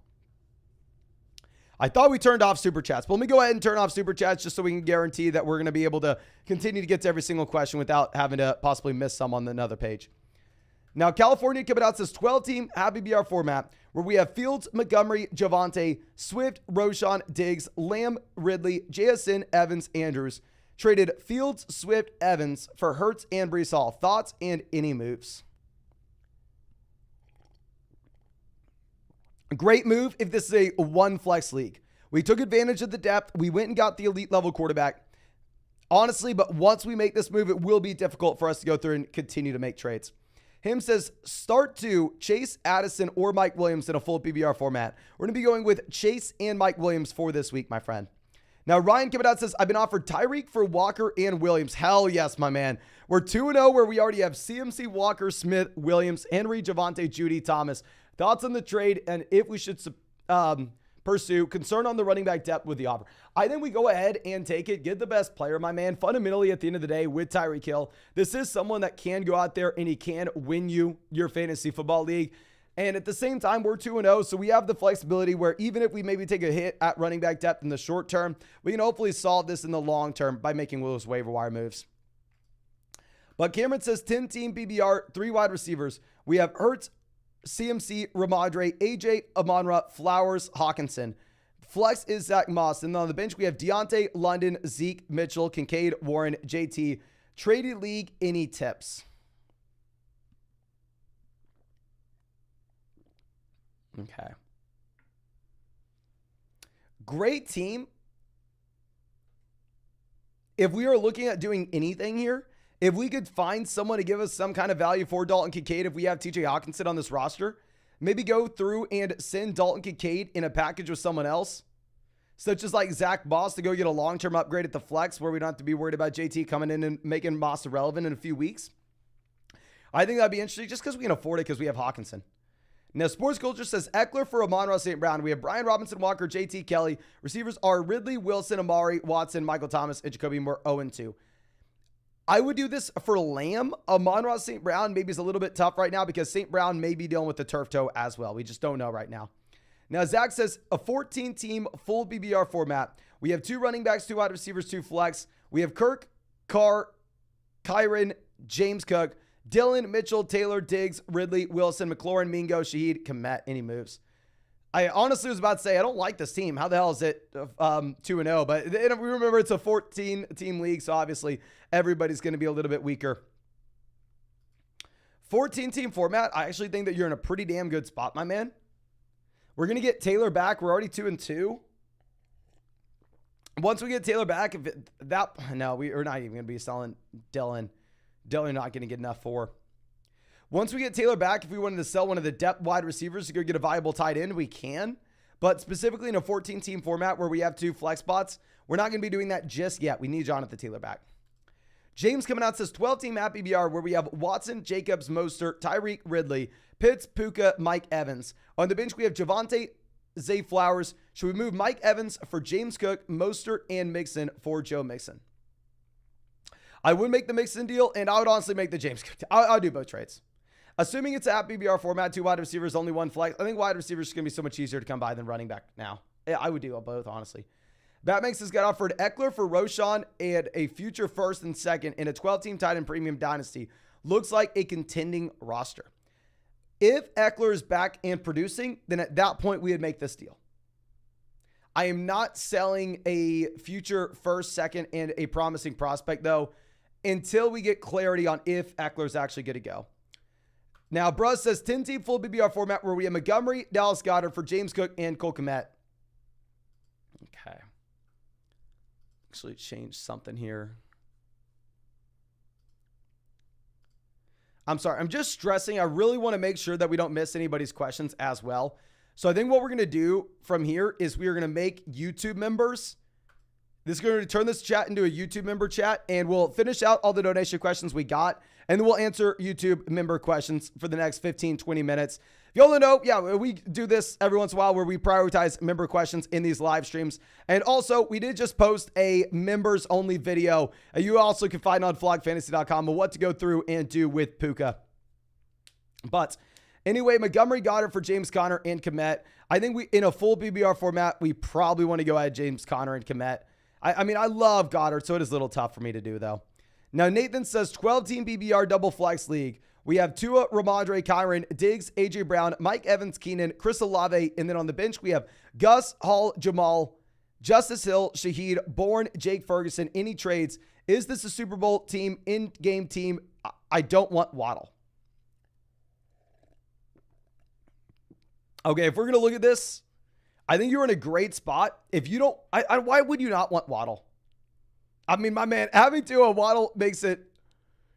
I thought we turned off Super Chats, but let me go ahead and turn off Super Chats just so we can guarantee that we're going to be able to continue to get to every single question without having to possibly miss some on another page. Now, California coming out says 12-team Happy BR format where we have Fields, Montgomery, Javonte, Swift, Roshan, Diggs, Lamb, Ridley, JSN, Evans, Andrews. Traded Fields, Swift, Evans for Hurts and Breece Hall. Thoughts and any moves? Great move if this is a 1 flex league. We took advantage of the depth. We went and got the elite level quarterback. Honestly, but once we make this move, it will be difficult for us to go through and continue to make trades. Him says, start 2, Chase, Addison, or Mike Williams in a full PBR format. We're going to be going with Chase and Mike Williams for this week, my friend. Now, Ryan coming out says, I've been offered Tyreek for Walker and Williams. Hell yes, my man. We're 2-0 where we already have CMC, Walker, Smith, Williams, Henry, Javonte, Judy, Thomas. Thoughts on the trade and if we should pursue. Concern on the running back depth with the offer. I think we go ahead and take it. Get the best player, my man. Fundamentally, at the end of the day, with Tyreek Hill, this is someone that can go out there and he can win you your fantasy football league. And at the same time, we're 2-0, so we have the flexibility where even if we maybe take a hit at running back depth in the short term, we can hopefully solve this in the long term by making those waiver wire moves. But Cameron says 10-team PBR, 3 wide receivers. We have Hurts, CMC, Ramadre, AJ, Amon-Ra, Flowers, Hawkinson. Flex is Zach Moss. And on the bench, we have Deontay, London, Zeke, Mitchell, Kincaid, Warren, JT. Traded league, any tips? Okay. Great team. If we are looking at doing anything here, if we could find someone to give us some kind of value for Dalton Kincaid, if we have TJ Hawkinson on this roster, maybe go through and send Dalton Kincaid in a package with someone else, such as like Zach Moss to go get a long-term upgrade at the flex where we don't have to be worried about JT coming in and making Moss irrelevant in a few weeks. I think that'd be interesting just because we can afford it because we have Hawkinson. Now, Sports Culture says Eckler for Amon-Ra St. Brown. We have Brian Robinson, Walker, JT Kelly. Receivers are Ridley, Wilson, Amari, Watson, Michael Thomas, and Jacoby Moore, 0-2. I would do this for Lamb. Amon-Ra St. Brown maybe is a little bit tough right now because St. Brown may be dealing with the turf toe as well. We just don't know right now. Now, Zach says a 14-team full BBR format. We have 2 running backs, 2 wide receivers, 2 flex. We have Kirk, Carr, Kyron, James Cook, Dylan, Mitchell, Taylor, Diggs, Ridley, Wilson, McLaurin, Mingo, Shaheed, Komet. Any moves? I honestly was about to say, I don't like this team. How the hell is it 2-0? But remember, it's a 14-team league, so obviously everybody's going to be a little bit weaker. 14-team format, I actually think that you're in a pretty damn good spot, my man. We're going to get Taylor back. We're already 2-2. Once we get Taylor back, we're not even going to be selling Dylan. Dylan not going to get enough for. Once we get Taylor back, if we wanted to sell one of the depth wide receivers to go get a viable tight end, we can. But specifically in a 14-team format where we have 2 flex spots, we're not going to be doing that just yet. We need Jonathan Taylor back. James coming out says 12-team at BBR where we have Watson, Jacobs, Mostert, Tyreek, Ridley, Pitts, Puka, Mike Evans. On the bench, we have Javonte, Zay Flowers. Should we move Mike Evans for James Cook, Mostert, and Mixon for Joe Mixon? I would make the Mixon deal, and I would honestly make the James Cook. I'll do both trades. Assuming it's at BBR format, 2 wide receivers, only 1 flex. I think wide receivers is going to be so much easier to come by than running back now. Yeah, I would do both, honestly. Batmanx has got offered Eckler for Roshan and a future first and second in a 12-team tight end premium dynasty. Looks like a contending roster. If Eckler is back and producing, then at that point, we would make this deal. I am not selling a future first, second, and a promising prospect, though, until we get clarity on if Eckler's actually good to go. Now, Bruz says 10-team full BBR format where we have Montgomery, Dallas Goedert for James Cook and Cole Kmet. Okay. Actually change something here. I'm sorry. I'm just stressing. I really want to make sure that we don't miss anybody's questions as well. So I think what we're going to do from here is we are going to make YouTube members. This is going to turn this chat into a YouTube member chat, and we'll finish out all the donation questions we got, and then we'll answer YouTube member questions for the next 15, 20 minutes. If you all don't know, yeah, we do this every once in a while where we prioritize member questions in these live streams. And also, we did just post a members-only video. You also can find on flogfantasy.com what to go through and do with Puka. But anyway, Montgomery, Goddard for James Conner and Komet. I think in a full BBR format, we probably want to go ahead James Conner and Komet. I mean, I love Goddard, so it is a little tough for me to do, though. Now, Nathan says 12-team BBR double flex league. We have Tua, Ramondre, Kyron, Diggs, A.J. Brown, Mike Evans, Keenan, Chris Olave, and then on the bench, we have Gus, Hall, Jamal, Justice Hill, Shaheed, Bourne, Jake Ferguson. Any trades? Is this a Super Bowl team, in-game team? I don't want Waddle. Okay, if we're going to look at this, I think you're in a great spot. If you don't, why would you not want Waddle? I mean, my man, having Tua Waddle makes it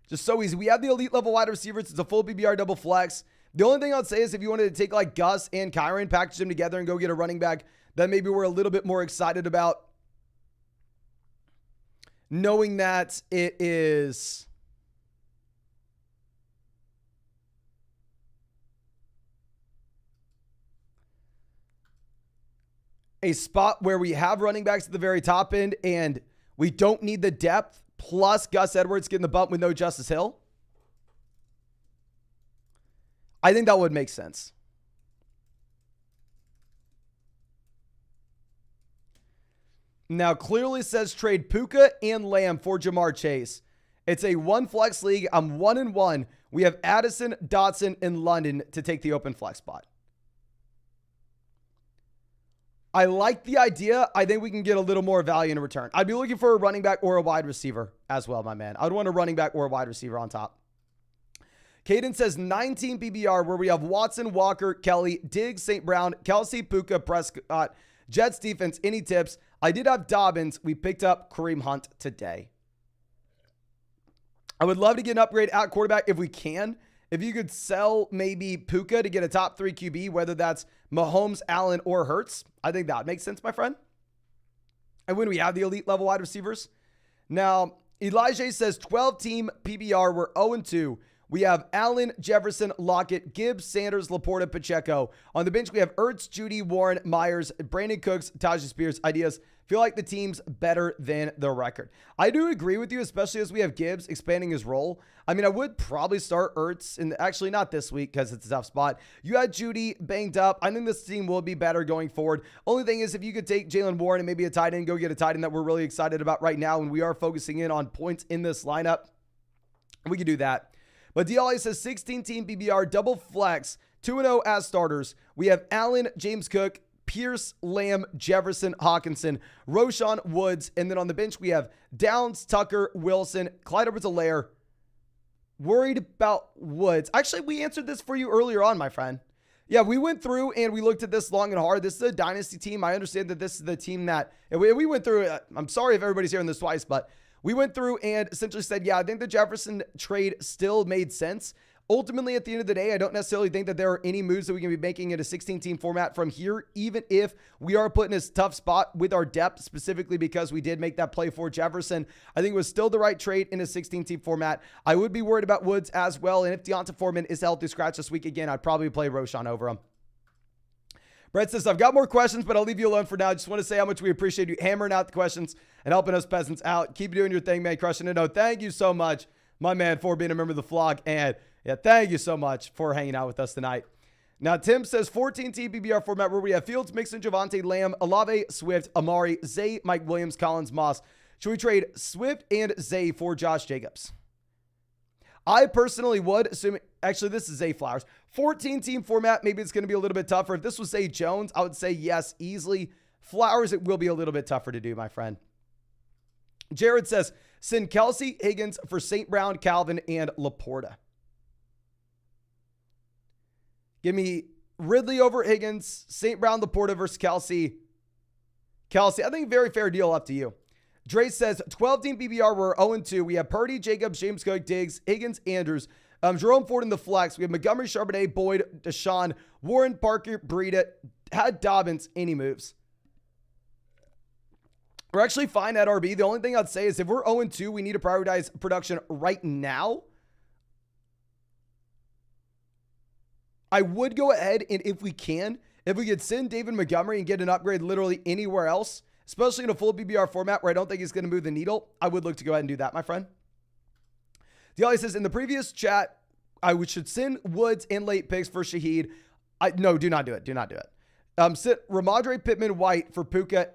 just so easy. We have the elite level wide receivers. It's a full BBR double flex. The only thing I'd say is if you wanted to take like Gus and Kyron, package them together and go get a running back that maybe we're a little bit more excited about, knowing that it is a spot where we have running backs at the very top end and we don't need the depth, plus Gus Edwards getting the bump with no Justice Hill. I think that would make sense. Now, clearly says trade Puka and Lamb for Jamar Chase. It's a 1 flex league. I'm 1-1. We have Addison, Dotson, and London to take the open flex spot. I like the idea. I think we can get a little more value in return. I'd be looking for a running back or a wide receiver as well, my man. I'd want a running back or a wide receiver on top. Caden says 19 BBR where we have Watson, Walker, Kelly, Diggs, St. Brown, Kelsey, Puka, Prescott, Jets defense. Any tips? I did have Dobbins. We picked up Kareem Hunt today. I would love to get an upgrade at quarterback if we can. If you could sell maybe Puka to get a top 3 QB, whether that's Mahomes, Allen, or Hurts, I think that makes sense, my friend. And when we have the elite level wide receivers. Now, Elijah says 12-team PBR. We're 0-2. we have Allen, Jefferson, Lockett, Gibbs, Sanders, Laporta, Pacheco. On the bench, we have Ertz, Judy, Warren, Myers, Brandon Cooks, Tajay Spears. Ideas. Feel like the team's better than the record. I do agree with you, especially as we have Gibbs expanding his role. I mean, I would probably start Ertz, and actually not this week because it's a tough spot. You had Judy banged up. I think this team will be better going forward. Only thing is, if you could take Jalen Warren and maybe a tight end, go get a tight end that we're really excited about right now, and we are focusing in on points in this lineup, we could do that. But DLA says 16-team PBR, double flex, 2-0 as starters. We have Allen, James Cook, Pierce, Lamb, Jefferson, Hawkinson, Roshan, Woods, and then on the bench we have Downs, Tucker, Wilson, Clyde Edwards-Helaire. Worried about Woods. Actually, we answered this for you earlier on, my friend. Yeah, we went through and we looked at this long and hard. This is a dynasty team. I understand that this is the team that we went through. I'm sorry if everybody's hearing this twice, but we went through and essentially said, yeah, I think the Jefferson trade still made sense. Ultimately, at the end of the day, I don't necessarily think that there are any moves that we can be making in a 16-team format from here, even if we are put in a tough spot with our depth, specifically because we did make that play for Jefferson. I think it was still the right trade in a 16-team format. I would be worried about Woods as well, and if Deonta Foreman is healthy scratch this week again, I'd probably play Roshan over him. Brett says, I've got more questions, but I'll leave you alone for now. I just want to say how much we appreciate you hammering out the questions and helping us peasants out. Keep doing your thing, man. Crushing it. No, thank you so much, my man, for being a member of the vlog. And yeah, thank you so much for hanging out with us tonight. Now, Tim says 14-team PBR format where we have Fields, Mixon, Javonte, Lamb, Olave, Swift, Amari, Zay, Mike Williams, Collins, Moss. Should we trade Swift and Zay for Josh Jacobs? I personally would, assuming, actually, this is Zay Flowers. 14-team format, maybe it's going to be a little bit tougher. If this was Zay Jones, I would say yes, easily. Flowers, it will be a little bit tougher to do, my friend. Jared says, send Kelsey, Higgins for St. Brown, Calvin, and Laporta. Give me Ridley over Higgins, St. Brown, Laporta versus Kelsey. Kelsey, I think very fair deal, up to you. Dre says 12-team PBR, we're 0-2. We have Purdy, Jacobs, James Cook, Diggs, Higgins, Andrews, Jerome Ford in the flex. We have Montgomery, Charbonnet, Boyd, Deshaun, Warren, Parker, Breida, had Dobbins. Any moves? We're actually fine at RB. The only thing I'd say is if we're 0-2, we need to prioritize production right now. I would go ahead and if we could send David Montgomery and get an upgrade literally anywhere else, especially in a full PBR format where I don't think he's going to move the needle, I would look to go ahead and do that, my friend. DLA says, in the previous chat, I should send Woods and late picks for Shaheed. No, do not do it. Do not do it. Sit Ramondre Pittman White for Puka.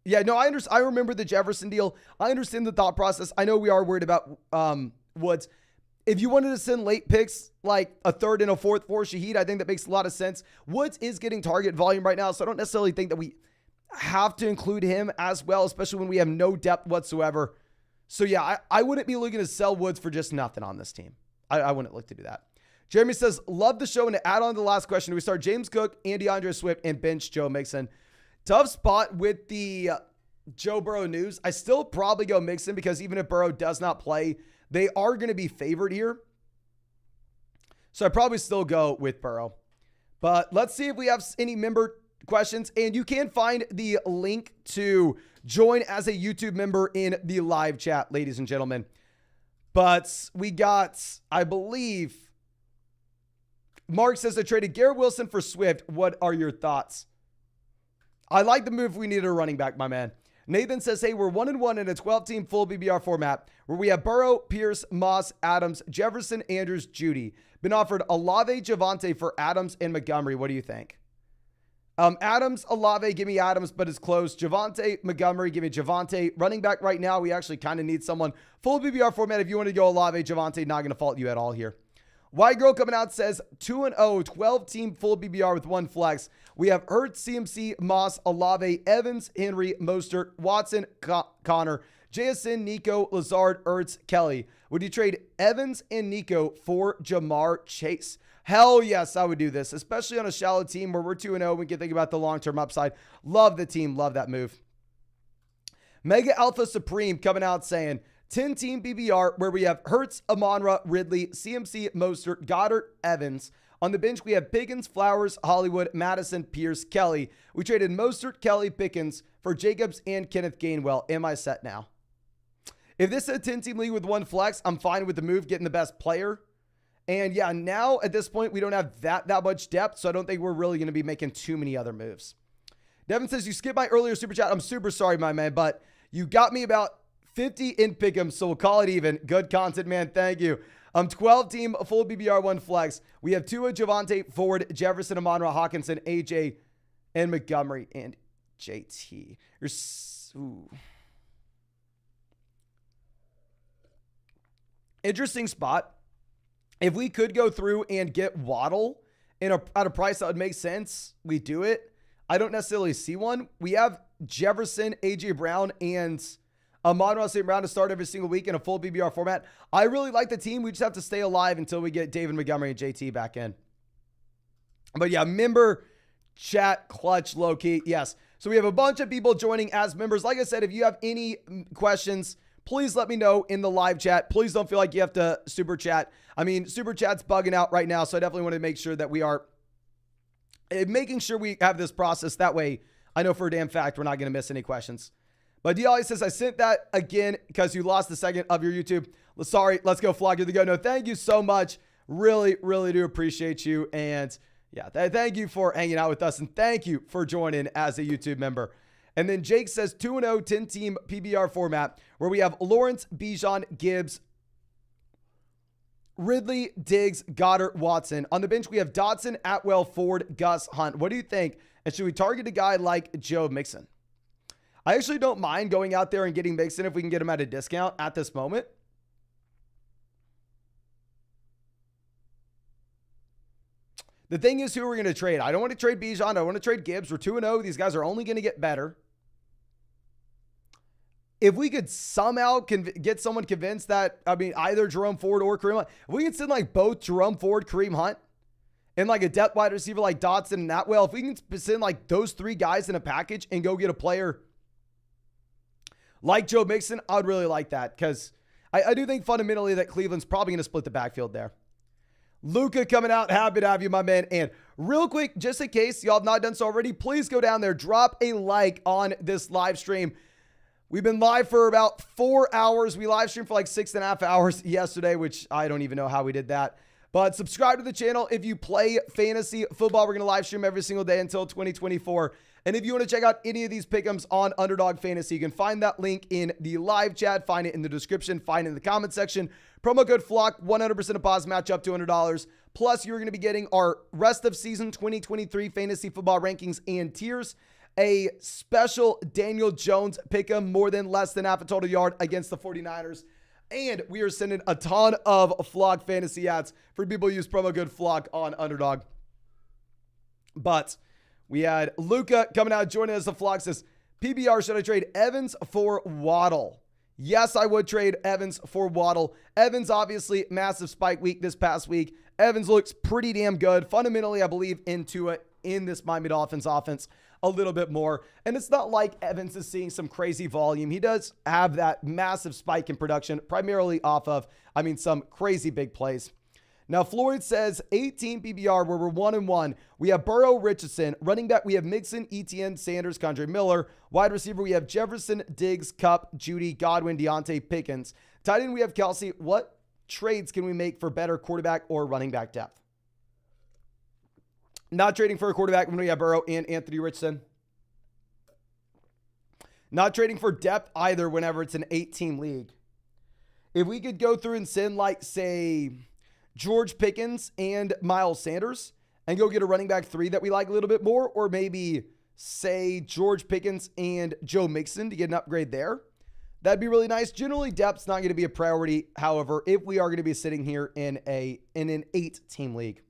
Yeah, no, I remember the Jefferson deal. I understand the thought process. I know we are worried about Woods. If you wanted to send late picks, like a third and a fourth for Shaheed, I think that makes a lot of sense. Woods is getting target volume right now, so I don't necessarily think that we have to include him as well, especially when we have no depth whatsoever. So yeah, I wouldn't be looking to sell Woods for just nothing on this team. I wouldn't look to do that. Jeremy says, love the show. And to add on to the last question, do we start James Cook, DeAndre Swift, and bench Joe Mixon? Tough spot with the Joe Burrow news. I still probably go Mixon because even if Burrow does not play, they are going to be favored here. So I probably still go with Burrow. But let's see if we have any member questions. And you can find the link to join as a YouTube member in the live chat, ladies and gentlemen. But we got, I believe, Mark says I traded Garrett Wilson for Swift. What are your thoughts? I like the move. We needed a running back, my man. Nathan says, hey, we're 1-1 in a 12-team full BBR format where we have Burrow, Pierce, Moss, Adams, Jefferson, Andrews, Judy. Been offered Olave, Javonte for Adams and Montgomery. What do you think? Adams, Olave, give me Adams, but it's close. Javonte, Montgomery, give me Javonte. Running back right now, we actually kind of need someone. Full BBR format, if you want to go Olave, Javonte, not going to fault you at all here. White Girl coming out says 2-0, 12-team full BBR with one flex. We have Hurts, CMC, Moss, Olave, Evans, Henry, Mostert, Watson, Connor, JSN, Nico, Lazard, Ertz, Kelly. Would you trade Evans and Nico for Jamar Chase? Hell yes, I would do this, especially on a shallow team where we're 2-0. We can think about the long-term upside. Love the team. Love that move. Mega Alpha Supreme coming out saying 10-team BBR where we have Hurts, Amon-Ra, Ridley, CMC, Mostert, Goddard, Evans. On the bench, we have Pickens, Flowers, Hollywood, Madison, Pierce, Kelly. We traded Mostert, Kelly, Pickens for Jacobs and Kenneth Gainwell. Am I set now? If this is a 10-team league with one flex, I'm fine with the move, getting the best player. And yeah, now at this point, we don't have that much depth, so I don't think we're really going to be making too many other moves. Devin says, you skipped my earlier super chat. I'm super sorry, my man, but you got me about 50 in pick'em, so we'll call it even. Good content, man. Thank you. 12 team, full BBR, 1 flex. We have Tua, Javonte, Ford, Jefferson, Amon-Ra, Hawkinson, AJ, and Montgomery, and JT. Interesting spot. If we could go through and get Waddle at a price that would make sense, we do it. I don't necessarily see one. We have Jefferson, AJ Brown, and Amon-Ra St. Brown to start every single week in a full BBR format. I really like the team. We just have to stay alive until we get David Montgomery and JT back in. But yeah, member chat clutch low key. Yes. So we have a bunch of people joining as members. Like I said, if you have any questions, please let me know in the live chat. Please don't feel like you have to super chat. I mean, super chat's bugging out right now. So I definitely want to make sure that we are making sure we have this process. That way I know for a damn fact we're not going to miss any questions. But D-Ollie says, I sent that again because you lost the second of your YouTube. Sorry, let's go Flock. Here to go. No, thank you so much. Really, really do appreciate you. And yeah, thank you for hanging out with us. And thank you for joining as a YouTube member. And then Jake says 2-0, 10-team PBR format where we have Lawrence, Bijan, Gibbs, Ridley, Diggs, Goddard, Watson. On the bench, we have Dotson, Atwell, Ford, Gus, Hunt. What do you think? And should we target a guy like Joe Mixon? I actually don't mind going out there and getting Mixon if we can get him at a discount at this moment. The thing is who we're going to trade. I don't want to trade Bijan. I want to trade Gibbs. We're 2-0. These guys are only going to get better. If we could somehow get someone convinced that, I mean, either Jerome Ford or Kareem Hunt, if we can send like both Jerome Ford, Kareem Hunt, and like a depth wide receiver like Dotson and Atwell, if we can send like those 3 guys in a package and go get a player like Joe Mixon, I would really like that because I do think fundamentally that Cleveland's probably going to split the backfield there. Luca coming out. Happy to have you, my man. And real quick, just in case y'all have not done so already, please go down there, drop a like on this live stream. We've been live for about 4 hours. We live streamed for like 6.5 hours yesterday, which I don't even know how we did that. But subscribe to the channel if you play fantasy football. We're going to live stream every single day until 2024. And if you want to check out any of these pick'ems on Underdog Fantasy, you can find that link in the live chat, find it in the description, find it in the comment section. Promo code FLOCK, 100% deposit match up to $200. Plus, you're going to be getting our rest of season 2023 fantasy football rankings and tiers. A special Daniel Jones pick'em, more than less than half a total yard against the 49ers. And we are sending a ton of Flock fantasy ads for people who use promo code FLOCK on Underdog. But we had Luca coming out joining us. The Flock says, PBR, should I trade Evans for Waddle? Yes, I would trade Evans for Waddle. Evans, obviously, massive spike week this past week. Evans looks pretty damn good. Fundamentally, I believe into it in this Miami Dolphins offense a little bit more. And it's not like Evans is seeing some crazy volume. He does have that massive spike in production, primarily off of, some crazy big plays. Now, Floyd says 18 PBR where we're 1-1. We have Burrow, Richardson. Running back, we have Mixon, Etienne, Sanders, Condre Miller. Wide receiver, we have Jefferson, Diggs, Kupp, Judy, Godwin, Deontay, Pickens. Tight end, we have Kelsey. What trades can we make for better quarterback or running back depth? Not trading for a quarterback when we have Burrow and Anthony Richardson. Not trading for depth either whenever it's an 8-team league. If we could go through and send like, say, George Pickens and Miles Sanders and go get a running back 3 that we like a little bit more, or maybe say George Pickens and Joe Mixon to get an upgrade there, that'd be really nice. Generally, depth's not going to be a priority. However, if we are going to be sitting here in an 8-team league.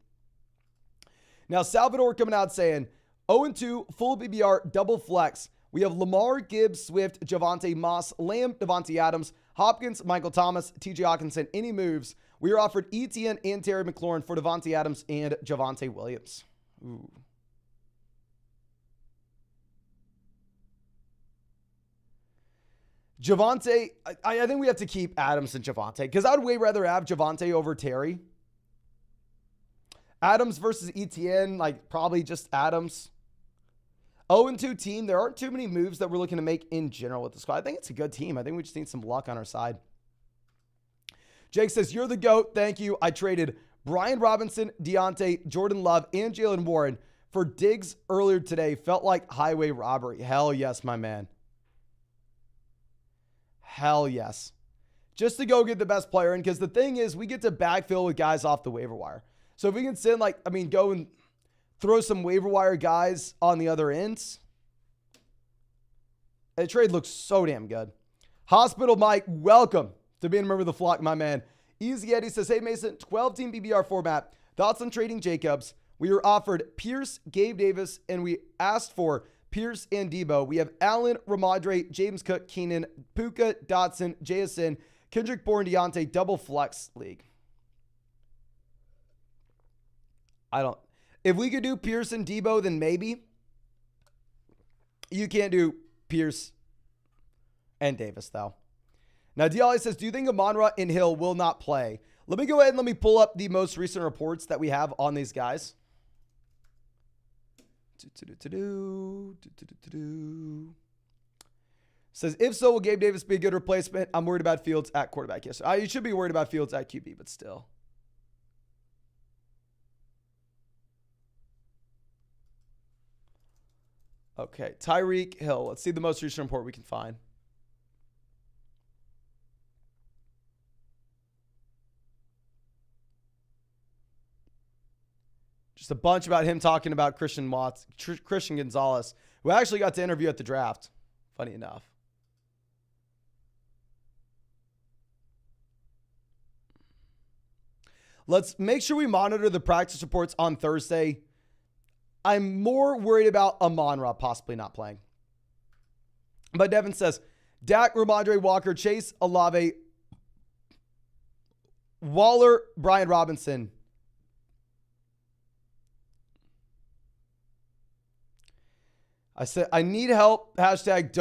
Now, Salvador coming out saying 0-2, full BBR, double flex. We have Lamar, Gibbs, Swift, Javonte, Moss, Lamb, Devontae Adams, Hopkins, Michael Thomas, TJ Hawkinson. Any moves? We are offered Etienne and Terry McLaurin for Devontae Adams and Javonte Williams. Ooh. Javonte, I think we have to keep Adams and Javonte because I would way rather have Javonte over Terry. Adams versus Etienne, like probably just Adams. 0-2 team. There aren't too many moves that we're looking to make in general with the squad. I think it's a good team. I think we just need some luck on our side. Jake says, you're the GOAT. Thank you. I traded Brian Robinson, Deontay, Jordan Love, and Jalen Warren for Diggs earlier today felt like highway robbery. Hell yes, my man. Hell yes. Just to go get the best player in, because the thing is, we get to backfill with guys off the waiver wire. So if we can send, go and throw some waiver wire guys on the other ends, the trade looks so damn good. Hospital Mike, welcome to being a member of the flock, my man. Easy Eddie says, hey Mason, 12-team PPR format. Thoughts on trading Jacobs? We were offered Pierce, Gabe Davis, and we asked for Pierce and Debo. We have Allen, Ramondre, James Cook, Keenan, Puka, Dotson, JSN, Kendrick Bourne, Deontay, double flex league. If we could do Pierce and Debo, then maybe. You can't do Pierce and Davis, though. Now, Dialli says, do you think Amon-Ra and Hill will not play? Let me go ahead and let me pull up the most recent reports that we have on these guys. Says, if so, will Gabe Davis be a good replacement? I'm worried about Fields at quarterback. Yes, you should be worried about Fields at QB, but still. Okay, Tyreek Hill. Let's see the most recent report we can find. Just a bunch about him talking about Christian Gonzalez, who I actually got to interview at the draft. Funny enough. Let's make sure we monitor the practice reports on Thursday. I'm more worried about Amon-Ra possibly not playing. But Devin says, Dak, Ramondre, Walker, Chase, Olave, Waller, Brian Robinson. I said, I need help. Hashtag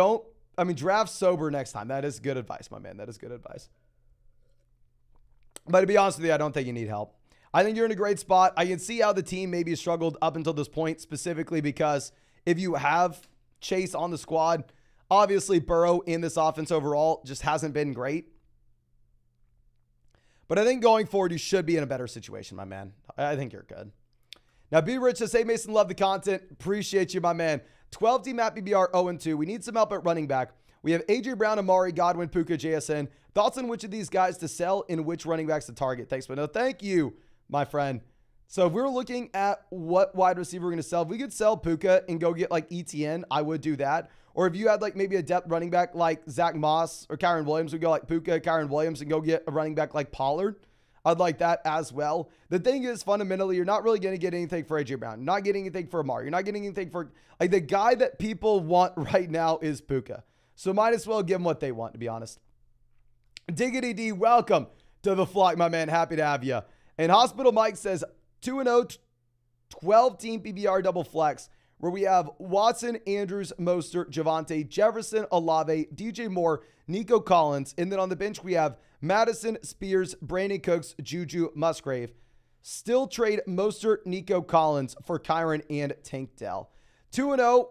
draft sober next time. That is good advice, my man. That is good advice. But to be honest with you, I don't think you need help. I think you're in a great spot. I can see how the team maybe struggled up until this point, specifically because if you have Chase on the squad, obviously Burrow in this offense overall just hasn't been great. But I think going forward, you should be in a better situation, my man. I think you're good. Now, B. Rich says, hey, Mason, love the content. Appreciate you, my man. 12-team at PBR 0-2. We need some help at running back. We have A.J. Brown, Amari, Godwin, Puka, JSN. Thoughts on which of these guys to sell and which running backs to target? Thanks, but no, thank you, my friend. So if we're looking at what wide receiver we're going to sell, if we could sell Puka and go get like ETN, I would do that. Or if you had like maybe a depth running back like Zach Moss or Kyron Williams, we'd go like Puka, Kyron Williams, and go get a running back like Pollard. I'd like that as well. The thing is, fundamentally, you're not really going to get anything for A.J. Brown. You're not getting anything for Amari. You're not getting anything for, like, the guy that people want right now is Puka. So might as well give them what they want, to be honest. Diggity D, welcome to the flock, my man. Happy to have you. And Hospital Mike says 2-0, 12-team PBR double flex, where we have Watson, Andrews, Mostert, Javonte, Jefferson, Olave, DJ Moore, Nico Collins. And then on the bench, we have Madison, Spears, Brandon Cooks, Juju, Musgrave. Still trade Mostert, Nico Collins for Kyron and Tank Dell. 2-0,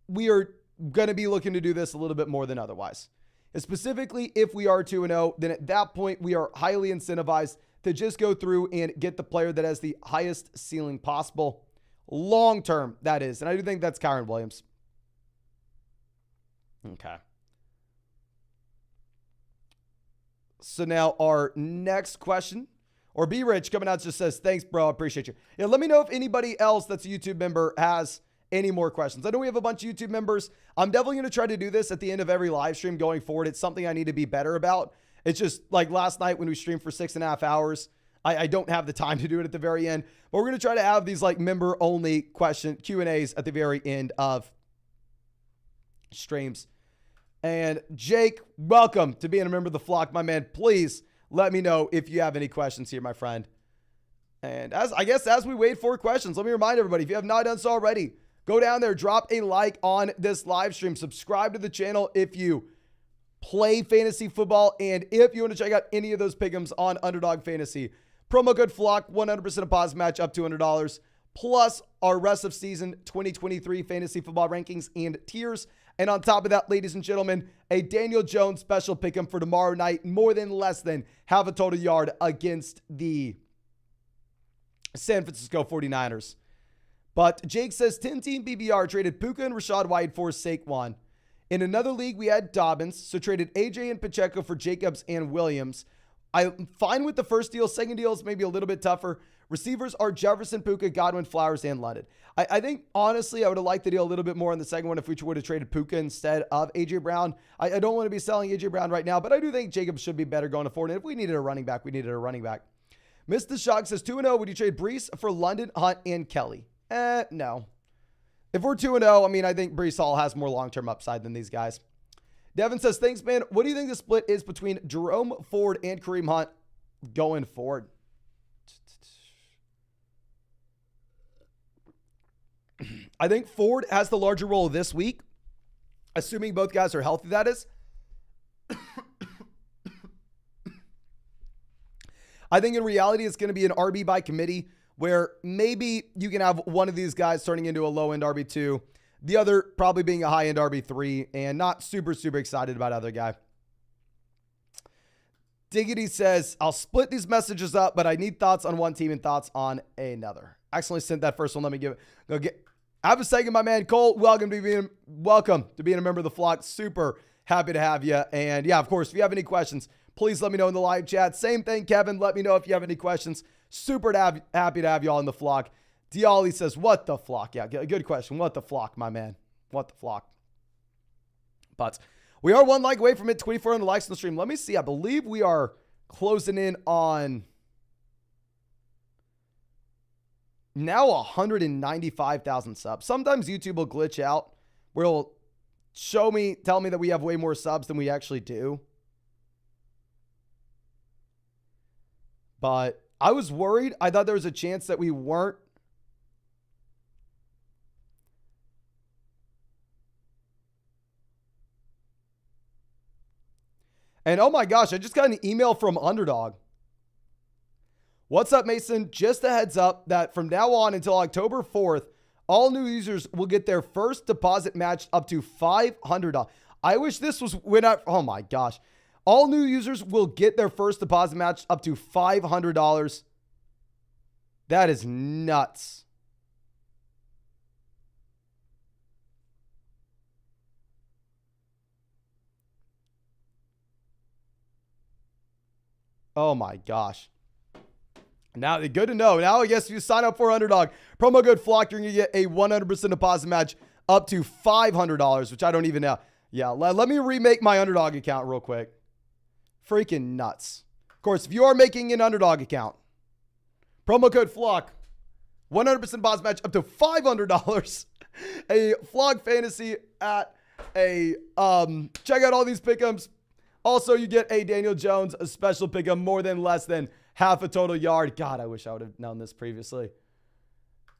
we are going to be looking to do this a little bit more than otherwise. And specifically, if we are 2-0, then at that point, we are highly incentivized to just go through and get the player that has the highest ceiling possible. Long term, that is. And I do think that's Kyron Williams. Okay. So now our next question, or B Rich coming out just says, thanks, bro. I appreciate you. Yeah, let me know if anybody else that's a YouTube member has any more questions. I know we have a bunch of YouTube members. I'm definitely going to try to do this at the end of every live stream going forward. It's something I need to be better about. It's just like last night when we streamed for 6.5 hours, I don't have the time to do it at the very end. But we're going to try to have these like member-only Q&As at the very end of streams. And Jake, welcome to being a member of the flock, my man. Please let me know if you have any questions here, my friend. And as we wait for questions, let me remind everybody, if you have not done so already, go down there, drop a like on this live stream, subscribe to the channel if you play fantasy football, and if you want to check out any of those pick'ems on Underdog Fantasy, promo code FLOCK, 100% of pause match up $200, plus our rest of season 2023 fantasy football rankings and tiers. And on top of that, ladies and gentlemen, a Daniel Jones special pick'em for tomorrow night, more than less than half a total yard against the San Francisco 49ers. But Jake says 10-team PPR traded Puka and Rachaad White for Saquon. In another league, we had Dobbins, so traded AJ and Pacheco for Jacobs and Williams. I'm fine with the first deal. Second deal is maybe a little bit tougher. Receivers are Jefferson, Puka, Godwin, Flowers, and London. I think, honestly, I would have liked the deal a little bit more in the second one if we would have traded Puka instead of A.J. Brown. I don't want to be selling A.J. Brown right now, but I do think Jacobs should be better going forward. And if we needed a running back, we needed a running back. Mr. Shock says 2-0. Would you trade Breece for London, Hunt, and Kelly? No. If we're 2-0, I mean, I think Breece Hall has more long-term upside than these guys. Devin says, thanks, man. What do you think the split is between Jerome Ford and Kareem Hunt going forward? I think Ford has the larger role this week, assuming both guys are healthy, that is. I think in reality, it's going to be an RB by committee where maybe you can have one of these guys turning into a low-end RB2, the other probably being a high-end RB3, and not super, super excited about other guy. Diggity says, I'll split these messages up, but I need thoughts on one team and thoughts on another. I accidentally sent that first one. Let me have a second, my man. Cole, welcome to being a member of the flock. Super happy to have you. And yeah, of course, if you have any questions, please let me know in the live chat. Same thing, Kevin. Let me know if you have any questions. Super happy to have you all in the flock. Diali says, what the flock? Yeah, good question. What the flock, my man? What the flock? But we are one like away from it. 24 on the likes on the stream. Let me see. I believe we are closing in on now 195,000 subs. Sometimes YouTube will glitch out where it'll tell me that we have way more subs than we actually do. But I was worried. I thought there was a chance that we weren't. And oh my gosh, I just got an email from Underdog. What's up, Mason? Just a heads up that from now on until October 4th, all new users will get their first deposit matched up to $500. I wish this was when oh my gosh. All new users will get their first deposit matched up to $500. That is nuts. Oh my gosh. Now, good to know. Now, I guess if you sign up for Underdog, promo code FLOCK, you're going to get a 100% deposit match up to $500, which I don't even know. Yeah, let me remake my Underdog account real quick. Freaking nuts. Of course, if you are making an Underdog account, promo code FLOCK, 100% deposit match up to $500. A Flock Fantasy at a, check out all these pick'ems. Also, you get a Daniel Jones, a special pick'em, more than less than half a total yard. God, I wish I would have known this previously.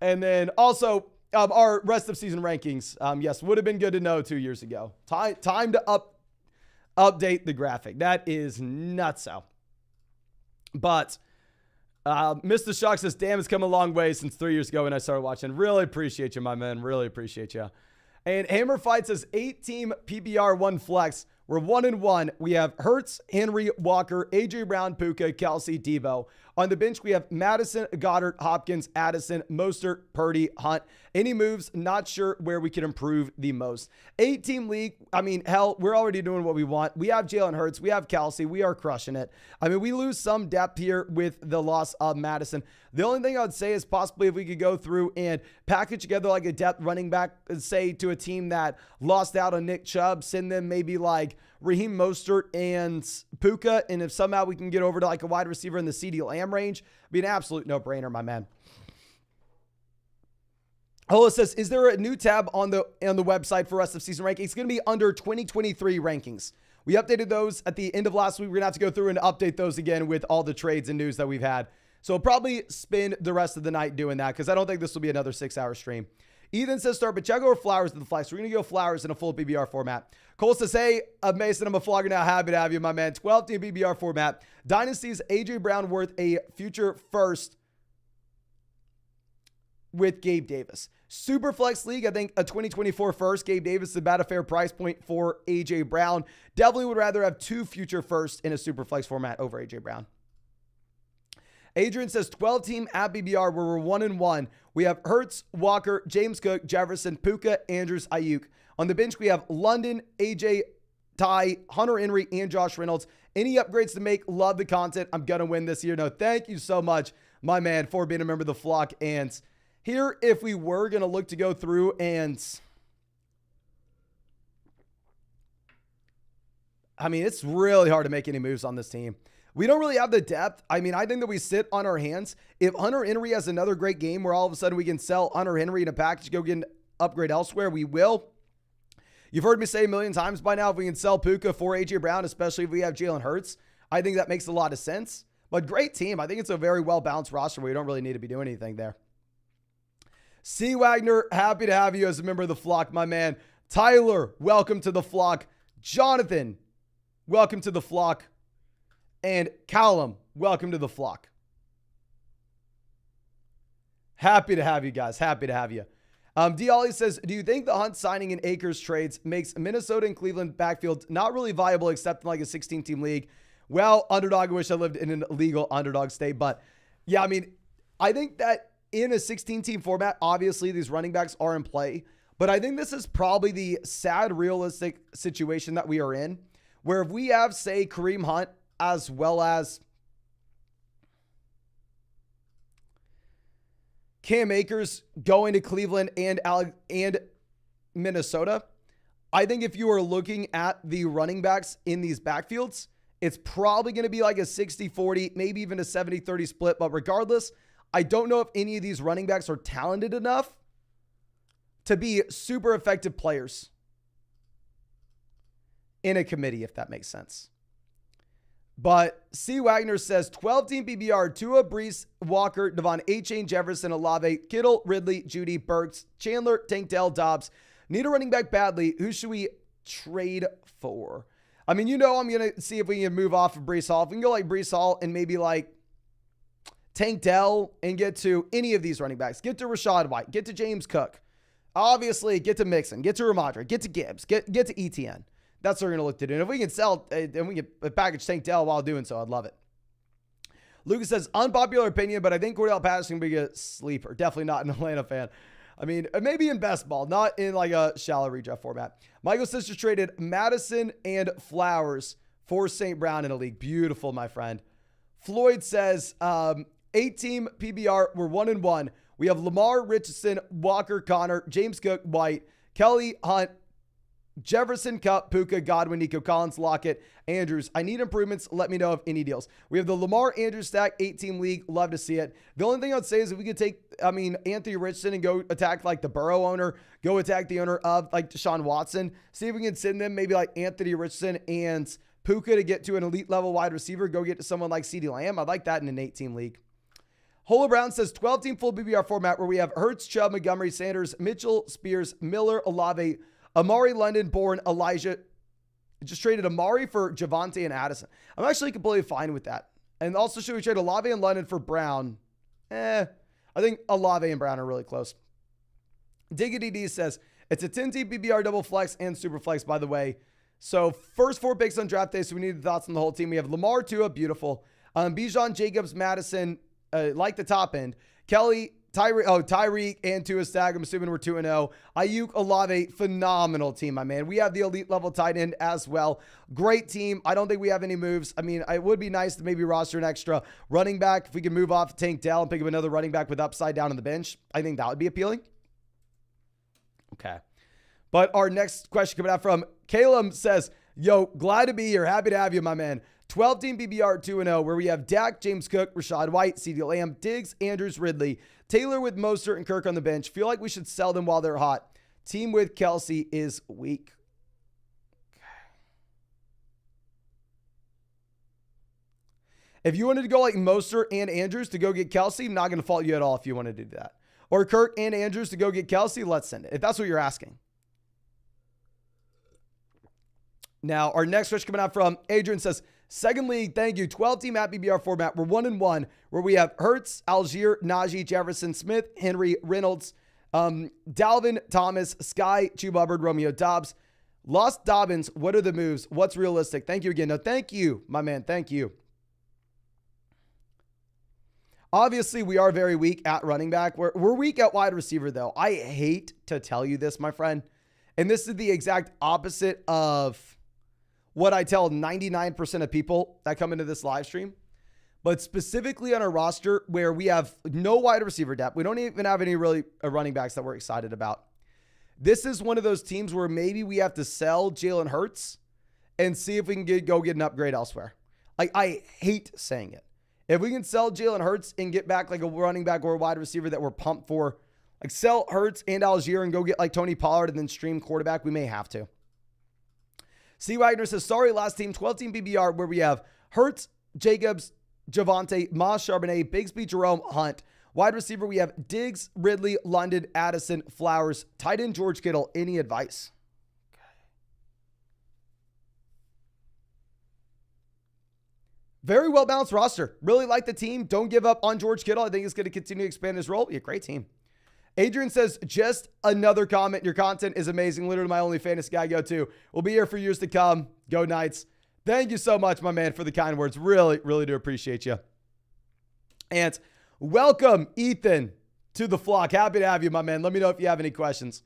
And then also our rest of season rankings. Yes, would have been good to know 2 years ago. Time to update the graphic. That is nutso. But Mr. Shock says, damn, it's come a long way since 3 years ago when I started watching. Really appreciate you, my man. Really appreciate you. And Hammer Fight says 8-team PPR 1 flex. We're 1-1. We have Hurts, Henry, Walker, A.J. Brown, Puka, Kelsey, Debo. On the bench, we have Madison, Goddard, Hopkins, Addison, Mostert, Purdy, Hunt. Any moves? Not sure where we can improve the most. 8-team league. I mean, hell, we're already doing what we want. We have Jalen Hurts. We have Kelsey. We are crushing it. I mean, we lose some depth here with the loss of Madison. The only thing I would say is possibly if we could go through and package together like a depth running back, say to a team that lost out on Nick Chubb, send them maybe like Raheem Mostert and Puka, and if somehow we can get over to like a wide receiver in the CeeDee Lamb range, it'd be an absolute no-brainer, my man. Hola says, is there a new tab on the website for rest of season rankings? It's going to be under 2023 rankings. We updated those at the end of last week. We're going to have to go through and update those again with all the trades and news that we've had. So we'll probably spend the rest of the night doing that because I don't think this will be another 6-hour stream. Ethan says, start Pacheco or Flowers in the flex. We're going to go Flowers in a full PBR format. Cole says, hey, Mason, I'm a flogger now. Happy to have you, my man. 12-team PBR format. Dynasty's A.J. Brown worth a future first with Gabe Davis. Super Flex League, I think a 2024 first. Gabe Davis is about a fair price point for A.J. Brown. Definitely would rather have 2 future firsts in a Super Flex format over A.J. Brown. Adrian says 12 team at BBR where we're 1-1. We have Hurts, Walker, James Cook, Jefferson, Puka, Andrews, Ayuk. On the bench, we have London, AJ, Ty, Hunter Henry, and Josh Reynolds. Any upgrades to make? Love the content. I'm going to win this year. No, thank you so much, my man, for being a member of the flock. And here, if we were going to look to go through and... I mean, it's really hard to make any moves on this team. We don't really have the depth. I mean, I think that we sit on our hands. If Hunter Henry has another great game where all of a sudden we can sell Hunter Henry in a package, go get an upgrade elsewhere, we will. You've heard me say a million times by now, if we can sell Puka for AJ Brown, especially if we have Jalen Hurts, I think that makes a lot of sense. But great team. I think it's a very well-balanced roster where you don't really need to be doing anything there. C. Wagner, happy to have you as a member of the flock, my man. Tyler, welcome to the flock. Jonathan, welcome to the flock. And Callum, welcome to the flock. Happy to have you guys. Happy to have you. D. Ollie says, do you think the Hunt signing in Akers trades makes Minnesota and Cleveland backfield not really viable except in like a 16-team league? Well, Underdog, I wish I lived in an illegal Underdog state. But yeah, I mean, I think that in a 16-team format, obviously these running backs are in play. But I think this is probably the sad, realistic situation that we are in, where if we have, say, Kareem Hunt as well as Cam Akers going to Cleveland and Minnesota, I think if you are looking at the running backs in these backfields, it's probably going to be like a 60-40, maybe even a 70-30 split. But regardless, I don't know if any of these running backs are talented enough to be super effective players in a committee, if that makes sense. But C. Wagner says 12-team PBR, Tua, Brees, Walker, Devon, A-Chain, Jefferson, Olave, Kittle, Ridley, Judy, Burks, Chandler, Tank Dell, Dobbs. Need a running back badly. Who should we trade for? I mean, you know, I'm going to see if we can move off of Brees Hall. If we can go like Brees Hall and maybe like Tank Dell and get to any of these running backs. Get to Rashad White. Get to James Cook. Obviously, get to Mixon. Get to Ramondre. Get to Gibbs. Get to ETN. That's what we're going to look to do. And if we can sell, and we can package Tank Dell while doing so, I'd love it. Lucas says, unpopular opinion, but I think Cordell Patterson will be a sleeper. Definitely not an Atlanta fan. I mean, maybe in best ball, not in like a shallow redraft format. Michael says just traded Madison and Flowers for St. Brown in a league. Beautiful, my friend. Floyd says, 8-team PBR, we're 1-1. We have Lamar, Richardson, Walker, Connor, James Cook, White, Kelly, Hunt, Jefferson, Kupp, Puka, Godwin, Nico Collins, Lockett, Andrews. I need improvements. Let me know of any deals. We have the Lamar Andrews stack, 8-team league. Love to see it. The only thing I'd say is if we could take, Anthony Richardson and go attack like the Burrow owner, go attack the owner of like Deshaun Watson, see if we can send them maybe like Anthony Richardson and Puka to get to an elite level wide receiver, go get to someone like CeeDee Lamb. I'd like that in an 8-team league. Hola Brown says 12-team full BBR format where we have Hurts, Chubb, Montgomery, Sanders, Mitchell, Spears, Miller, Olave, Amari, London, Bourne, Elijah. Just traded Amari for Javonte and Addison. I'm actually completely fine with that. And also, should we trade Olave and London for Brown? I think Olave and Brown are really close. Diggity D says, it's a 10-team PBR double flex and super flex, by the way. So first 4 picks on draft day, so we need the thoughts on the whole team. We have Lamar, Tua, beautiful. Bijan, Jacobs, Madison, like the top end. Kelly, Tyreek and Tua stack. I'm assuming we're 2-0. Ayuk, Olave, phenomenal team, my man. We have the elite level tight end as well. Great team. I don't think we have any moves. I mean, it would be nice to maybe roster an extra running back. If we can move off Tank Dell and pick up another running back with upside down on the bench, I think that would be appealing. Okay. But our next question coming out from Caleb says, yo, glad to be here. Happy to have you, my man. 12-team PBR 2-0, where we have Dak, James Cook, Rashad White, CeeDee Lamb, Diggs, Andrews, Ridley, Taylor with Mostert and Kirk on the bench. Feel like we should sell them while they're hot. Team with Kelsey is weak. If you wanted to go like Mostert and Andrews to go get Kelsey, I'm not going to fault you at all if you wanted to do that. Or Kirk and Andrews to go get Kelsey, let's send it. If that's what you're asking. Now, our next question coming out from Adrian says, second league, thank you. 12-team at BBR format. We're 1-1, where we have Hurts, Algier, Najee, Jefferson, Smith, Henry, Reynolds, Dalvin, Thomas, Sky, Chuba Hubbard, Romeo Dobbs. Lost Dobbins. What are the moves? What's realistic? Thank you again. No, thank you, my man. Thank you. Obviously, we are very weak at running back. We're weak at wide receiver, though. I hate to tell you this, my friend. And this is the exact opposite of what I tell 99% of people that come into this live stream. But specifically on our roster where we have no wide receiver depth, we don't even have any really running backs that we're excited about. This is one of those teams where maybe we have to sell Jalen Hurts and see if we can go get an upgrade elsewhere. Like, I hate saying it. If we can sell Jalen Hurts and get back like a running back or a wide receiver that we're pumped for, like sell Hurts and Algier and go get like Tony Pollard and then stream quarterback, we may have to. C. Wagner says, sorry, last team, 12-team PBR, where we have Hurts, Jacobs, Javonte, Moss, Charbonnet, Bigsby, Jerome, Hunt. Wide receiver, we have Diggs, Ridley, London, Addison, Flowers. Tight end, George Kittle. Any advice? Very well-balanced roster. Really like the team. Don't give up on George Kittle. I think it's going to continue to expand his role. Yeah, great team. Adrian says, just another comment. Your content is amazing. Literally my only fantasy guy go-to. We'll be here for years to come. Go Knights. Thank you so much, my man, for the kind words. Really, really do appreciate you. And welcome, Ethan, to the flock. Happy to have you, my man. Let me know if you have any questions.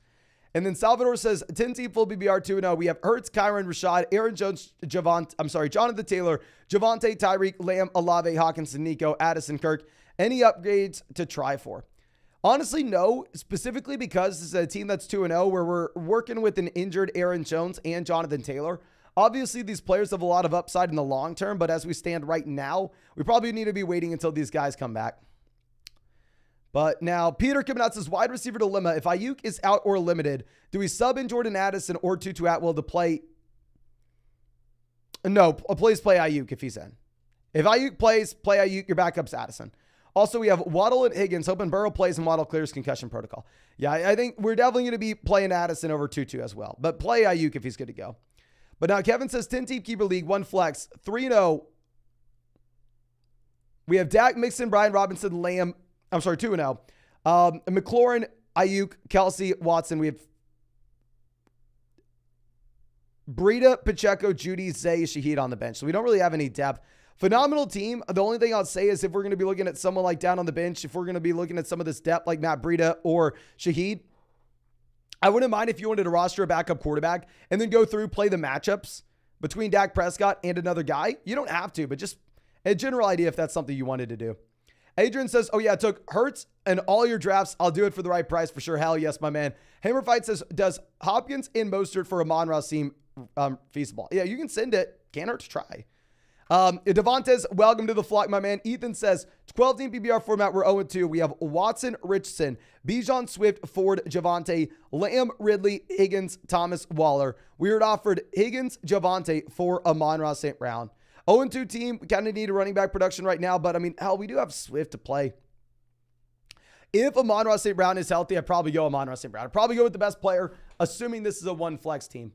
And then Salvador says, 10-team full BBR 2-0. We have Hurts, Kyron, Rashad, Aaron Jones, Jonathan Taylor, Javonte, Tyreek, Lamb, Olave, Hawkinson, Nico, Addison, Kirk. Any upgrades to try for? Honestly, no, specifically because this is a team that's 2-0 where we're working with an injured Aaron Jones and Jonathan Taylor. Obviously, these players have a lot of upside in the long term, but as we stand right now, we probably need to be waiting until these guys come back. But now, Peter coming out says, wide receiver dilemma. If Ayuk is out or limited, do we sub in Jordan Addison or Tutu Atwell to play? No, please play Ayuk if he's in. If Ayuk plays, play Ayuk. Your backup's Addison. Also, we have Waddle and Higgins, hoping Burrow plays and Waddle clears concussion protocol. Yeah, I think we're definitely going to be playing Addison over Tutu as well. But play Ayuk if he's good to go. But now Kevin says 10-team keeper league, 1 flex, 3-0. We have Dak, Mixon, Brian Robinson, Lamb. I'm sorry, 2-0. McLaurin, Ayuk, Kelsey, Watson. We have Breida, Pacheco, Judy, Zay, Shaheed on the bench. So we don't really have any depth. Phenomenal team. The only thing I'll say is if we're going to be looking at someone like down on the bench, if we're going to be looking at some of this depth like Matt Breida or Shaheed, I wouldn't mind if you wanted to roster a backup quarterback and then go through, play the matchups between Dak Prescott and another guy. You don't have to, but just a general idea if that's something you wanted to do. Adrian says, oh yeah, I took Hurts and all your drafts. I'll do it for the right price for sure. Hell yes, my man. Hammerfight says, does Hopkins and Mostert for Amon-Ra seem feasible? Yeah, you can send it. Can't hurt to try. Devontae, welcome to the flock, my man. Ethan says, 12-team PBR format, we're 0-2. We have Watson, Richardson, Bijan, Swift, Ford, Javonte, Lamb, Ridley, Higgins, Thomas, Waller. We were offered Higgins, Javonte for Amon-Ra St. Brown. 0-2 team. We kind of need a running back production right now, but I mean, hell, we do have Swift to play. If Amon-Ra St. Brown is healthy, I'd probably go Amon-Ra St. Brown. I'd probably go with the best player, assuming this is a 1 flex team.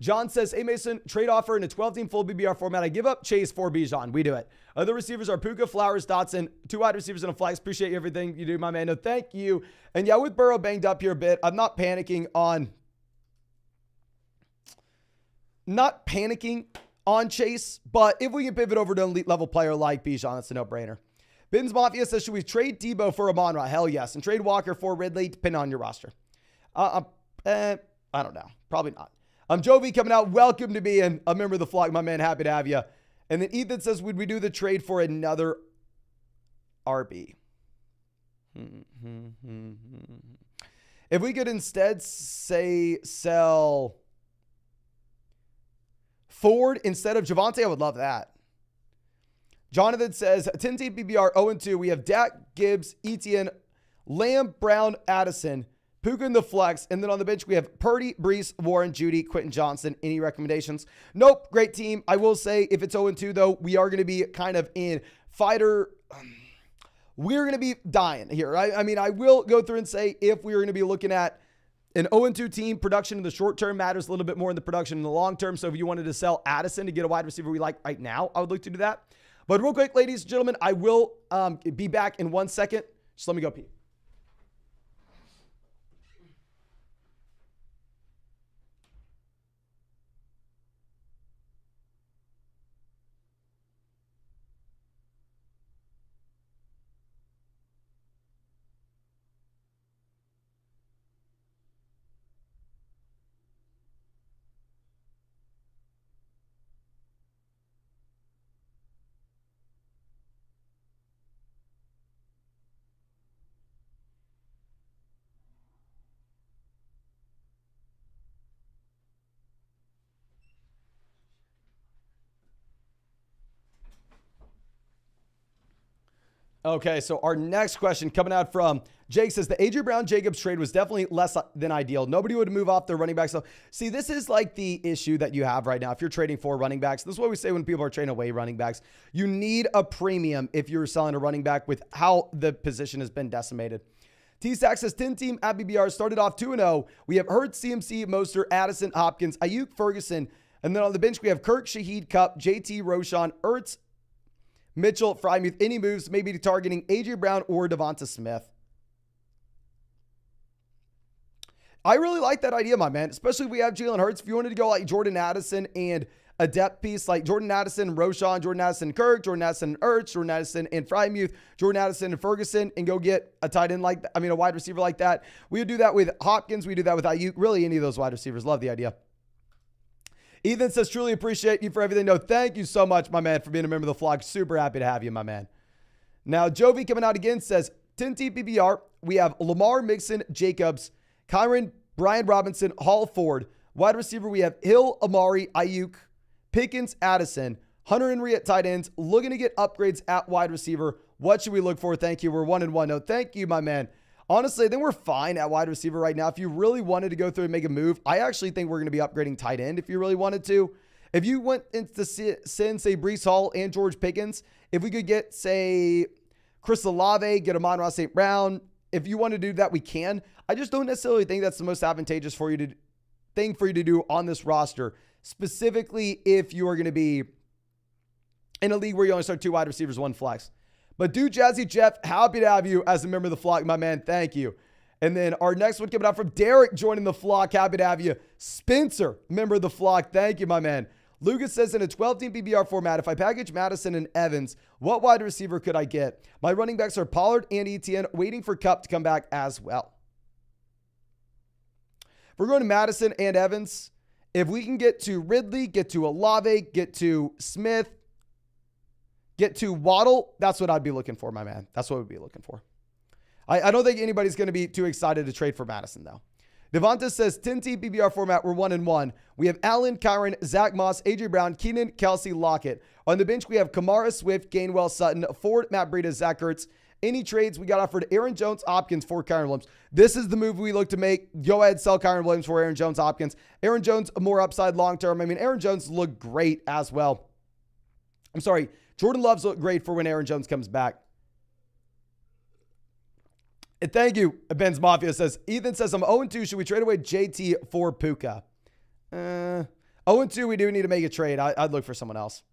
John says, hey, Mason, trade offer in a 12-team full BBR format. I give up Chase for Bijan. We do it. Other receivers are Puka, Flowers, Dotson, 2 wide receivers and a flex. Appreciate everything you do, my man. No, thank you. And yeah, with Burrow banged up here a bit, I'm not panicking on Chase, but if we can pivot over to an elite level player like Bijan, that's a no-brainer. Ben's Mafia says, should we trade Debo for Amon-Ra? Hell yes. And trade Walker for Ridley, depending on your roster. I don't know. Probably not. Jovi coming out. Welcome to being a member of the flock, my man. Happy to have you. And then Ethan says, would we do the trade for another RB? If we could instead say sell Ford instead of Javonte, I would love that. Jonathan says, 10-team PBR 0-2. We have Dak, Gibbs, Etienne, Lamb, Brown, Addison, Puka in the flex, and then on the bench, we have Purdy, Brees, Warren, Judy, Quentin Johnson. Any recommendations? Nope. Great team. I will say, if it's 0-2, though, we are going to be kind of in fighter. We're going to be dying here. I mean, I will go through and say, if we are going to be looking at an 0-2 team, production in the short term matters a little bit more than the production in the long term. So if you wanted to sell Addison to get a wide receiver we like right now, I would look to do that. But real quick, ladies and gentlemen, I will be back in 1 second. Just let me go pee. Okay, so our next question coming out from Jake says the A.J. Brown-Jacobs trade was definitely less than ideal. Nobody would move off their running backs. So, see, this is like the issue that you have right now. If you're trading for running backs, this is what we say when people are trading away running backs. You need a premium if you're selling a running back with how the position has been decimated. T-Stack says 10-team at BBR started off 2-0. We have Hurts, CMC, Mostert, Addison, Hopkins, Ayuk, Ferguson. And then on the bench, we have Kirk, Shaheed, Kupp, JT, Roshan, Ertz, Mitchell, Frymuth. Any moves maybe targeting A.J. Brown or Devonta Smith? I really like that idea, my man, especially if we have Jalen Hurts. If you wanted to go like Jordan Addison and a depth piece like Jordan Addison, Roshan, Jordan Addison, Kirk, Jordan Addison, Ertz, Jordan Addison, and Frymuth, Jordan Addison, and Ferguson, and go get a tight end like that. I mean, a wide receiver like that. We would do that with Hopkins. We do that with Ayuk. Really, any of those wide receivers. Love the idea. Ethan says, truly appreciate you for everything. No, thank you so much, my man, for being a member of the flock. Super happy to have you, my man. Now, Jovi coming out again says, 10-team PPR, we have Lamar, Mixon, Jacobs, Kyron, Brian Robinson, Hall, Ford. Wide receiver, we have Hill, Amari, Ayuk, Pickens, Addison, Hunter Henry at tight ends. Looking to get upgrades at wide receiver. What should we look for? Thank you. We're 1-1. No, thank you, my man. Honestly, I think we're fine at wide receiver right now. If you really wanted to go through and make a move, I actually think we're going to be upgrading tight end if you really wanted to. If you went into send, say, Breece Hall and George Pickens, if we could get, say, Chris Olave, get Amon-Ra St. Brown, if you want to do that, we can. I just don't necessarily think that's the most advantageous for you to do on this roster, specifically if you are going to be in a league where you only start 2 wide receivers, 1 flex. But dude, Jazzy Jeff, happy to have you as a member of the flock, my man. Thank you. And then our next one coming out from Derek joining the flock. Happy to have you. Spencer, member of the flock. Thank you, my man. Lucas says in a 12-team PPR format, if I package Madison and Evans, what wide receiver could I get? My running backs are Pollard and Etienne, waiting for Kupp to come back as well. If we're going to Madison and Evans, if we can get to Ridley, get to Olave, get to Smith, get to Waddle, that's what I'd be looking for, my man. That's what we'd be looking for. I don't think anybody's going to be too excited to trade for Madison, though. Devonta says 10-team PPR format, we're 1-1. We have Allen, Kyron, Zach Moss, A.J. Brown, Keenan, Kelsey, Lockett. On the bench, we have Kamara, Swift, Gainwell, Sutton, Ford, Matt Breida, Zach Ertz. Any trades, we got offered Aaron Jones, Hopkins for Kyron Williams. This is the move we look to make. Go ahead, sell Kyron Williams for Aaron Jones, Hopkins. Aaron Jones, more upside long-term. I mean, Aaron Jones looked great as well. I'm sorry, Jordan Love's look great for when Aaron Jones comes back. And thank you, Ben's Mafia says. Ethan says, I'm 0-2. Should we trade away JT for Puka? 0-2, we do need to make a trade. I'd look for someone else.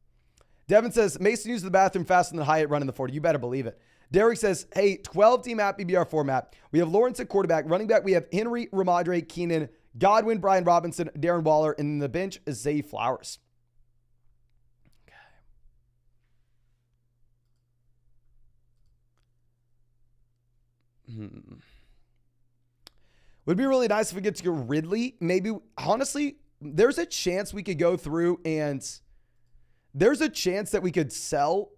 Devin says, Mason used the bathroom faster than Hyatt running the 40. You better believe it. Derek says, hey, 12-team app BBR format. We have Lawrence at quarterback. Running back, we have Henry, Ramadre, Keenan, Godwin, Brian Robinson, Darren Waller. And in the bench is Zay Flowers. Would be really nice if we get to go Ridley. Maybe, honestly, there's a chance we could go through and there's a chance that we could sell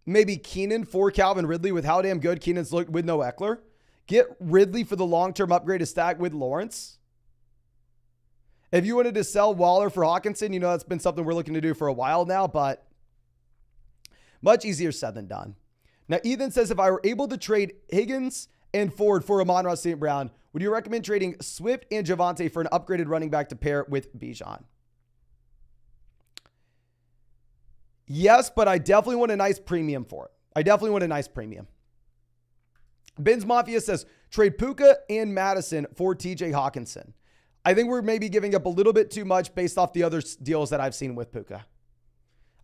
maybe Keenan for Calvin Ridley with how damn good Keenan's looked with no Eckler. Get Ridley for the long-term upgrade to stack with Lawrence. If you wanted to sell Waller for Hawkinson, you know that's been something we're looking to do for a while now, but much easier said than done. Now, Ethan says, if I were able to trade Higgins and Ford for Amon-Ra St. Brown, would you recommend trading Swift and Javonte for an upgraded running back to pair with Bijan? Yes, but I definitely want a nice premium for it. I definitely want a nice premium. Ben's Mafia says, trade Puka and Madison for TJ Hawkinson. I think we're maybe giving up a little bit too much based off the other deals that I've seen with Puka.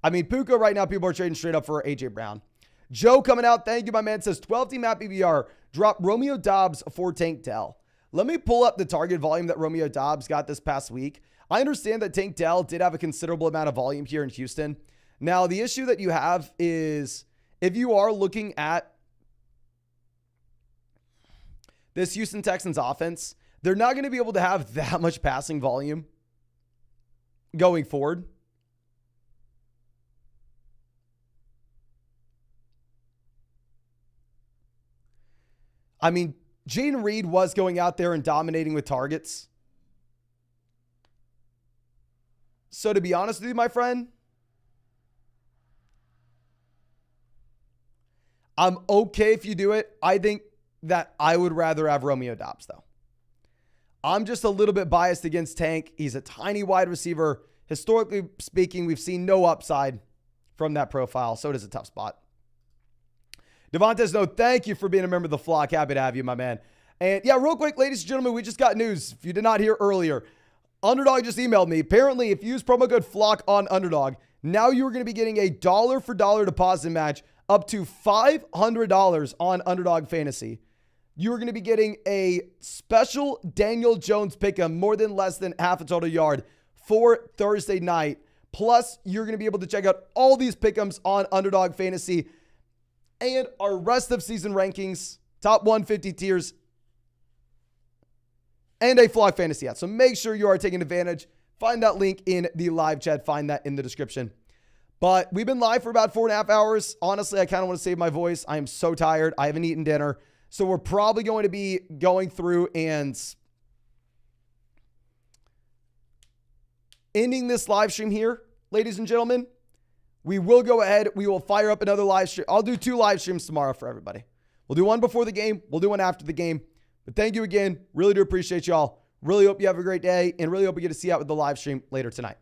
I mean, Puka right now, people are trading straight up for A.J. Brown. Joe coming out. Thank you, my man. Says 12-team app BBR. Drop Romeo Doubs for Tank Dell. Let me pull up the target volume that Romeo Doubs got this past week. I understand that Tank Dell did have a considerable amount of volume here in Houston. Now, the issue that you have is if you are looking at this Houston Texans offense, they're not going to be able to have that much passing volume going forward. I mean, Jaden Reed was going out there and dominating with targets. So to be honest with you, my friend, I'm okay if you do it. I think that I would rather have Romeo Doubs, though. I'm just a little bit biased against Tank. He's a tiny wide receiver. Historically speaking, we've seen no upside from that profile, so it is a tough spot. Devontae Snow, thank you for being a member of the flock. Happy to have you, my man. And yeah, real quick, ladies and gentlemen, we just got news. If you did not hear earlier, Underdog just emailed me. Apparently, if you use promo code FLOCK on Underdog, now you're going to be getting a dollar for dollar deposit match up to $500 on Underdog Fantasy. You're going to be getting a special Daniel Jones pick'em, more than less than half a total yard for Thursday night. Plus, you're going to be able to check out all these pick'ems on Underdog Fantasy and our rest of season rankings, top 150 tiers, and a Flock Fantasy app. So make sure you are taking advantage. Find that link in the live chat. Find that in the description. But we've been live for about 4.5 hours. Honestly, I kind of want to save my voice. I am so tired. I haven't eaten dinner. So we're probably going to be going through and ending this live stream here, ladies and gentlemen. We will go ahead. We will fire up another live stream. I'll do 2 live streams tomorrow for everybody. We'll do one before the game. We'll do one after the game. But thank you again. Really do appreciate y'all. Really hope you have a great day and really hope we get to see you out with the live stream later tonight.